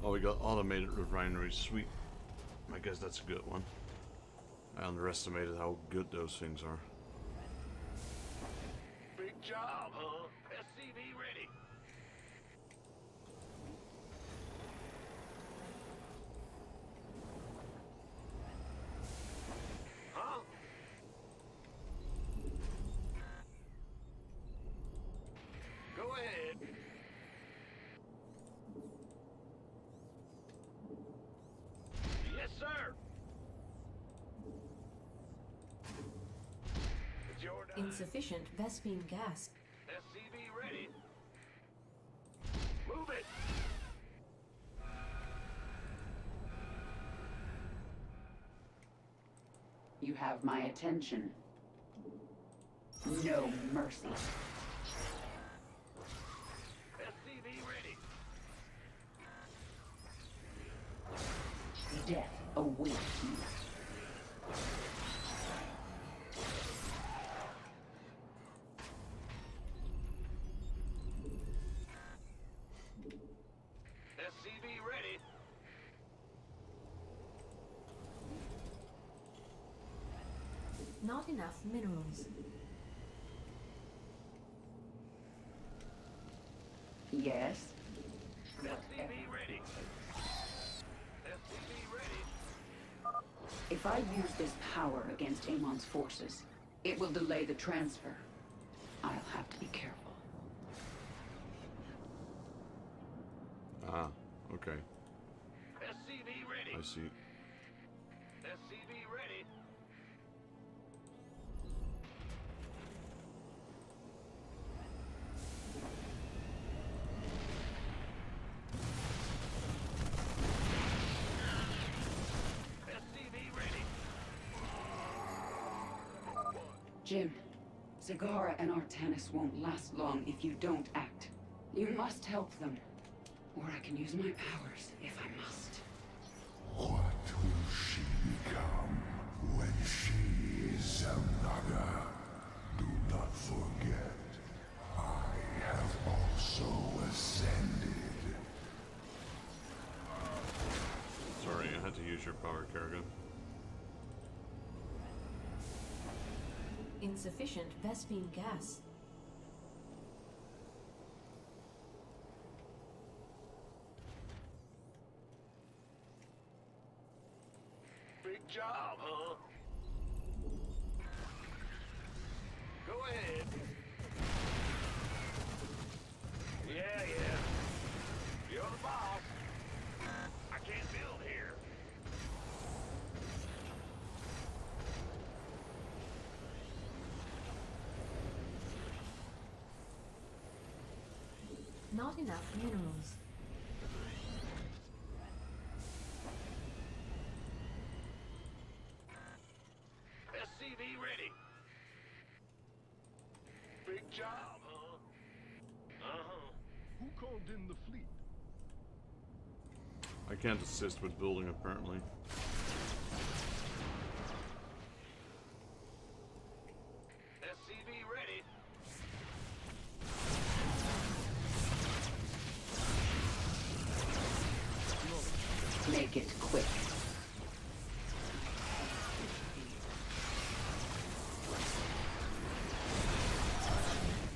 Oh, we got automated refineries. Sweet. I guess that's a good one. I underestimated how good those things are. Big job, huh? SCV ready. Huh? Go ahead. Yes, sir. It's your time. Insufficient Vespine gas. SCV ready. Move it. You have my attention. No mercy. SCV ready. Death awaits you. SCV ready. Not enough minerals. Yes. SCV ready. SCV ready. If I use this power against Amon's forces, it will delay the transfer. I'll have to be careful. Ah, okay. SCV ready. I see. SCV ready. SCV ready. Jim, Zagara and Artanis won't last long if you don't act. You must help them. Or I can use my powers if I must. What will she become when she is another? Do not forget, I have also ascended. Sorry, I had to use your power, Kerrigan. Insufficient Vespine gas. Big job, huh? Go ahead. Yeah. You're the boss. I can't build here. Not enough minerals. SCV ready. Big job, huh? Uh-huh. Who called in the fleet? I can't assist with building, apparently. SCV ready. Make it quick.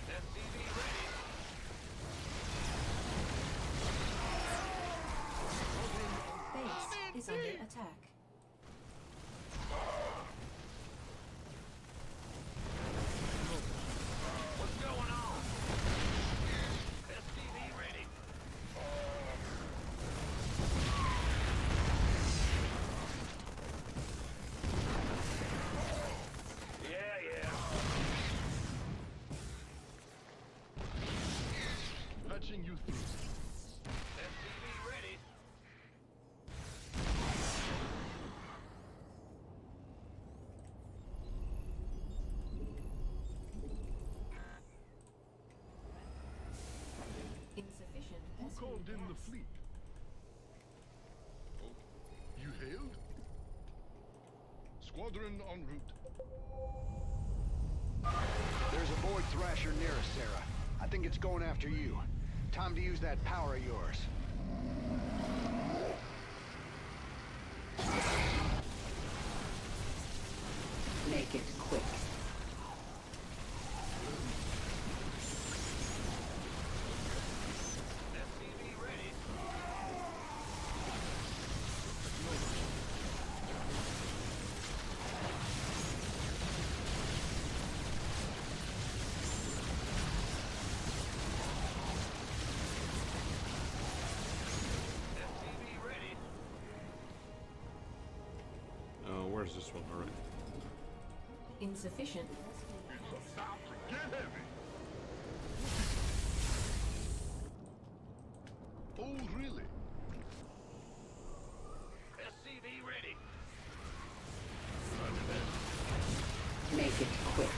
SCV ready. Base is under attack. What's going on? SCV ready. Yeah. Patching you through. SCV ready. Insufficient Who Vespine called in gas. the fleet? Oh, you hailed? Squadron en route. There's a Void Thrasher near us, Sarah. I think it's going after you. Time to use that power of yours. Make it quick. SCV ready. SCV ready. Where's this one? All right. Insufficient. It's about to get heavy. Oh, really? SCV ready. Make it quick.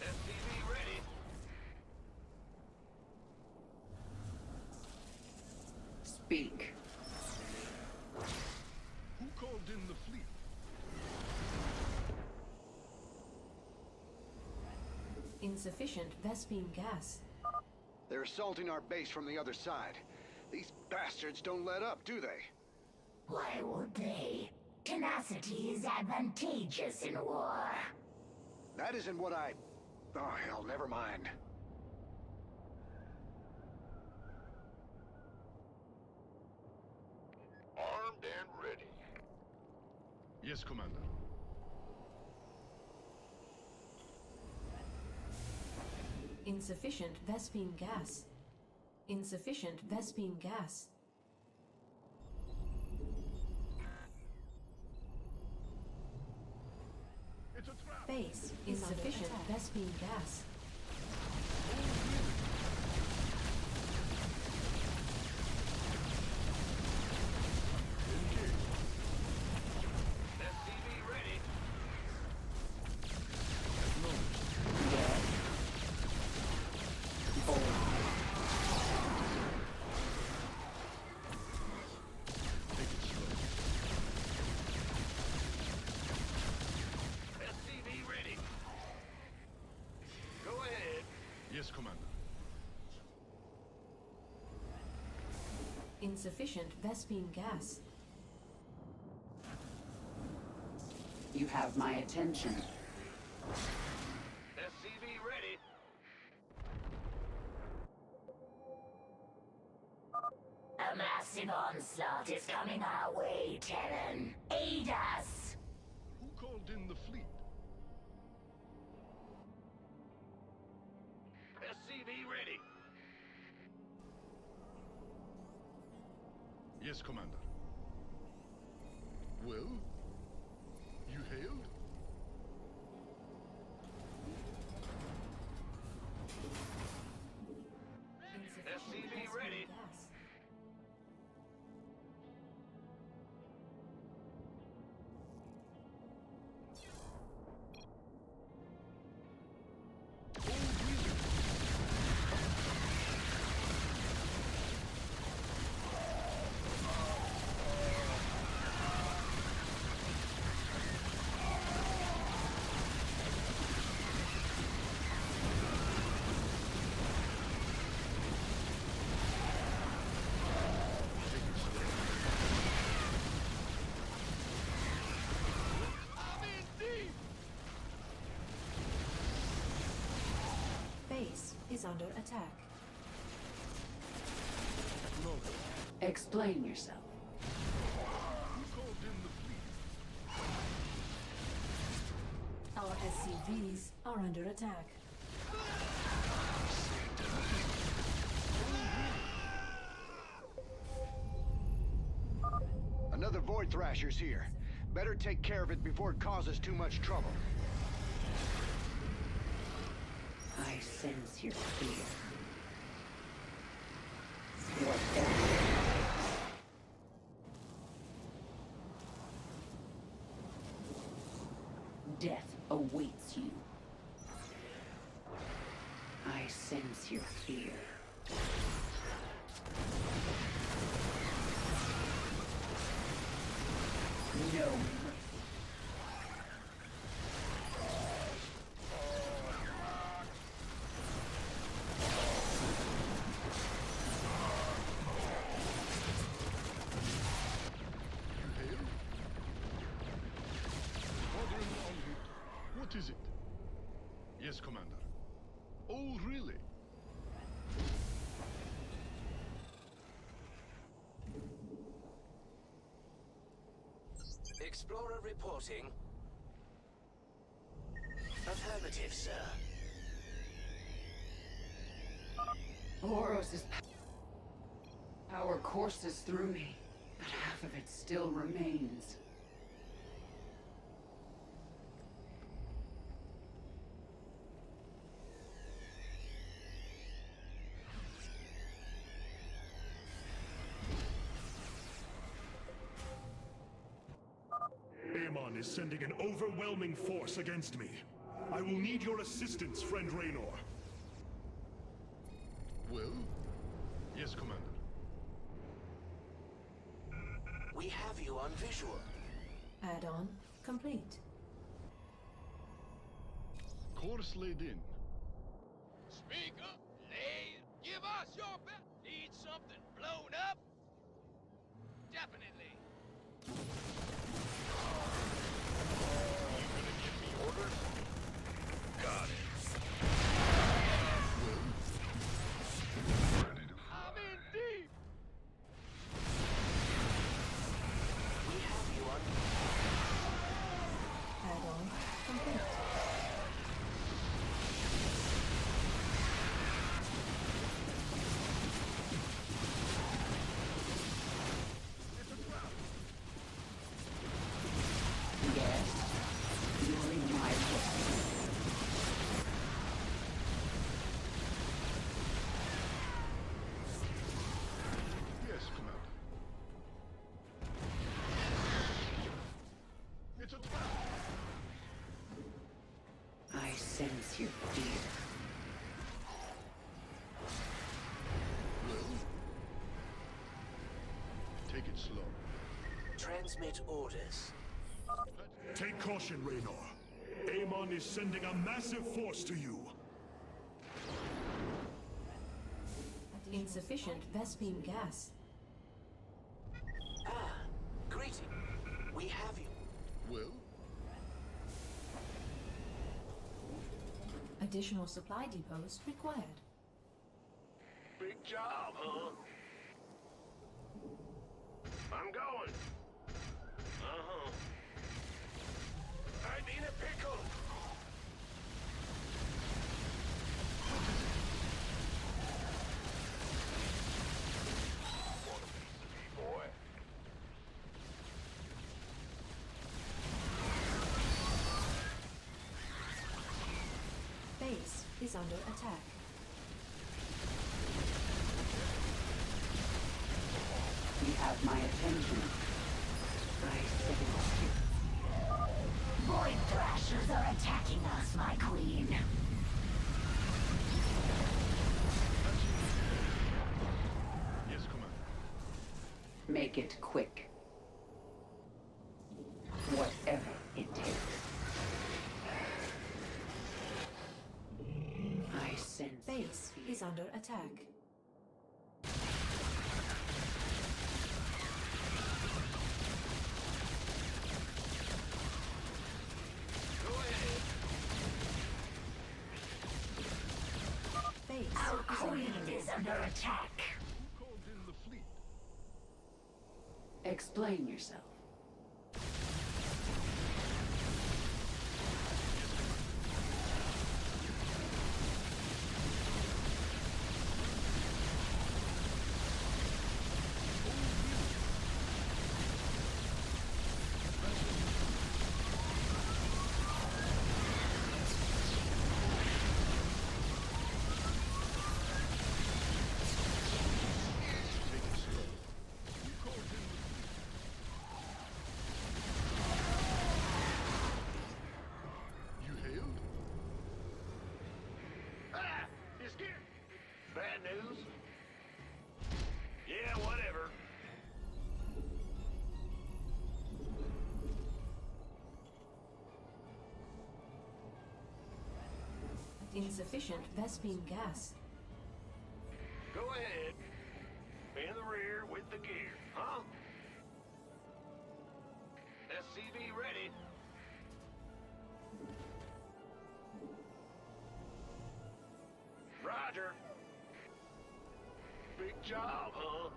SCV ready. Speak. Who called in the fleet? Insufficient Vespene gas. They're assaulting our base from the other side. These bastards don't let up, do they? Why would they? Tenacity is advantageous in war. That isn't what I... Oh, hell, never mind. Armed and ready. Yes, Commander. Insufficient Vespene gas. Insufficient Vespene gas. It's a trap. Base. Insufficient Vespene gas. SCV ready. SCV ready. Go ahead. Yes, Commander. Insufficient Vespene gas. You have my attention. SCV ready. A massive onslaught is coming our way, Terran. Aid us! Who called in the fleet? SCV ready. Yes, Commander. Well? You hailed? SCV ready. Gas. Base is under attack. Explain yourself. Who called in the fleet? Our SCVs are under attack. Another Void Thrasher's here. Better take care of it before it causes too much trouble. I sense your fear. Death awaits you. I sense your fear. No. Yes, Commander. Oh, really? Explorer reporting. Affirmative, sir. Boros' power courses through me, but half of it still remains. Amon is sending an overwhelming force against me. I will need your assistance, friend Raynor. Well? Yes, Commander. We have you on visual. Add-on complete. Course laid in. Speak up, lad. Give us your best. Need something blown up? Definitely. You gonna give me orders? Got it. I'm in deep. We have you on. Add-on complete. Yes, you're in my way. Yes, Commander. It's a trap. I sense your fear. Well? Take it slow. Transmit orders. Take caution, Raynor. Amon is sending a massive force to you. Insufficient Vespene gas. Ah, greeting. We have you. Well? Additional supply depots required. Big job, huh? I'm going. Uh-huh. I'm in a pickle. Want a piece of me, boy? Base is under attack. You have my attention. I sense you. Void Thrashers are attacking us, my queen. Yes, Commander. Make it quick. Whatever it takes. I sense Base is under attack. Base Our is queen under is under attack. Who called in the fleet? Explain yourself. Take it slow. Who called in the fleet? You hailed? Ah! You scared? Bad news? Yeah, whatever. insufficient Vespene gas. Go ahead. In the rear with the gear, huh? SCV ready. job, huh?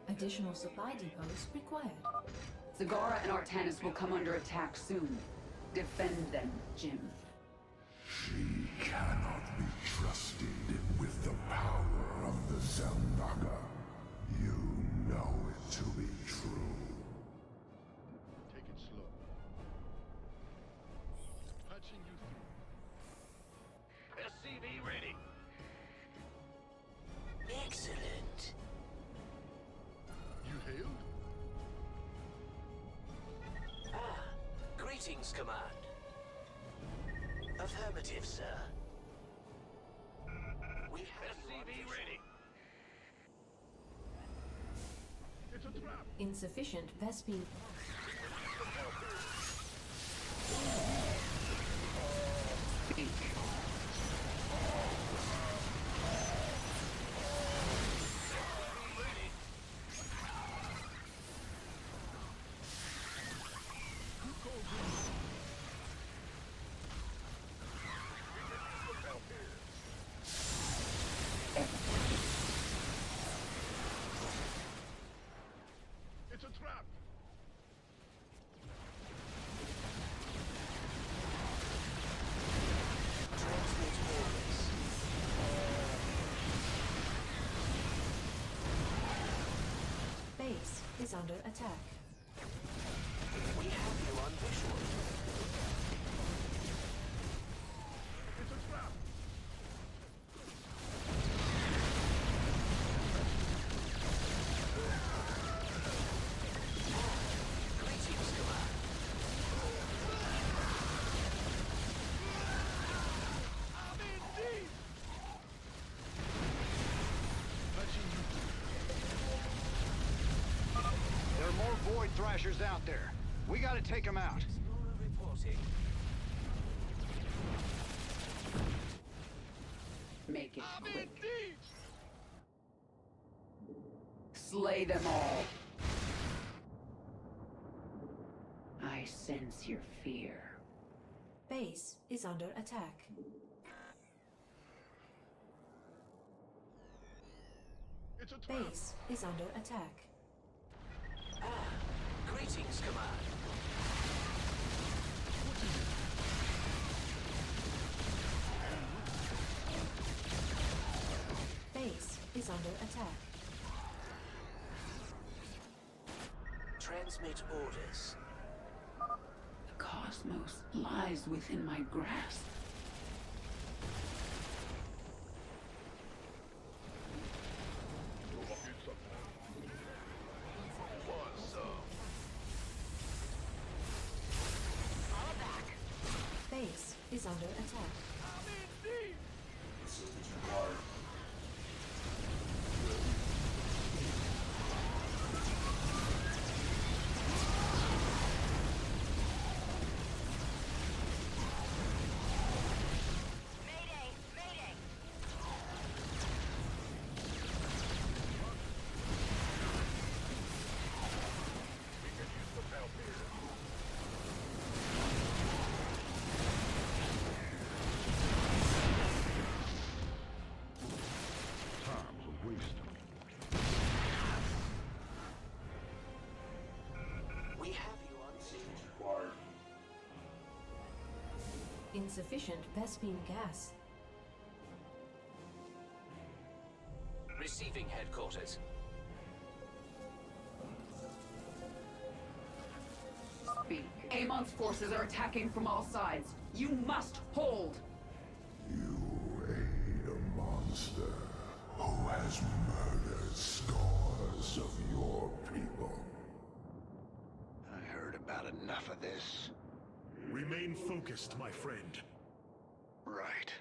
Additional supply depots required. Zagara and Artanis will come under attack soon. Defend them, Jim. She cannot be trusted with the power of the Zelnaga. You know it to be true. Take it slow. Patching you through. SCV ready. Excellent. You hailed? Greetings, Command. Affirmative, sir. We have SCV ready. It's a trap. Insufficient Vespine. Speak. It's a trap. transmit orders. Base is under attack. We have you on visual. It's a trap. Greetings, Command. I'm in deep. Patching you There are more Void Thrashers out there. We gotta take them out. Explorer reporting. Make it I'm in quick. deep. Slay them all. I sense your fear. Base is under attack. It's a trap. Base is under attack. Greetings, Command. Base is under attack. Transmit orders. The cosmos lies within my grasp. What's up? Base is under attack. I'm in deep. Mayday! Mayday! We can use some help here. Time's a waste. We have you on visual. Insufficient Vespine gas. Receiving headquarters. Speak. Amon's forces are attacking from all sides. You must hold. You aid a monster who has murdered scores of your people. I heard about enough of this. Remain focused, my friend. Right.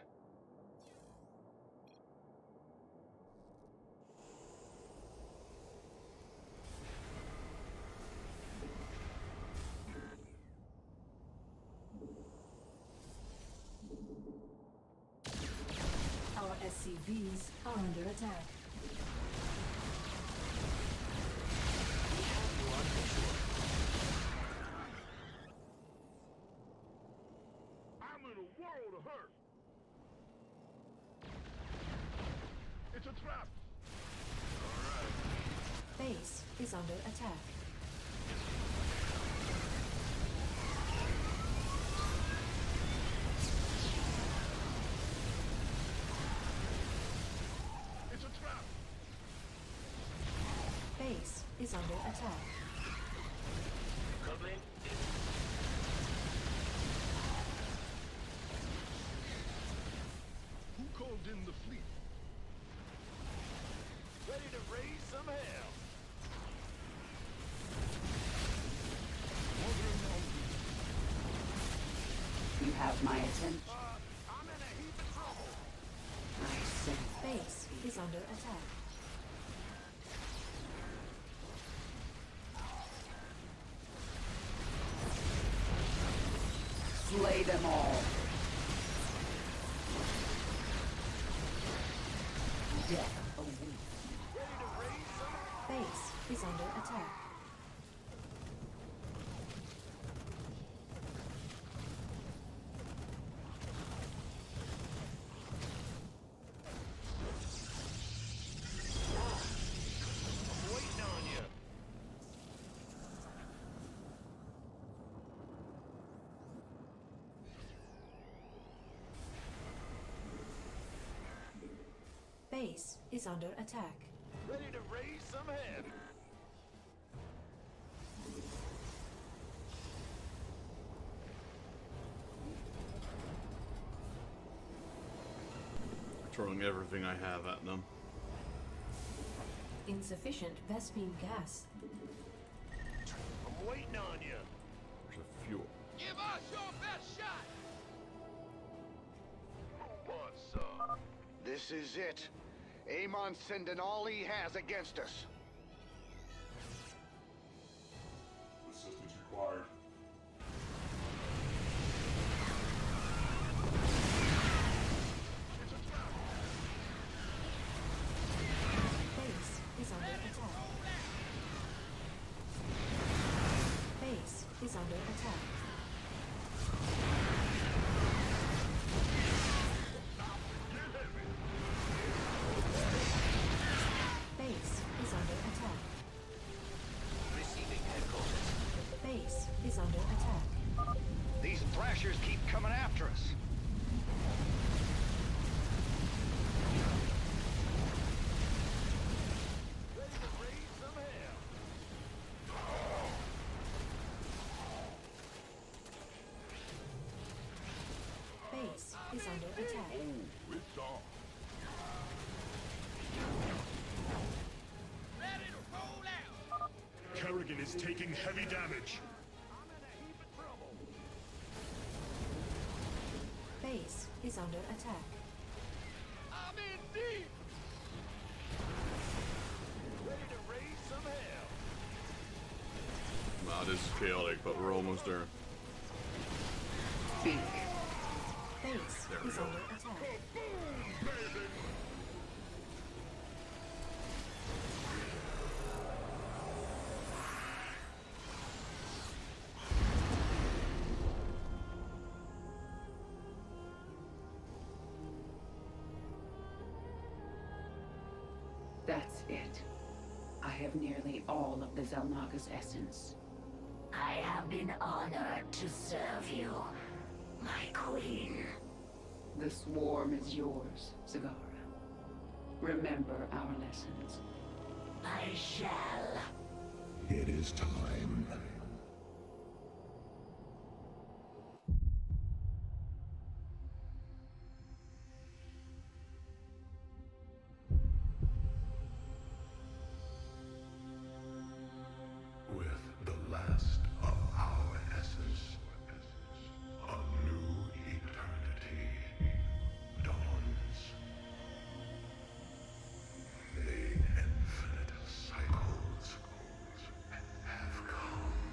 Our SCVs are under attack. We have you on visual. I'm in a world of hurt. is under attack. It's a trap. Base is under attack. Covering. Who called in the fleet? Ready to raise some hell. You have my attention. I'm in a heap of trouble. I sense Base is under attack. slay them all. Death awaits. Base is under attack. Waiting on you. Base is under attack. Ready to raise some head. Throwing everything I have at them. Insufficient Vespine gas. I'm waiting on you. There's a fuel. Give us your best shot. Who wants some? This is it. Amon's sending all he has against us. Assistance required. Base is under attack. Base is under attack. Base is under attack. Receiving headquarters. Base is under attack. These thrashers keep coming after us. Ready to raise some hell. Base is under attack. Oh, it's on. Ready to roll out. Kerrigan is taking heavy damage. I'm in a heap of trouble. Base is under attack. I'm in deep. Ready to raise some hell. Wow, this is chaotic, but we're almost there. Think. Base There we is go. under attack. That's it. I have nearly all of the Zelnaga's essence. I have been honored to serve you, my queen. The swarm is yours, Zagara. Remember our lessons. I shall. It is time. With the last of our essence, a new eternity dawns. The infinite cycles have come.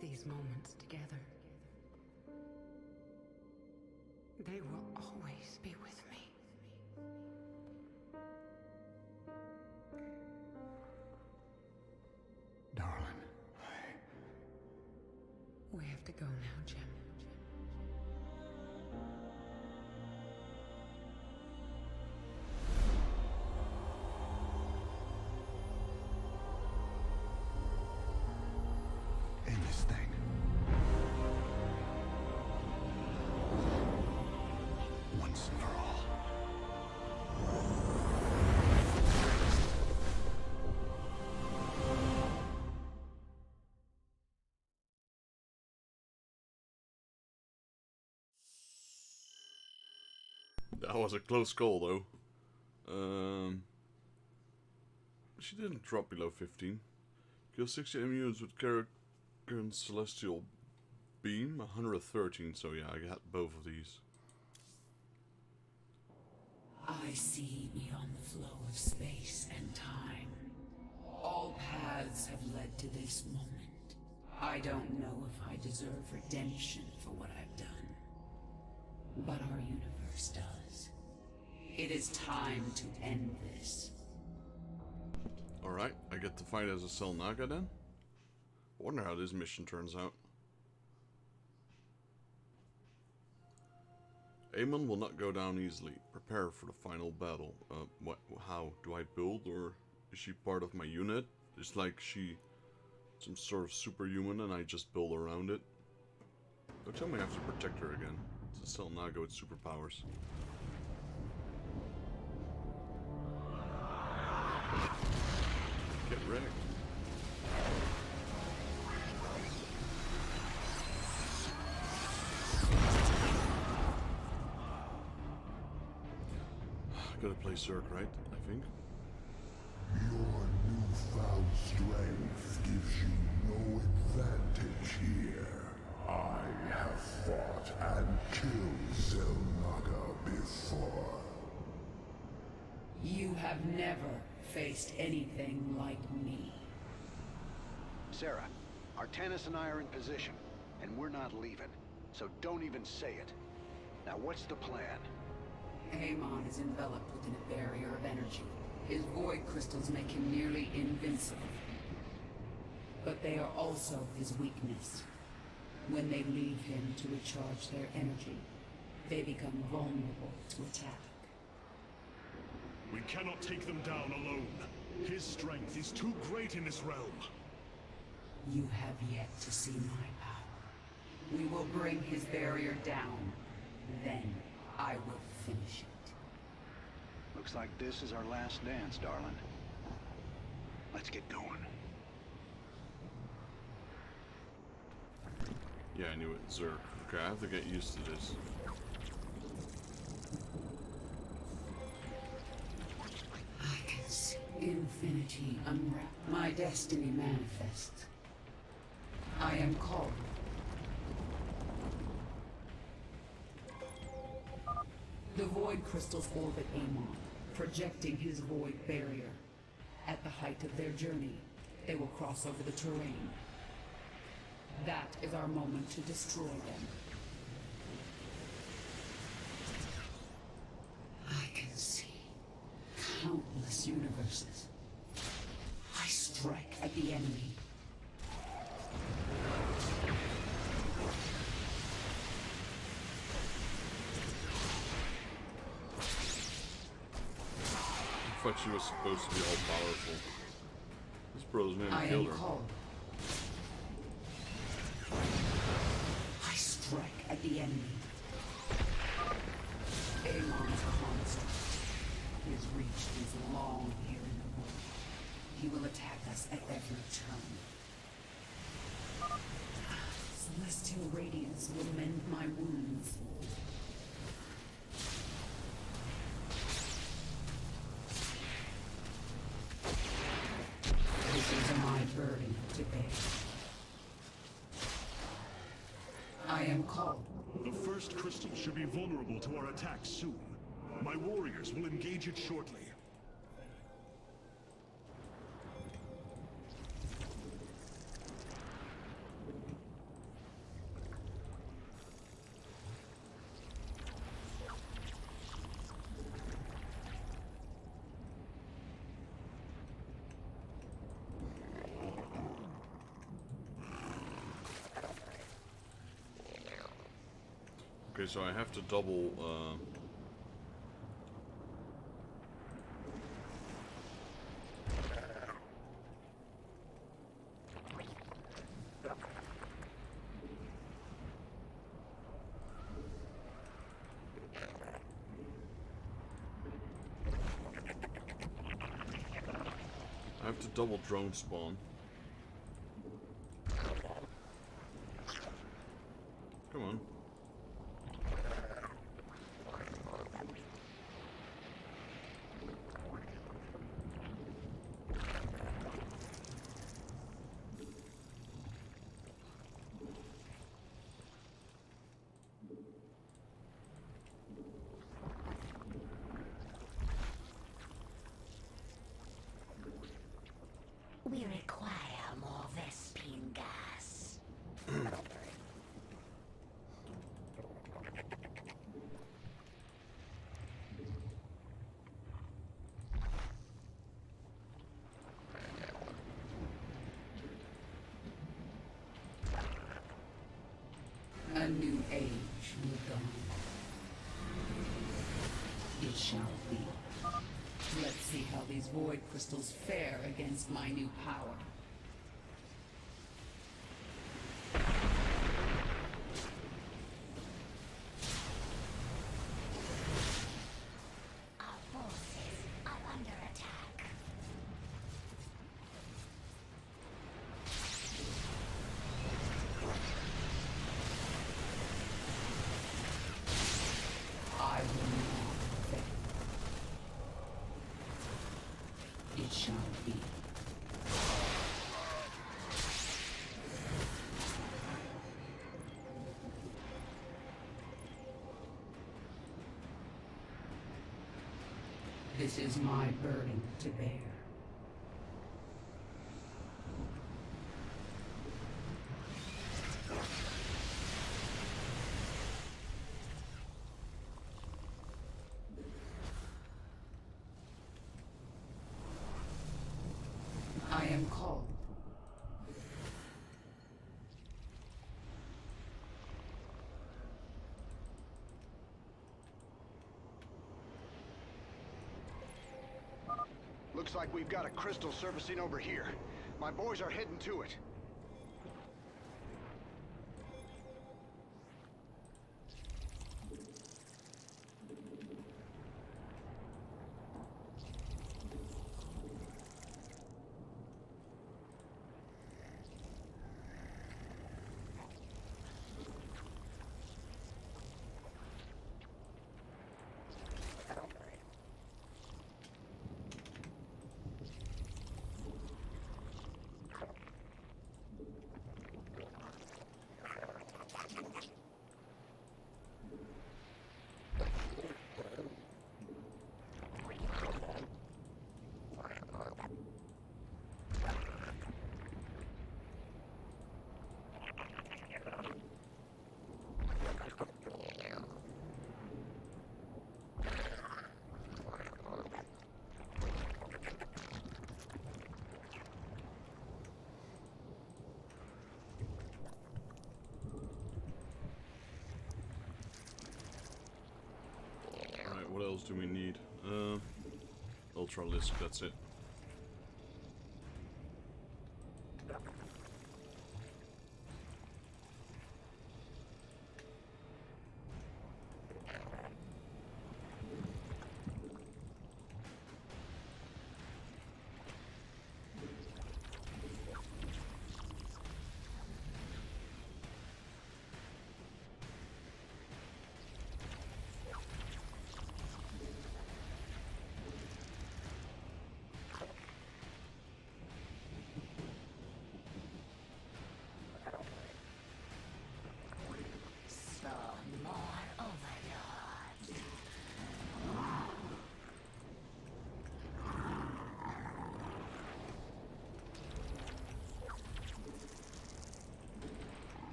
These moments together, they will always be with me. Darling. We have to go now, Jim. In this thing. Once and for all. That was a close call, though. She didn't drop below 15. Kill 60 enemy units with Kerrigan's Celestial Beam, 113, so yeah, I got both of these. I see beyond the flow of space and time. All paths have led to this moment. I don't know if I deserve redemption for what I've done, but our universe does. It is time to end this. Alright, I get to fight as a Selnaga then? I wonder how this mission turns out. Amon will not go down easily. Prepare for the final battle. How? Do I build, or is she part of my unit? It's like she some sort of superhuman and I just build around it. Don't tell me I have to protect her again. It's a Selnaga with superpowers. Get wrecked. Gotta play Zerg, right? I think. Your newfound strength gives you no advantage here. I have fought and killed Selnaga before. You have never faced anything like me. Sarah, Artanis and I are in position, and we're not leaving. So don't even say it. Now what's the plan? Amon is enveloped within a barrier of energy. His void crystals make him nearly invincible. But they are also his weakness. When they leave him to recharge their energy, they become vulnerable to attack. We cannot take them down alone. His strength is too great in this realm. You have yet to see my power. We will bring his barrier down. Then I will finish it. Looks like this is our last dance, darling. Let's get going. Yeah, I knew it. Zerg. Okay, I have to get used to this. I can see infinity unwrap. My destiny manifests. I am called. The void crystals orbit Amon, projecting his void barrier. At the height of their journey, they will cross over the terrain. That is our moment to destroy them. I can see countless universes. I strike at the enemy. I thought she was supposed to be all powerful. This bro's nearly killed her. Called. I strike at the enemy. Amon's a construct. His reach is long here in the world. He will attack us at every turn. Celestial radiance will mend my wounds. This is my burden to bear. I am called. The first crystal should be vulnerable to our attacks soon. My warriors will engage it shortly. Okay, so I have to double, I have to double drone spawn. Come on. We require more Vespine gas. A new age will dawn. It shall be. Let's see how these void crystals fare against my new power. Our forces are under attack. I will not fail. It shall be. This is my burden to bear. I am called. Looks like we've got a crystal surfacing over here. My boys are heading to it. What else do we need? Ultralisk, that's it.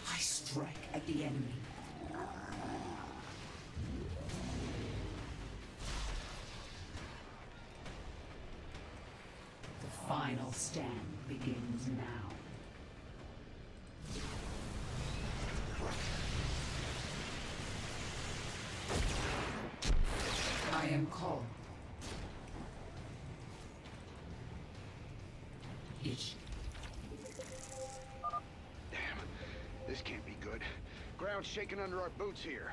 I strike at the enemy. final stand begins now. I am called. Damn, this can't be good. Ground's shaking under our boots here.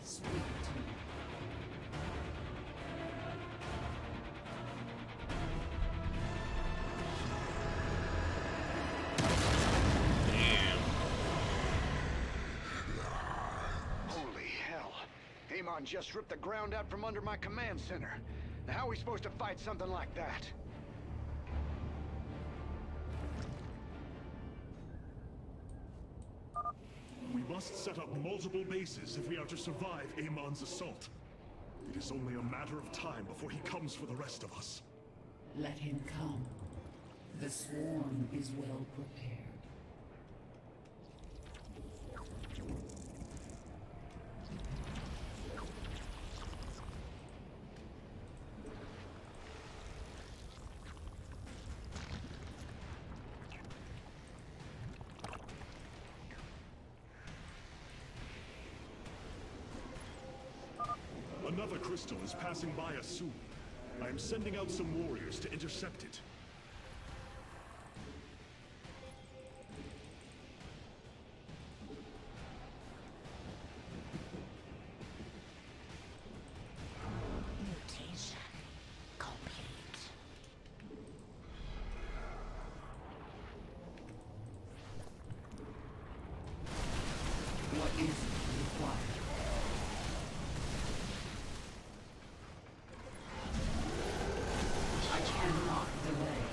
Speak to me. Holy hell. Amon just ripped the ground out from under my command center. Now how are we supposed to fight something like that? We must set up multiple bases if we are to survive Amon's assault. It is only a matter of time before he comes for the rest of us. Let him come. The swarm is well prepared. Another crystal is passing by us soon. I am sending out some warriors to intercept it. Mutation complete. What is required? I cannot delay.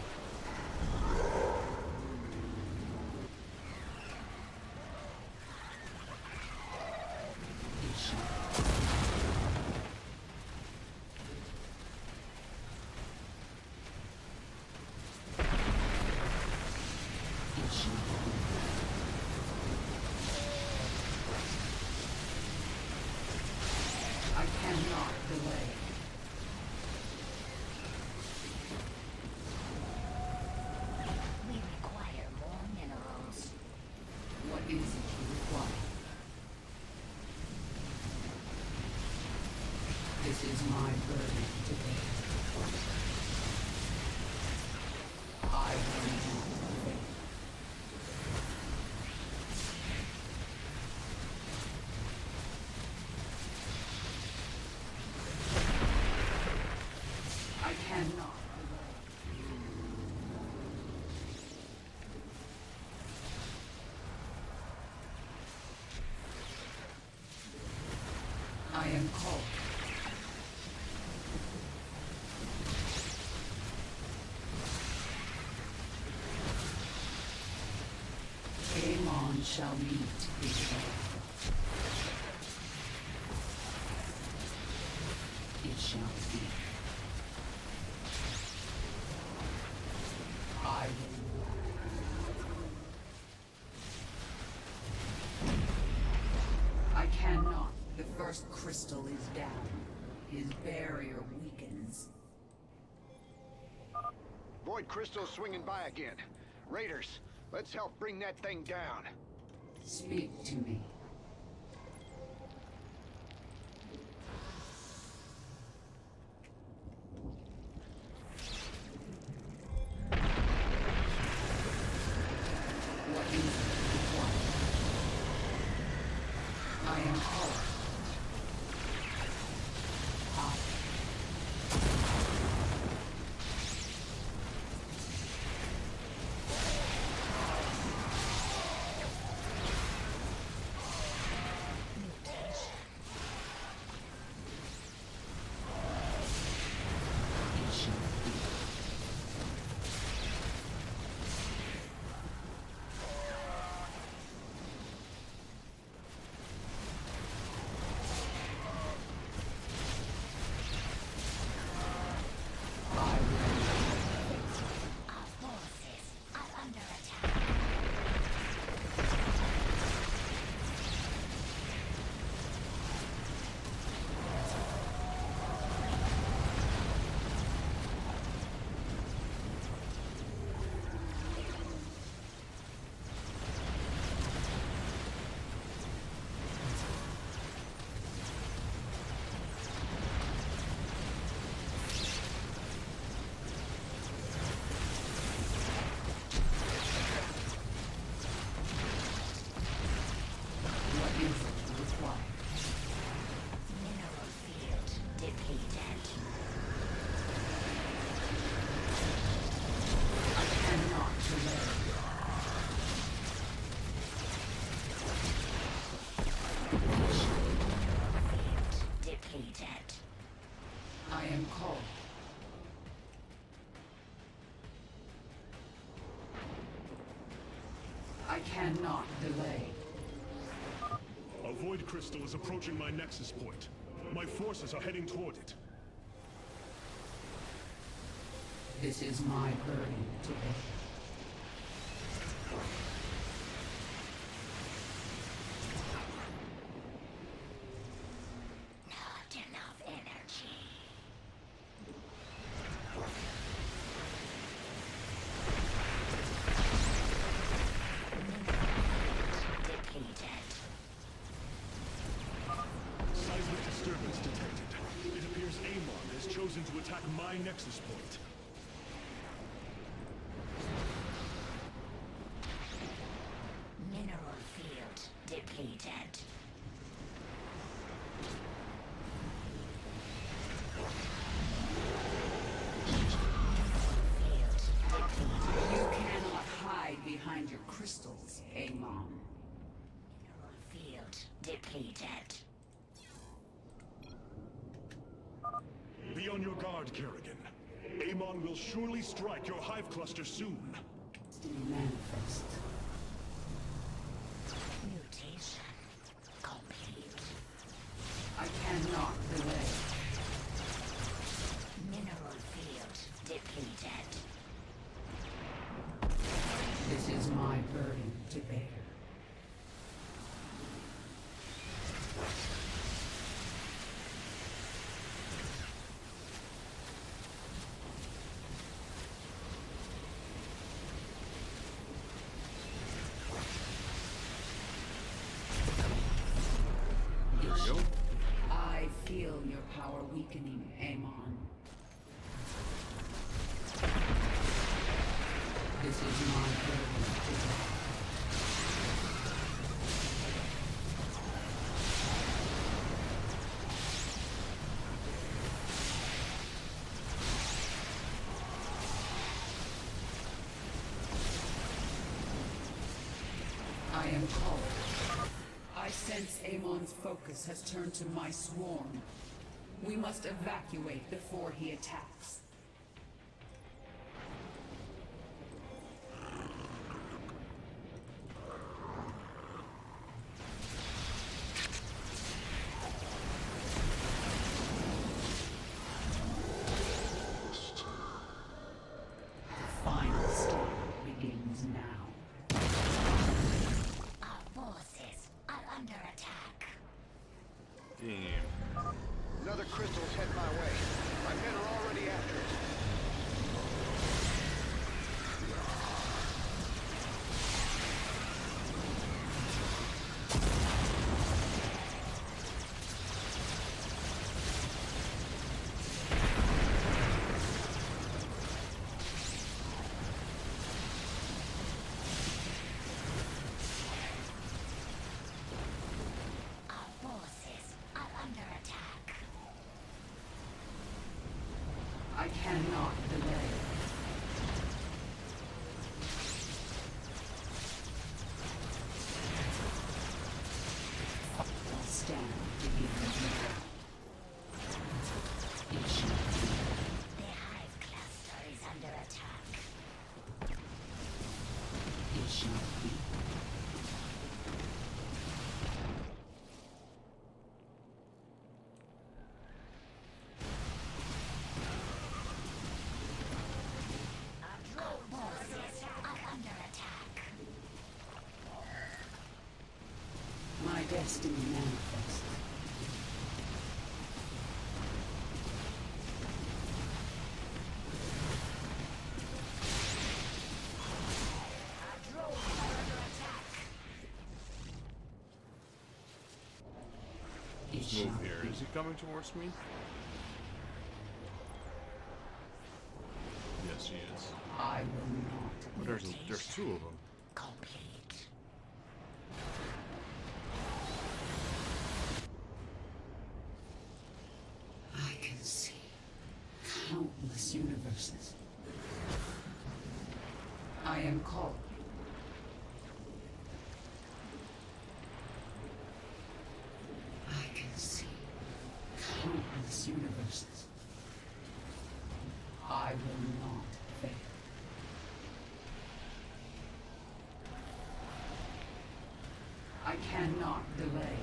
I cannot delay. We require more minerals. What is it you require? This is my burden to bear. I will do the thing. I cannot. I am called. Amon shall meet his end. It shall be. I will. I cannot. The first crystal is down. His barrier weakens. Void crystal swinging by again. Raiders, let's help bring that thing down. Speak to me. What is required? I am called. depleted. I cannot delay. Depleted. I am called. I cannot delay. A void crystal is approaching my nexus point. My forces are heading toward it. This is my burden to bear. Not enough energy. Depleted. Seismic disturbance detected. It appears Amon has chosen to attack my nexus point. Mineral field depleted. You cannot hide behind your crystals, Amon. Mineral field depleted. Be on your guard, Kerrigan. Amon will surely strike your hive cluster soon. Destiny manifest. Mutation complete. I cannot delay. Mineral field depleted. This is my burden to bear. There we go. I feel your power weakening, Amon. This is my burden to bear. I am called. I sense Amon's focus has turned to my swarm. We must evacuate before he attacks. The final step begins now. Our forces are under attack. Damn. Another crystal's heading my way. My men are already after it. Our forces are under attack. I cannot delay. Stand begin the The hive cluster is under attack. It shall be. Our forces are under attack. My destiny manifests. Our drones are under attack. Let's move here. Is he coming towards me? Yes, he is. I will not. Well, there's two of them. Complete. I universes. I am called. I can see countless universes. I will not fail. I cannot delay.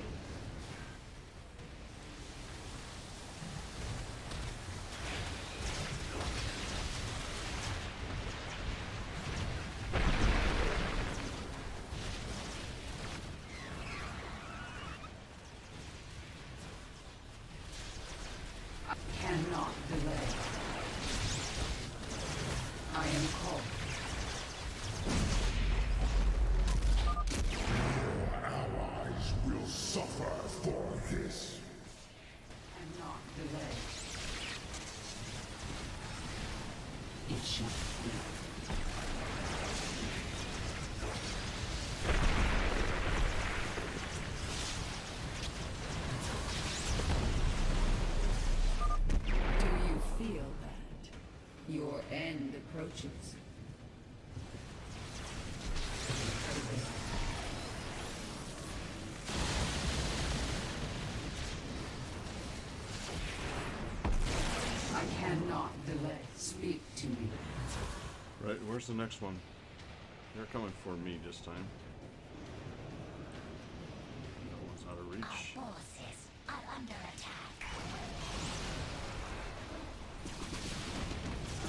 I cannot delay. I am called. Will suffer for this. Cannot delay. It shall be. Do you feel that? Your end approaches. I cannot delay. Speak to me. Right, where's the next one? They're coming for me this time. That one's out of reach. Our forces are under attack.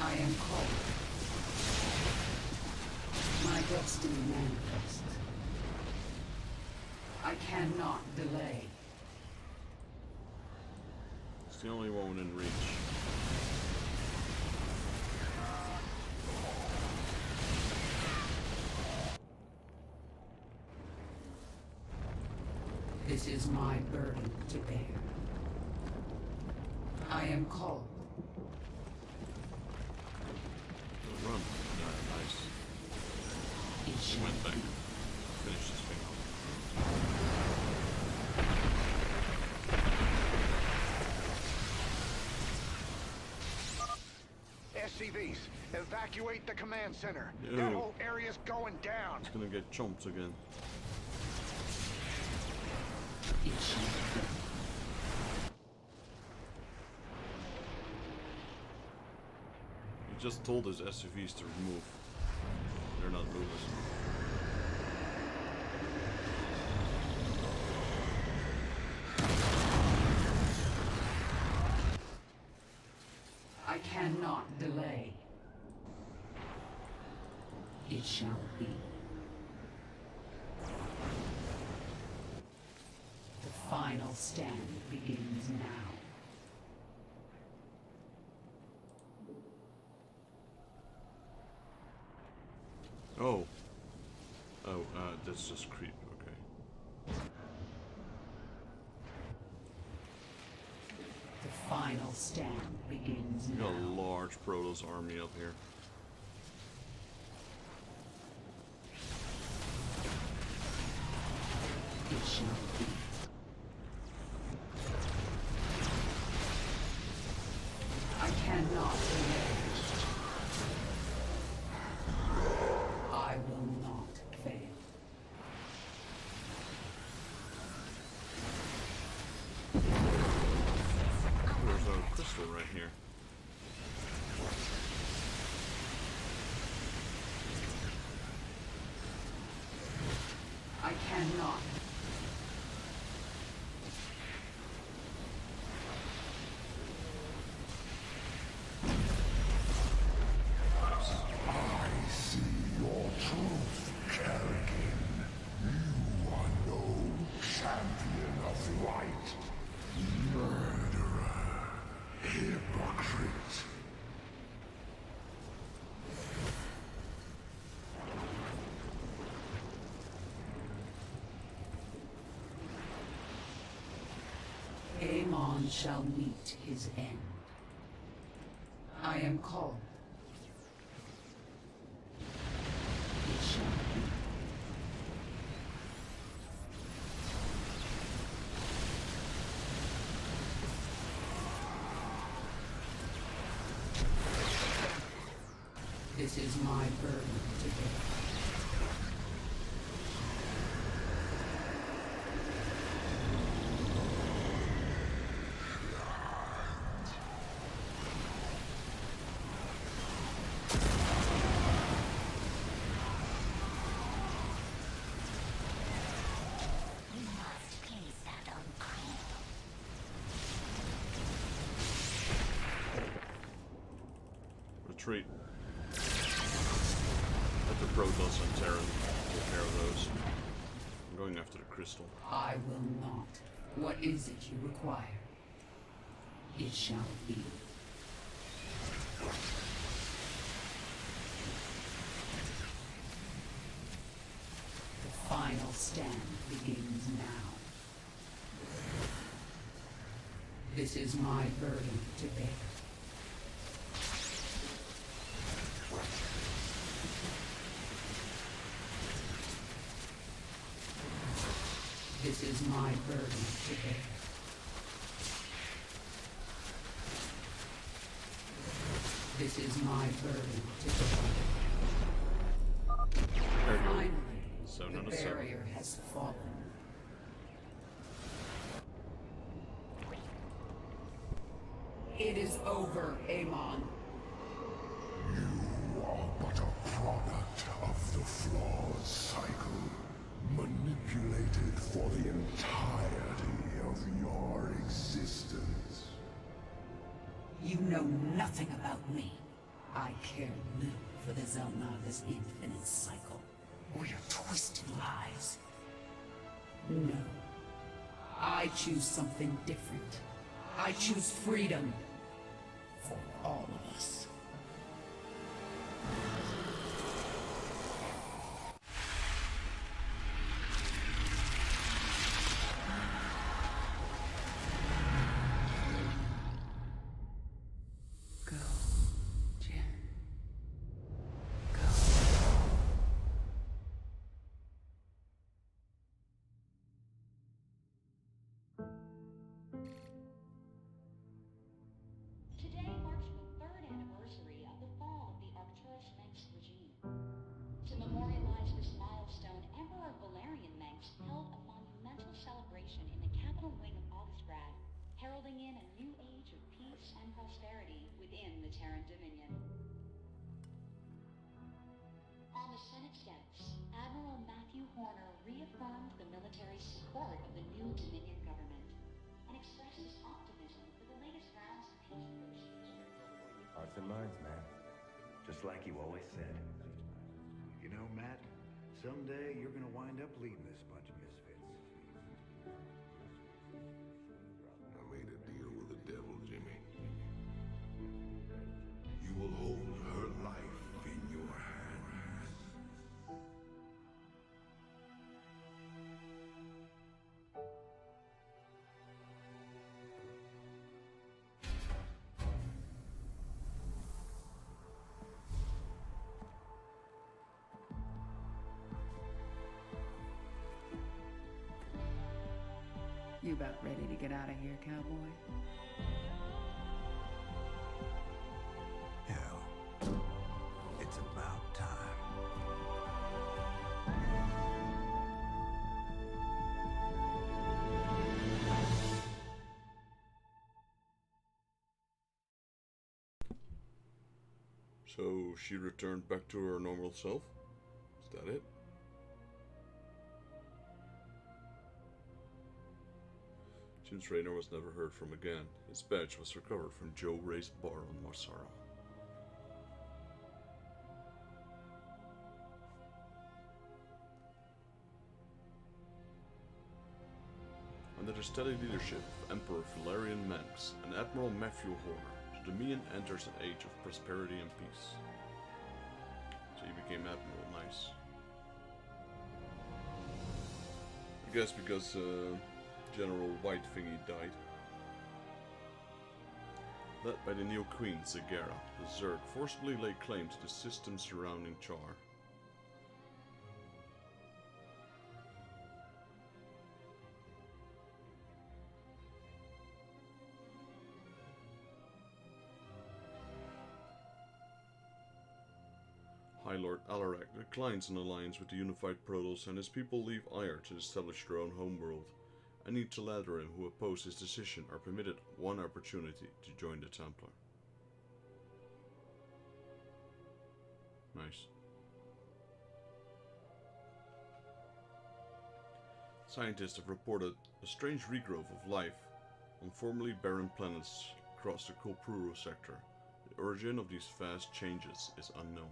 I am called. My destiny manifests. I cannot delay. It's the only one in reach. This is my burden to bear. I am called. Run. Nice. He went back. Finish this thing off. SCVs, evacuate the command center. Ew. That whole area's going down. It's gonna get chomped again. He just told his SUVs to move. They're not moving. I cannot delay. It shall be. The final stand begins now. Oh. Oh, that's just creep, okay. The final stand begins We now. got a large Protoss army up here. It shall be. I cannot delay. I will not fail. There's a crystal right here. I cannot. I see your truth, Kerrigan. You are no champion of light. Murderer. Hypocrite. Amon shall meet his end. I am called. It shall be. This is my burden to bear. Retreat. Let the Protoss and Terran take care of those. I'm going after the crystal. I will not. What is it you require? It shall be. The final stand begins now. This is my burden to bear. This is my burden to bear. This is my burden to bear. Finally, the barrier has fallen. It is over, Amon. You are but a product of the flawed cycle, manipulated for the entirety of your existence. You know nothing about me. I care little for the Zelnaga's infinite cycle, or your twisted lies. No. I choose something different. I choose freedom. For all of us. Go, Jin. Go. Today marks the third anniversary of the fall of the Arcturus Mengsk regime. To memorialize this milestone, Emperor Valerian Mengsk held a monumental celebration in the capital wing of Augustgrad, heralding in a new age of peace and prosperity within the Terran Dominion. On the Senate steps, Admiral Matthew Horner reaffirmed the military support of the new Dominion government and expressed his optimism for the latest rounds of peace negotiations. Hearts and minds, man. Just like you always said. You know, Matt, someday you're gonna wind up leading this bunch of misfits. I made a deal with the devil, Jimmy. You will hold her life in your hands. You about ready to get out of here, cowboy? Hell, it's about time. So she returned back to her normal self? Is that it? James Raynor was never heard from again. His badge was recovered from Joe Ray's bar on Marsara. Under the steady leadership of Emperor Valerian Mengsk and Admiral Matthew Horner, the Dominion enters an age of prosperity and peace. So he became Admiral, nice. I guess because General White Thingy died. Led by the new Queen, Zagara, the Zerg forcibly laid claim to the system surrounding Char. High Lord Alarak declines an alliance with the unified Protoss and his people leave Ire to establish their own homeworld. Any Teladarim who oppose his decision are permitted one opportunity to join the Templar. Nice. Scientists have reported a strange regrowth of life on formerly barren planets across the Kulpuru sector. The origin of these vast changes is unknown.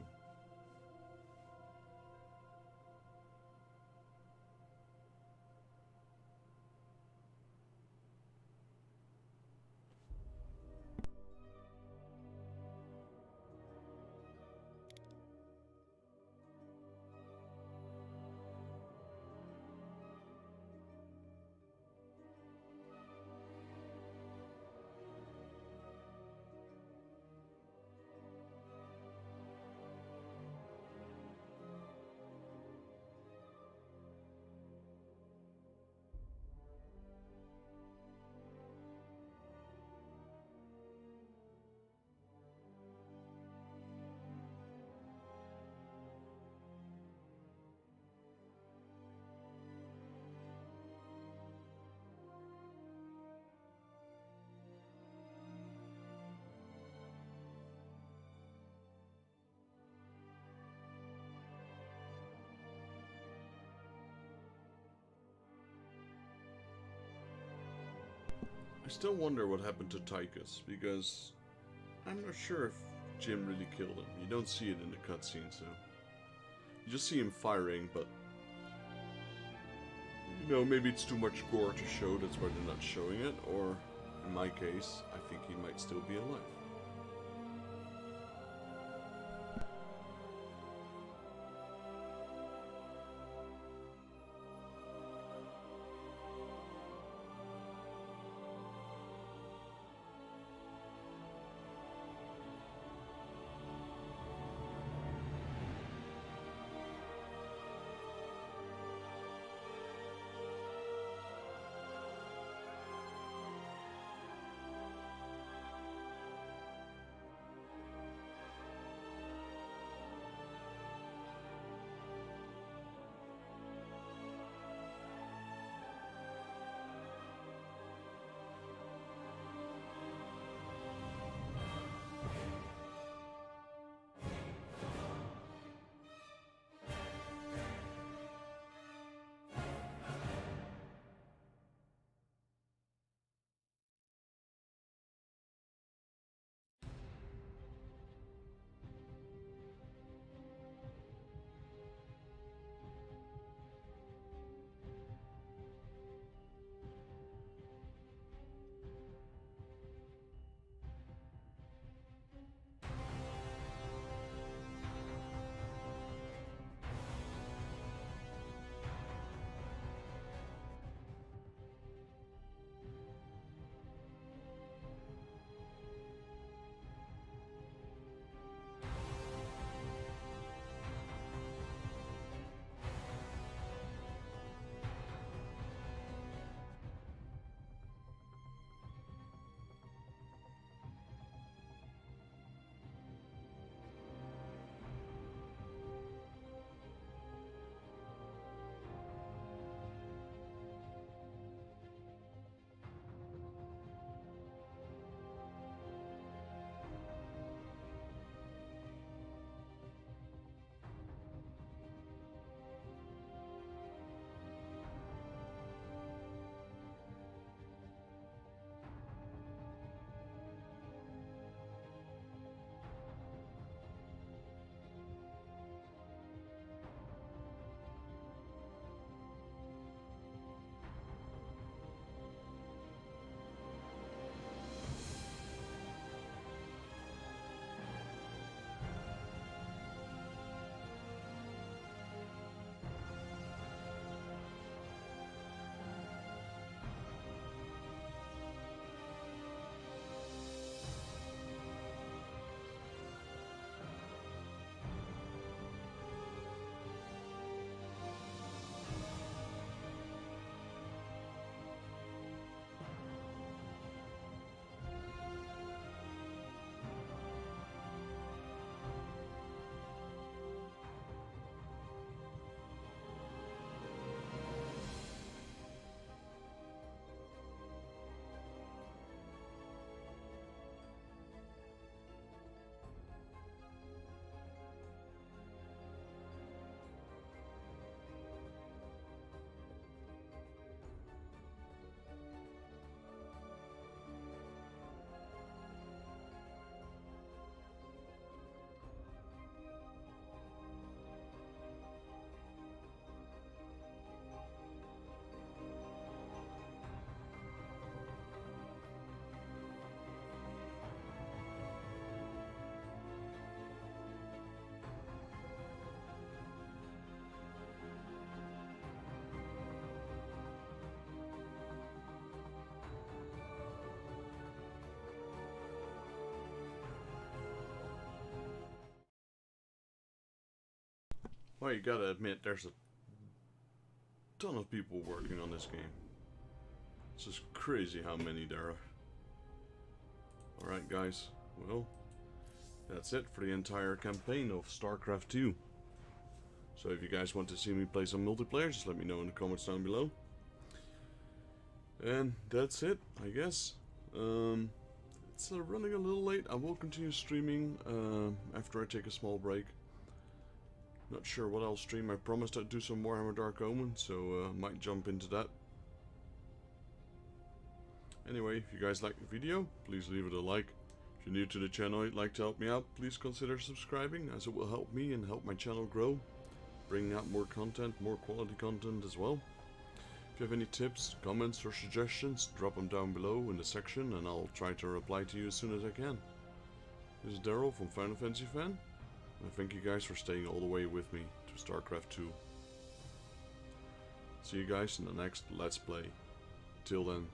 I still wonder what happened to Tychus, because I'm not sure if Jim really killed him. You don't see it in the cutscene, so... You just see him firing, but... You know, maybe it's too much gore to show, that's why they're not showing it, or... In my case, I think he might still be alive. Well, you gotta admit, there's a ton of people working on this game. It's just crazy how many there are. Alright guys, well, that's it for the entire campaign of Starcraft 2. So if you guys want to see me play some multiplayer, just let me know in the comments down below. And that's it, I guess. It's running a little late. I will continue streaming after I take a small break. Not sure what I'll stream. I promised I'd do some Warhammer Dark Omen, so might jump into that. Anyway, if you guys like the video, please leave it a like. If you're new to the channel and you'd like to help me out, please consider subscribing, as it will help me and help my channel grow, bringing out more content, more quality content as well. If you have any tips, comments or suggestions, drop them down below in the section and I'll try to reply to you as soon as I can. This is Daryl from Final Fantasy Fan. I thank you guys for staying all the way with me to StarCraft 2. See you guys in the next Let's Play. Till then.